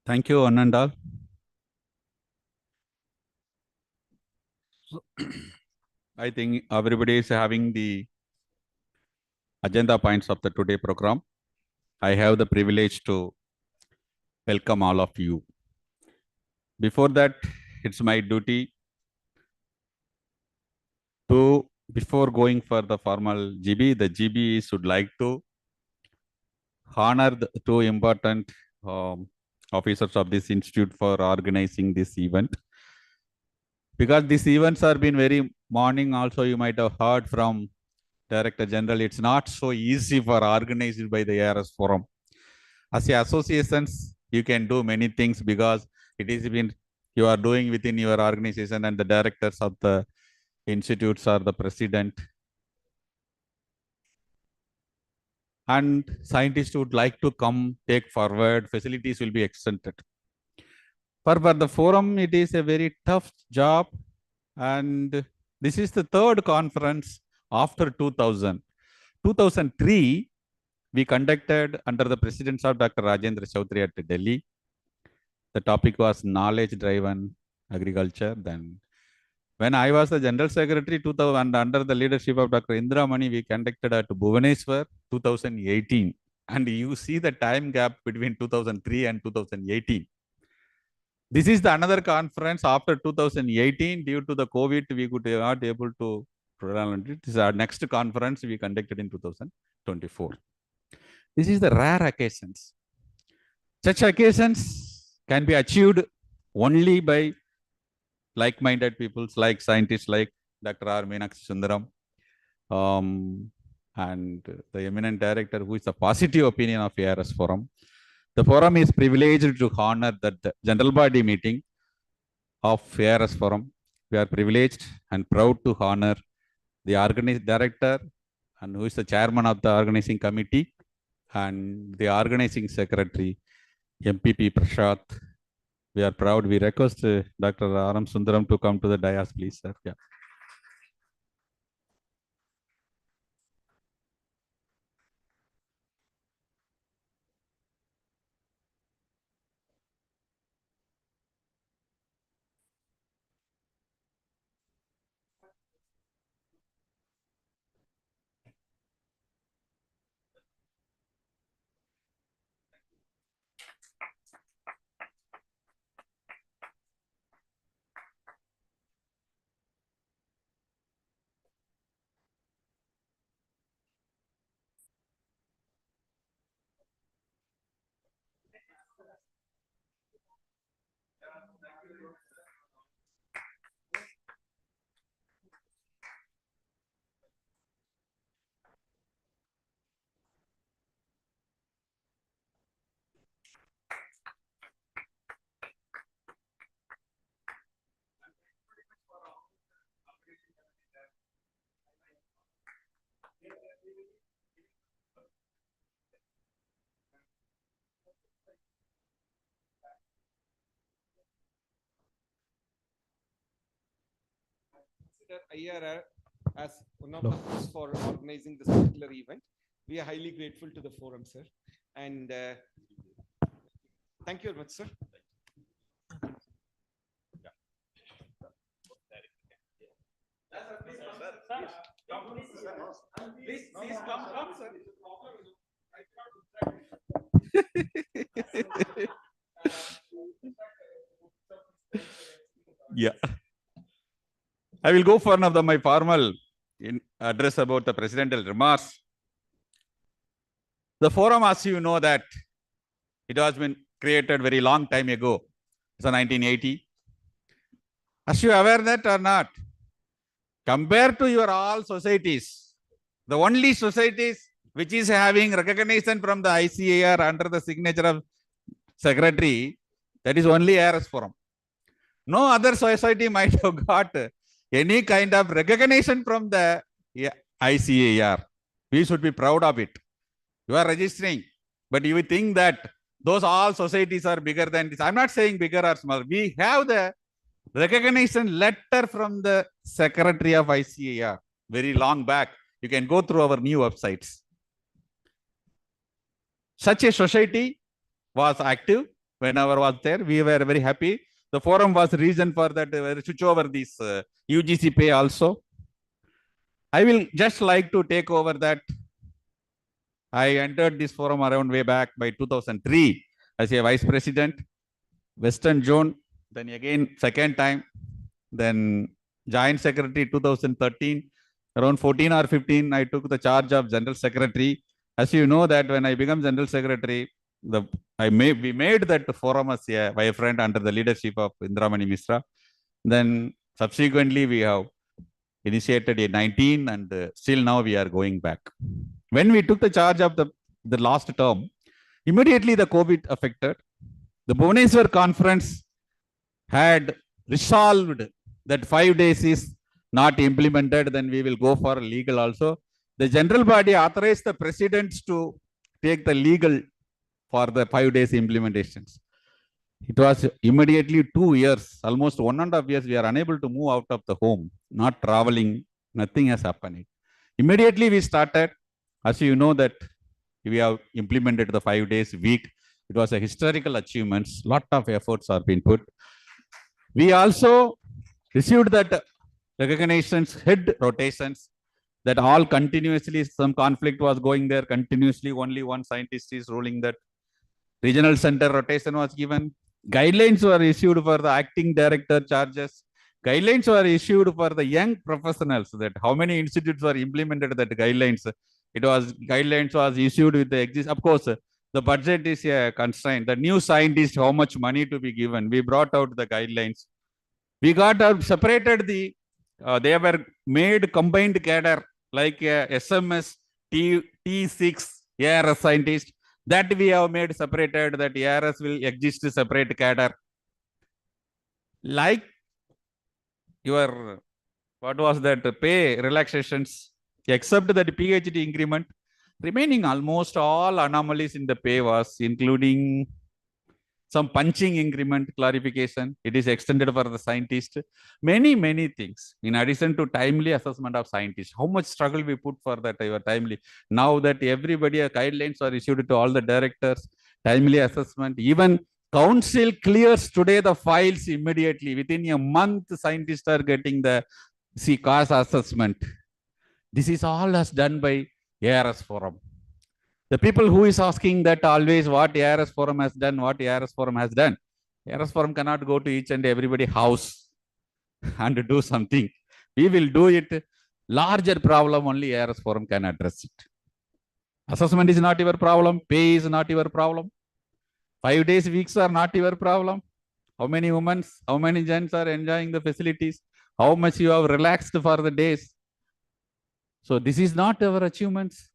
Thank you, Anandal. So, I think everybody is having the agenda points of the today program. I have the privilege to welcome all of you. Before that, it's my duty to, before going for the formal GB, the GB should like to honor the two important officers of this institute for organizing this event. Because these events are been very morning also, you might have heard from Director General, it's not so easy for organized by the ARS Forum. As associations, you can do many things because it is been, you are doing within your organization and the directors of the institutes are the president. And scientists would like to come, take forward, facilities will be extended. For the forum, it is a very tough job. And this is the third conference after 2000. 2003, we conducted under the presidency of Dr. Rajendra Chaudhary at Delhi. The topic was knowledge-driven agriculture. Then when I was the General Secretary 2000, under the leadership of Dr. Indra Mani, we conducted at Bhubaneswar 2018. And you see the time gap between 2003 and 2018. This is the another conference after 2018. Due to the COVID, we could not able to prolong it. This is our next conference we conducted in 2024. This is the rare occasions. Such occasions can be achieved only by like-minded people, like scientists like Dr. R. Meenakshi Sundaram, and the eminent director who is a positive opinion of ARS Forum. The forum is privileged to honor that the general body meeting of ARS Forum. We are privileged and proud to honor the director and who is the chairman of the organizing committee and the organizing secretary, MPP Prashad. We are proud. We request Dr. R.M. Sundaram to come to the dais, please, sir. Yeah. Consider IRR as one of the hosts for organizing this particular event. We are highly grateful to the forum, sir. And thank you very much, sir. Please come, sir. Yeah. I will go for one of my formal address about the presidential remarks. The forum, as you know, that it has been created very long time ago. It's 1980. Are you aware that or not? Compared to your all societies, the only societies which is having recognition from the ICAR under the signature of secretary, that is only ARS Forum. No other society might have got any kind of recognition from the ICAR. We should be proud of it. You are registering, but you think that those all societies are bigger than this. I'm not saying bigger or small. We have the recognition letter from the secretary of ICAR very long back. You can go through our new websites. Such a society was active whenever was there. We were very happy. The forum was the reason for that switch over this UGC pay also. I will just like to take over that. I entered this forum around way back by 2003 as a vice president, Western Zone, then again second time, then joint secretary 2013, around 14 or 15, I took the charge of general secretary. As you know that when I became general secretary, we made that forum as a vibrant under the leadership of Indramani Misra. Then subsequently we have initiated a 19 and still now we are going back. When we took the charge of the last term, immediately the COVID affected. The Bhubaneswar conference had resolved that 5 days is not implemented, then we will go for legal also. The general body authorized the presidents to take the legal for the 5 days implementations. It was immediately 2 years, almost 1.5 years, we are unable to move out of the home, not traveling, nothing has happened. Immediately we started, as you know that we have implemented the 5 days week. It was a historical achievement, lot of efforts are being put. We also received that recognitions, head rotations, that all continuously, some conflict was going there continuously, only one scientist is ruling that. Regional center rotation was given. Guidelines were issued for the acting director charges. Guidelines were issued for the young professionals, that how many institutes were implemented that guidelines. Guidelines was issued with the exist. Of course, the budget is a constraint. The new scientist, how much money to be given. We brought out the guidelines. We got out, separated the, they were made combined cadre like SMS T6 ARS scientist, that we have made separated, that ARS will exist separate cadre. Like your, what was that, pay relaxations, except that PhD increment, remaining almost all anomalies in the pay was including some punching increment clarification. It is extended for the scientist. Many things. In addition to timely assessment of scientists, how much struggle we put for that timely. Now that everybody, guidelines are issued to all the directors, timely assessment, even council clears today the files immediately. Within a month, scientists are getting the cost assessment. This is all as done by ARS forum. The people who is asking that always what ARS forum has done, what ARS forum has done. ARS forum cannot go to each and everybody house and do something. We will do it. Larger problem only ARS forum can address it. Assessment is not your problem. Pay is not your problem. 5 days, weeks are not your problem. How many women, how many gents are enjoying the facilities? How much you have relaxed for the days? So this is not our achievements.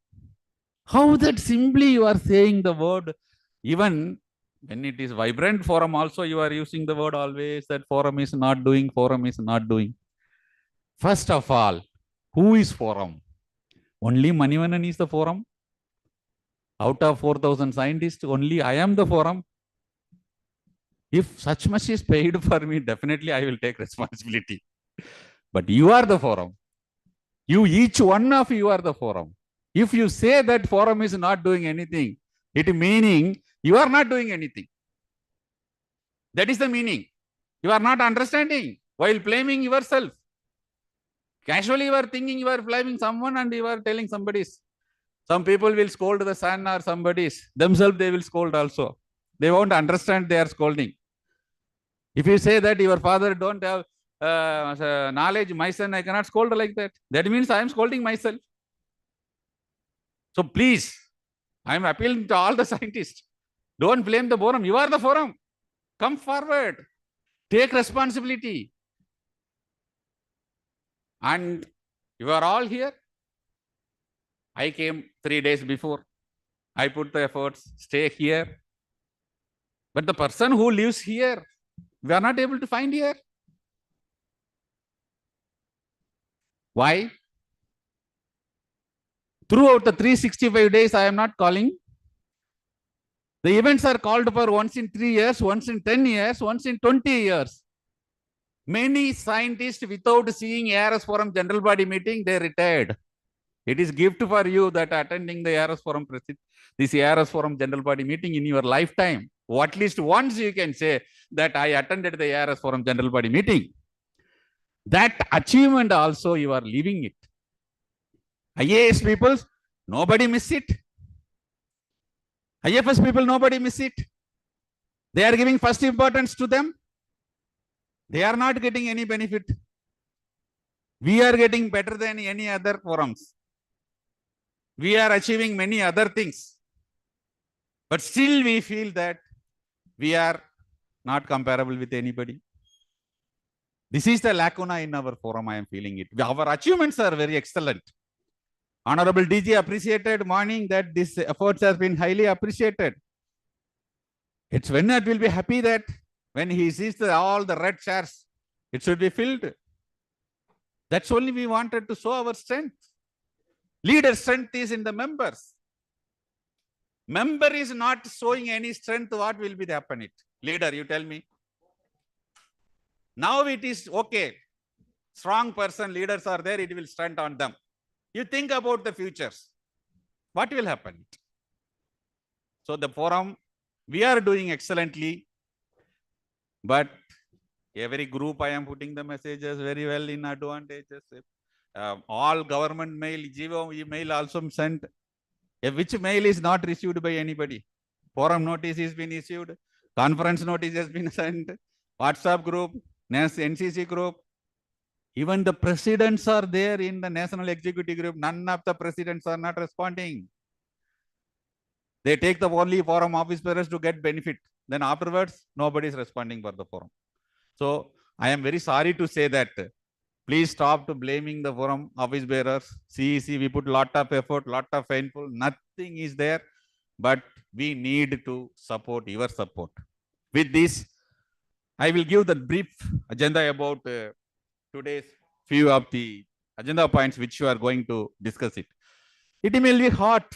How that simply you are saying the word, even when it is vibrant forum also you are using the word always that forum is not doing, forum is not doing. First of all, who is forum? Only Manivanan is the forum. Out of 4,000 scientists, only I am the forum. If such much is paid for me, definitely I will take responsibility. But you are the forum. You, each one of you are the forum. If you say that forum is not doing anything, it meaning you are not doing anything. That is the meaning. You are not understanding while blaming yourself. Casually you are thinking you are blaming someone and you are telling somebody's. Some people will scold the son or somebody's. Themselves they will scold also. They won't understand they are scolding. If you say that your father don't have knowledge, my son, I cannot scold like that. That means I am scolding myself. So please, I am appealing to all the scientists. Don't blame the forum. You are the forum. Come forward. Take responsibility. And you are all here. I came 3 days before. I put the efforts, stay here. But the person who lives here, we are not able to find here. Why? Throughout the 365 days, I am not calling. The events are called for once in 3 years, once in 10 years, once in 20 years. Many scientists, without seeing ARS Forum General Body meeting, they retired. It is gift for you that attending the ARS Forum, this ARS Forum General Body meeting in your lifetime. Or at least once you can say that I attended the ARS Forum General Body meeting. That achievement also you are leaving it. IAS people, nobody miss it. IFS people, nobody miss it. They are giving first importance to them. They are not getting any benefit. We are getting better than any other forums. We are achieving many other things. But still we feel that we are not comparable with anybody. This is the lacuna in our forum, I am feeling it. Our achievements are very excellent. Honorable DG appreciated morning that this efforts has been highly appreciated. It's when it will be happy that when he sees all the red chairs, it should be filled. That's only we wanted to show our strength. Leader strength is in the members. Member is not showing any strength, what will be happening? Leader, you tell me. Now it is okay. Strong person, leaders are there, it will stand on them. You think about the futures. What will happen? So the forum, we are doing excellently. But every group I am putting the messages very well in advantages. All government mail, GO email also sent. Which mail is not received by anybody? Forum notice has been issued. Conference notice has been sent. WhatsApp group, NCC group. Even the presidents are there in the National Executive Group. None of the presidents are not responding. They take the only forum office bearers to get benefit. Then afterwards, nobody is responding for the forum. So I am very sorry to say that Please stop to blaming the forum office bearers. CEC, we put lot of effort, lot of painful, nothing is there, but we need to support your support. With this, I will give the brief agenda about today's few of the agenda points which you are going to discuss it. It may be hot.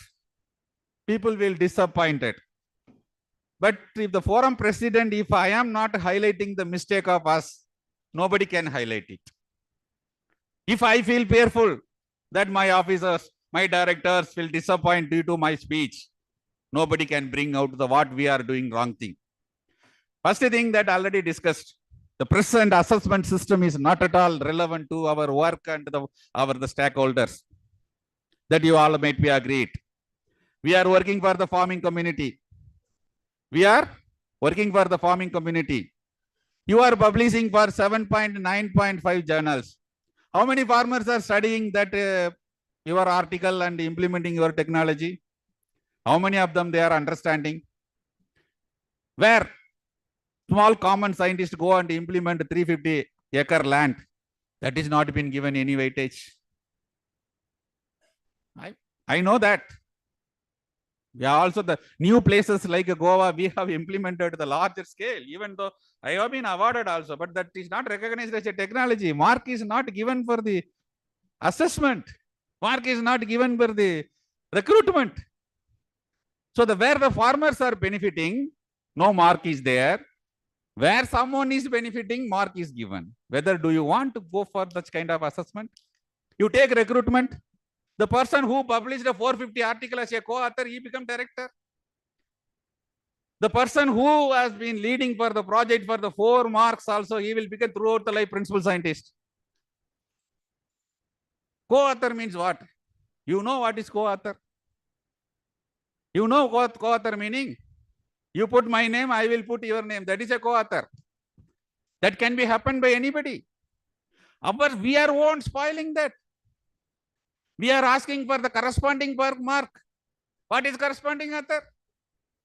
People will disappointed. But if the forum president, if I am not highlighting the mistake of us, nobody can highlight it. If I feel fearful that my officers, my directors will disappoint due to my speech, nobody can bring out the what we are doing wrong thing. First thing that already discussed, the present assessment system is not at all relevant to our work and the stakeholders. That you all might be agreed. We are working for the farming community. We are working for the farming community. You are publishing for 7.9.5 journals. How many farmers are studying that your article and implementing your technology? How many of them they are understanding? Where small common scientists go and implement 350-acre land, that is not been given any weightage. I know that. Yeah, also the new places like Goa, we have implemented the larger scale, even though I have been awarded also, but that is not recognized as a technology. Mark is not given for the assessment. Mark is not given for the recruitment. So where the farmers are benefiting, no mark is there. Where someone is benefiting, mark is given. Whether do you want to go for such kind of assessment? You take recruitment. The person who published a 450 article as a co-author, he become director. The person who has been leading for the project for the 4 marks also, he will become throughout the life principal scientist. Co-author means what? You know what is co-author? You know what co-author meaning? You put my name, I will put your name. That is a co-author. That can be happened by anybody. But we are won't spoiling that. We are asking for the corresponding mark. What is corresponding author?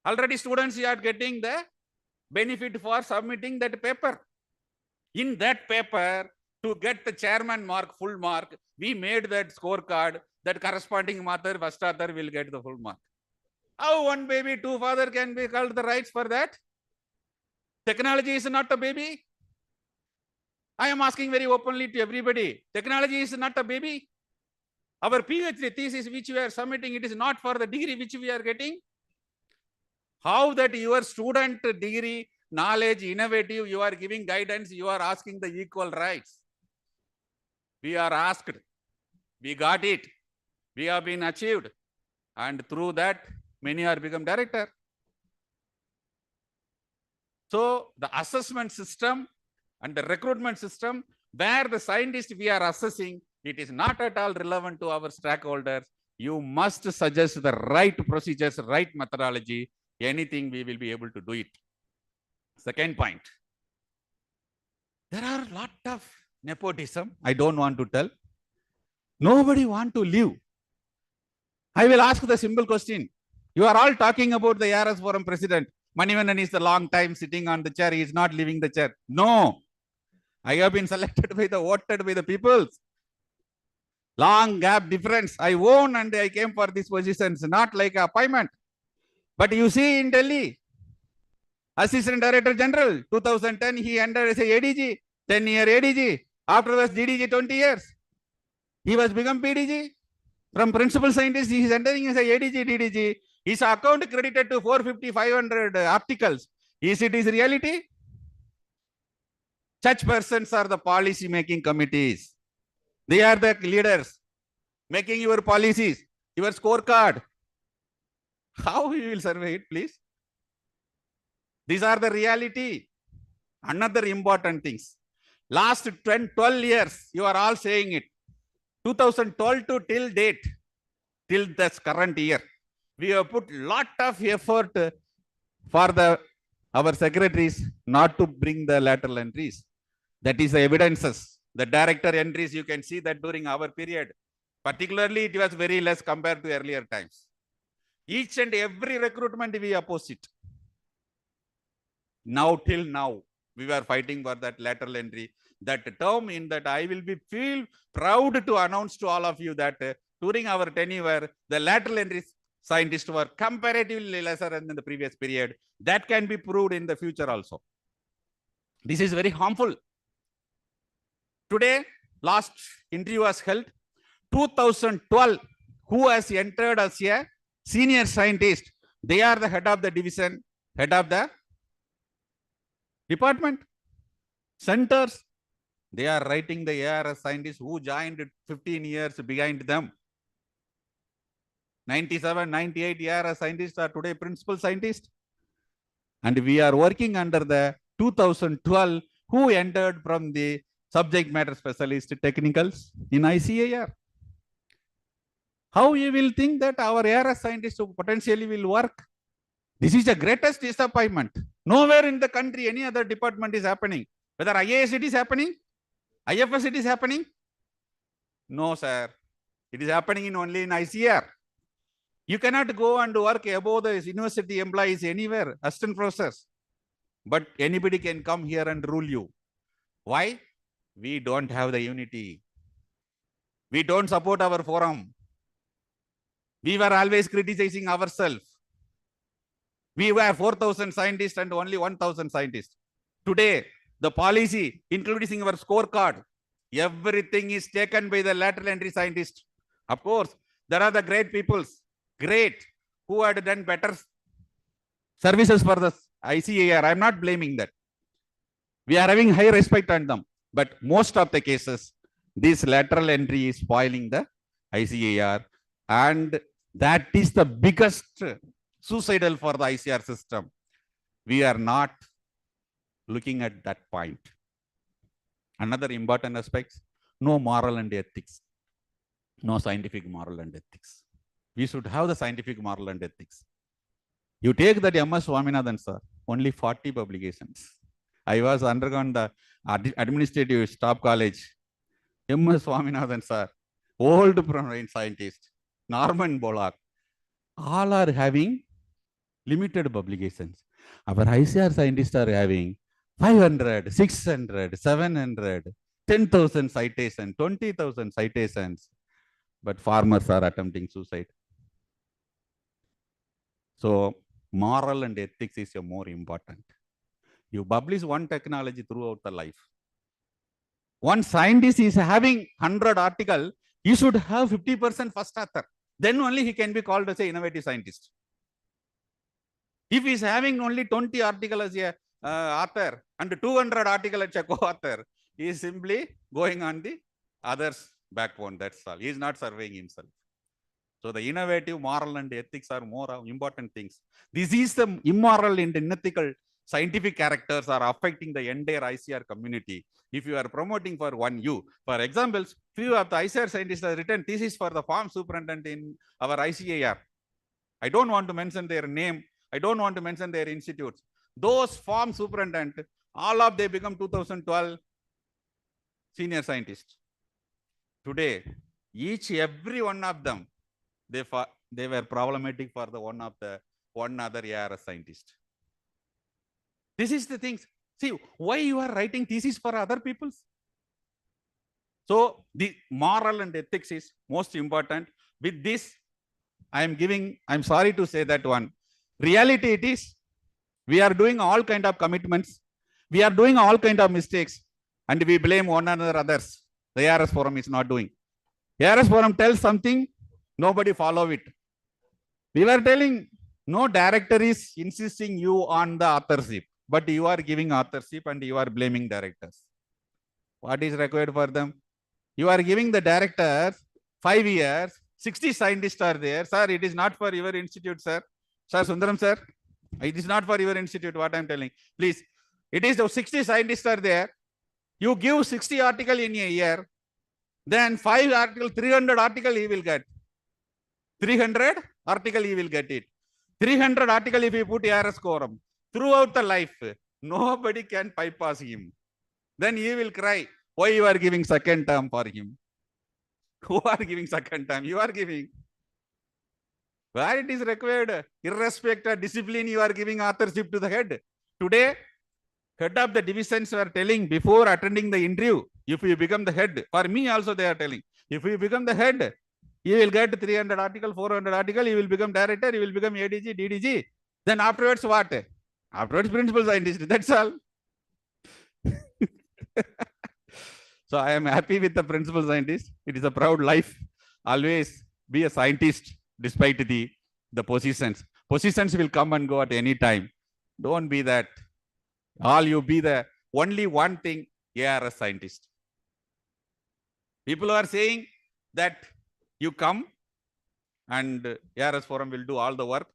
Already students are getting the benefit for submitting that paper. In that paper, to get the chairman mark, full mark, we made that scorecard, that corresponding author, first author will get the full mark. How one baby, 2 father can be called the rights for that? Technology is not a baby. I am asking very openly to everybody. Technology is not a baby. Our PhD thesis which we are submitting, it is not for the degree which we are getting. How that your student degree, knowledge, innovative, you are giving guidance, you are asking the equal rights. We are asked, we got it, we have been achieved. And through that, many are become director. So the assessment system and the recruitment system, where the scientists we are assessing, it is not at all relevant to our stakeholders. You must suggest the right procedures, right methodology. Anything we will be able to do it. Second point. There are a lot of nepotism. I don't want to tell. Nobody want to leave. I will ask the simple question. You are all talking about the ARS Forum president. Manivannan is the long time sitting on the chair. He is not leaving the chair. No. I have been selected by voted by the people. Long gap difference. I won and I came for these positions, not like an appointment. But you see in Delhi, Assistant Director General, 2010, he entered as a ADG, 10-year ADG. Afterwards, DDG 20 years. He was become PDG. From principal scientist, he is entering as a ADG, DDG. His account credited to 450, 500 articles. Is it his reality? Such persons are the policy making committees. They are the leaders making your policies, your scorecard. How you will survey it, please? These are the reality. Another important things. Last 12 years, you are all saying it. 2012 to till date, till this current year, we have put lot of effort for our secretaries not to bring the lateral entries. That is the evidences. The director entries, you can see that during our period. Particularly, it was very less compared to earlier times. Each and every recruitment, we oppose it. Now, till now, we were fighting for that lateral entry. that term in that I will be feel proud to announce to all of you that during our tenure, the lateral entry scientists were comparatively lesser than the previous period. That can be proved in the future also. This is very harmful. Today, last interview was held, 2012, who has entered as a senior scientist? They are the head of the division, head of the department, centers. They are writing the ARS scientists who joined 15 years behind them. 97, 98 ARS scientists are today principal scientists. And we are working under the 2012 who entered from the subject matter specialist technicals in ICAR. How you will think that our ARS scientists potentially will work? This is the greatest disappointment. Nowhere in the country any other department is happening. Whether IAS it is happening, IFS it is happening. No, sir. It is happening in only in ICAR. You cannot go and work above the university employees anywhere, assistant professors. But anybody can come here and rule you. Why? We don't have the unity. We don't support our forum. We were always criticizing ourselves. We were 4,000 scientists and only 1,000 scientists. Today, the policy, including our scorecard, everything is taken by the lateral entry scientists. Of course, there are the great peoples, great, who had done better services for the ICAR. I'm not blaming that. We are having high respect on them. But most of the cases, this lateral entry is spoiling the ICAR. And that is the biggest suicidal for the ICR system. We are not looking at that point. Another important aspect, no moral and ethics. No scientific moral and ethics. We should have the scientific moral and ethics. You take that MS Swaminathan, sir, only 40 publications. I was undergone the administrative staff college. MS Swaminathan, sir, old prominent scientist, Norman Bollock, all are having limited publications. Our ICR scientists are having 500, 600, 700, 10,000 citations, 20,000 citations. But farmers are attempting suicide. So moral and ethics is more important. You publish one technology throughout the life. One scientist is having 100 articles, you should have 50% first author. Then only he can be called as an innovative scientist. If he is having only 20 articles as a author and 200 articles as a co-author, he is simply going on the others' backbone. That's all. He is not surveying himself. So the innovative, moral, and ethics are more important things. This is the immoral and unethical scientific characters are affecting the entire ICR community. If you are promoting for for example, few of the ICR scientists have written thesis for the farm superintendent in our ICAR. I don't want to mention their name. I don't want to mention their institutes. Those farm superintendent, all of they become 2012 senior scientists. Today, every one of them, they were problematic for the one other ARS scientist. This is the things. See, why you are writing thesis for other people's? So the moral and ethics is most important. With this, I'm sorry to say that one. Reality it is, we are doing all kind of commitments. We are doing all kind of mistakes and we blame one another others. The ARS forum is not doing. ARS forum tells something, nobody follow it. We were telling, no director is insisting you on the authorship, but you are giving authorship and you are blaming directors. What is required for them? You are giving the directors 5 years, 60 scientists are there. Sir, it is not for your institute, sir. Sir, Sundaram, sir, it is not for your institute, what I am telling. Please, it is the 60 scientists are there. You give 60 articles in a year, then 5 articles, 300 articles he will get. 300 articles he will get it. 300 articles if you put ARS quorum. Throughout the life, nobody can bypass him. Then he will cry, why you are giving second term for him? Who are giving second term? You are giving. Where it is required, irrespective of discipline, you are giving authorship to the head. Today, Head of the divisions were telling before attending the interview, if you become the head, for me also they are telling, if you become the head, you will get 300 article, 400 article, you will become director, you will become ADG, DDG. Then afterwards what? Afterwards principal scientist, that's all. So I am happy with the principal scientist. It is a proud life. Always be a scientist despite the positions. Positions will come and go at any time. Don't be that. All you be the only one thing, ARS scientist. People are saying that you come and ARS forum will do all the work.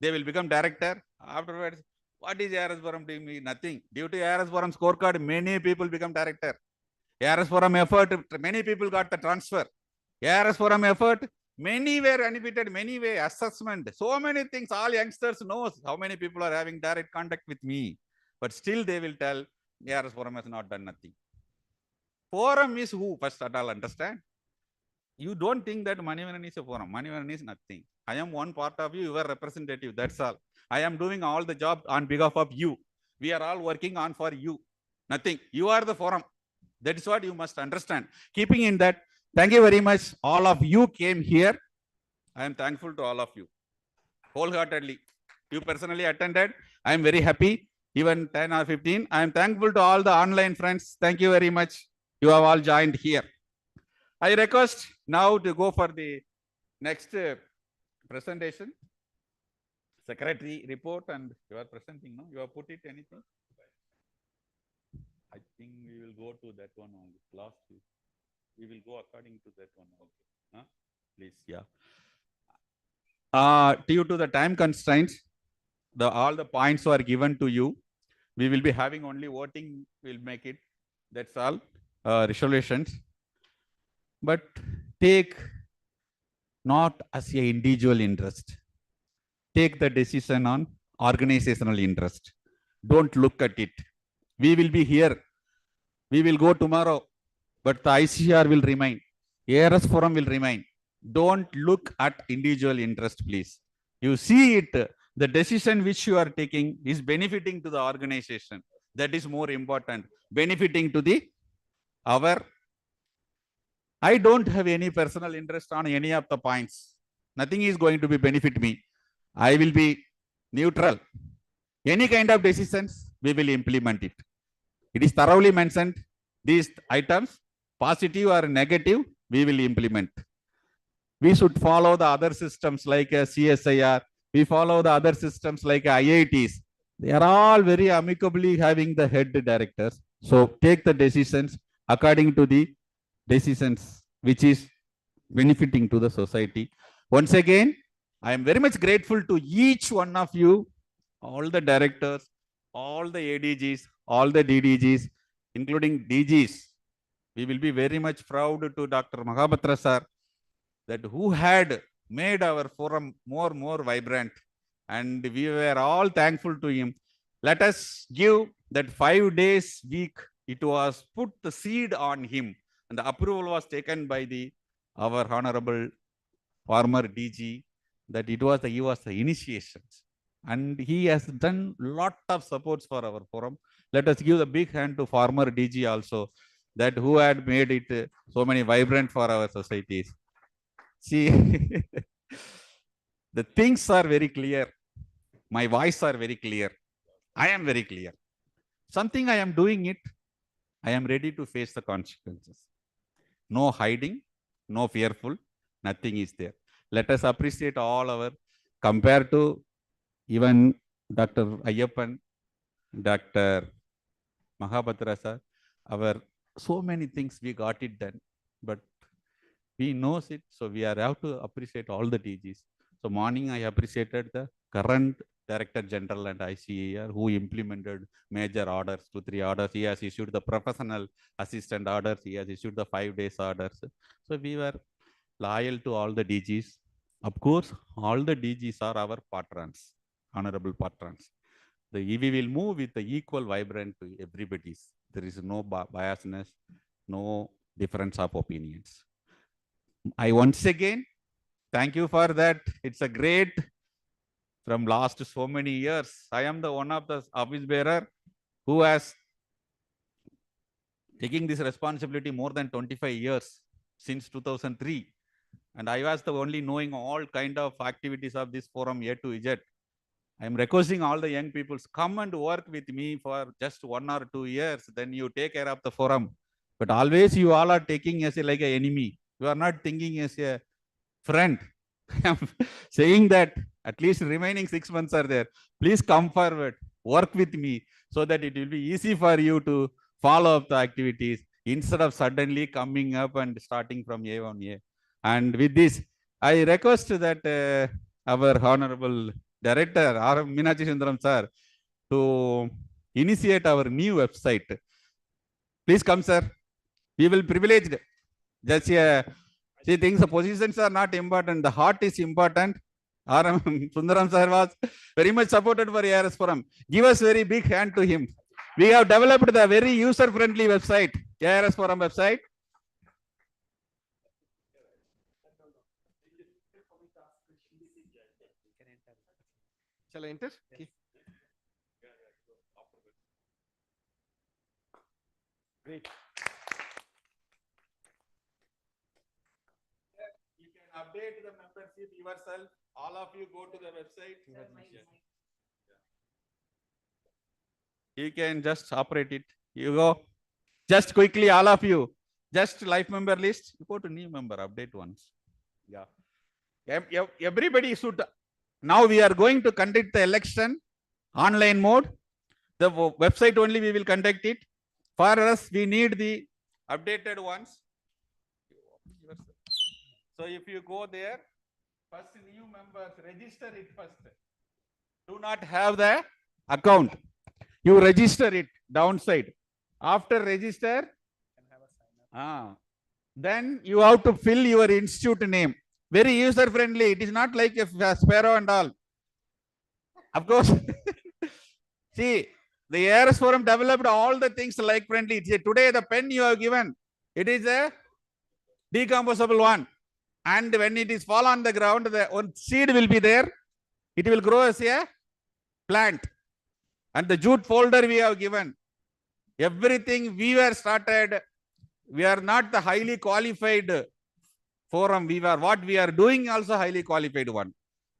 They will become director. Afterwards, what is ARS forum doing me? Nothing. Due to ARS forum scorecard, many people become director. ARS forum effort, many people got the transfer. ARS forum effort, many were benefited, many way assessment. So many things, all youngsters knows how many people are having direct contact with me. But still they will tell ARS forum has not done nothing. Forum is who? First at all understand. You don't think that Manivanan is a forum. Manivanan is nothing. I am one part of you, your representative. That's all. I am doing all the job on behalf of you. We are all working on for you. Nothing. You are the forum. That is what you must understand. Keeping in that, thank you very much. All of you came here. I am thankful to all of you. Wholeheartedly. You personally attended. I am very happy. Even 10 or 15. I am thankful to all the online friends. Thank you very much. You have all joined here. I request now to go for the next presentation. Secretary report, and you are presenting, no? You have put it anything? I think we will go to that one only. Last week. We will go according to that one. Okay. Huh? Please, yeah. Due to the time constraints, all the points are given to you. We will be having only voting. We'll make it. That's all. Resolutions. But take not as a individual interest. Take the decision on organizational interest. Don't look at it. We will be here. We will go tomorrow. But the ICR will remain. ARS forum will remain. Don't look at individual interest, please. You see it. The decision which you are taking is benefiting to the organization. That is more important. Benefiting to our. I don't have any personal interest on any of the points. Nothing is going to be benefit me. I will be neutral. Any kind of decisions, we will implement it. It is thoroughly mentioned. These items, positive or negative, we will implement. We should follow the other systems like CSIR. We follow the other systems like IITs. They are all very amicably having the head directors. So take the decisions according to the decisions which is benefiting to the society. Once again, I am very much grateful to each one of you, all the directors, all the ADGs, all the DDGs, including DGs. We will be very much proud to Dr. Mahapatra sir, that who had made our forum more vibrant, and we were all thankful to him. Let us give that 5 days week. It was put the seed on him, and the approval was taken by our honorable former DG, that he was the initiations, and he has done lot of supports for our forum. Let us give a big hand to former DG also, that who had made it so many vibrant for our societies. See, the things are very clear. My voice are very clear. I am very clear. Something I am doing it, I am ready to face the consequences. No hiding, no fearful, nothing is there. Let us appreciate all our, compared to even Dr. Ayyappan, Dr. Mahapatra sir, our so many things we got it done, but we knows it, so we are have to appreciate all the DGs. So morning I appreciated the current Director General and ICAR who implemented major orders, 2-3 orders. He has issued the professional assistant orders. He has issued the 5 days orders. So we were loyal to all the DGs. Of course, all the DGs are our patrons, honorable patrons. We will move with the equal vibrant to everybody's. There is no biasness, no difference of opinions. I once again thank you for that. It's a great, from last so many years, I am the one of the office bearer who has taking this responsibility more than 25 years since 2003. And I was the only knowing all kind of activities of this forum A to Z. I am requesting all the young people, come and work with me for just 1 or 2 years, then you take care of the forum. But always you all are taking as like an enemy. You are not thinking as a friend. I am saying that at least remaining 6 months are there. Please come forward, work with me so that it will be easy for you to follow up the activities instead of suddenly coming up and starting from A1A. And with this, I request that our Honorable Director, R. Meenakshi Sundaram sir, to initiate our new website. Please come, sir. We will privileged. Just see, things, the positions are not important. The heart is important. R.M. Sundaram sir was very much supported for ARS Forum. Give us very big hand to him. We have developed the very user-friendly website, ARS Forum website. Shall I enter? Okay. Great. You can update the membership yourself. All of you go to the website. You can just operate it. You go. Just quickly, all of you. Just life member list. You go to new member, update once. Yeah. Everybody should. Now we are going to conduct the election online mode. The website only we will conduct it. For us, we need the updated ones. So if you go there, first new members, register it first. Do not have the account. You register it downside. After register, then you have to fill your institute name. Very user friendly. It is not like a sparrow and all. Of course. See, the ARS Forum developed all the things like friendly. Today, the pen you have given, it is a decomposable one. And when it is fall on the ground, the one seed will be there. It will grow as a plant. And the jute folder we have given. Everything we were started. We are not the highly qualified forum. What we are doing also highly qualified one.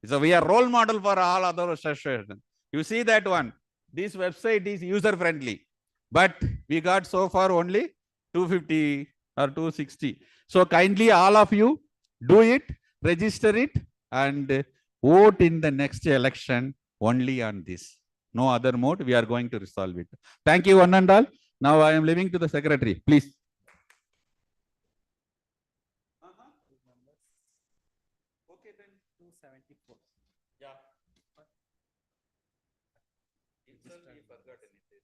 So we are role model for all other associations. You see that one. This website is user friendly, but we got so far only 250 or 260. So kindly all of you do it, register it, and vote in the next election only on this. No other mode. We are going to resolve it. Thank you, one and all. Now I am leaving to the secretary. Please. Okay, then 274. Yeah. We forgot anything.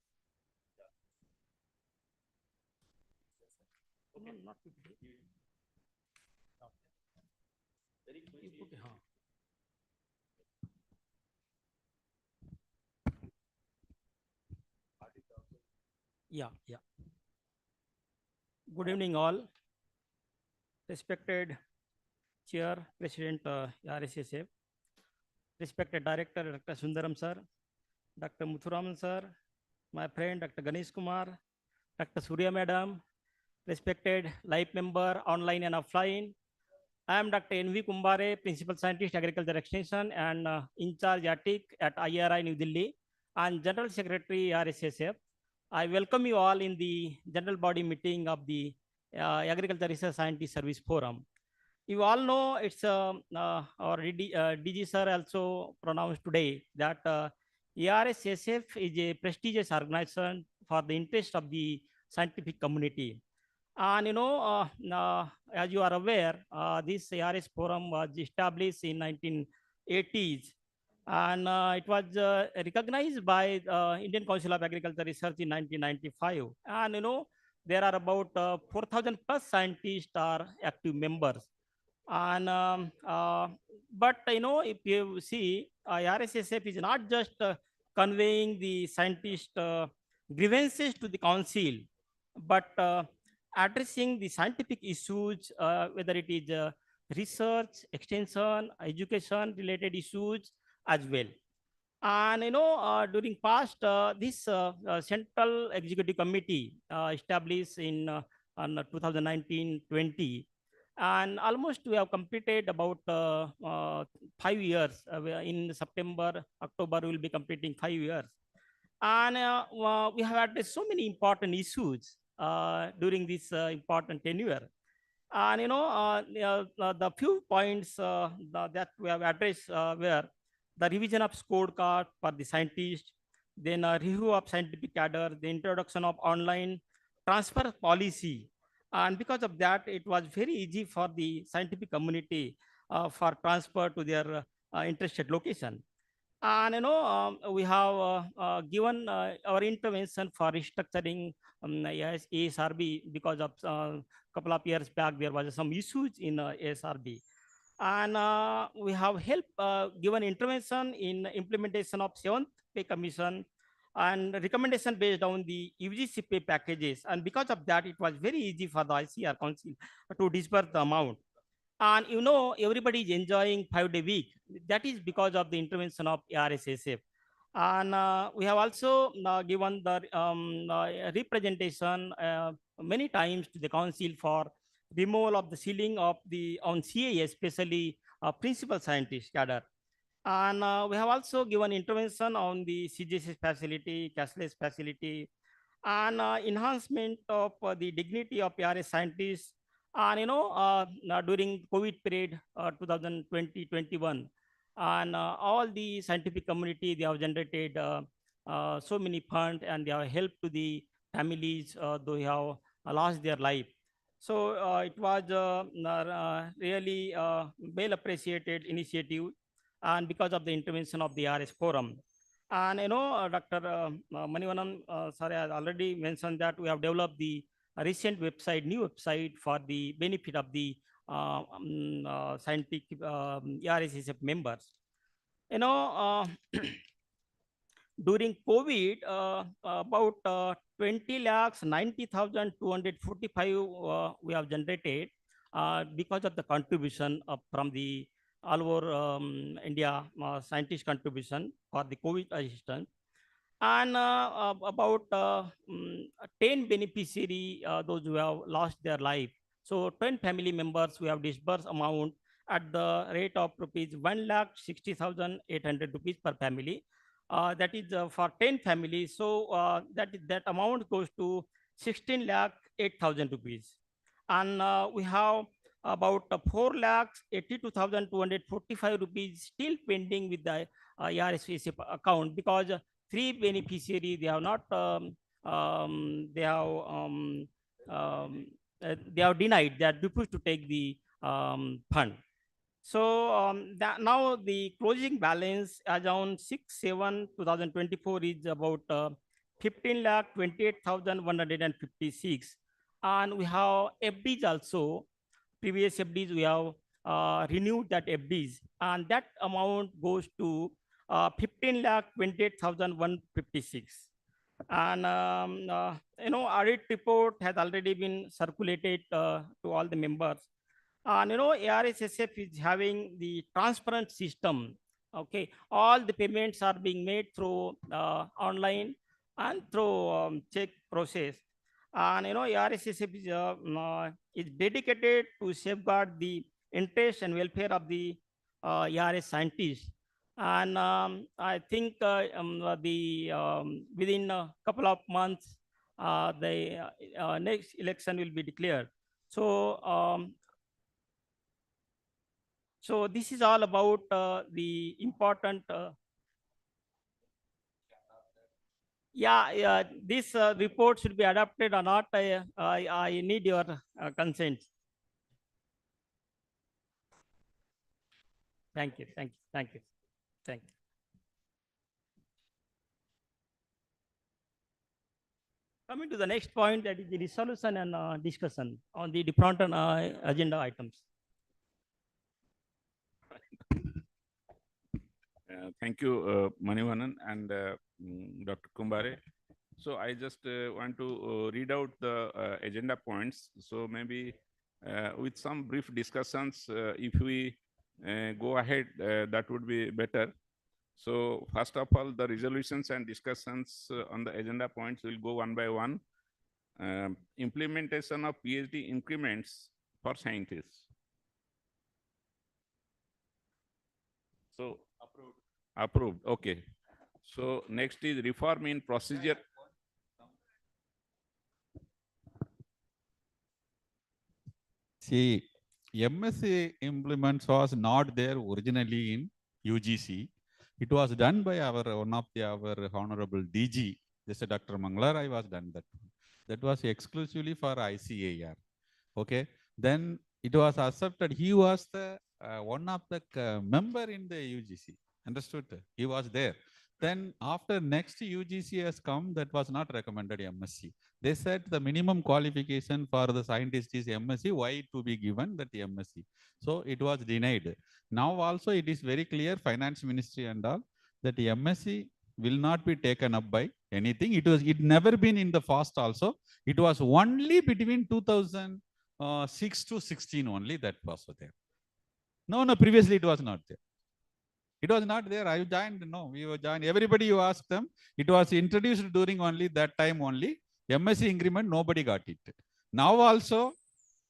No, not today. Very quickly. Yeah. Good evening, all. Respected Chair, President ARSSF, respected Director, Dr. Sundaram sir, Dr. Muthuraman sir, my friend Dr. Ganesh Kumar, Dr. Surya Madam, respected live member online and offline. I am Dr. N.V. Kumbare, Principal Scientist, Agriculture Extension and in charge ATIC at ICAR-IIRR New Delhi and General Secretary RSSF. I welcome you all in the general body meeting of the Agriculture Research Scientist Service Forum. You all know it's our DG sir also pronounced today that ARSSF is a prestigious organization for the interest of the scientific community. And as you are aware, this ARS Forum was established in 1980s, and it was recognized by Indian Council of Agriculture Research in 1995. And there are about 4,000 plus scientists are active members. And but if you see, RSSF is not just conveying the scientist grievances to the council, but addressing the scientific issues, whether it is research, extension, education related issues as well. And during past, this Central Executive Committee established in on 2019-20, and almost we have completed about 5 years. In September, October, we will be completing 5 years. And we have addressed so many important issues during this important tenure. And the few points that we have addressed were the revision of scorecard for the scientists, then a review of scientific cadre, the introduction of online transfer policy. And because of that, it was very easy for the scientific community for transfer to their interested location. And we have given our intervention for restructuring yes, ASRB, because of couple of years back there was some issues in ASRB. And we have helped given intervention in implementation of 7th pay commission and recommendation based on the UGC pay packages. And because of that, it was very easy for the ICR Council to disburse the amount. And everybody is enjoying 5-day week. That is because of the intervention of ARSSF. And we have also given the representation many times to the council for removal of the ceiling of the on CA, especially principal scientist cadre. And we have also given intervention on the CGS facility, cashless facility, and enhancement of the dignity of ARS scientists. And during COVID period 2020-21, and all the scientific community, they have generated so many funds, and they have helped to the families who have lost their life. So it was really well appreciated initiative, and because of the intervention of the RS forum. And Dr. Manivanan sir has already mentioned that we have developed the recent website, new website for the benefit of the scientific ARSSF members. During COVID, about 20 lakhs 90,245 we have generated because of the contribution from the all over India scientist contribution for the COVID assistance. And about 10 beneficiary, those who have lost their life. So 10 family members we have disbursed amount at the rate of rupees 1,60,800 rupees per family. That is for 10 families. So that amount goes to 16,08,000 rupees. And we have about 4,82,245 rupees still pending with the ARSSF account, because 3 beneficiaries they have not they have denied, they are refused to take the fund. So that now the closing balance as on 6/7/2024 is about 15,28,156, and we have FDs also. Previous FDs we have renewed that FDs, and that amount goes to 15,28,156. And audit report has already been circulated to all the members. And ARSSF is having the transparent system. Okay, all the payments are being made through online and through check process. And ARSSF is dedicated to safeguard the interest and welfare of the ARS scientists. And I think within a couple of months, the next election will be declared. So so this is all about the important. Yeah, this report should be adopted or not. I need your consent. Thank you, thank you, thank you, thank you. Coming to the next point, that is the resolution and discussion on the different agenda items. Thank you, Manivanan and Dr. Kumbare. So I just want to read out the agenda points. So maybe with some brief discussions, if we go ahead, that would be better. So first of all, the resolutions and discussions on the agenda points will go one by one. Implementation of PhD increments for scientists. So approved. Okay. So next is reform in procedure. See, MSc implements was not there originally in UGC. It was done by one of our honorable DG, this is Dr. Manglar. I was done that. That was exclusively for ICAR. Okay. Then it was accepted. He was the one of the member in the UGC. Understood? He was there. Then after next UGC has come, that was not recommended MSc. They said the minimum qualification for the scientist is MSc. Why to be given that MSc? So it was denied. Now also it is very clear, Finance Ministry and all, that MSc will not be taken up by anything. It never been in the past also. It was only between 2006 to 16 only that was there. No, previously it was not there. It was not there. I joined. No, we were joined. Everybody you ask them, it was introduced during only that time only. MSc increment, nobody got it. Now also,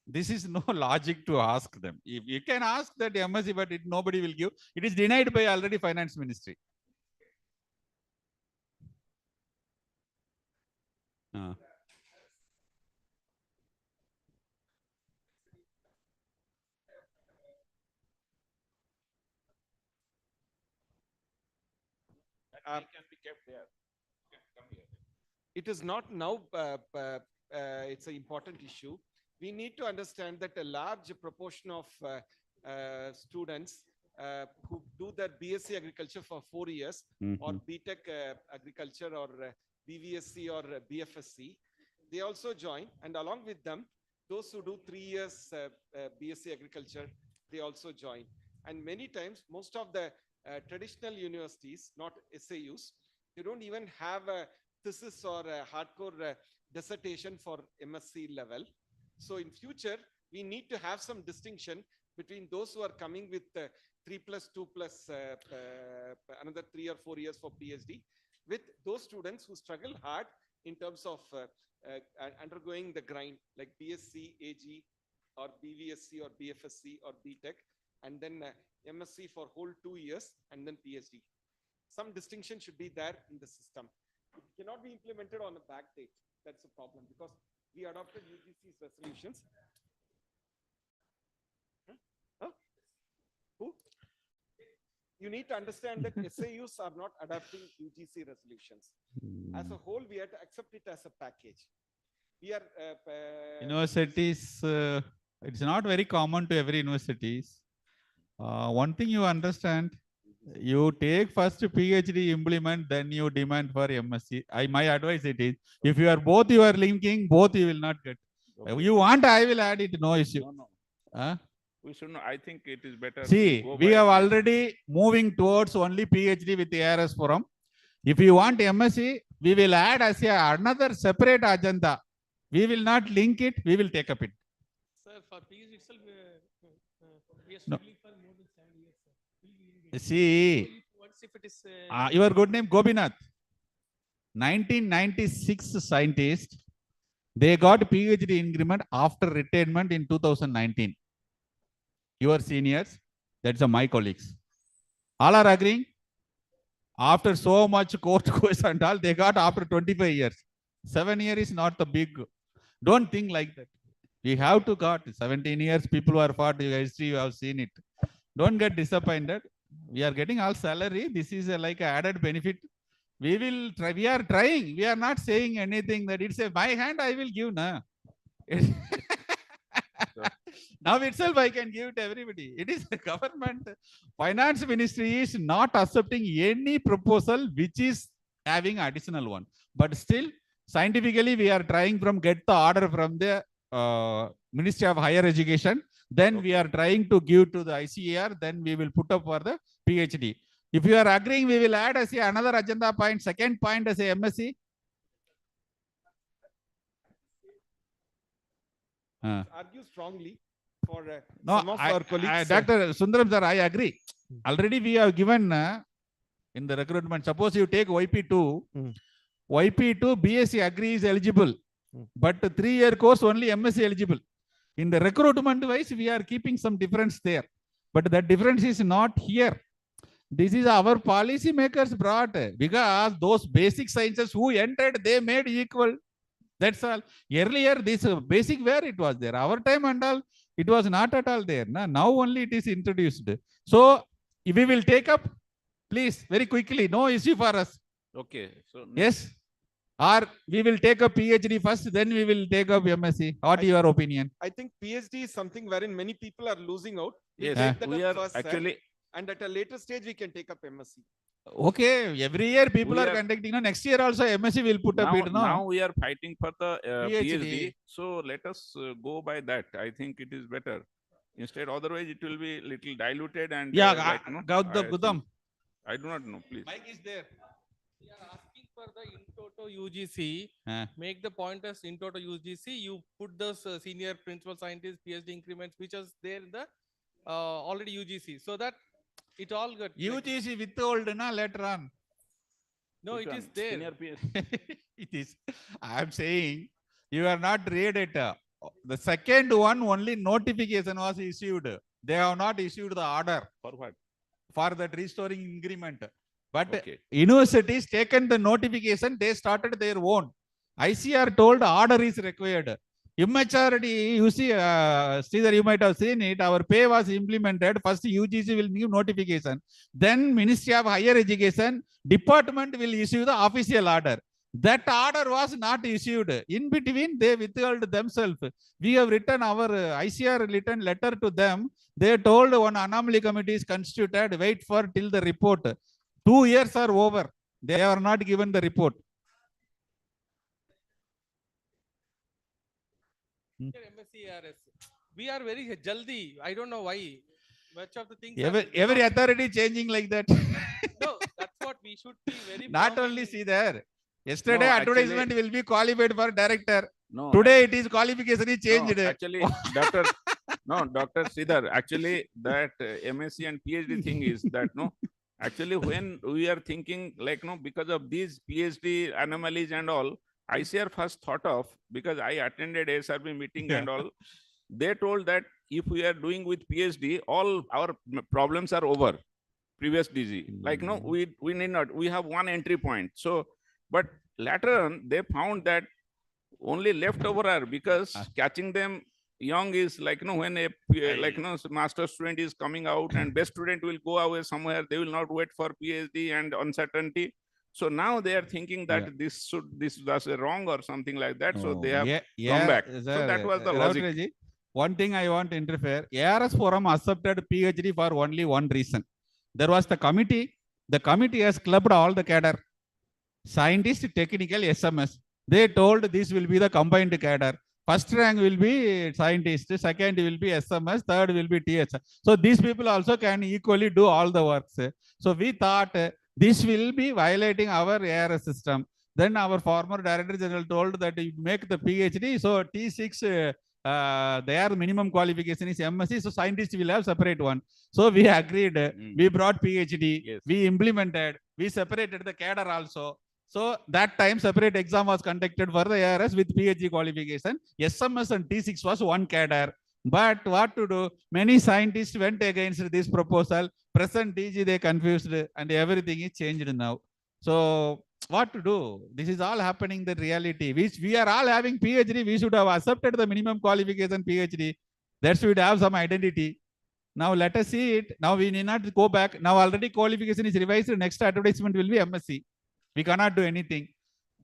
this is no logic to ask them. If you can ask that MSc, but nobody will give. It is denied by already Finance Ministry. Can be kept there. Come here. It is not now, it's an important issue. We need to understand that a large proportion of students who do their BSc agriculture for 4 years or BTech agriculture or BVSc or BFSc, they also join, and along with them, those who do 3 years BSc agriculture, they also join. And many times, most of the traditional universities, not SAUs, they don't even have a thesis or a hardcore dissertation for MSc level. So in future, we need to have some distinction between those who are coming with 3+2+ another 3 or 4 years for PhD, with those students who struggle hard in terms of undergoing the grind, like BSc, AG, or BVSc, or BFSc, or BTech, and then MSc for whole 2 years, and then PhD. Some distinction should be there in the system. It cannot be implemented on a back date. That's a problem, because we adopted UGC's resolutions. Huh? Who? You need to understand that SAUs are not adopting UGC resolutions. As a whole, we have to accept it as a package. We are universities. It's not very common to every universities. One thing you understand, you take first PhD implement, then you demand for MSc. My advice it is, if you are both you are linking, both you will not get. Okay. You want, I will add it, no issue. No. We should know. I think it is better. See, we have already moving towards only PhD with the ARS forum. If you want MSc, we will add as another separate agenda. We will not link it, we will take up it. Sir, for PhD itself, we are No. struggling for more than 7 years, sir. See, What if it is your good name Gobinath. 1996 scientist, they got PhD increment after retirement in 2019. Your seniors, that's my colleagues. All are agreeing? After so much court goes and all, they got after 25 years. 7 years is not the big. Don't think like that. We have to got 17 years. People who are fought history, you have seen it. Don't get disappointed. We are getting all salary. This is like an added benefit. We will try. We are trying. We are not saying anything that it's a my hand. I will give na. Now itself I can give to everybody. It is the government. Finance Ministry is not accepting any proposal which is having additional one. But still, scientifically, we are trying from get the order from the Ministry of Higher Education. Then we are trying to give to the ICAR. Then we will put up for the PhD. If you are agreeing, we will add as another agenda point. Second point as a MSc. Argue strongly for No, some of our colleagues. Dr. Sundaram sir, I agree. Already we have given in the recruitment. Suppose you take YP2, YP2 BSc Agri is eligible, but 3-year course only MSc eligible. In the recruitment wise, we are keeping some difference there, but that difference is not here. This is our policy makers brought, because those basic sciences who entered, they made equal. That's all. Earlier, this basic where it was there. Our time and all, it was not at all there. Now only it is introduced. So if we will take up, please, very quickly, no issue for us. Okay. So Yes. Or we will take up PhD first, then we will take up MSc. What your opinion? I think PhD is something wherein many people are losing out. Yes, take that we up are first, sir, actually. and at a later stage we can take up MSc. Okay, every year people We are are- conducting. Next year also MSc will put up Now, it. No. now we are fighting for the PhD. PhD. So let us go by that. I think it is better. Instead, otherwise it will be little diluted and Yeah, like, no, Gautam. I do not know. Please. Mike is there. We are asking for the in toto UGC. Make the pointers in toto UGC. You put those senior principal scientists, PhD increments, which is there in the already UGC, so that it all got UGC withhold na later on. No, it is there. It is. I am saying you are not read it. The second one only notification was issued. They have not issued the order. For what? For that restoring increment. But universities taken the notification, they started their own. ICR told order is required. Immaturity, you see, Sridhar, you might have seen it. Our pay was implemented. First UGC will give notification. Then Ministry of Higher Education, department will issue the official order. That order was not issued. In between, they withheld themselves. We have written our ICR written letter to them. They told one anomaly committee is constituted. Wait for till the report. 2 years are over. They are not given the report. MSc we are very jaldi. I don't know why. Much of the things. Every authority changing like that. No, that's what we should be very. Not only see there. Yesterday No, advertisement will be qualified for director. No, Today it is qualification is changed. No, actually, Dr. Dr. Sridhar, actually that MSc and PhD thing is that actually when we are thinking like because of these PhD anomalies and all, ICR first thought of, because I attended ASRB meeting and all, they told that if we are doing with PhD, all our problems are over. Previous DG, like we need not, we have one entry point. So, but later on they found that only leftover are, because catching them young is like when a master student is coming out and best student will go away somewhere, they will not wait for PhD and uncertainty. So now they are thinking that this was wrong or something like that. So they have come back. So that was the logic. One thing I want to interfere. ARS Forum accepted PhD for only one reason. There was the committee. The committee has clubbed all the cadre. Scientist, technical, SMS. They told this will be the combined cadre. First rank will be scientist, second will be SMS, third will be TS. So these people also can equally do all the works. So we thought this will be violating our ARS system. Then our former Director General told that you make the PhD. So T6, their minimum qualification is MSc. So scientists will have separate one. So we agreed. We brought PhD. We implemented. We separated the cadre also. So that time separate exam was conducted for the ARS with PhD qualification. SMS and T6 was one cadre. But what to do? Many scientists went against this proposal. Present DG they confused and everything is changed now. So what to do? This is all happening the reality. Which we are all having PhD. We should have accepted the minimum qualification PhD. That should have some identity. Now let us see it. Now we need not go back. Now already qualification is revised. Next advertisement will be MSc. We cannot do anything.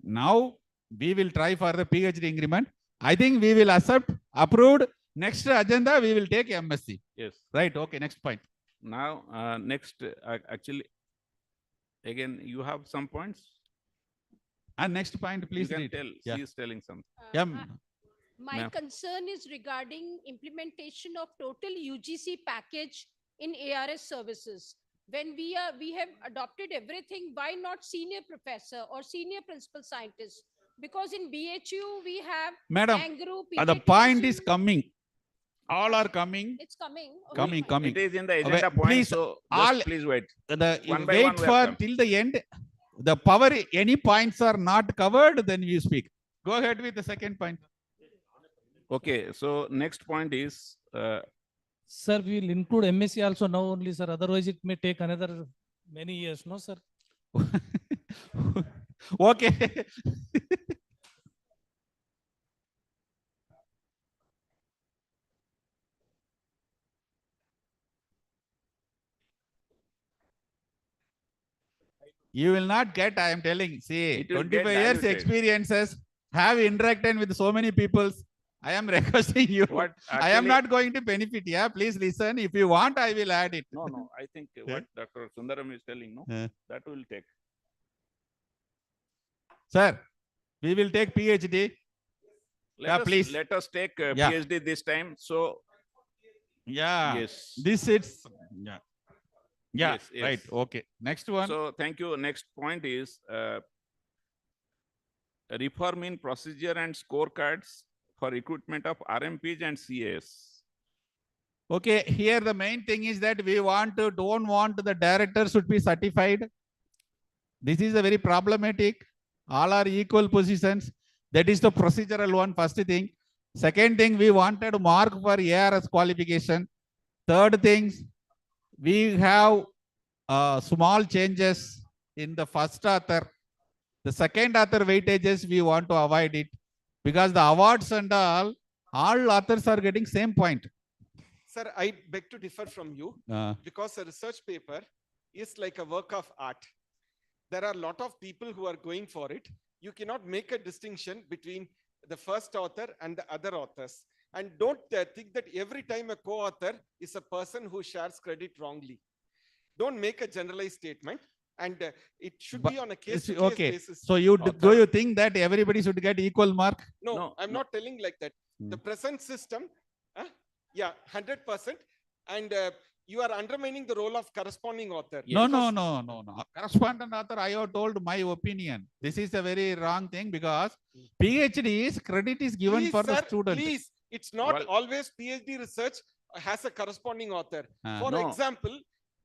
Now we will try for the PhD increment. I think we will accept, approved. Next agenda, we will take MSc. Yes. Right. Okay. Next point. Now, next, actually, again, you have some points? And next point, please you can read. tell. Yeah. She is telling something. My concern is regarding implementation of total UGC package in ARS services. When we have adopted everything, why not senior professor or senior principal scientist? Because in BHU we have Madam, Angro, the point is coming. All are coming. It's coming. Okay, Coming, fine. coming. It is in the agenda point, Please, so all just please wait. One by wait one we for have come. till the end. The power, any points are not covered, then you speak. Go ahead with the second point. Okay, so next point is, Sir, we will include MSc also now only, sir. Otherwise, it may take another many years, no, sir? Okay. You will not get, I am telling, see, It will get 25 years diluted. experiences, have interacted with so many people. I am requesting you. What I am actually- not going to benefit. Yeah, please listen. If you want, I will add it. no, I think what Dr. Sundaram is telling, no, that will take. Sir, we will take PhD. Please. Let us take Yeah. PhD this time. So, Yeah. yes. This it's yeah. Yeah. Yes, yes. Right. Okay. Next one. So thank you. Next point is reform in procedure and scorecards for recruitment of RMPs and CAS. Okay. Here the main thing is that we don't want the director should be certified. This is a very problematic. All are equal positions. That is the procedural one. First thing. Second thing, we wanted mark for ARS qualification. Third thing, we have small changes in the first author. The second author weightages, we want to avoid it because the awards and all authors are getting same point. Sir, I beg to differ from you because a research paper is like a work of art. There are a lot of people who are going for it. You cannot make a distinction between the first author and the other authors. And don't think that every time a co-author is a person who shares credit wrongly. Don't make a generalized statement, and it should be on a case-to-case basis. So do you think that everybody should get equal mark? No, I'm not telling like that. The present system, 100%, and you are undermining the role of corresponding author. No. Correspondent author, I have told my opinion. This is a very wrong thing because PhD's credit is given Please, for the sir, student. Please, it's not always PhD research has a corresponding author. For example,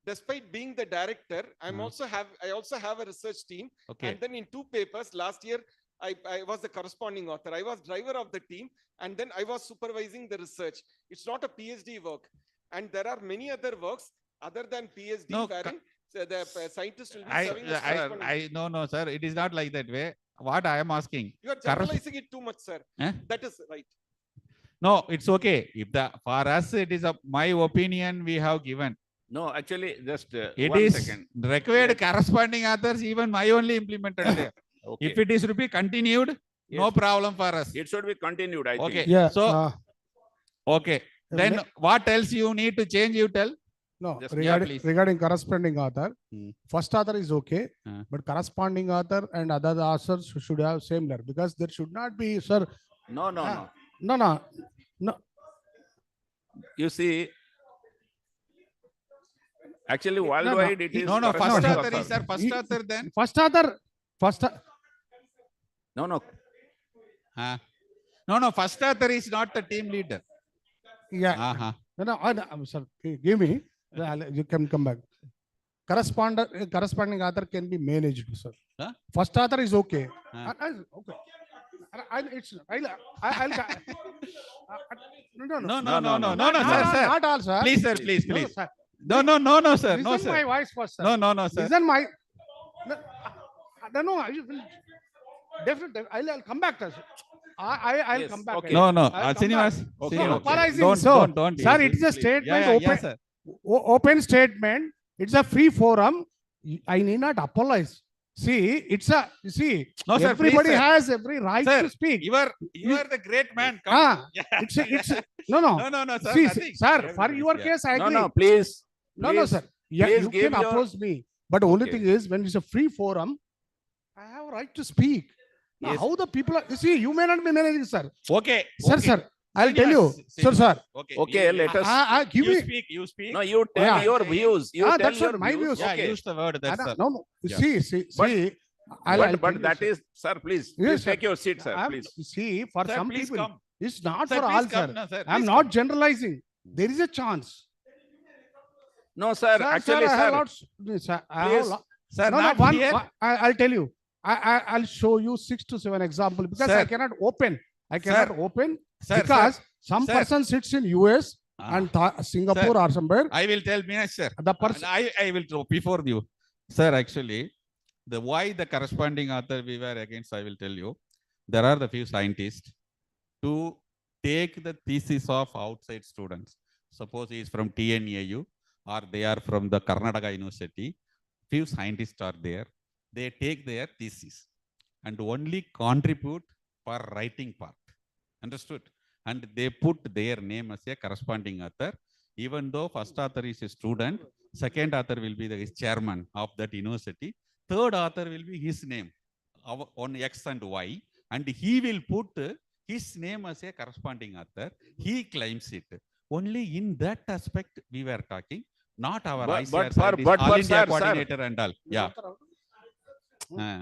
despite being the director, I also have a research team. Okay. And then in 2 papers last year, I was the corresponding author. I was driver of the team, and then I was supervising the research. It's not a PhD work. And there are many other works other than PhD wherein the scientist will be serving as corresponding. No, sir. It is not like that way. What I am asking. You are generalizing it too much, sir. That is right. No, it's okay. If for us, it is my opinion we have given. No, actually, just It 1 is second. required corresponding authors, even my only implemented there. Okay. If it is to be continued, no Yes. problem for us. It should be continued, I Okay. think. Yeah. So, okay. Then what else you need to change, you tell? No, Just- regarding corresponding author, first author is okay, but corresponding author and other authors should have same level because there should not be, sir. No. No. You see, actually, worldwide it is. No, first corresponding author is sir, first author then. No. No, first author is not the team leader. Yeah. No, sir, give me. You can come back. Corresponding author can be managed, sir. First author is okay. Okay. No, sir. Not all, sir. Please, sir, please. No, sir. No, sir. Listen my voice first, sir. No, sir. Listen my. No. Definitely, I'll come back, sir. I'll Yes, come back. okay. No. I'll come Srinivas. back. Okay, No, okay. apologizing, sir. Don't. Sir, Please, it is a please. statement, Yeah, sir. open statement. It's a free forum. I need not apologize. See, No, sir, everybody please, sir. has every right Sir, to speak. You are the great man. Come. It's no. No, sir. See, nothing. sir, for your Yeah. case, I agree. No, please. No, please, sir. Yeah, please you give can your- oppose me. But the only Okay. thing is, when it's a free forum, I have a right to speak. Now, Yes. how the people are, you see, you may not be managing, sir. Okay. Sir, I'll tell you. Sir. Okay, let us. Give You me. speak. No, you tell Yeah. your views. You tell that's your what my views. Yeah, Okay. use the word. That's all. No. Yeah. See. But I'll tell but you, that sir. is, sir, please Yes, sir. take your seat, sir, please. See, for Sir, some please people. come. It's not Sir, for please all, come sir. now, sir. I'm Please not come. generalizing. There is a chance. No, sir, actually, I have sir, lots. Sir, I have please. Sir, no, not one, here. I'll tell you. I'll show you 6 to 7 examples because I Sir. cannot open. I Sir. cannot open Sir, because sir. some Sir. person sits in US and Singapore Sir, or somewhere. I will tell Meenakshi, sir. The person. I will throw before you. Sir, actually, why the corresponding author we were against, I will tell you. There are the few scientists to take the thesis of outside students. Suppose he is from TNAU or they are from the Karnataka University. Few scientists are there. They take their thesis and only contribute for writing part. Understood? And they put their name as a corresponding author. Even though first author is a student, second author will be the chairman of that university. Third author will be his name on X and Y. And he will put his name as a corresponding author. He claims it. Only in that aspect we were talking, not our ICAR scientist, all India coordinator and all. Yeah.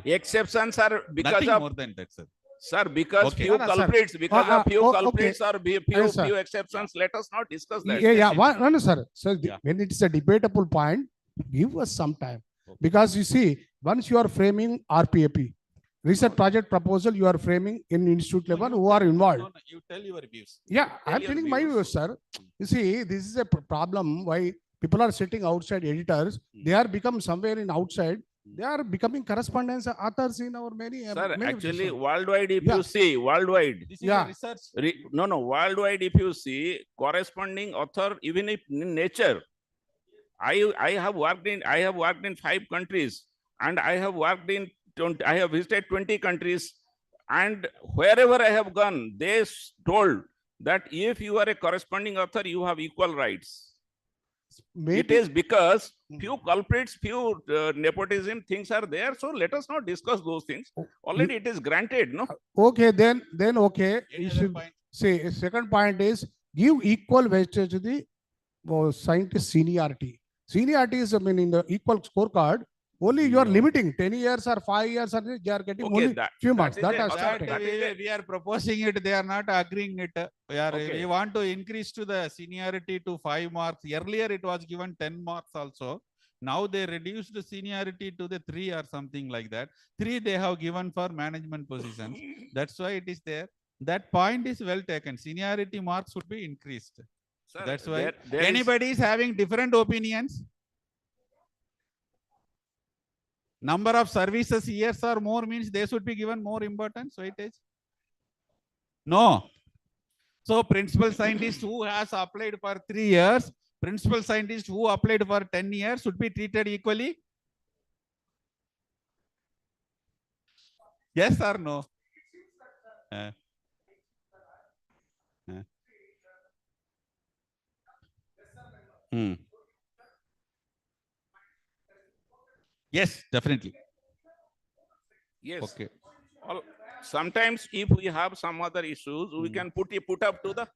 Exceptions are because Nothing of more than that, sir. Sir, because Okay. few No, no, sir. culprits, because of few culprits okay. or few Yes, sir. few exceptions, let us not discuss that. Yeah. No, sir. So Yeah. when it's a debatable point, give us some time. Because you see, once you are framing RPAP, research project proposal, you are framing in institute level who are involved. No, you tell your views. Yeah, Tell I'm your telling my views, sir. You see, this is a problem why people are sitting outside editors. They are become somewhere in outside. They are becoming correspondence authors in our many. Sir, many actually, sir. worldwide, if Yeah. you see, worldwide, This is Yeah. a research. no, worldwide, if you see, corresponding author, even if in nature, I have worked in 5 countries, and I have worked in 20, I have visited 20 countries, and wherever I have gone, they told that if you are a corresponding author, you have equal rights. Maybe. It is because few culprits, few nepotism things are there. So let us not discuss those things. Already it is granted, no? Okay, then okay. You should say second point is give equal weightage to the scientist seniority. Seniority is, I mean, in the equal scorecard. Only you are limiting 10 years or 5 years, or they are getting Okay, only few marks. is That a- has that started. We are proposing it. They are not agreeing it. Okay. We want to increase to the seniority to 5 marks. Earlier it was given 10 marks also. Now they reduced the seniority to the 3 or something like that. 3 they have given for management positions. That's why it is there. That point is well taken. Seniority marks should be increased. Sir, That's why there is- anybody is having different opinions. Number of services years or more means they should be given more importance, weightage. No. So principal scientist who has applied for 3 years, principal scientist who applied for 10 years should be treated equally. Yes or no? Yes, definitely. Yes. Okay. Sometimes if we have some other issues, we can put up to the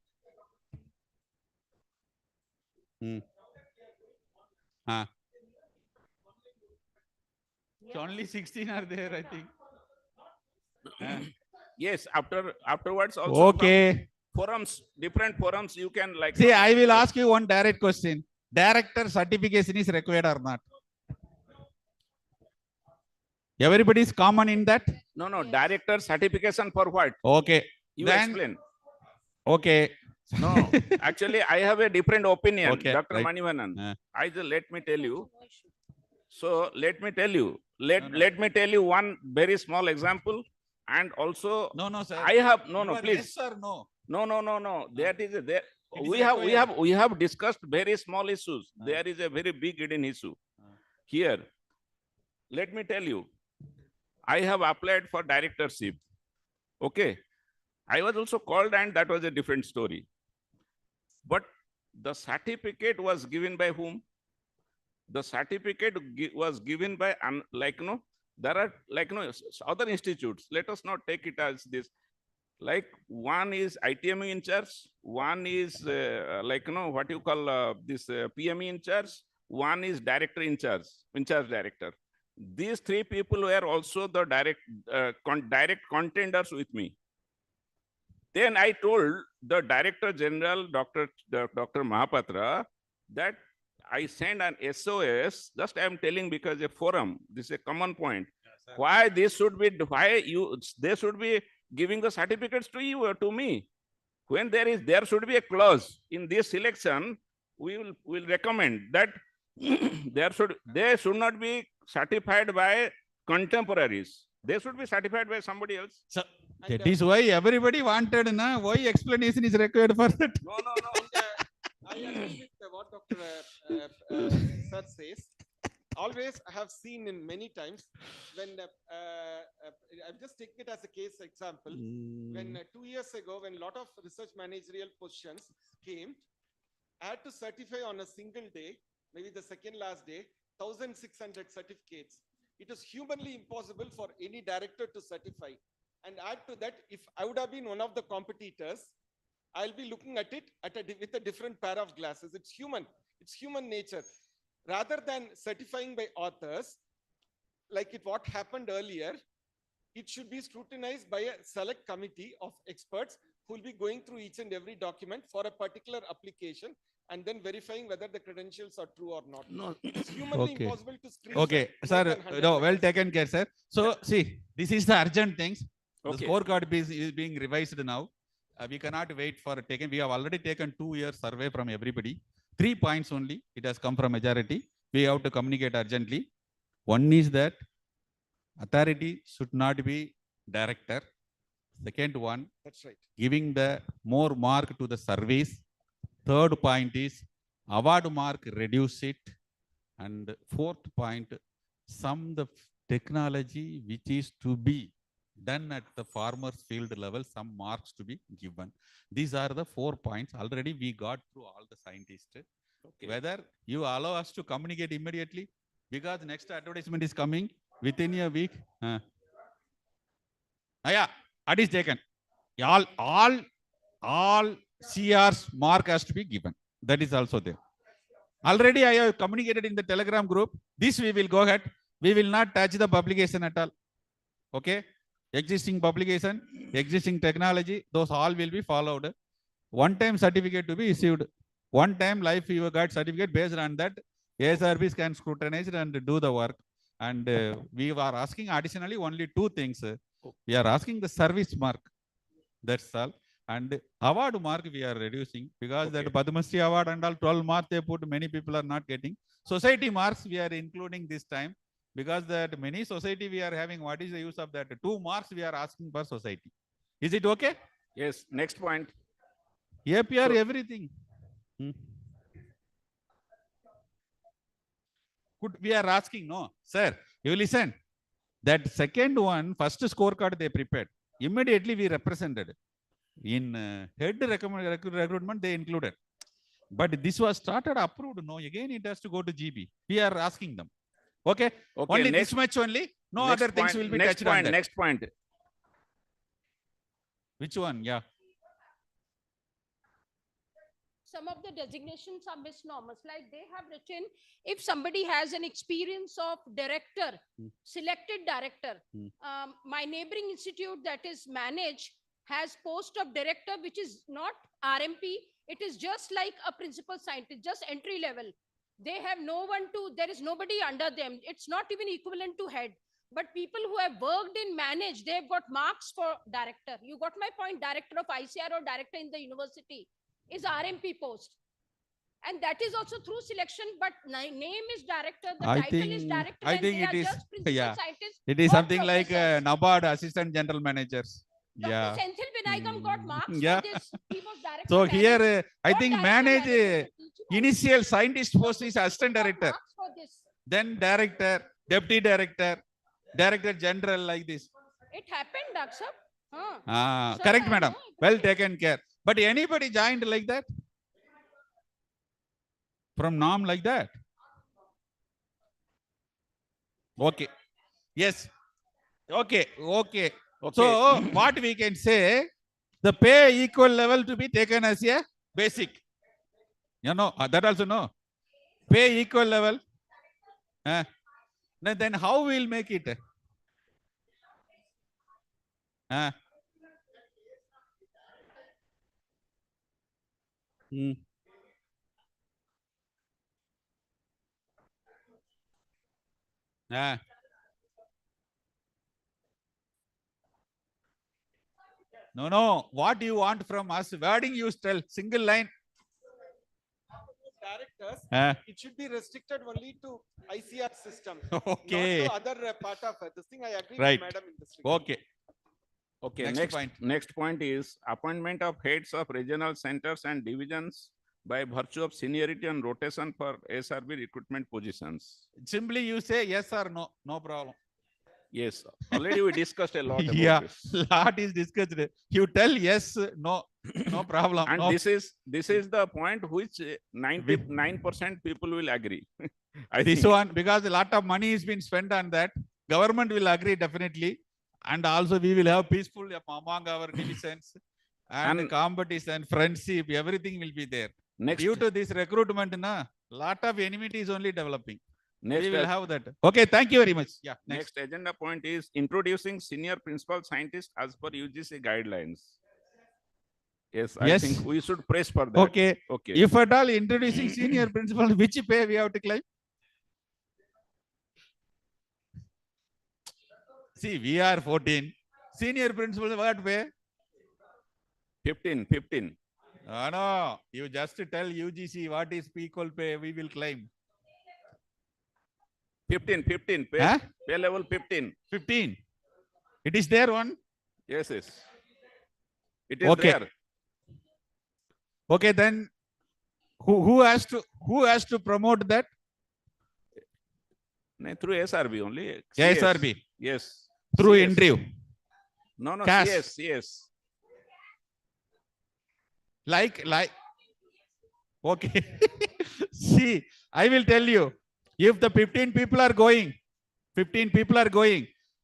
So only 16 are there, I think. yes, afterwards also Okay. from forums, different forums, you can like. See, I will ask you one direct question. Director certification is required or not? Everybody is common in that? No, director certification for what? Okay. You Then- explain. Okay. No, actually, I have a different opinion, Okay, Dr. right. Manivanan. Let me tell you. So let me tell you. Let me tell you one very small example, and also. No, sir. I have You are please. yes or no? No. That is there. It is We have discussed very small issues. There is a very big hidden issue here. Let me tell you. I have applied for directorship. Okay. I was also called, and that was a different story. But the certificate was given by whom? The certificate was given by, there are other institutes. Let us not take it as this. Like one is ITME in charge, one is what you call this PME in charge, one is director in charge director. These 3 people were also the direct contenders with me. Then I told the Director General, Dr. Mahapatra, that I send an SOS. Just I am telling because a forum, this is a common point. Why this should be, they should be giving the certificates to you or to me. When there should be a clause in this selection, we will recommend that they should not be certified by contemporaries. They should be certified by somebody else. So that is why everybody wanted, na? Why explanation is required for that? No. I agree with what Dr. Sir says. Always, I have seen in many times when I'm just taking it as a case example. When 2 years ago, when a lot of research managerial positions came, I had to certify on a single day, maybe the second last day, 1,600 certificates. It was humanly impossible for any director to certify. And add to that, if I would have been one of the competitors, I'll be looking at it with a different pair of glasses. It's human nature. Rather than certifying by authors, like what happened earlier, it should be scrutinized by a select committee of experts who will be going through each and every document for a particular application and then verifying whether the credentials are true or not. No. It's humanly impossible to screen. Okay, sir. No, well taken care, sir. So see, this is the urgent things. The scorecard is being revised now. We cannot wait for taken. We have already taken 2 years survey from everybody. 3 points only. It has come from majority. We have to communicate urgently. One is that authority should not be director. Second one, that's right, giving the more mark to the service. Third point is award mark, reduce it. And fourth point, some the technology which is to be done at the farmer's field level, some marks to be given. These are the 4 points. Already we got through all the scientists. Okay. Whether you allow us to communicate immediately, because next advertisement is coming within a week. Yeah, that is taken. All CR's mark has to be given. That is also there. Already I have communicated in the Telegram group. This we will go ahead. We will not touch the publication at all. Okay. Existing publication, existing technology, those all will be followed. One-time certificate to be issued. One-time life you got certificate. Based on that, ARSSF can scrutinize and do the work. And we are asking additionally only 2 things. We are asking the service mark. That's all. And award mark we are reducing because that Padma Shri award and all 12 marks they put, many people are not getting. Society marks we are including this time. Because that many society we are having, what is the use of that? 2 marks we are asking per society. Is it okay? Yes. Next point. APR, everything. Good. We are asking, no, sir, you listen. That second one, first scorecard they prepared. Immediately we represented. In head recruitment, they included. But this was started, approved. No, again it has to go to GB. We are asking them. Okay. Only this much only. No other things will be touched on that. Next point. Which one? Yeah. Some of the designations are misnomers. Like they have written, if somebody has an experience of director, selected director, my neighboring institute that is managed has post of director, which is not RMP. It is just like a principal scientist, just entry level. They have no one to, there is nobody under them. It's not even equivalent to head. But people who have worked in manage, they've got marks for director. You got my point, director of ICAR or director in the university is RMP post. And that is also through selection, but name is director, the title is director. I think it is, yeah. Scientists it is or something like NABARD assistant general managers. Dr. Yeah. Senthil Vinayakam got marks Yeah. for this. He was director. So here, manage. I What think director manage manager? initial scientist post is assistant director. Marks for this. Then director, deputy director, director general like this. It happened, Dakshap. Sir, Correct, I madam. know Well taken care. But anybody joined like that? From norm like that? Okay. Yes. Okay. Okay. So what we can say, the pay equal level to be taken as a basic. You know, that also no. Pay equal level. Then how we'll make it? No, no. What do you want from us? Wording you tell. Single line. Directors, Ah. it should be restricted only to ICR system, Okay. not to other part of this thing. I agree Right. with Madam in this regard. Okay. Okay, Next point. Next point is appointment of heads of regional centers and divisions by virtue of seniority and rotation for SRB recruitment positions. Simply you say yes or no. No problem. Yes, already we discussed a lot about Yeah, this. lot is discussed. You tell yes, no, no problem. And no. this is the point which 99% people will agree. I This think. one, because a lot of money is being spent on that, government will agree definitely. And also we will have peaceful among our divisions and competition, friendship, everything will be there. Due to this recruitment, lot of enmity is only developing. We will have that. Okay, thank you very much. Yeah. Next agenda point is introducing senior principal scientist as per UGC guidelines. Yes, I Yes. think we should press for that. Okay. Okay. If at all introducing senior principal, which pay we have to claim? See, we are 14. Senior principal, what pay? 15. No, you just tell UGC what is equal pay, we will claim. 15. Pay, Huh? pay level 15. 15. It is there one? Yes. It is Okay. there. Okay, then who has to promote that? No, through SRB only. SRB. Yes. Through CS. interview. No, CAS. CS. Like, okay. See, I will tell you, if the 15 people are going,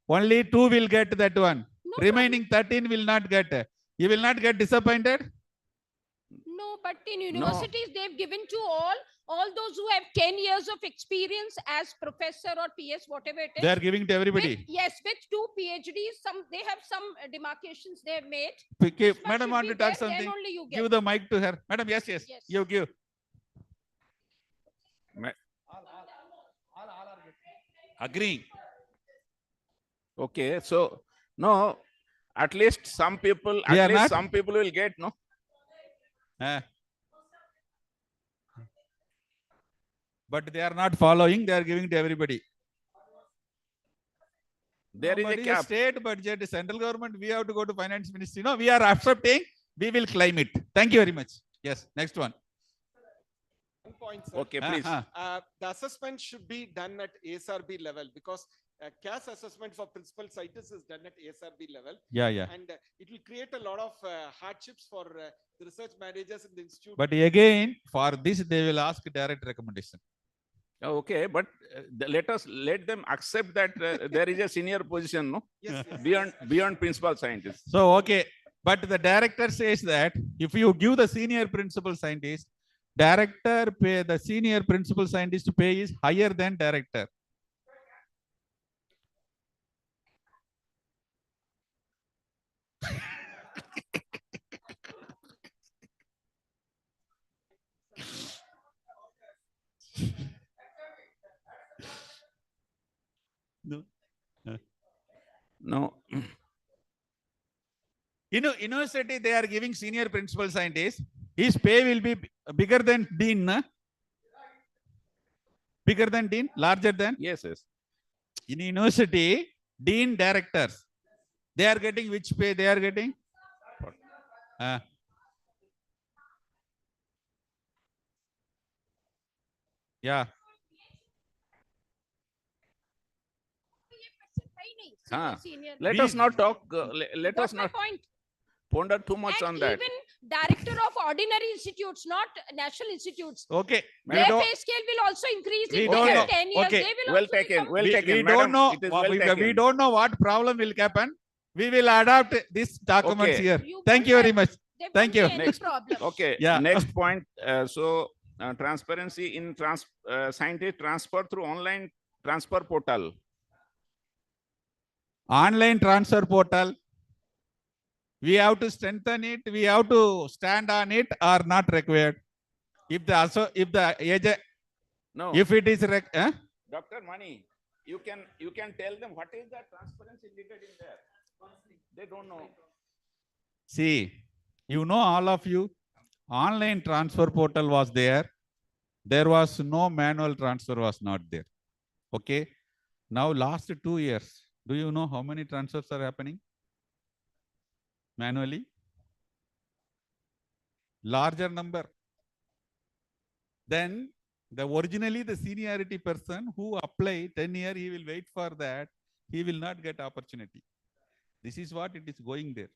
only 2 will get that one. No Remaining 13 will not get. You will not get disappointed? No, but in universities, they've given to all those who have 10 years of experience as professor or PS, whatever it is. They are giving to everybody. Yes, with 2 PhDs, they have some demarcations they have made. Okay, This much Madam should want be to talk there, then something. only you get. Give the mic to her. Madam, yes. You give. Agreeing. Okay, so no, at least some people, some people will get, no? But they are not following, they are giving to everybody. There is a cap. State budget, central government, we have to go to finance ministry. No, we are accepting, we will claim it. Thank you very much. Yes, next one. One point, sir. Okay, please. The assessment should be done at ASRB level because CAS assessment for principal scientists is done at ASRB level. Yeah. And it will create a lot of hardships for the research managers in the institute. But again, for this, they will ask direct recommendation. Okay, but let them accept that there is a senior position, no? Yes. Beyond principal scientist. So, okay, but the director says that if you give the senior principal scientist, director pay, the senior principal scientist pay is higher than director. No. University, they are giving senior principal scientist. His pay will be bigger than dean, na? Bigger than dean, larger than? Yes. In university, dean directors, they are getting which pay they are getting? Yeah. Let us not talk, let us my not point. ponder too much on that. Even director of ordinary institutes, not national institutes. Okay. Their pay scale will also increase in 10 years. Okay. They will Well also taken. become- Well We taken. don't Madam, know. it is well taken. We don't know what problem will happen. We will adapt these documents Okay. here. Thank you very much. Thank you. Next. Okay. Yeah. Next point. Transparency in scientist transfer through online transfer portal. Online transfer portal. We have to strengthen it. We have to stand on it or not required. If the age, No. if it is Dr. Mani, you can tell them what is the transparency needed in there. They don't know. See, you know, all of you, online transfer portal was there. There was no manual transfer was not there. Okay. Now last 2 years, do you know how many transfers are happening? Manually? Larger number. Then originally the seniority person who apply 10 year, he will wait for that. He will not get opportunity. This is what it is going there.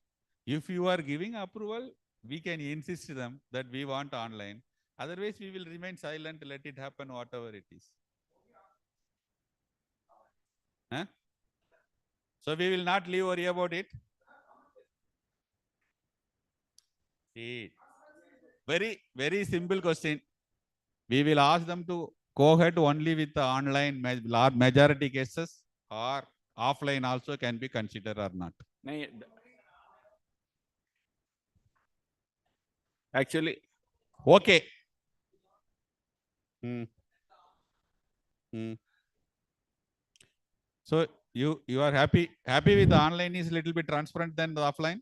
If you are giving approval, we can insist them that we want online. Otherwise, we will remain silent, let it happen, whatever it is. Huh? So we will not leave worry about it. See, very, very simple question. We will ask them to go ahead only with the online majority cases, or offline also can be considered or not. Actually, okay. So you are happy with the online is a little bit transparent than the offline?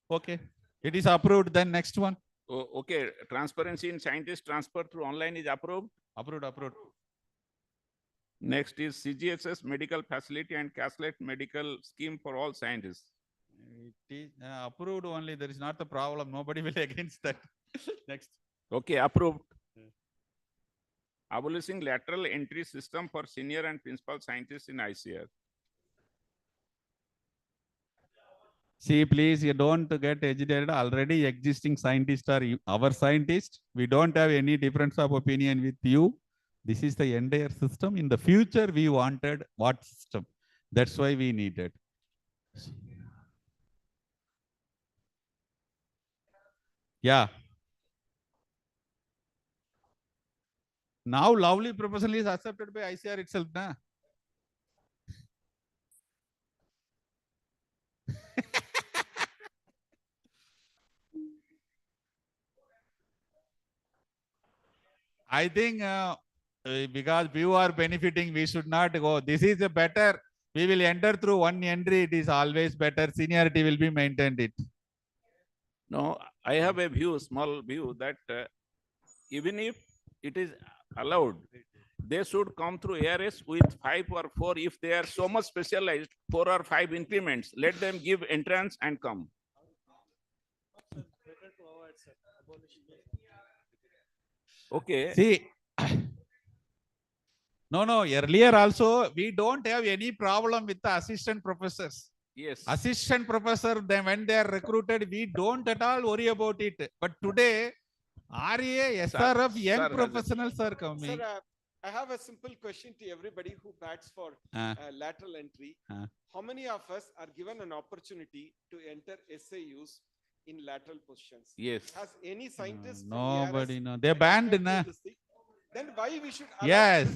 Okay. It is approved. Then next one. Oh, okay. Transparency in scientist transfer through online is approved? Approved. Next is CGSS medical facility and cashless medical scheme for all scientists. It is approved only. There is not the problem. Nobody will against that. Next. Okay, approved. Abolishing lateral entry system for senior and principal scientists in ICAR. See, please, you don't get agitated. Already existing scientists are our scientists. We don't have any difference of opinion with you. This is the entire system. In the future, we wanted what system? That's why we needed. Yeah. Now, lovely proposal is accepted by ICAR itself. Na? I think because we are benefiting, we should not go. This is a better. We will enter through one entry. It is always better. Seniority will be maintained. It. No, I have a view, small view, that even if it is allowed, they should come through ARS with 5 or 4. If they are so much specialized, 4 or 5 increments, let them give entrance and come. Okay. See, no, earlier also, we don't have any problem with the assistant professors. Yes. Assistant professor, then when they are recruited, we don't at all worry about it. But today, RA, SRF, young professionals are coming. Sir, I have a simple question to everybody who bats for lateral entry. How many of us are given an opportunity to enter SAUs in lateral positions? Yes. Has any scientist from Nobody ARS know. They banned, na? Then why we should Yes.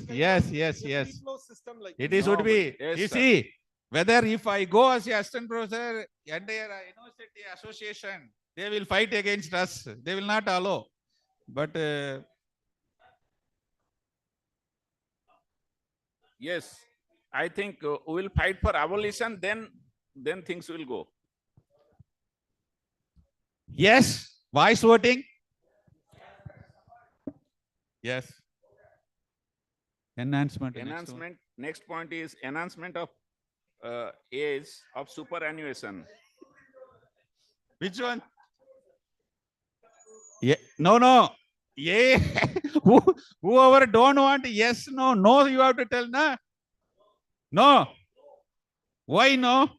system like It this? is would be. Yes, You sir. see, whether if I go as a assistant professor, entire university association, they will fight against us. They will not allow. But yes, I think we will fight for abolition, then things will go. yes, voice voting. Yes. Enhancement. Enhancement. Next point is enhancement of age of superannuation. Which one? Yeah. No. Yeah. Whoever don't want yes, no, you have to tell, na? No. Why no?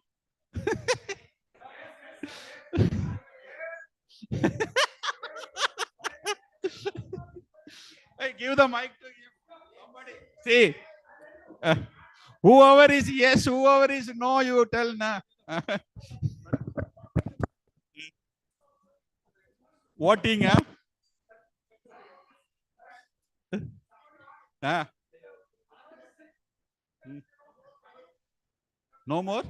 Hey, give the mic to him. Somebody. See, whoever is yes, whoever is no, you tell, na? Voting, huh? No more?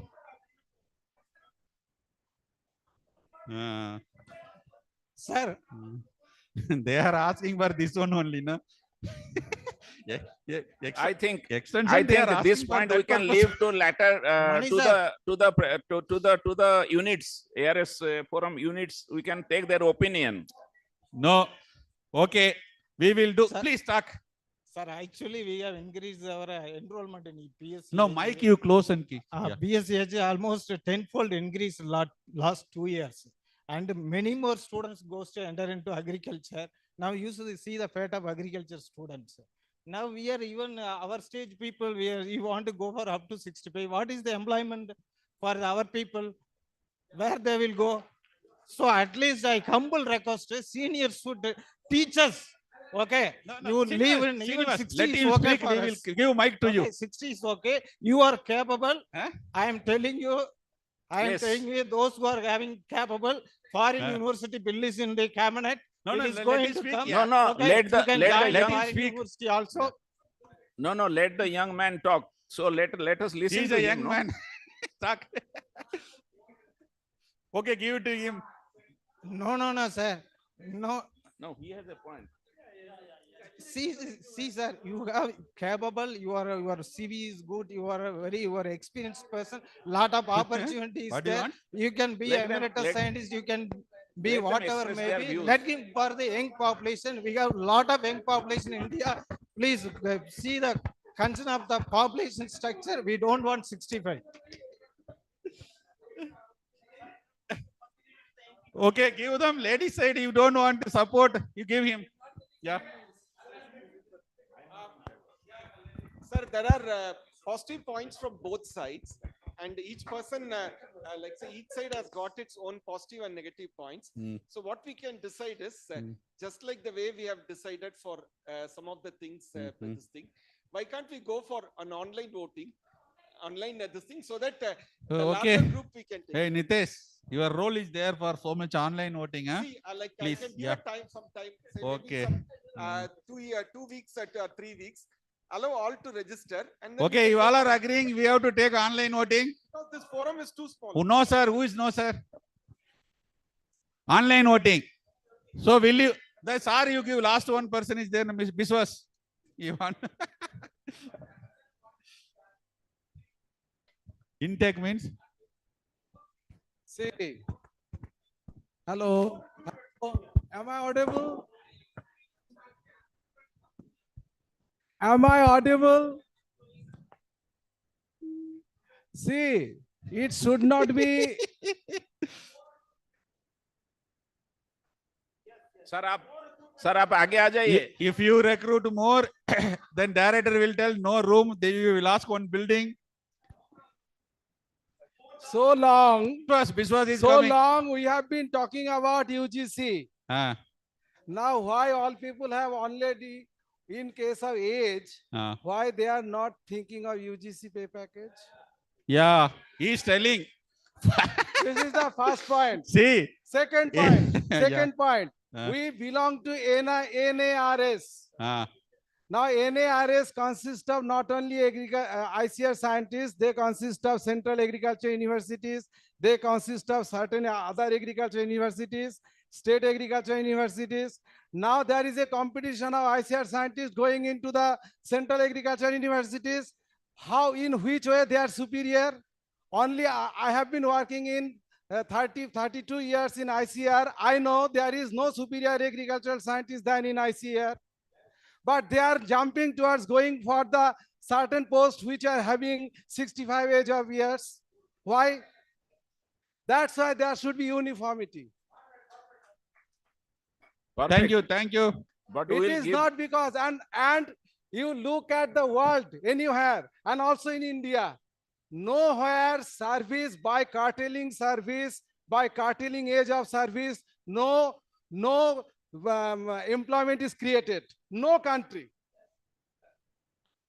Sir, They are asking for this one only, no? I think extension they are asking this for point that we can purpose. leave to latter Mani to sir. the units, ARS forum units. We can take their opinion. No. Okay. We will do. Sir. Please talk. Sir, actually we have increased our enrollment in PSC. No, mic you close and keep. Yeah. BSc almost tenfold increase last 2 years. And many more students goes to enter into agriculture. Now you see the fate of agriculture students. Now we are even our stage people, we want to go for up to 65. What is the employment for our people? Where they will go? So at least I humble request seniors should teach us. Okay, you live in even 60 let is him okay speak. for We will us. give mic to you. Okay, 60 is okay. You are capable. I am telling you, Yes. telling you, those who are having capable, foreign university bill is in the cabinet. No, it no, is let going him to speak, come. yeah. No, Okay, let you the can let join the young foreign university also. No, let the young man talk. So let us listen He's to a him. young no? man. Talk. Okay, give it to him. No, sir. No. No, he has a point. See, sir, you have capable, your CV is good, you are a experienced person, lot of opportunities What do you there. want? You can be Let them- emeritus let- scientist, you can be let them whatever express may their be. views. Let him for the young population. We have lot of young population in India. Please see the concern of the population structure. We don't want 65. Okay, give them. Lady side, you don't want to support, you give him. Yeah. Sir, there are positive points from both sides, and each person, like say, each side has got its own positive and negative points. So what we can decide is, just like the way we have decided for some of the things, for this thing, why can't we go for an online voting, online this thing, so that the Okay. larger group we can take. Hey, Nitesh, your role is there for so much online voting, huh? See, like Please, I can give yeah. a time, some time, say Okay. maybe some 2 weeks or 3 weeks. Allow all to register. And then Okay, you all are agreeing we have to take online voting? because this forum is too small. Who no, sir? Who is no, sir? Online voting. So will you, the sir you give last one person is there, Miss Biswas. You want? Intake means? See. Hello. Am I audible? Am I audible? See, it should not be. Sir आप आगे आ जाइए. If you recruit more, then director will tell no room, they will ask one building. So long. Biswas is So coming. long we have been talking about UGC. Ah, Now why all people have already, in case of age, ah. why they are not thinking of UGC pay package? Yeah, he is telling. This is the first point. See. Second point. Yeah. Second point. Ah. We belong to NARS. Ah. Now NARS consists of not only ICAR scientists, they consist of central agriculture universities, they consist of certain other agriculture universities, state agriculture universities. Now there is a competition of ICAR scientists going into the central agriculture universities. How, in which way they are superior? Only I have been working in 32 years in ICAR. I know there is no superior agricultural scientist than in ICAR. But they are jumping towards going for the certain posts which are having 65 age of years. Why? That's why there should be uniformity. Thank you, thank you. But It is not because, and you look at the world anywhere, and also in India, nowhere service by carteling service, by carteling age of service, no employment is created. No country.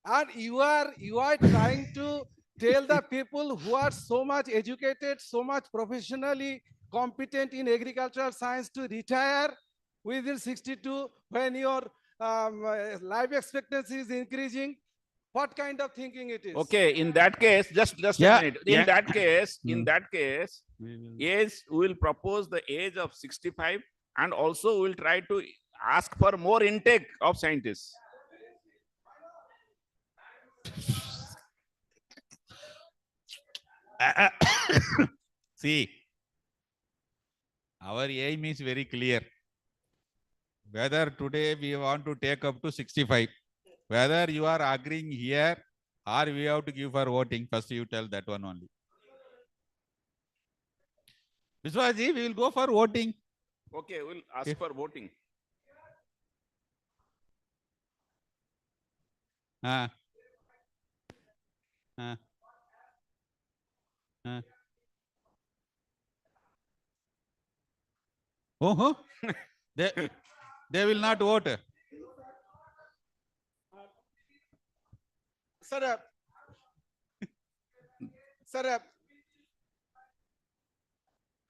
And you are trying to tell the people who are so much educated, so much professionally competent in agricultural science to retire within 62 when your life expectancy is increasing. What kind of thinking it is? Okay, in that case, just Yeah, a minute. yeah. In that case, We will- age, we will propose the age of 65, and also we will try to ask for more intake of scientists. See, our aim is very clear. Whether today we want to take up to 65, whether you are agreeing here or we have to give for voting, first you tell that one only. Vishwaji, we will go for voting. Okay, we'll ask for voting. Uh, Oh, they will not vote. Sir, sir,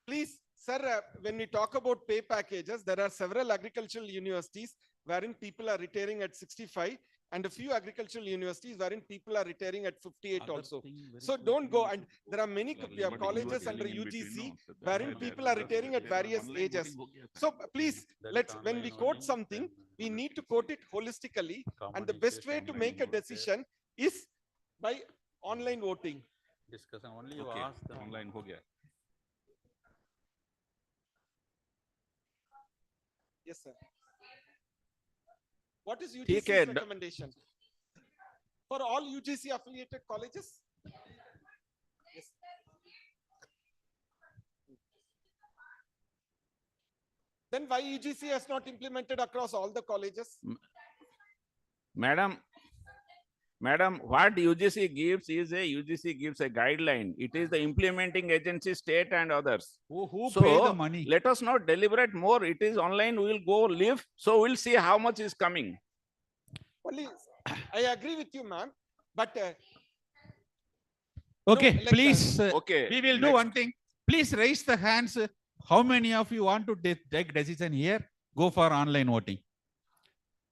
please, sir, when we talk about pay packages, there are several agricultural universities wherein people are retiring at 65 and a few agricultural universities wherein people are retiring at 58 also. So don't go, and there are many colleges under UGC wherein people are retiring at various ages. So please, when we quote something, we need to quote it holistically, and the best way to make a decision is by online voting. Discussion only Okay, online ho gaya. Yes, sir. What is ठीक है, UGC's recommendation? For all UGC affiliated colleges? Yes. Then why UGC has not implemented across all the colleges? Madam, what UGC gives is UGC gives a guideline. It is the implementing agency, state and others. Who So pay the money? let us not deliberate more. It is online. We will go live. So we'll see how much is coming. Only, I agree with you, ma'am. But Okay, no, like, please, okay, we will do one thing. Please raise the hands. How many of you want to take decision here? Go for online voting.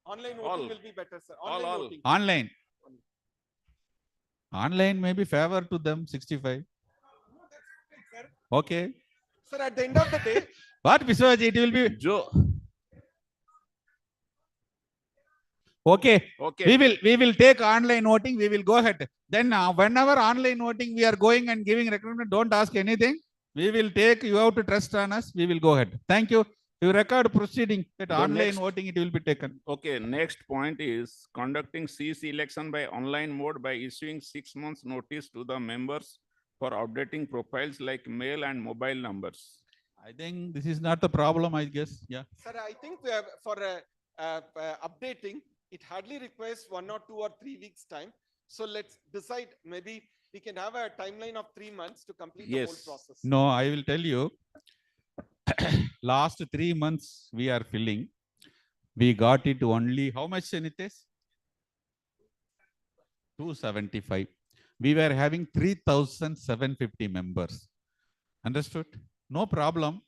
online voting will be better, sir. Online All. voting. Online. Online may be favor to them, 65. Okay. Sir, at the end of the day, What, Vishwaji, it will be? Joe. Okay. Okay. We will take online voting. We will go ahead. Then whenever online voting, we are going and giving recommendation. Don't ask anything. We will take. You have to trust on us. We will go ahead. Thank you. You record proceeding that The online next- voting it will be taken. Okay, next point is conducting CC election by online mode by issuing 6 months notice to the members for updating profiles like mail and mobile numbers. I think this is not the problem, I guess. Yeah. sir, I think we have, for updating, it hardly requires 1 or 2 or 3 weeks time. So let's decide, maybe we can have a timeline of 3 months to complete the whole Yes. process. No, I will tell you. Last 3 months we are filling. We got it only, how much, Nitesh? 275. We were having 3,750 members. Understood? No problem.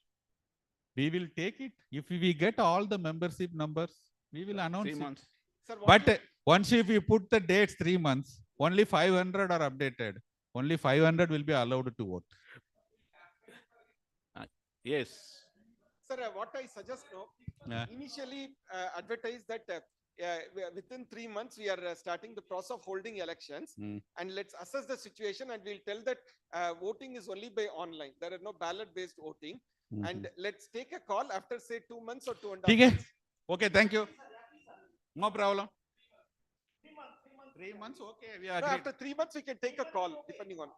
We will take it. If we get all the membership numbers, we will announce 3 it. months. Sir, what But once if we put the dates 3 months, only 500 are updated. Only 500 will be allowed to vote. Yes. Sir, what I suggest now, Yeah. initially advertise that within 3 months we are starting the process of holding elections, and let's assess the situation, and we'll tell that voting is only by online. There are no ballot-based voting, and let's take a call after say 2 months or 2.5 Okay. months. Okay, thank you. No problem. 3 months, okay. We No, agree. after 3 months we can take a call depending on.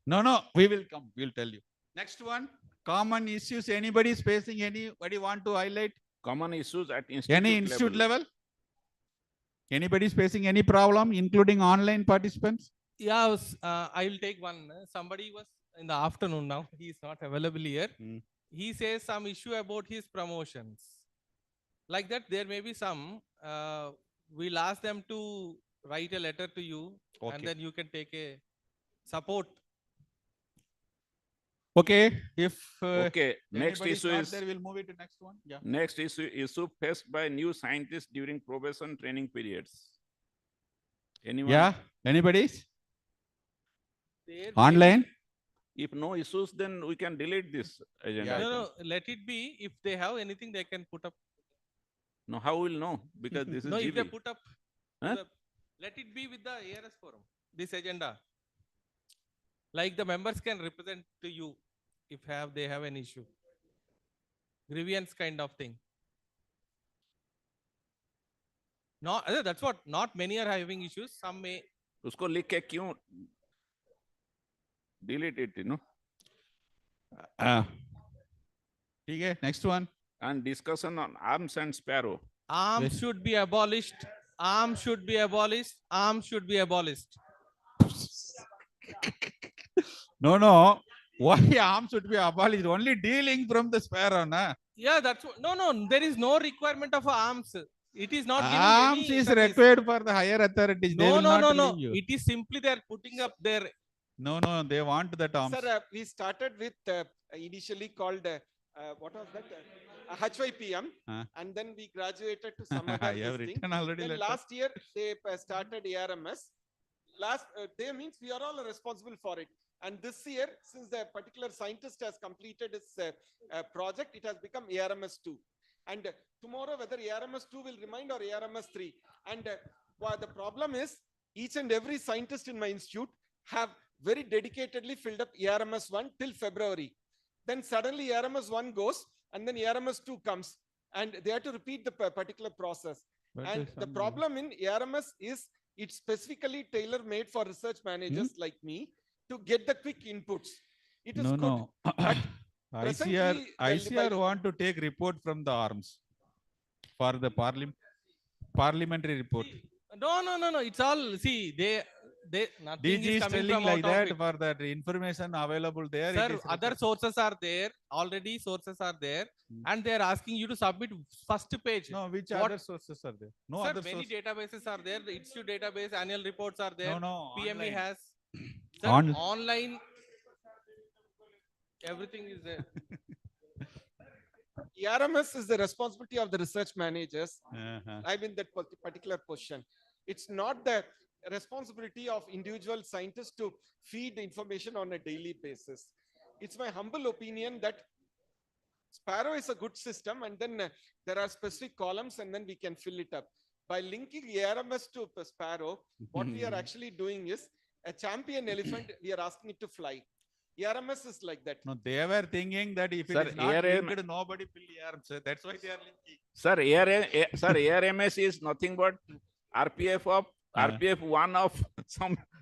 No, we will come. We'll tell you. Next one, common issues. Anybody is facing anybody want to highlight? Common issues at institute Any institute level? Anybody is facing any problem, including online participants? Yeah, I will take one. Somebody was in the afternoon now. He is not available here. He says some issue about his promotions. Like that, there may be some. We'll ask them to write a letter to you, and Okay. then you can take a support Okay, if Okay, next anybody issue not is there, we'll move it to next one. Yeah. next issue faced by new scientists during probation training periods. Anyone? Yeah, anybody? There Online? If no issues, then we can delete this agenda. No, item. no, let it be. If they have anything, they can put up. No, how will know? Because this is No, if they GB. put up, Huh? let it be with the ARS forum, this agenda. Like the members can represent to you if they have an issue. Grievance kind of thing. No, that's what, not many are having issues. Some may. उसको लिख के क्यों delete it, you know? Okay, next one. And discussion on arms and sparrow. Arms should be abolished. Arms should be abolished. Arms should be abolished. No. Why arms should be abolished? Only dealing from the sparrow, na? Yeah, that's what, no. There is no requirement of arms. It is not giving Arms any is service. required for the higher authorities. They will not No. leave you. It is simply they are putting up their. No, they want that arms. Sir, we started with initially called what was that? HYPM, and then we graduated to some other You have this thing. written already Then letter. last year they started ARMS. Last day means we are all responsible for it. And this year, since the particular scientist has completed his project, it has become ARMS 2. And tomorrow, whether ARMS 2 will remain or ARMS 3. And the problem is, each and every scientist in my institute have very dedicatedly filled up ARMS 1 till February. Then suddenly ARMS 1 goes, and then ARMS 2 comes. And they have to repeat the particular process. But And the problem in ARMS is, it's specifically tailor-made for research managers like me to get the quick inputs. It is No. good. Presently, ICR want to take report from the arms for the parliamentary report. No. It's all, see, they nothing DG is is coming telling from like out of that it. for that information available there. Sir, other sources are there. Already sources are there. And they are asking you to submit first page. No, which What- other sources are there? No Sir, other many source. databases are there. The institute database, annual reports are there. No, PME online. has. Sir, online, everything is there. ARMS is the responsibility of the research managers. Uh-huh. I'm in that particular position. It's not the responsibility of individual scientists to feed the information on a daily basis. It's my humble opinion that Sparrow is a good system, and then there are specific columns, and then we can fill it up. By linking ARMS to Sparrow, what we are actually doing is a champion elephant, we are asking it to fly. ARMS is like that. No, they were thinking that if it Sir, is not ARM linked, nobody will arms. That's why they are linking. Sir, ARMS is nothing but RPF 1 of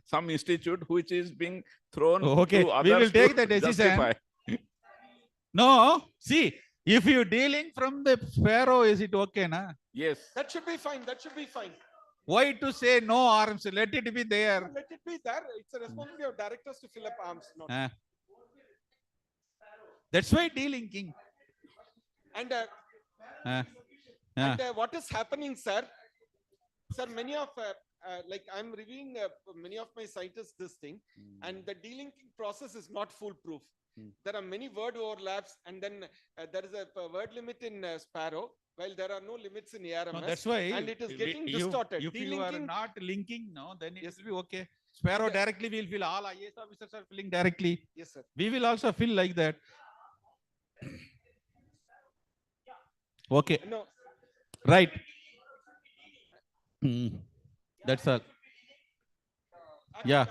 some institute which is being thrown Okay, to we others will take to the decision. justify. No, see, if you dealing from the sparrow, is it okay, na? Yes. That should be fine. That should be fine. Why to say no arms? Let it be there. Let it be there. It's a responsibility of directors to fill up arms. Not. That's why delinking. And And what is happening, sir? Sir, many of like I'm reviewing many of my scientists this thing, and the delinking process is not foolproof. There are many word overlaps, and then there is a word limit in Sparrow, while there are no limits in ARMS. No, that's why. And it is getting distorted. If you are Delinking- not linking, no, then it will be okay. Sparrow directly will fill. All IAS officers are filling directly. Yes, sir. We will also fill like that. Okay. No. Right. That's all. Yeah.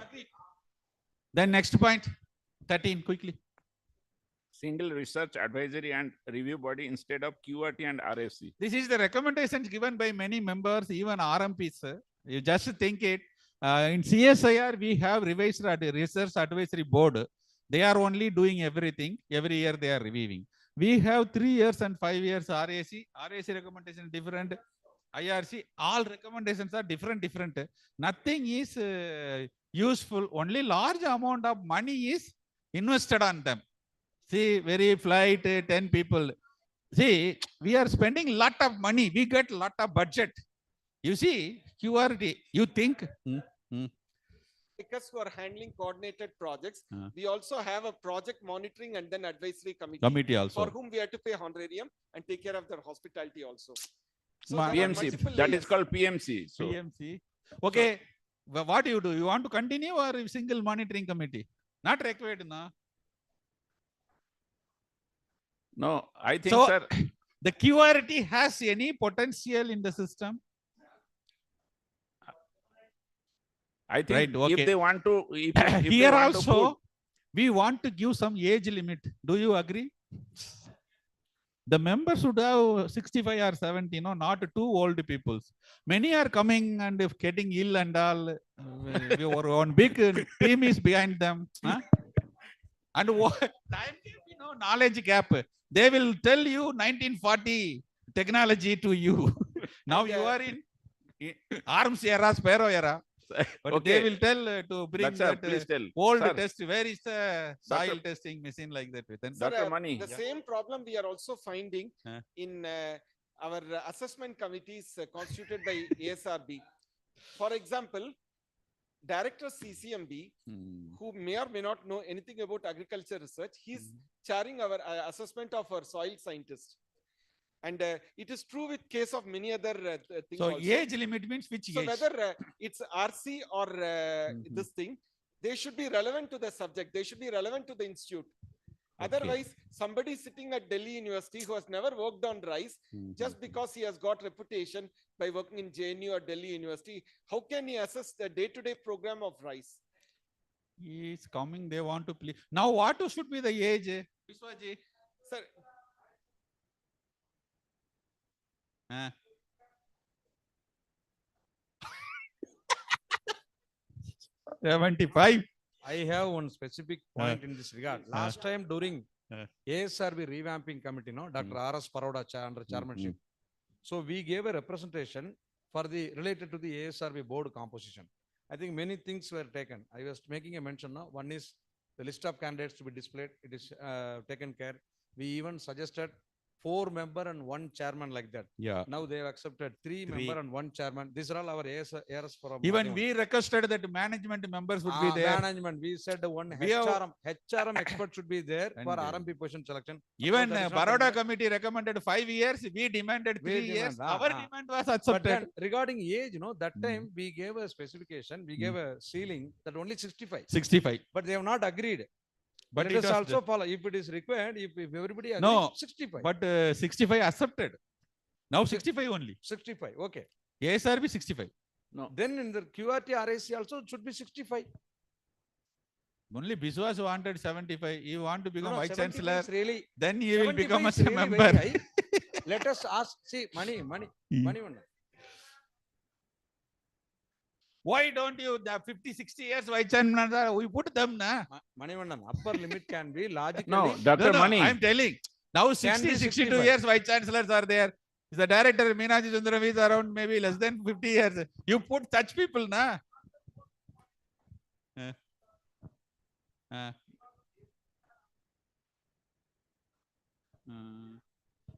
Then next point, 13, quickly. Single research advisory and review body instead of QRT and RFC. This is the recommendations given by many members, even RMPs. You just think it. In CSIR, we have revised research advisory board. They are only doing everything. Every year they are reviewing. We have 3 years and 5 years RAC. RAC recommendation different. IRC, all recommendations are different. Nothing is useful. Only large amount of money is invested on them. See, very flight, 10 people. See, we are spending lot of money. We get lot of budget. You see, QRT, you think who are handling coordinated projects. We also have a project monitoring and then advisory committee, Committee also. for whom we have to pay honorarium and take care of their hospitality also. So Ma- there are PMC, multiple that is layers. called PMC. So PMC. Okay. What do? You want to continue or single monitoring committee? Not required, no? no, I think, So, sir, the QRT has any potential in the system? I think Right, okay. if they want to, if Here they want to also, put, we want to give some age limit. Do you agree? The members should have 65 or 70, no, not too old people. Many are coming and if getting ill and all, one big team is behind them. Huh? And what time, knowledge gap. They will tell you 1940 technology to you. Now you are in arms era, sparrow era. But okay. they will tell to bring Sir, that please tell. old Sir. test. Where is the soil Doctor- testing machine like that? Then Sir, Dr. Mani. the same problem we are also finding Huh? in our assessment committees constituted by ASRB. For example, Director CCMB, who may or may not know anything about agriculture research, he's chairing our assessment of our soil scientists. And it is true with case of many other things So also. age limit means which So age? whether it's RC or this thing, they should be relevant to the subject. They should be relevant to the institute. Otherwise, somebody sitting at Delhi University who has never worked on rice, just because he has got reputation by working in JNU or Delhi University, how can he assess the day-to-day program of rice? He is coming, they want to play. Now what should be the age? Vishwaji? Sir, 75. I have one specific point in this regard. Last time during ASRB revamping committee, no, Dr. R.S. Paroda under chairmanship. So we gave a representation for the related to the ASRB board composition. I think many things were taken. I was making a mention now. One is the list of candidates to be displayed. It is taken care. We even suggested 4 member and 1 chairman like that. Yeah. Now they have accepted 3 member and 1 chairman. These are all our ARS forum. Even we requested that management members would be there. Management, we said one We have- HRM expert should be there for And, RMP position selection. Even that is not Baroda done. committee recommended 5 years. We demanded 3 years. Our demand was But accepted. then regarding age, that time we gave a specification, we gave a ceiling that only 65. 65. But they have not agreed. But Let it us was also follow. If it is required, if everybody agrees, No, 65. but 65 accepted. Now 65 only. 65, okay. ASRB 65. No. Then in the QRT RAC also it should be 65. Only Biswas wanted 75. You want to become No, vice 75 chancellor, is really, then you will 75 become is a really very member. high. Let us ask, see, money. Why don't you, the 50, 60 years vice chancellor, we put them, na? Manivandan, upper limit can be logically. No, Dr. Mani. I'm telling. Now 60, be 62 65. years vice chancellors are there. The director, Meenaji Sundaram, is around maybe less than 50 years. You put such people, na?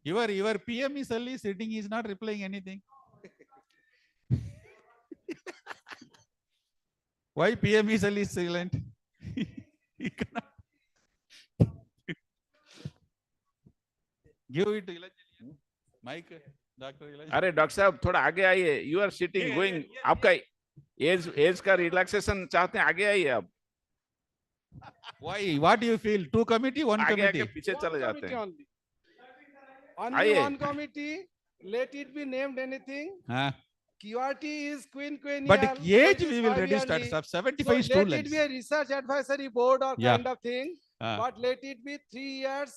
Your PM is only sitting, he is not replying anything. Why PM is only silent? He cannot. Give it to Ilanjali. Mike, Dr. Ilanjali. अरे doctor साहब थोड़ा आगे आइए. You are sitting going. आपका as का relaxation चाहते हैं, आगे आइए आप. Why? What do you feel? 2 committee, 1 आगे committee. आके पीछे चले जाते हैं. Only Aye. one committee, let it be named anything. QRT is quinquennial. But age that is we will reduce biennially. that. 75 is too Let less. it be a research advisory board or Yeah. kind of thing. Ah. But let it be 3 years.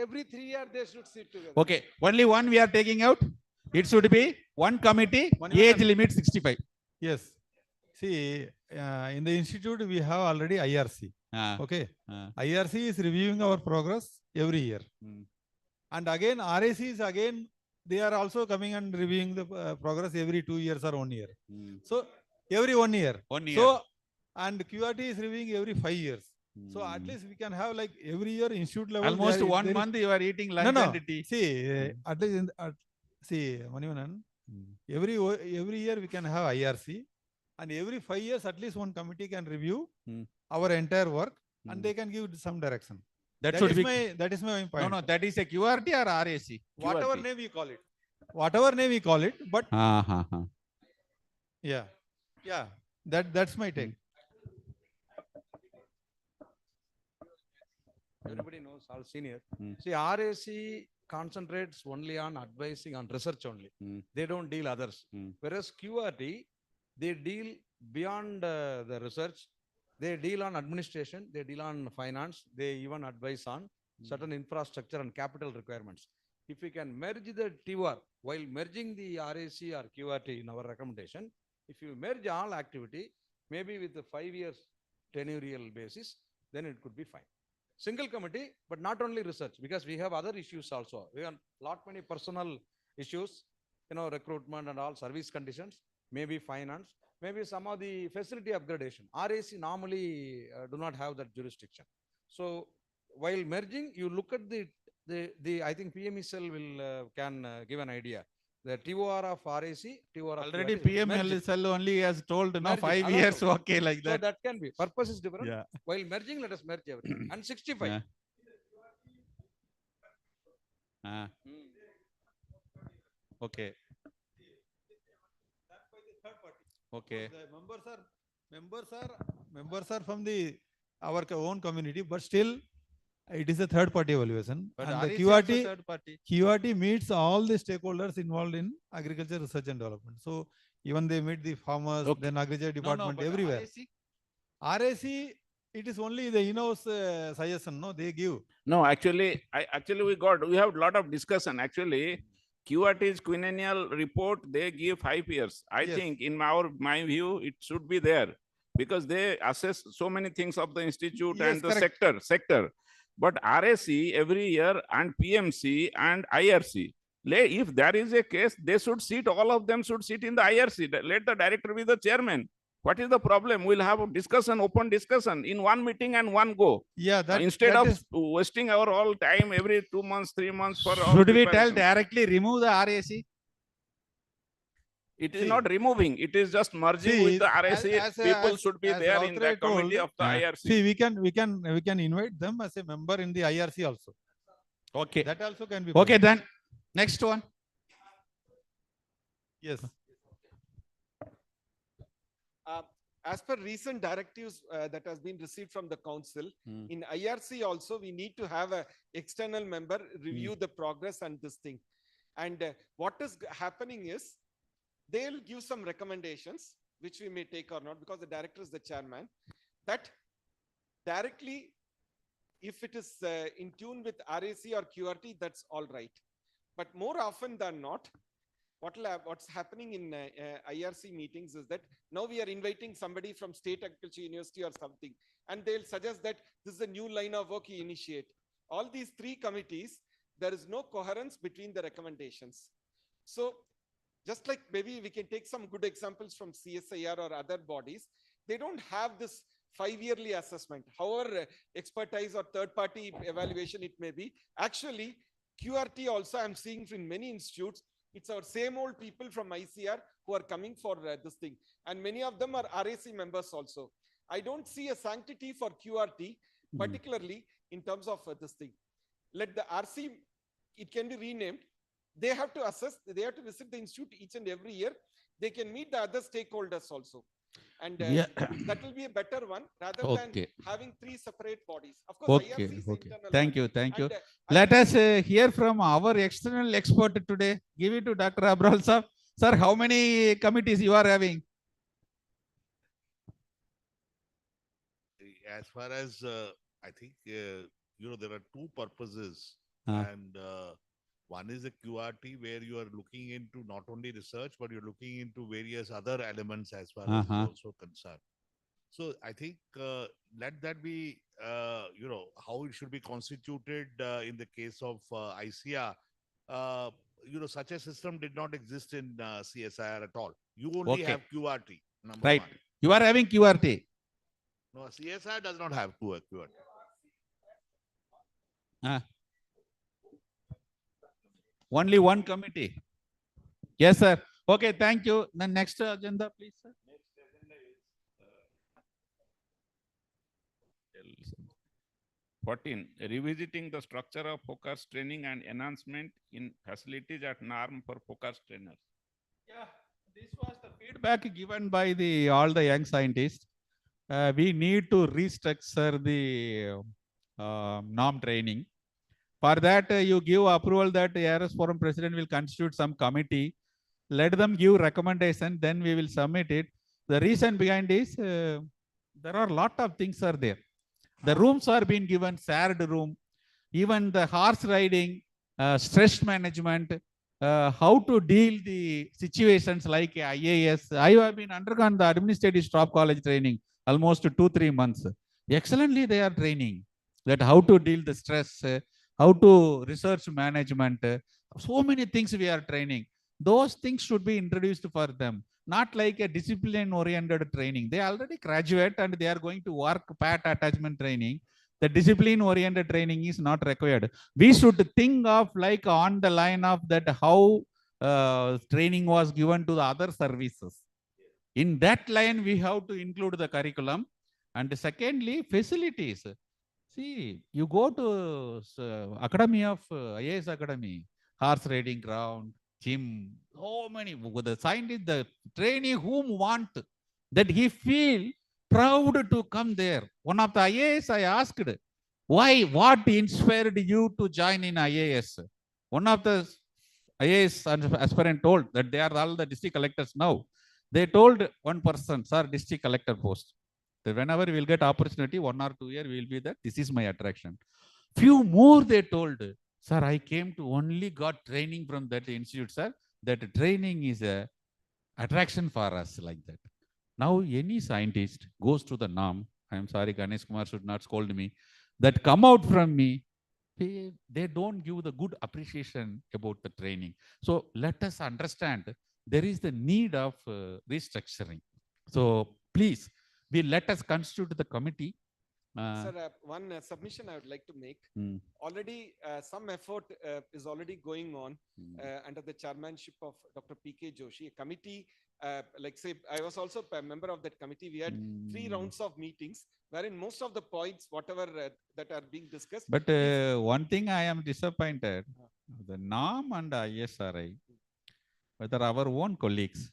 Every 3 years they should sit together. Okay, only one we are taking out. It should be 1 committee, age limit 65. Yes. See, in the institute, we have already IRC. Okay. IRC is reviewing our progress every year. And again, RAC is again, they are also coming and reviewing the progress every 2 years or 1 year. So every 1 year. 1 year. So, and QRT is reviewing every 5 years. So at least we can have like every year institute level. Almost there is- 1 there is- month you are eating lunch no. and tea. See, at least see, Manivanan, every year we can have IRC. And every 5 years, at least one committee can review Hmm. our entire work and Hmm. they can give some direction. That should be. That is my point. No, that is a QRT or RAC? Whatever QRT. name we call it. Whatever name we call it, but yeah, that's my take. Everybody knows all senior. Hmm. See, RAC concentrates only on advising on research only. They don't deal others. Whereas QRT, they deal beyond the research. They deal on administration. They deal on finance. They even advise on certain infrastructure and capital requirements. If we can merge the TOR while merging the RAC or QRT in our recommendation, if you merge all activity, maybe with the 5 years tenurial basis, then it could be fine. Single committee, but not only research, because we have other issues also. We have lot many personal issues, recruitment and all service conditions, maybe finance, maybe some of the facility upgradation. RAC normally do not have that jurisdiction. So while merging, you look at the I think PME cell will can give an idea. The TOR of RAC, TOR of Already QRT, PML cell only has told no merging. 5 Allow years, to. okay, like So that. that can be. Purpose is different. Yeah. While merging, let us merge everything. And 65. Yeah. Okay. Okay. The members are from our own community, but still it is a third party evaluation. But And the RAC also QRT, third party. QRT meets all the stakeholders involved in agriculture research and development. So even they meet the farmers, then agriculture department, but everywhere. RAC? RAC, it is only the in-house suggestion, no, they give. No, actually, we have a lot of discussion. Actually, QRT's quinennial report, they give 5 years. I Yes. think in my view, it should be there because they assess so many things of the institute Yes, and the correct. sector. But RAC every year and PMC and IRC, if there is a case, they should sit, all of them should sit in the IRC. Let the director be the chairman. What is the problem? We'll have a discussion, open discussion in one meeting and one go. Yeah, Instead that of is- wasting our all time every 2 months, 3 months for all Should we tell preparation. directly remove the RAC? It is not removing, it is just merging See, with the RAC. People should be as there in Rautre the committee told, of the IRC. See, we can invite them as a member in the IRC also. Okay. That also can be. Okay, possible. then next one. Yes. As per recent directives that has been received from the council, in IRC also, we need to have a external member review the progress and this thing. And what is happening is, they'll give some recommendations, which we may take or not, because the director is the chairman, that directly, if it is in tune with RAC or QRT, that's all right. But more often than not, what's happening in IRC meetings is that now we are inviting somebody from State Agriculture University or something, and they'll suggest that this is a new line of work you initiate. All these three committees, there is no coherence between the recommendations. So just like maybe we can take some good examples from CSIR or other bodies, they don't have this 5-yearly assessment, however expertise or third-party evaluation it may be. Actually, QRT also I'm seeing in many institutes, it's our same old people from ICR who are coming for this thing. And many of them are RAC members also. I don't see a sanctity for QRT, particularly in terms of this thing. Let the RC, it can be renamed. They have to assess, they have to visit the institute each and every year. They can meet the other stakeholders also. And that will be a better one rather than having 3 separate bodies. Of course, IRC is internal. Thank you. And, Let us hear from our external expert today. Give it to Dr. Abral sir. Sir, how many committees you are having? As far as I think, there are 2 purposes, and one is a QRT where you are looking into not only research, but you're looking into various other elements as far as is also concerned. So I think let that be, how it should be constituted in the case of ICR. Such a system did not exist in CSIR at all. You only have QRT. Right. One. You are having QRT. No, CSIR does not have QRT. Only one committee. Yes, sir. Okay, thank you. The next agenda, please, sir. 14, revisiting the structure of focus training and enhancement in facilities at NARM for focus trainers. Yeah, this was the feedback given by all the young scientists. We need to restructure the norm training. For that, you give approval that the ARS Forum President will constitute some committee. Let them give recommendation, then we will submit it. The reason behind is there are a lot of things are there. The rooms are being given, shared room, even the horse riding, stress management, how to deal the situations like IAS. I have been undergone the administrative staff college training almost 2-3 months. Excellently, they are training that how to deal the stress, how to research management. So many things we are training. Those things should be introduced for them, not like a discipline-oriented training. They already graduate and they are going to work PAT attachment training. The discipline-oriented training is not required. We should think of like on the line of that how training was given to the other services. In that line, we have to include the curriculum. And secondly, facilities. See, you go to Academy of IAS Academy, horse riding ground, gym, so many, the scientist, the trainee whom want, that he feel proud to come there. One of the IAS I asked, why, what inspired you to join in IAS? One of the IAS aspirant told that they are all the district collectors now. They told one person, sir, district collector post. That whenever we will get opportunity, 1 or 2 years, we will be there. This is my attraction. Few more they told, sir, I came to only got training from that institute, sir. That training is a attraction for us like that. Now, any scientist goes to the norm. I am sorry, Ganesh Kumar should not scold me. That come out from me, they don't give the good appreciation about the training. So let us understand there is the need of restructuring. So please, let us constitute the committee. Sir, one submission I would like to make. Already some effort is already going on under the chairmanship of Dr. P.K. Joshi, a committee. Like say, I was also a member of that committee. We had 3 rounds of meetings wherein most of the points, whatever that are being discussed. But one thing I am disappointed, the NAM and ISRI, whether our own colleagues,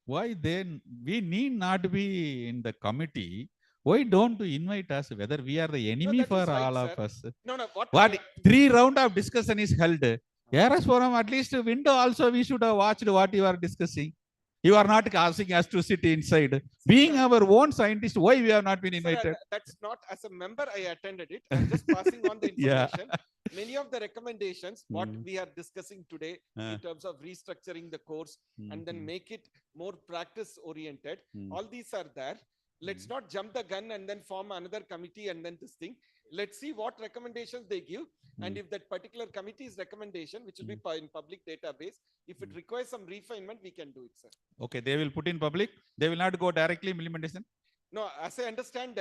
why then we need not be in the committee? Why don't you invite us, whether we are the enemy for all of us? No, What 3 rounds of discussion is held. ARS Forum, at least window also we should have watched what you are discussing. You are not asking us to sit inside. Being our own scientist, why we have not been invited? Sir, that's not as a member I attended it. I'm just passing on the information. Many of the recommendations, what we are discussing today in terms of restructuring the course and then make it more practice oriented, all these are there. Let's not jump the gun and then form another committee and then this thing. Let's see what recommendations they give. And if that particular committee's recommendation, which will be in public database, if it requires some refinement, we can do it, sir. Okay, they will put in public. They will not go directly implementation. No, as I understand,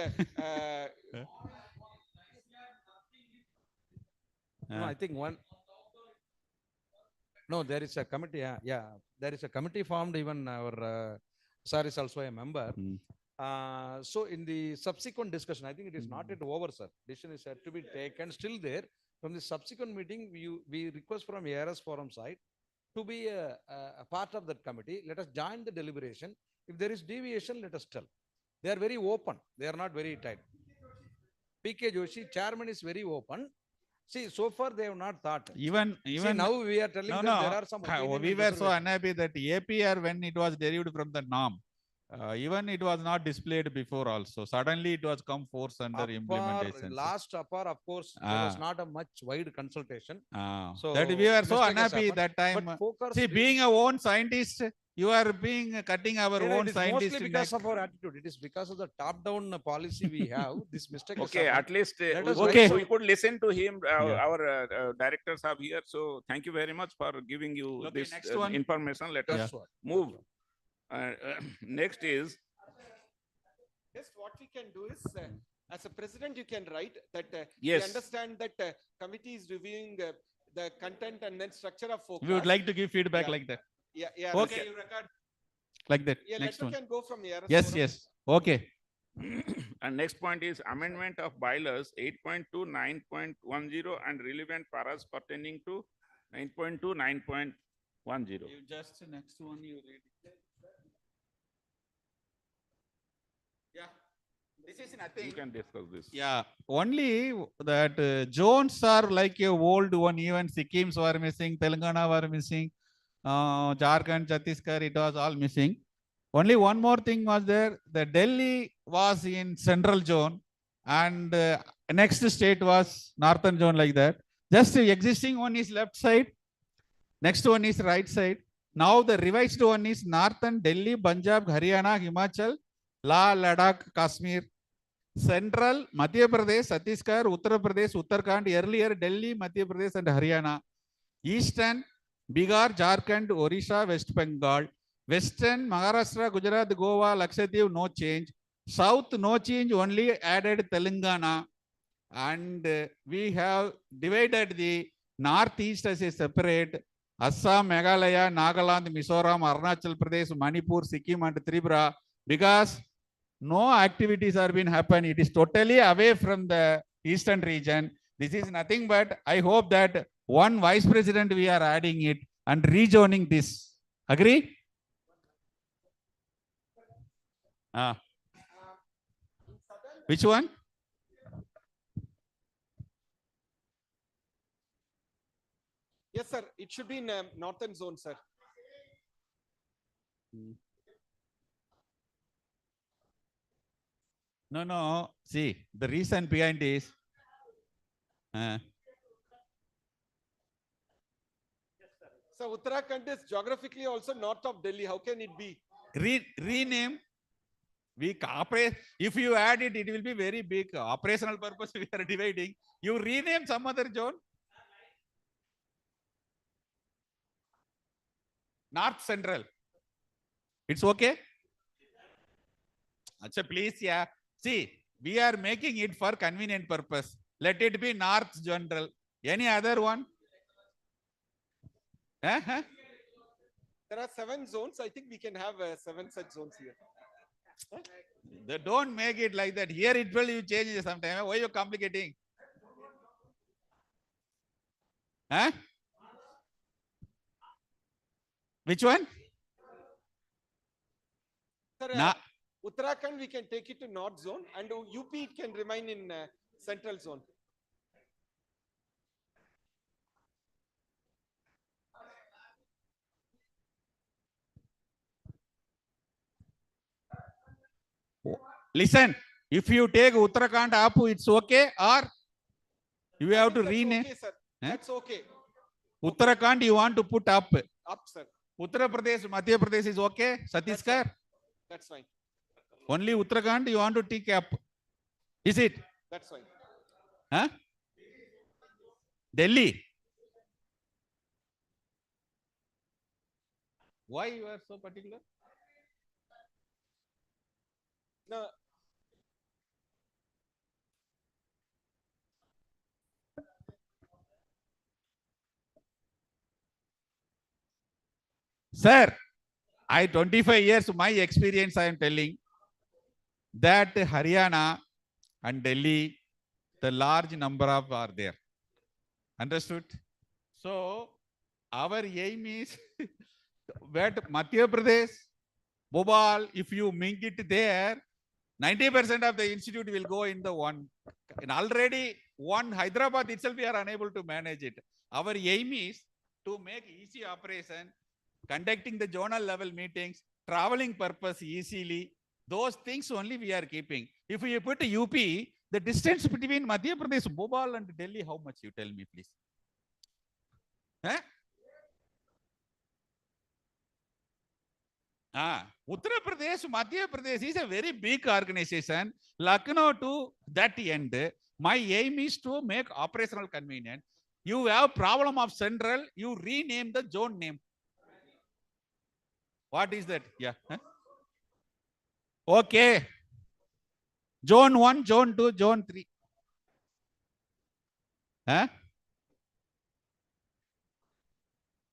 no, I think one. No, there is a committee. Yeah, there is a committee formed. Even our sir is also a member. So in the subsequent discussion, I think it is not yet over, sir. Decision is yet to be taken. Still there. From the subsequent meeting, we request from ARS Forum side to be a part of that committee. Let us join the deliberation. If there is deviation, let us tell. They are very open. They are not very tight. P.K. Joshi, chairman, is very open. See, so far they have not thought. Even See, now we are telling them there are some. We were so unhappy that APR, when it was derived from the norm, even it was not displayed before also. Suddenly it was come force under implementation. Last APAR, of course, there was not a much wide consultation. So that we were so unhappy that time. See, being a own scientist, you are cutting our own scientist. Mostly because of our attitude. It is because of the top-down policy we have. This mistake. Okay, at least we could listen to him. Our directors are here. So thank you very much for giving you this information. Let us move. Next is. Yes, what we can do is, as a president, you can write that yes. We understand that committee is reviewing the content and then structure of focus. We would like to give feedback like that. Yeah. Okay. Like that. Yeah, next one. Can go from here. Yes. Okay. And next point is amendment of bylaws 8.2, 9.10 and relevant paras pertaining to 9.2, 9.10. Just next one you read. Yeah, this is nothing. You can discuss this. Yeah, only that zones are like a old one. Even Sikkims were missing, Telangana were missing, Jharkhand, Chhattisgarh, it was all missing. Only one more thing was there. The Delhi was in central zone, and next state was northern zone like that. Just the existing one is left side, next one is right side. Now the revised one is northern Delhi, Punjab, Haryana, Himachal, Ladakh, Kashmir. Central, Madhya Pradesh, Chhattisgarh, Uttar Pradesh, Uttarakhand, earlier Delhi, Madhya Pradesh and Haryana. Eastern, Bihar, Jharkhand, Orissa, West Bengal. Western, Maharashtra, Gujarat, Goa, Lakshadweep, no change. South, no change, only added Telangana. And we have divided the Northeast as a separate. Assam, Meghalaya, Nagaland, Mizoram, Arunachal Pradesh, Manipur, Sikkim and Tripura. Because no activities are being happen. It is totally away from the eastern region. This is nothing but I hope that one vice president we are adding it and rezoning this. Agree? Which one? Yes, sir. It should be in northern zone, sir. No. See, the reason behind is So Uttarakhand is geographically also north of Delhi. How can it be? rename. We operate. If you add it, it will be very big. Operational purpose we are dividing. You rename some other zone. North Central. It's okay. Achha, please, yeah. See, we are making it for convenient purpose. Let it be North General. Any other one? There are 7 zones. I think we can have 7 such zones here. They don't make it like that. Here it will you change it sometime. Why are you complicating? Which one? Sir, Uttarakhand, we can take it to north zone, and UP it can remain in central zone. Listen, if you take Uttarakhand up, it's okay, or you have to rename. Okay, sir. That's okay. Uttarakhand, you want to put up. Up, sir. Uttar Pradesh, Madhya Pradesh is okay. Chhattisgarh. That's fine. Only Uttarakhand, you want to take up. Is it? That's fine. Delhi. Why you are so particular? No. Sir, 25 years, my experience, I am telling that Haryana and Delhi, the large number of are there. Understood? So, our aim is that Madhya Pradesh, Bhopal, if you make it there, 90% of the institute will go in the one. And already one Hyderabad itself, we are unable to manage it. Our aim is to make easy operation, conducting the zonal level meetings, traveling purpose easily. Those things only we are keeping. If you put UP, the distance between Madhya Pradesh, Bhopal and Delhi, how much you tell me, please? Uttar Pradesh, Madhya Pradesh is a very big organization. Lucknow to that end, my aim is to make operational convenient. You have problem of central, you rename the zone name. What is that? Yeah. Okay. Zone 1, Zone 2, Zone 3.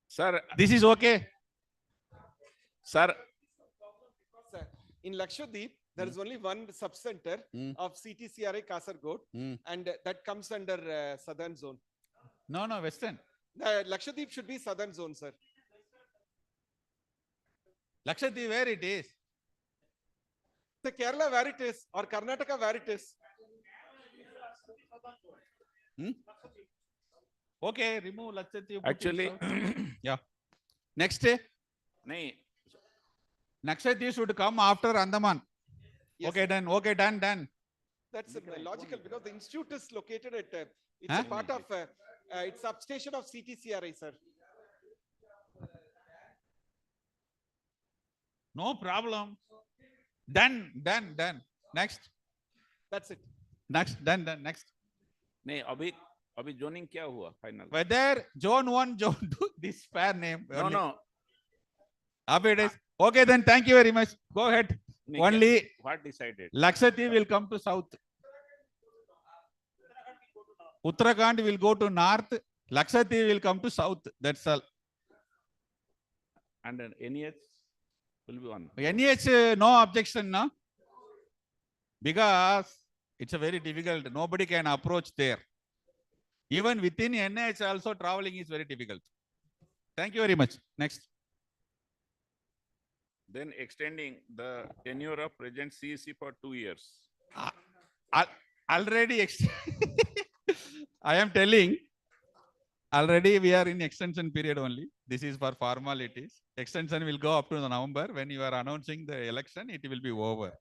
Sir, this is okay. Sir, In Lakshadweep, There is only one sub-center of CTCRI Kasargod, and that comes under southern zone. No, western. Lakshadweep should be southern zone, sir. Lakshadweep, where it is? The Kerala where it is, or Karnataka where it is. Okay, remove Lakshadweep. Actually, yeah. Next day, Lakshadweep should come after Andaman. Yes, okay, sir. done. Okay, done. That's logical because the institute is located at, it's a part of, it's substation of CTCRI, sir. No problem. Done. Next. That's it. Next. Done. Next. नहीं अभी zoning क्या हुआ final? Whether zone 1, zone 2, this fair name. No. Up it is. Okay, then thank you very much. Go ahead. Only What decided? Lakshadweep will come to south. Uttarakhand will go to north. Lakshadweep will come to south. That's all. And then NEH will be one. NEH, no objection, no? Because it's a very difficult. Nobody can approach there. Even within NH also traveling is very difficult. Thank you very much. Next. Then extending the tenure of present CEC for 2 years. Already I am telling, already we are in extension period only. This is for formalities. Extension will go up to November. When you are announcing the election, it will be over.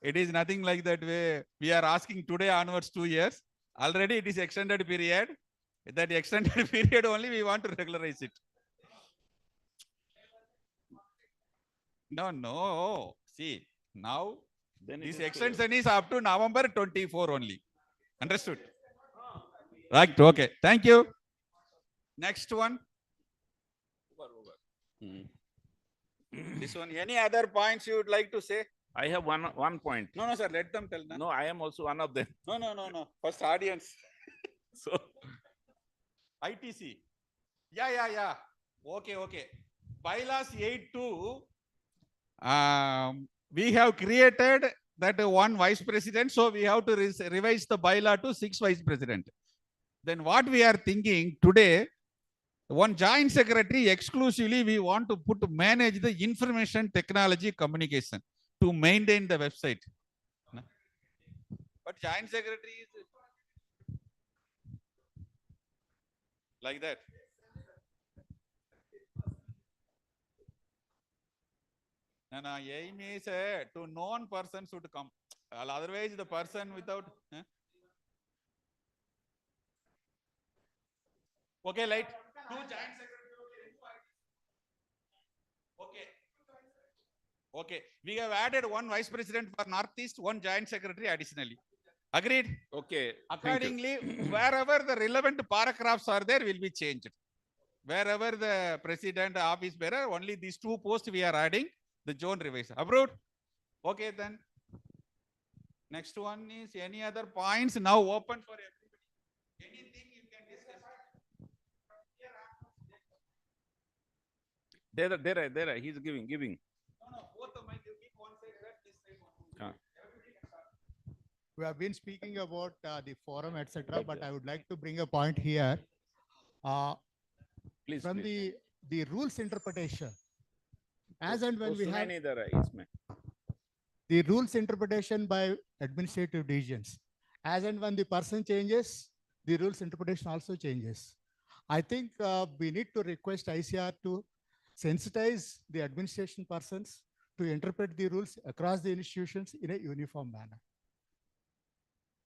It is nothing like that way. We are asking today onwards 2 years. Already it is extended period. That extended period only we want to regularize it. No. See, now Then this it is extension is up to November 24 only. Understood? Right. Okay. Thank you. Next one. This one. Any other points you would like to say? I have one point. No, sir. Let them tell. No, I am also one of them. No. First audience. So ITC. Yeah. Okay. Bylaws 8.2. We have created that one vice president. So we have to revise the bylaw to 6 vice president. Then what we are thinking today, one joint secretary exclusively we want to manage the information technology communication to maintain the website. But joint secretary is like that. No, aim is to known person should come. Otherwise, the person without. Okay, light. 2 joint secretaries. Okay. We have added 1 vice president for Northeast, 1 joint secretary additionally. Agreed? Okay. Accordingly, wherever the relevant paragraphs are there will be changed. Wherever the president, office bearer, only these 2 posts we are adding. The zone revision. Approved? Okay, then. Next one is any other points now open for everybody. Anything you can discuss. There. He's giving. No, both of my give one side, this side. We have been speaking about the forum, etc., but I would like to bring a point here. Please. From the rules interpretation, as and when we have the rules interpretation by administrative divisions, as and when the person changes, the rules interpretation also changes. I think we need to request ICR to sensitize the administration persons to interpret the rules across the institutions in a uniform manner.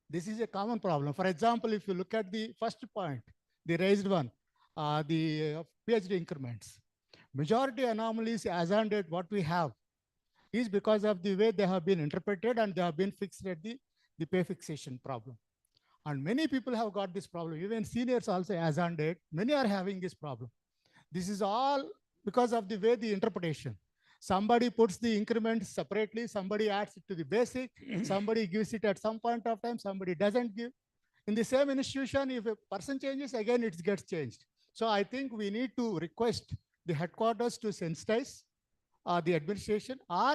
This is a common problem. For example, if you look at the first point, the raised one, the PhD increments, majority anomalies as on date what we have is because of the way they have been interpreted and they have been fixed at the pay fixation problem. And many people have got this problem, even seniors also as on date, many are having this problem. This is all because of the way the interpretation. Somebody puts the increments separately, somebody adds it to the basic, somebody gives it at some point of time, somebody doesn't give. In the same institution, if a person changes, again it gets changed. So I think we need to request the headquarters to sensitize the administration, or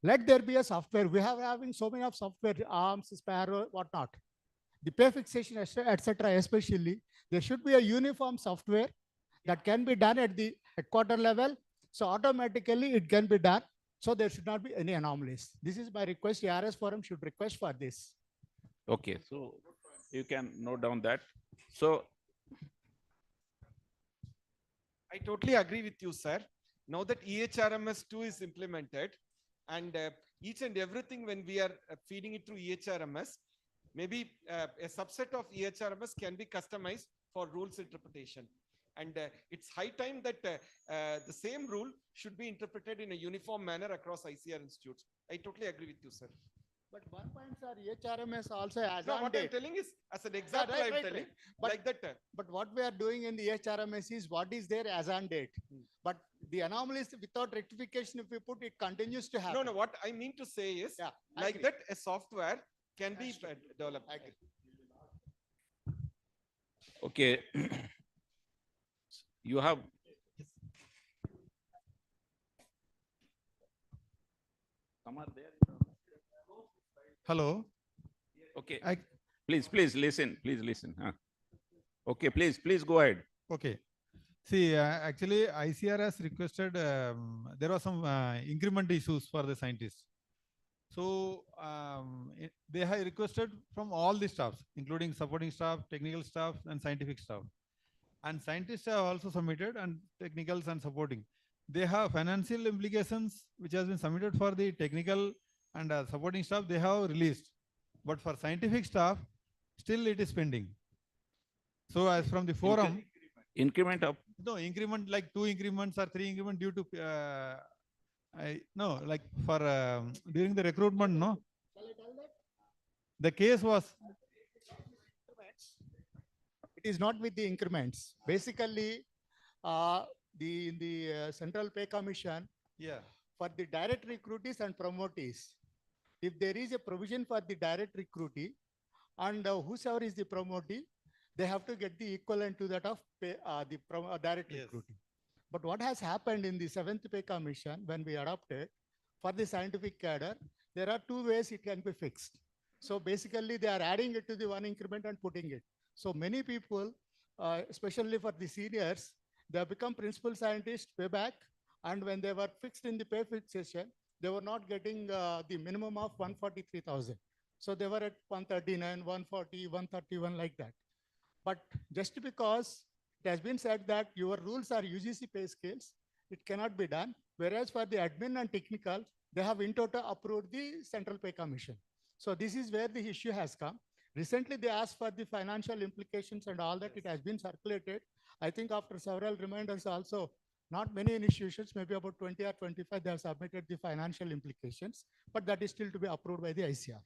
Let there be a software. We have having so many of software, ARMS, Sparrow, whatnot. The pay fixation, etc. Especially, there should be a uniform software that can be done at the headquarter level. So automatically it can be done. So there should not be any anomalies. This is my request. The ARS forum should request for this. Okay, so you can note down that. So I totally agree with you, sir. Now that EHRMS 2 is implemented, and each and everything when we are feeding it through EHRMS, maybe a subset of EHRMS can be customized for rules interpretation. And it's high time that the same rule should be interpreted in a uniform manner across ICR institutes. I totally agree with you, sir. But one point, sir, EHRMS also has No, on what date. I'm telling is, as an example, right, I'm telling, But, like that. But what we are doing in the EHRMS is what is there as on date. But the anomalies without rectification, if we put, it continues to happen. No, what I mean to say is, I like agree. that, a software can be developed. okay, you have. Some are there. Hello. Okay. Please listen. Please listen. Okay, please go ahead. Okay. See, actually, ICR has requested, there were some increment issues for the scientists. So they have requested from all the staffs, including supporting staff, technical staff, and scientific staff. And scientists have also submitted, and technicals and supporting. They have financial implications, which has been submitted for the technical and supporting staff, they have released. But for scientific staff, still it is pending. So as from the forum, increment of no increment, like 2 increments or 3 increments due to no, like for during the recruitment, no. The case was. It is not with the increments. Basically, in the Central Pay Commission, for the direct recruitees and promotees, if there is a provision for the direct recruitee and whosoever is the promotee, they have to get the equivalent to that of direct recruitee. But what has happened in the 7th Pay Commission, when we adopted for the scientific cadre, there are 2 ways it can be fixed. So basically, they are adding it to the 1 increment and putting it. So many people, especially for the seniors, they have become principal scientists way back, and when they were fixed in the pay fixation, they were not getting the minimum of 143,000. So they were at 139, 140, 131, like that. But just because it has been said that your rules are UGC pay scales, it cannot be done. Whereas for the admin and technical, they have in total approved the Central Pay Commission. So this is where the issue has come. Recently, they asked for the financial implications and all that. It has been circulated. I think after several reminders also, not many institutions, maybe about 20 or 25, they have submitted the financial implications, but that is still to be approved by the ICR.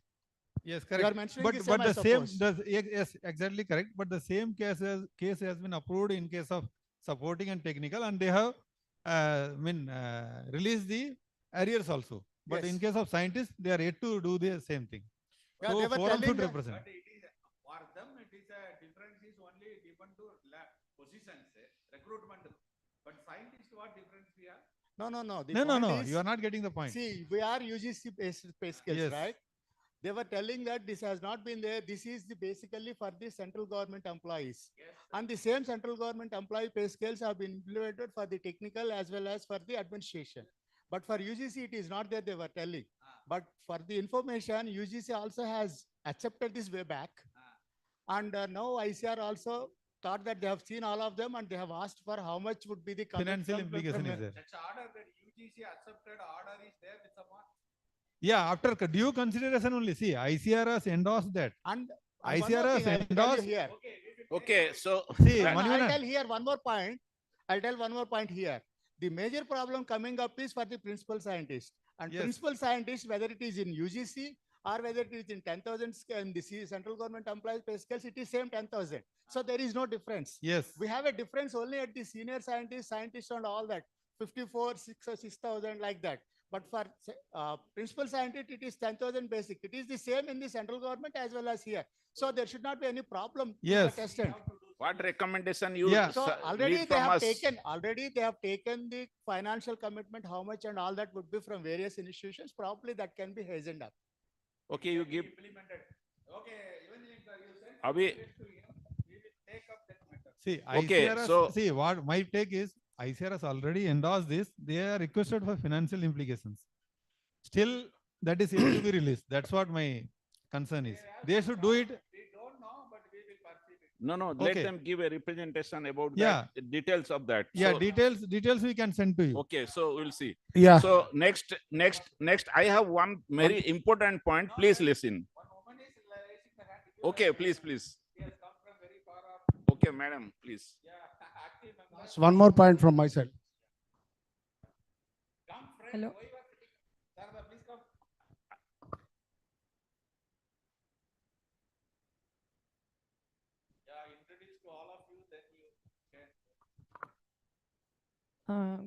Yes, correct. You are mentioning but the same, I suppose. Yes, exactly correct. But the same case has been approved in case of supporting and technical, and they have released the arrears also. But in case of scientists, they are yet to do the same thing. Yeah, so forum should represent. But it is, for them, it is a difference is only given to positions, recruitment. But scientists, what difference we have? No. No. You are not getting the point. See, we are UGC pay scales, Yes. right? They were telling that this has not been there. This is basically for the central government employees. Yes, and the same central government employee pay scales have been implemented for the technical as well as for the administration. But for UGC, it is not there, they were telling. But for the information, UGC also has accepted this way back. And now ICR also thought that they have seen all of them and they have asked for how much would be the Financial implication is there. That's order that UGC accepted order is there with someone. Yeah, after due consideration only. See, ICR has endorsed that. And ICR has endorsed. Here. Okay, so see, I'll tell here one more point. I'll tell one more point here. The major problem coming up is for the principal scientist. And principal scientist, whether it is in UGC or whether it is in 10,000 in the central government employees pay scales, it is same 10,000. So there is no difference. Yes. We have a difference only at the senior scientist and all that. 54, 6,000 like that. But for principal scientist, it is 10,000 basic. It is the same in the central government as well as here. So there should not be any problem. Yes. To that extent. What recommendation you So need already they from have us? taken the financial commitment, how much and all that would be from various institutions. Probably that can be hastened up. Okay, you give. Abhi, See, Okay, ICRS, so- see, what my take is, ICRS already endorsed this. They are requested for financial implications. Still, that is yet to be released. That's what my concern is. They should do it. no, let Okay. them give a representation about Yeah. that, details of that. Yeah, So- details we can send to you. Okay, so we'll see. Yeah. So next, I have one very important point. Please listen. Okay, please. Okay, madam, please. So one more point from my side. Hello.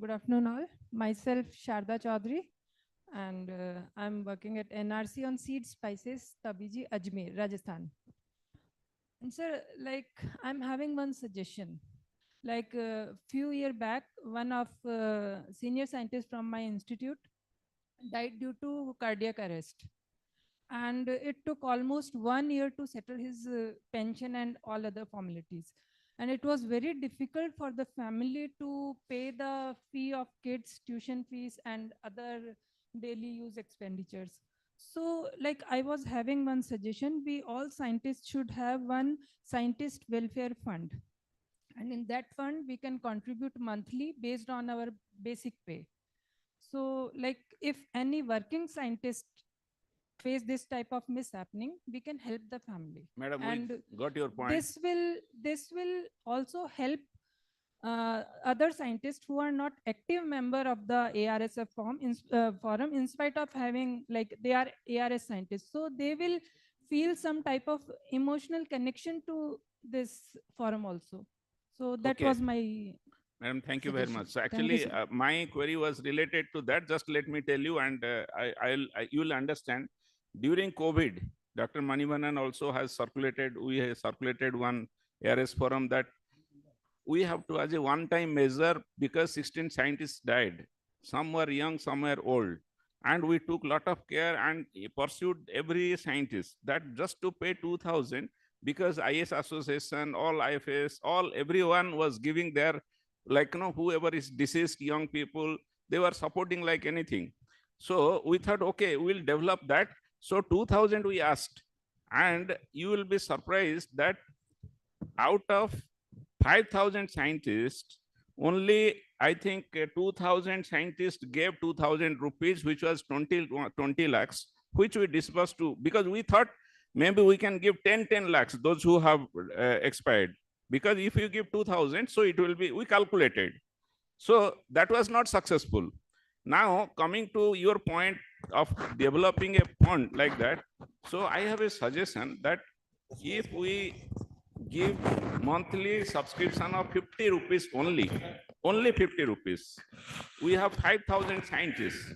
Good afternoon all. Myself Sharda Chaudhary and I'm working at NRC on seed spices, Tabiji, Ajmer, Rajasthan. And sir, like I'm having one suggestion. Like a few years back, one of senior scientists from my institute died due to cardiac arrest. And it took almost 1 year to settle his pension and all other formalities. And it was very difficult for the family to pay the fee of kids, tuition fees, and other daily use expenditures. So, like I was having one suggestion, we all scientists should have one scientist welfare fund. And in that fund, we can contribute monthly based on our basic pay. So, like if any working scientist face this type of mishappening, we can help the family. Madam, and we got your point. this will also help other scientists who are not active member of the ARSSF forum in spite of having like they are ARS scientists. So they will feel some type of emotional connection to this forum also. So that Okay. was my Madam, thank you very suggestion. much. So Thank you, actually, sir. my query was related to that. Just let me tell you, and you will understand. During COVID, Dr. Manivanan also has circulated, we have circulated one ARS forum that we have to, as a one-time measure, because 16 scientists died. Some were young, some were old. And we took a lot of care and pursued every scientist that just to pay 2,000, because IS Association, all IFS, everyone was giving their, like, whoever is deceased, young people, they were supporting like anything. So we thought, okay, we'll develop that. So 2,000 we asked, and you will be surprised that out of 5,000 scientists, only I think 2,000 scientists gave 2,000 rupees, which was 20 lakhs, which we disbursed to, because we thought maybe we can give 10 lakhs, those who have expired. Because if you give 2,000, so it will be, we calculated. So that was not successful. Now, coming to your point of developing a fund like that, so I have a suggestion that if we give monthly subscription of 50 rupees only 50 rupees, we have 5,000 scientists,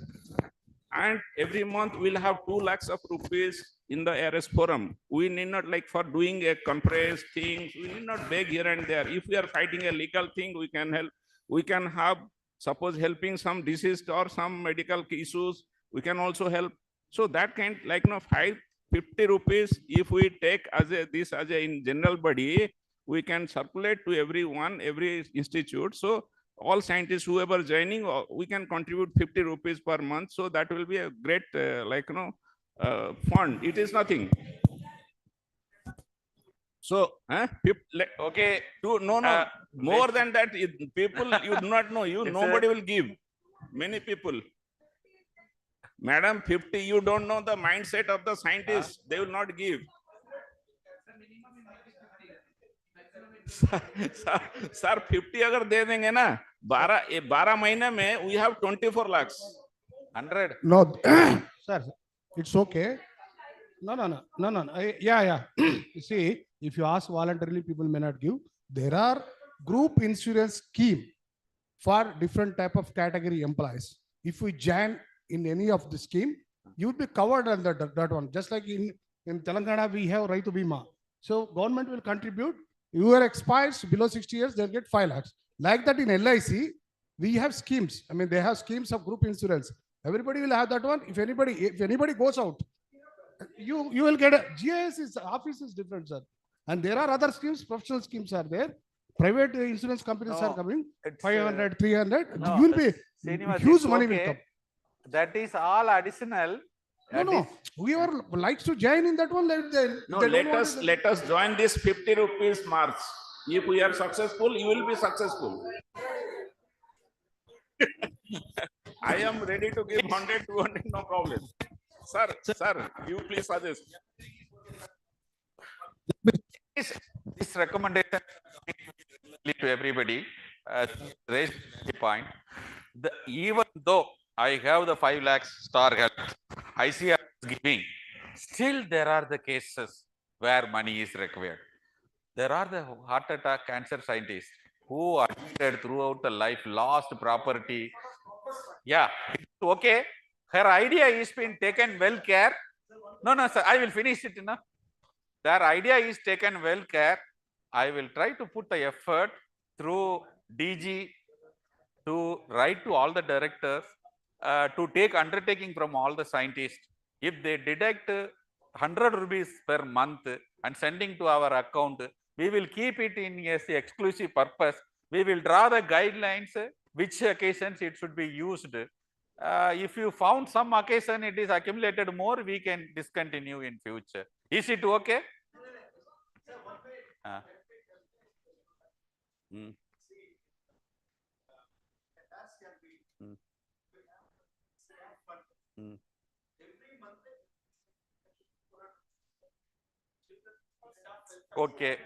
and every month we'll have 2 lakhs of rupees in the ARS forum. We need not, like for doing a compressed thing, we need not beg here and there. If we are fighting a legal thing, we can help. We can have, suppose helping some deceased or some medical issues, we can also help. So that kind, like 50 rupees, if we take as a in general body, we can circulate to everyone, every institute. So all scientists, whoever joining, we can contribute 50 rupees per month. So that will be a great, fund. It is nothing. So, okay, more than that, people you do not know, nobody will give. Many people. Madam, 50, you don't know the mindset of the scientists. They will not give. Sir, 50 अगर दे देंगे ना, 12 महीने में we have 24 lakhs. 100. No, sir, it's okay. No. Yeah. You see, if you ask voluntarily, people may not give. There are group insurance scheme for different type of category employees. If we join in any of the scheme, you will be covered under that one. Just like in Telangana, we have Raitu Bima. So government will contribute Your expires below 60 years, they'll get 5 lakhs. Like that in LIC, we have schemes. I mean, they have schemes of group insurance. Everybody will have that one. If anybody goes out, you will get a GIS is office is different, sir. And there are other schemes, professional schemes are there. Private insurance companies are coming, 500, 300. No, You will be Srinivas, huge it's money will okay. come. That is all additional. No, whoever likes to join in that one, No, let us join this 50 rupees march. If we are successful, you will be successful. I am ready to give 100, 200, no problem. Sir, you please suggest. This recommendation to everybody raised the point. Even though I have the 5 lakhs star health, ICAR is giving, still there are the cases where money is required. There are the heart attack cancer scientists who are admitted throughout the life, lost property. Yeah, okay. Her idea is been taken well care. No, sir, I will finish it. No? Their idea is taken well care. I will try to put the effort through DG to write to all the directors to take undertaking from all the scientists. If they deduct 100 rupees per month and sending to our account, we will keep it in as the exclusive purpose. We will draw the guidelines, which occasions it should be used. If you found some occasion it is accumulated more, we can discontinue in future. Is it okay? Okay.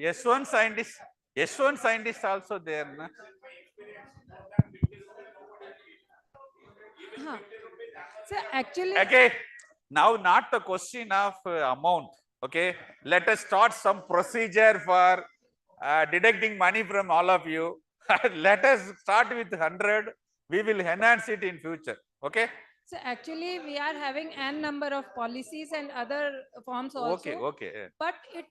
S1 scientist also there, na? So actually, Okay, now not the question of amount. Okay, let us start some procedure for deducting money from all of you. Let us start with 100. We will enhance it in future. Okay. So actually, we are having n number of policies and other forms also. Okay. But it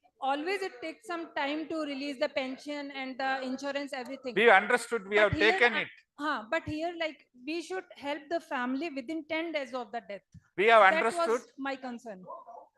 takes some time to release the pension and the insurance, everything. We understood. We have taken it. But here, like, we should help the family within 10 days of the death. We have That understood. was my concern.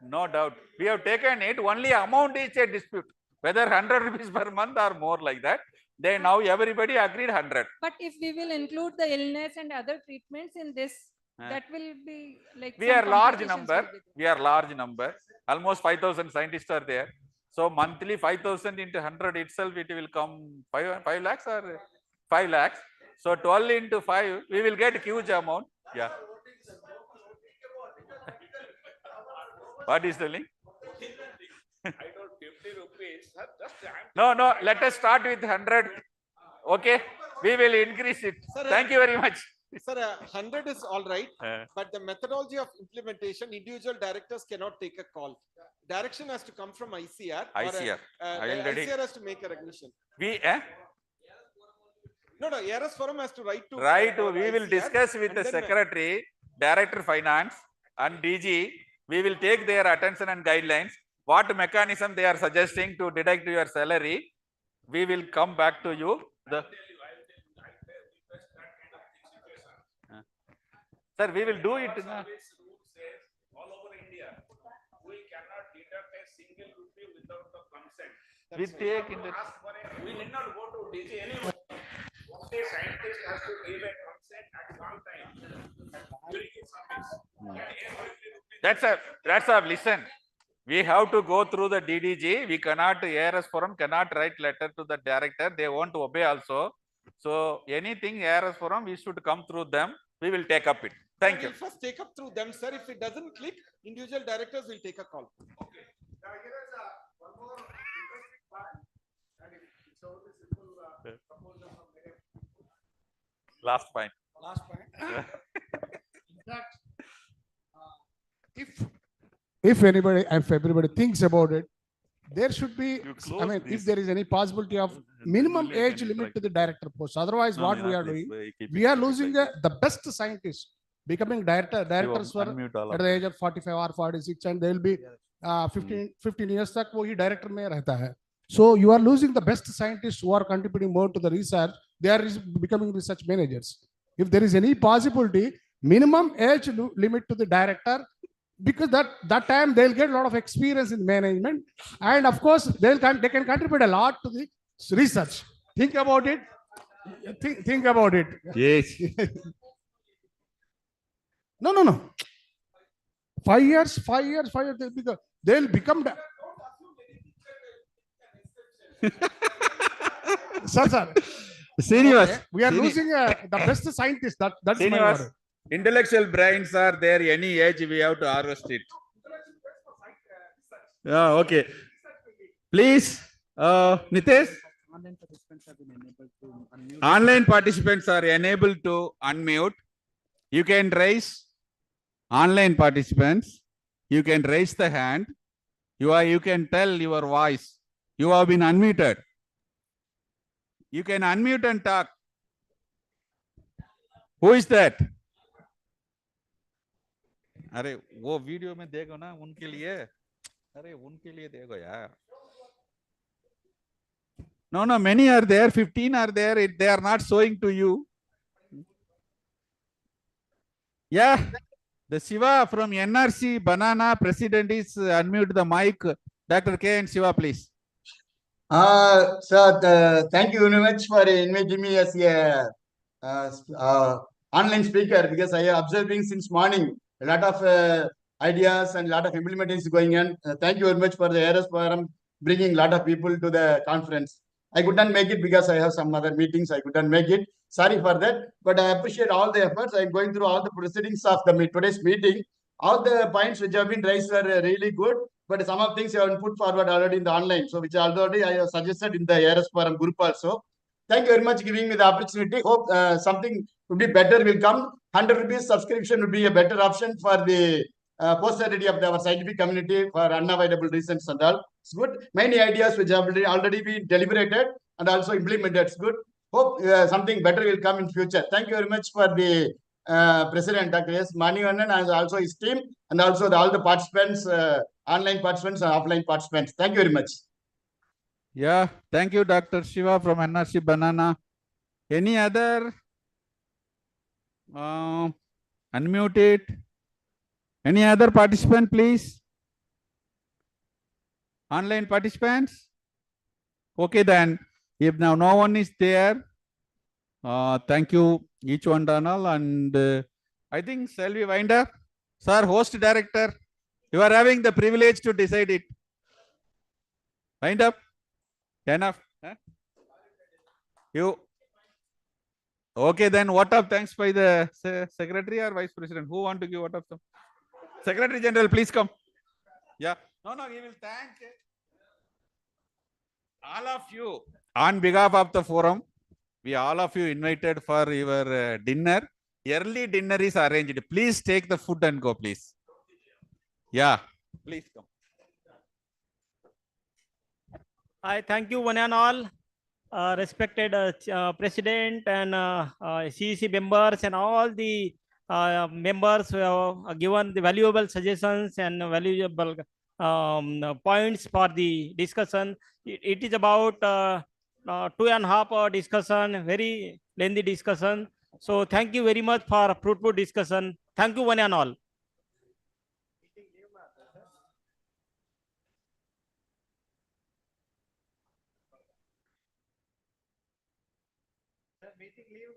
No doubt. We have taken it. Only amount is a dispute. Whether 100 rupees per month or more like that. They now everybody agreed 100. But if we will include the illness and other treatments in this, that will be like. We are large number. We are large number. Almost 5,000 scientists are there. So monthly 5,000 into 100 itself, it will come 5 lakhs or 5 lakhs. So 12 into 5, we will get a huge amount. Yeah. What is the link? I told 50 rupees. No. Let us start with 100. Okay. We will increase it. Sir, Thank you very much. Sir, 100 is all right, but the methodology of implementation, individual directors cannot take a call. Direction has to come from ICR. ICR. ICR has to make a recognition. No, ARS forum has to write to. We will discuss with the secretary, director finance and DG. We will take their attention and guidelines. What mechanism they are suggesting to deduct your salary, we will come back to you. Sir, we will do it. All over India, we cannot deduct a single rupee without the consent. We take in the. We need not go to DG anyway. Only scientist has to give a consent at one time. That's a listen. We have to go through the DDG. We cannot, ARS forum cannot write letter to the director. They won't obey also. So anything ARS forum, we should come through them. We will take up it. Thank you. We'll first take up through them, sir. If it doesn't click, individual directors will take a call. Okay. Now here is one more interesting part, and it's only simple proposal from the Last point. In fact, if everybody thinks about it, there should be, You I close mean, if this. there is any possibility of then minimum only I age can limit interact to the with you. director post. Otherwise, No, what no, we no, are please, doing, keep we it, are keep it losing like this. the best scientists becoming directors were unmute all at of the them. age of 45 or 46, and they will be 15 years तक वो ही director में रहता है. So you are losing the best scientists who are contributing more to the research. They are becoming research managers. If there is any possibility, minimum age limit to the director, because that time they'll get a lot of experience in management, and of course they can contribute a lot to the research. Think about it. Think about it. Yes. No. 5 years, they'll become. Sir. Srinivas. Okay. We are losing the best scientists. That's my Srinivas, order. intellectual brains are there any age, we have to harvest it. Yeah, okay. Please, Nitesh. Online participants are enabled to unmute. You can raise online participants. You can raise the hand. You can tell your voice. You have been unmuted. You can unmute and talk. Who is that? अरे वो video में देखो ना उनके लिए. अरे उनके लिए देखो यार. No, many are there. 15 are there. They are not showing to you. Yeah, the Shiva from NRC Banana president is unmute the mic. Dr. K and Shiva, please. Sir, thank you very much for inviting me as a online speaker, because I am observing since morning a lot of ideas and a lot of implementations going on. Thank you very much for the ARS forum bringing a lot of people to the conference. I could not make it because I have some other meetings. I could not make it. Sorry for that, but I appreciate all the efforts. I'm going through all the proceedings of today's meeting. All the points which have been raised were really good, but some of things you have put forward already in the online. So which already I have suggested in the ARS forum group also. Thank you very much giving me the opportunity. Hope something would be better will come. 100 rupees subscription would be a better option for the posterity of our scientific community for unavoidable reasons and all. It's good. Many ideas which have already been deliberated and also implemented. It's good. Hope something better will come in future. Thank you very much for the President Dr. S. Manivannan and also his team, and also all the participants, online participants and offline participants. Thank you very much. Yeah, thank you, Dr. Shiva from NRC Banana. Any other? Unmute it. Any other participant, please? Online participants? Okay, then. If now no one is there, thank you, each one and all. And I think, shall we wind up? Sir, host director, you are having the privilege to decide it. Wind up. Enough. Huh? You. Okay, then what of thanks by the secretary or vice president? Who want to give what of them? Secretary General, please come. Yeah. No, he will thank all of you on behalf of the forum. We all of you invited for your dinner. Early dinner is arranged. Please take the food and go, please. Yeah, please come. I thank you one and all, respected president and CEC members and all the members who have given the valuable suggestions and valuable points for the discussion. It is about 2.5 hour discussion, very lengthy discussion. So thank you very much for fruitful discussion. Thank you one and all. Meeting leave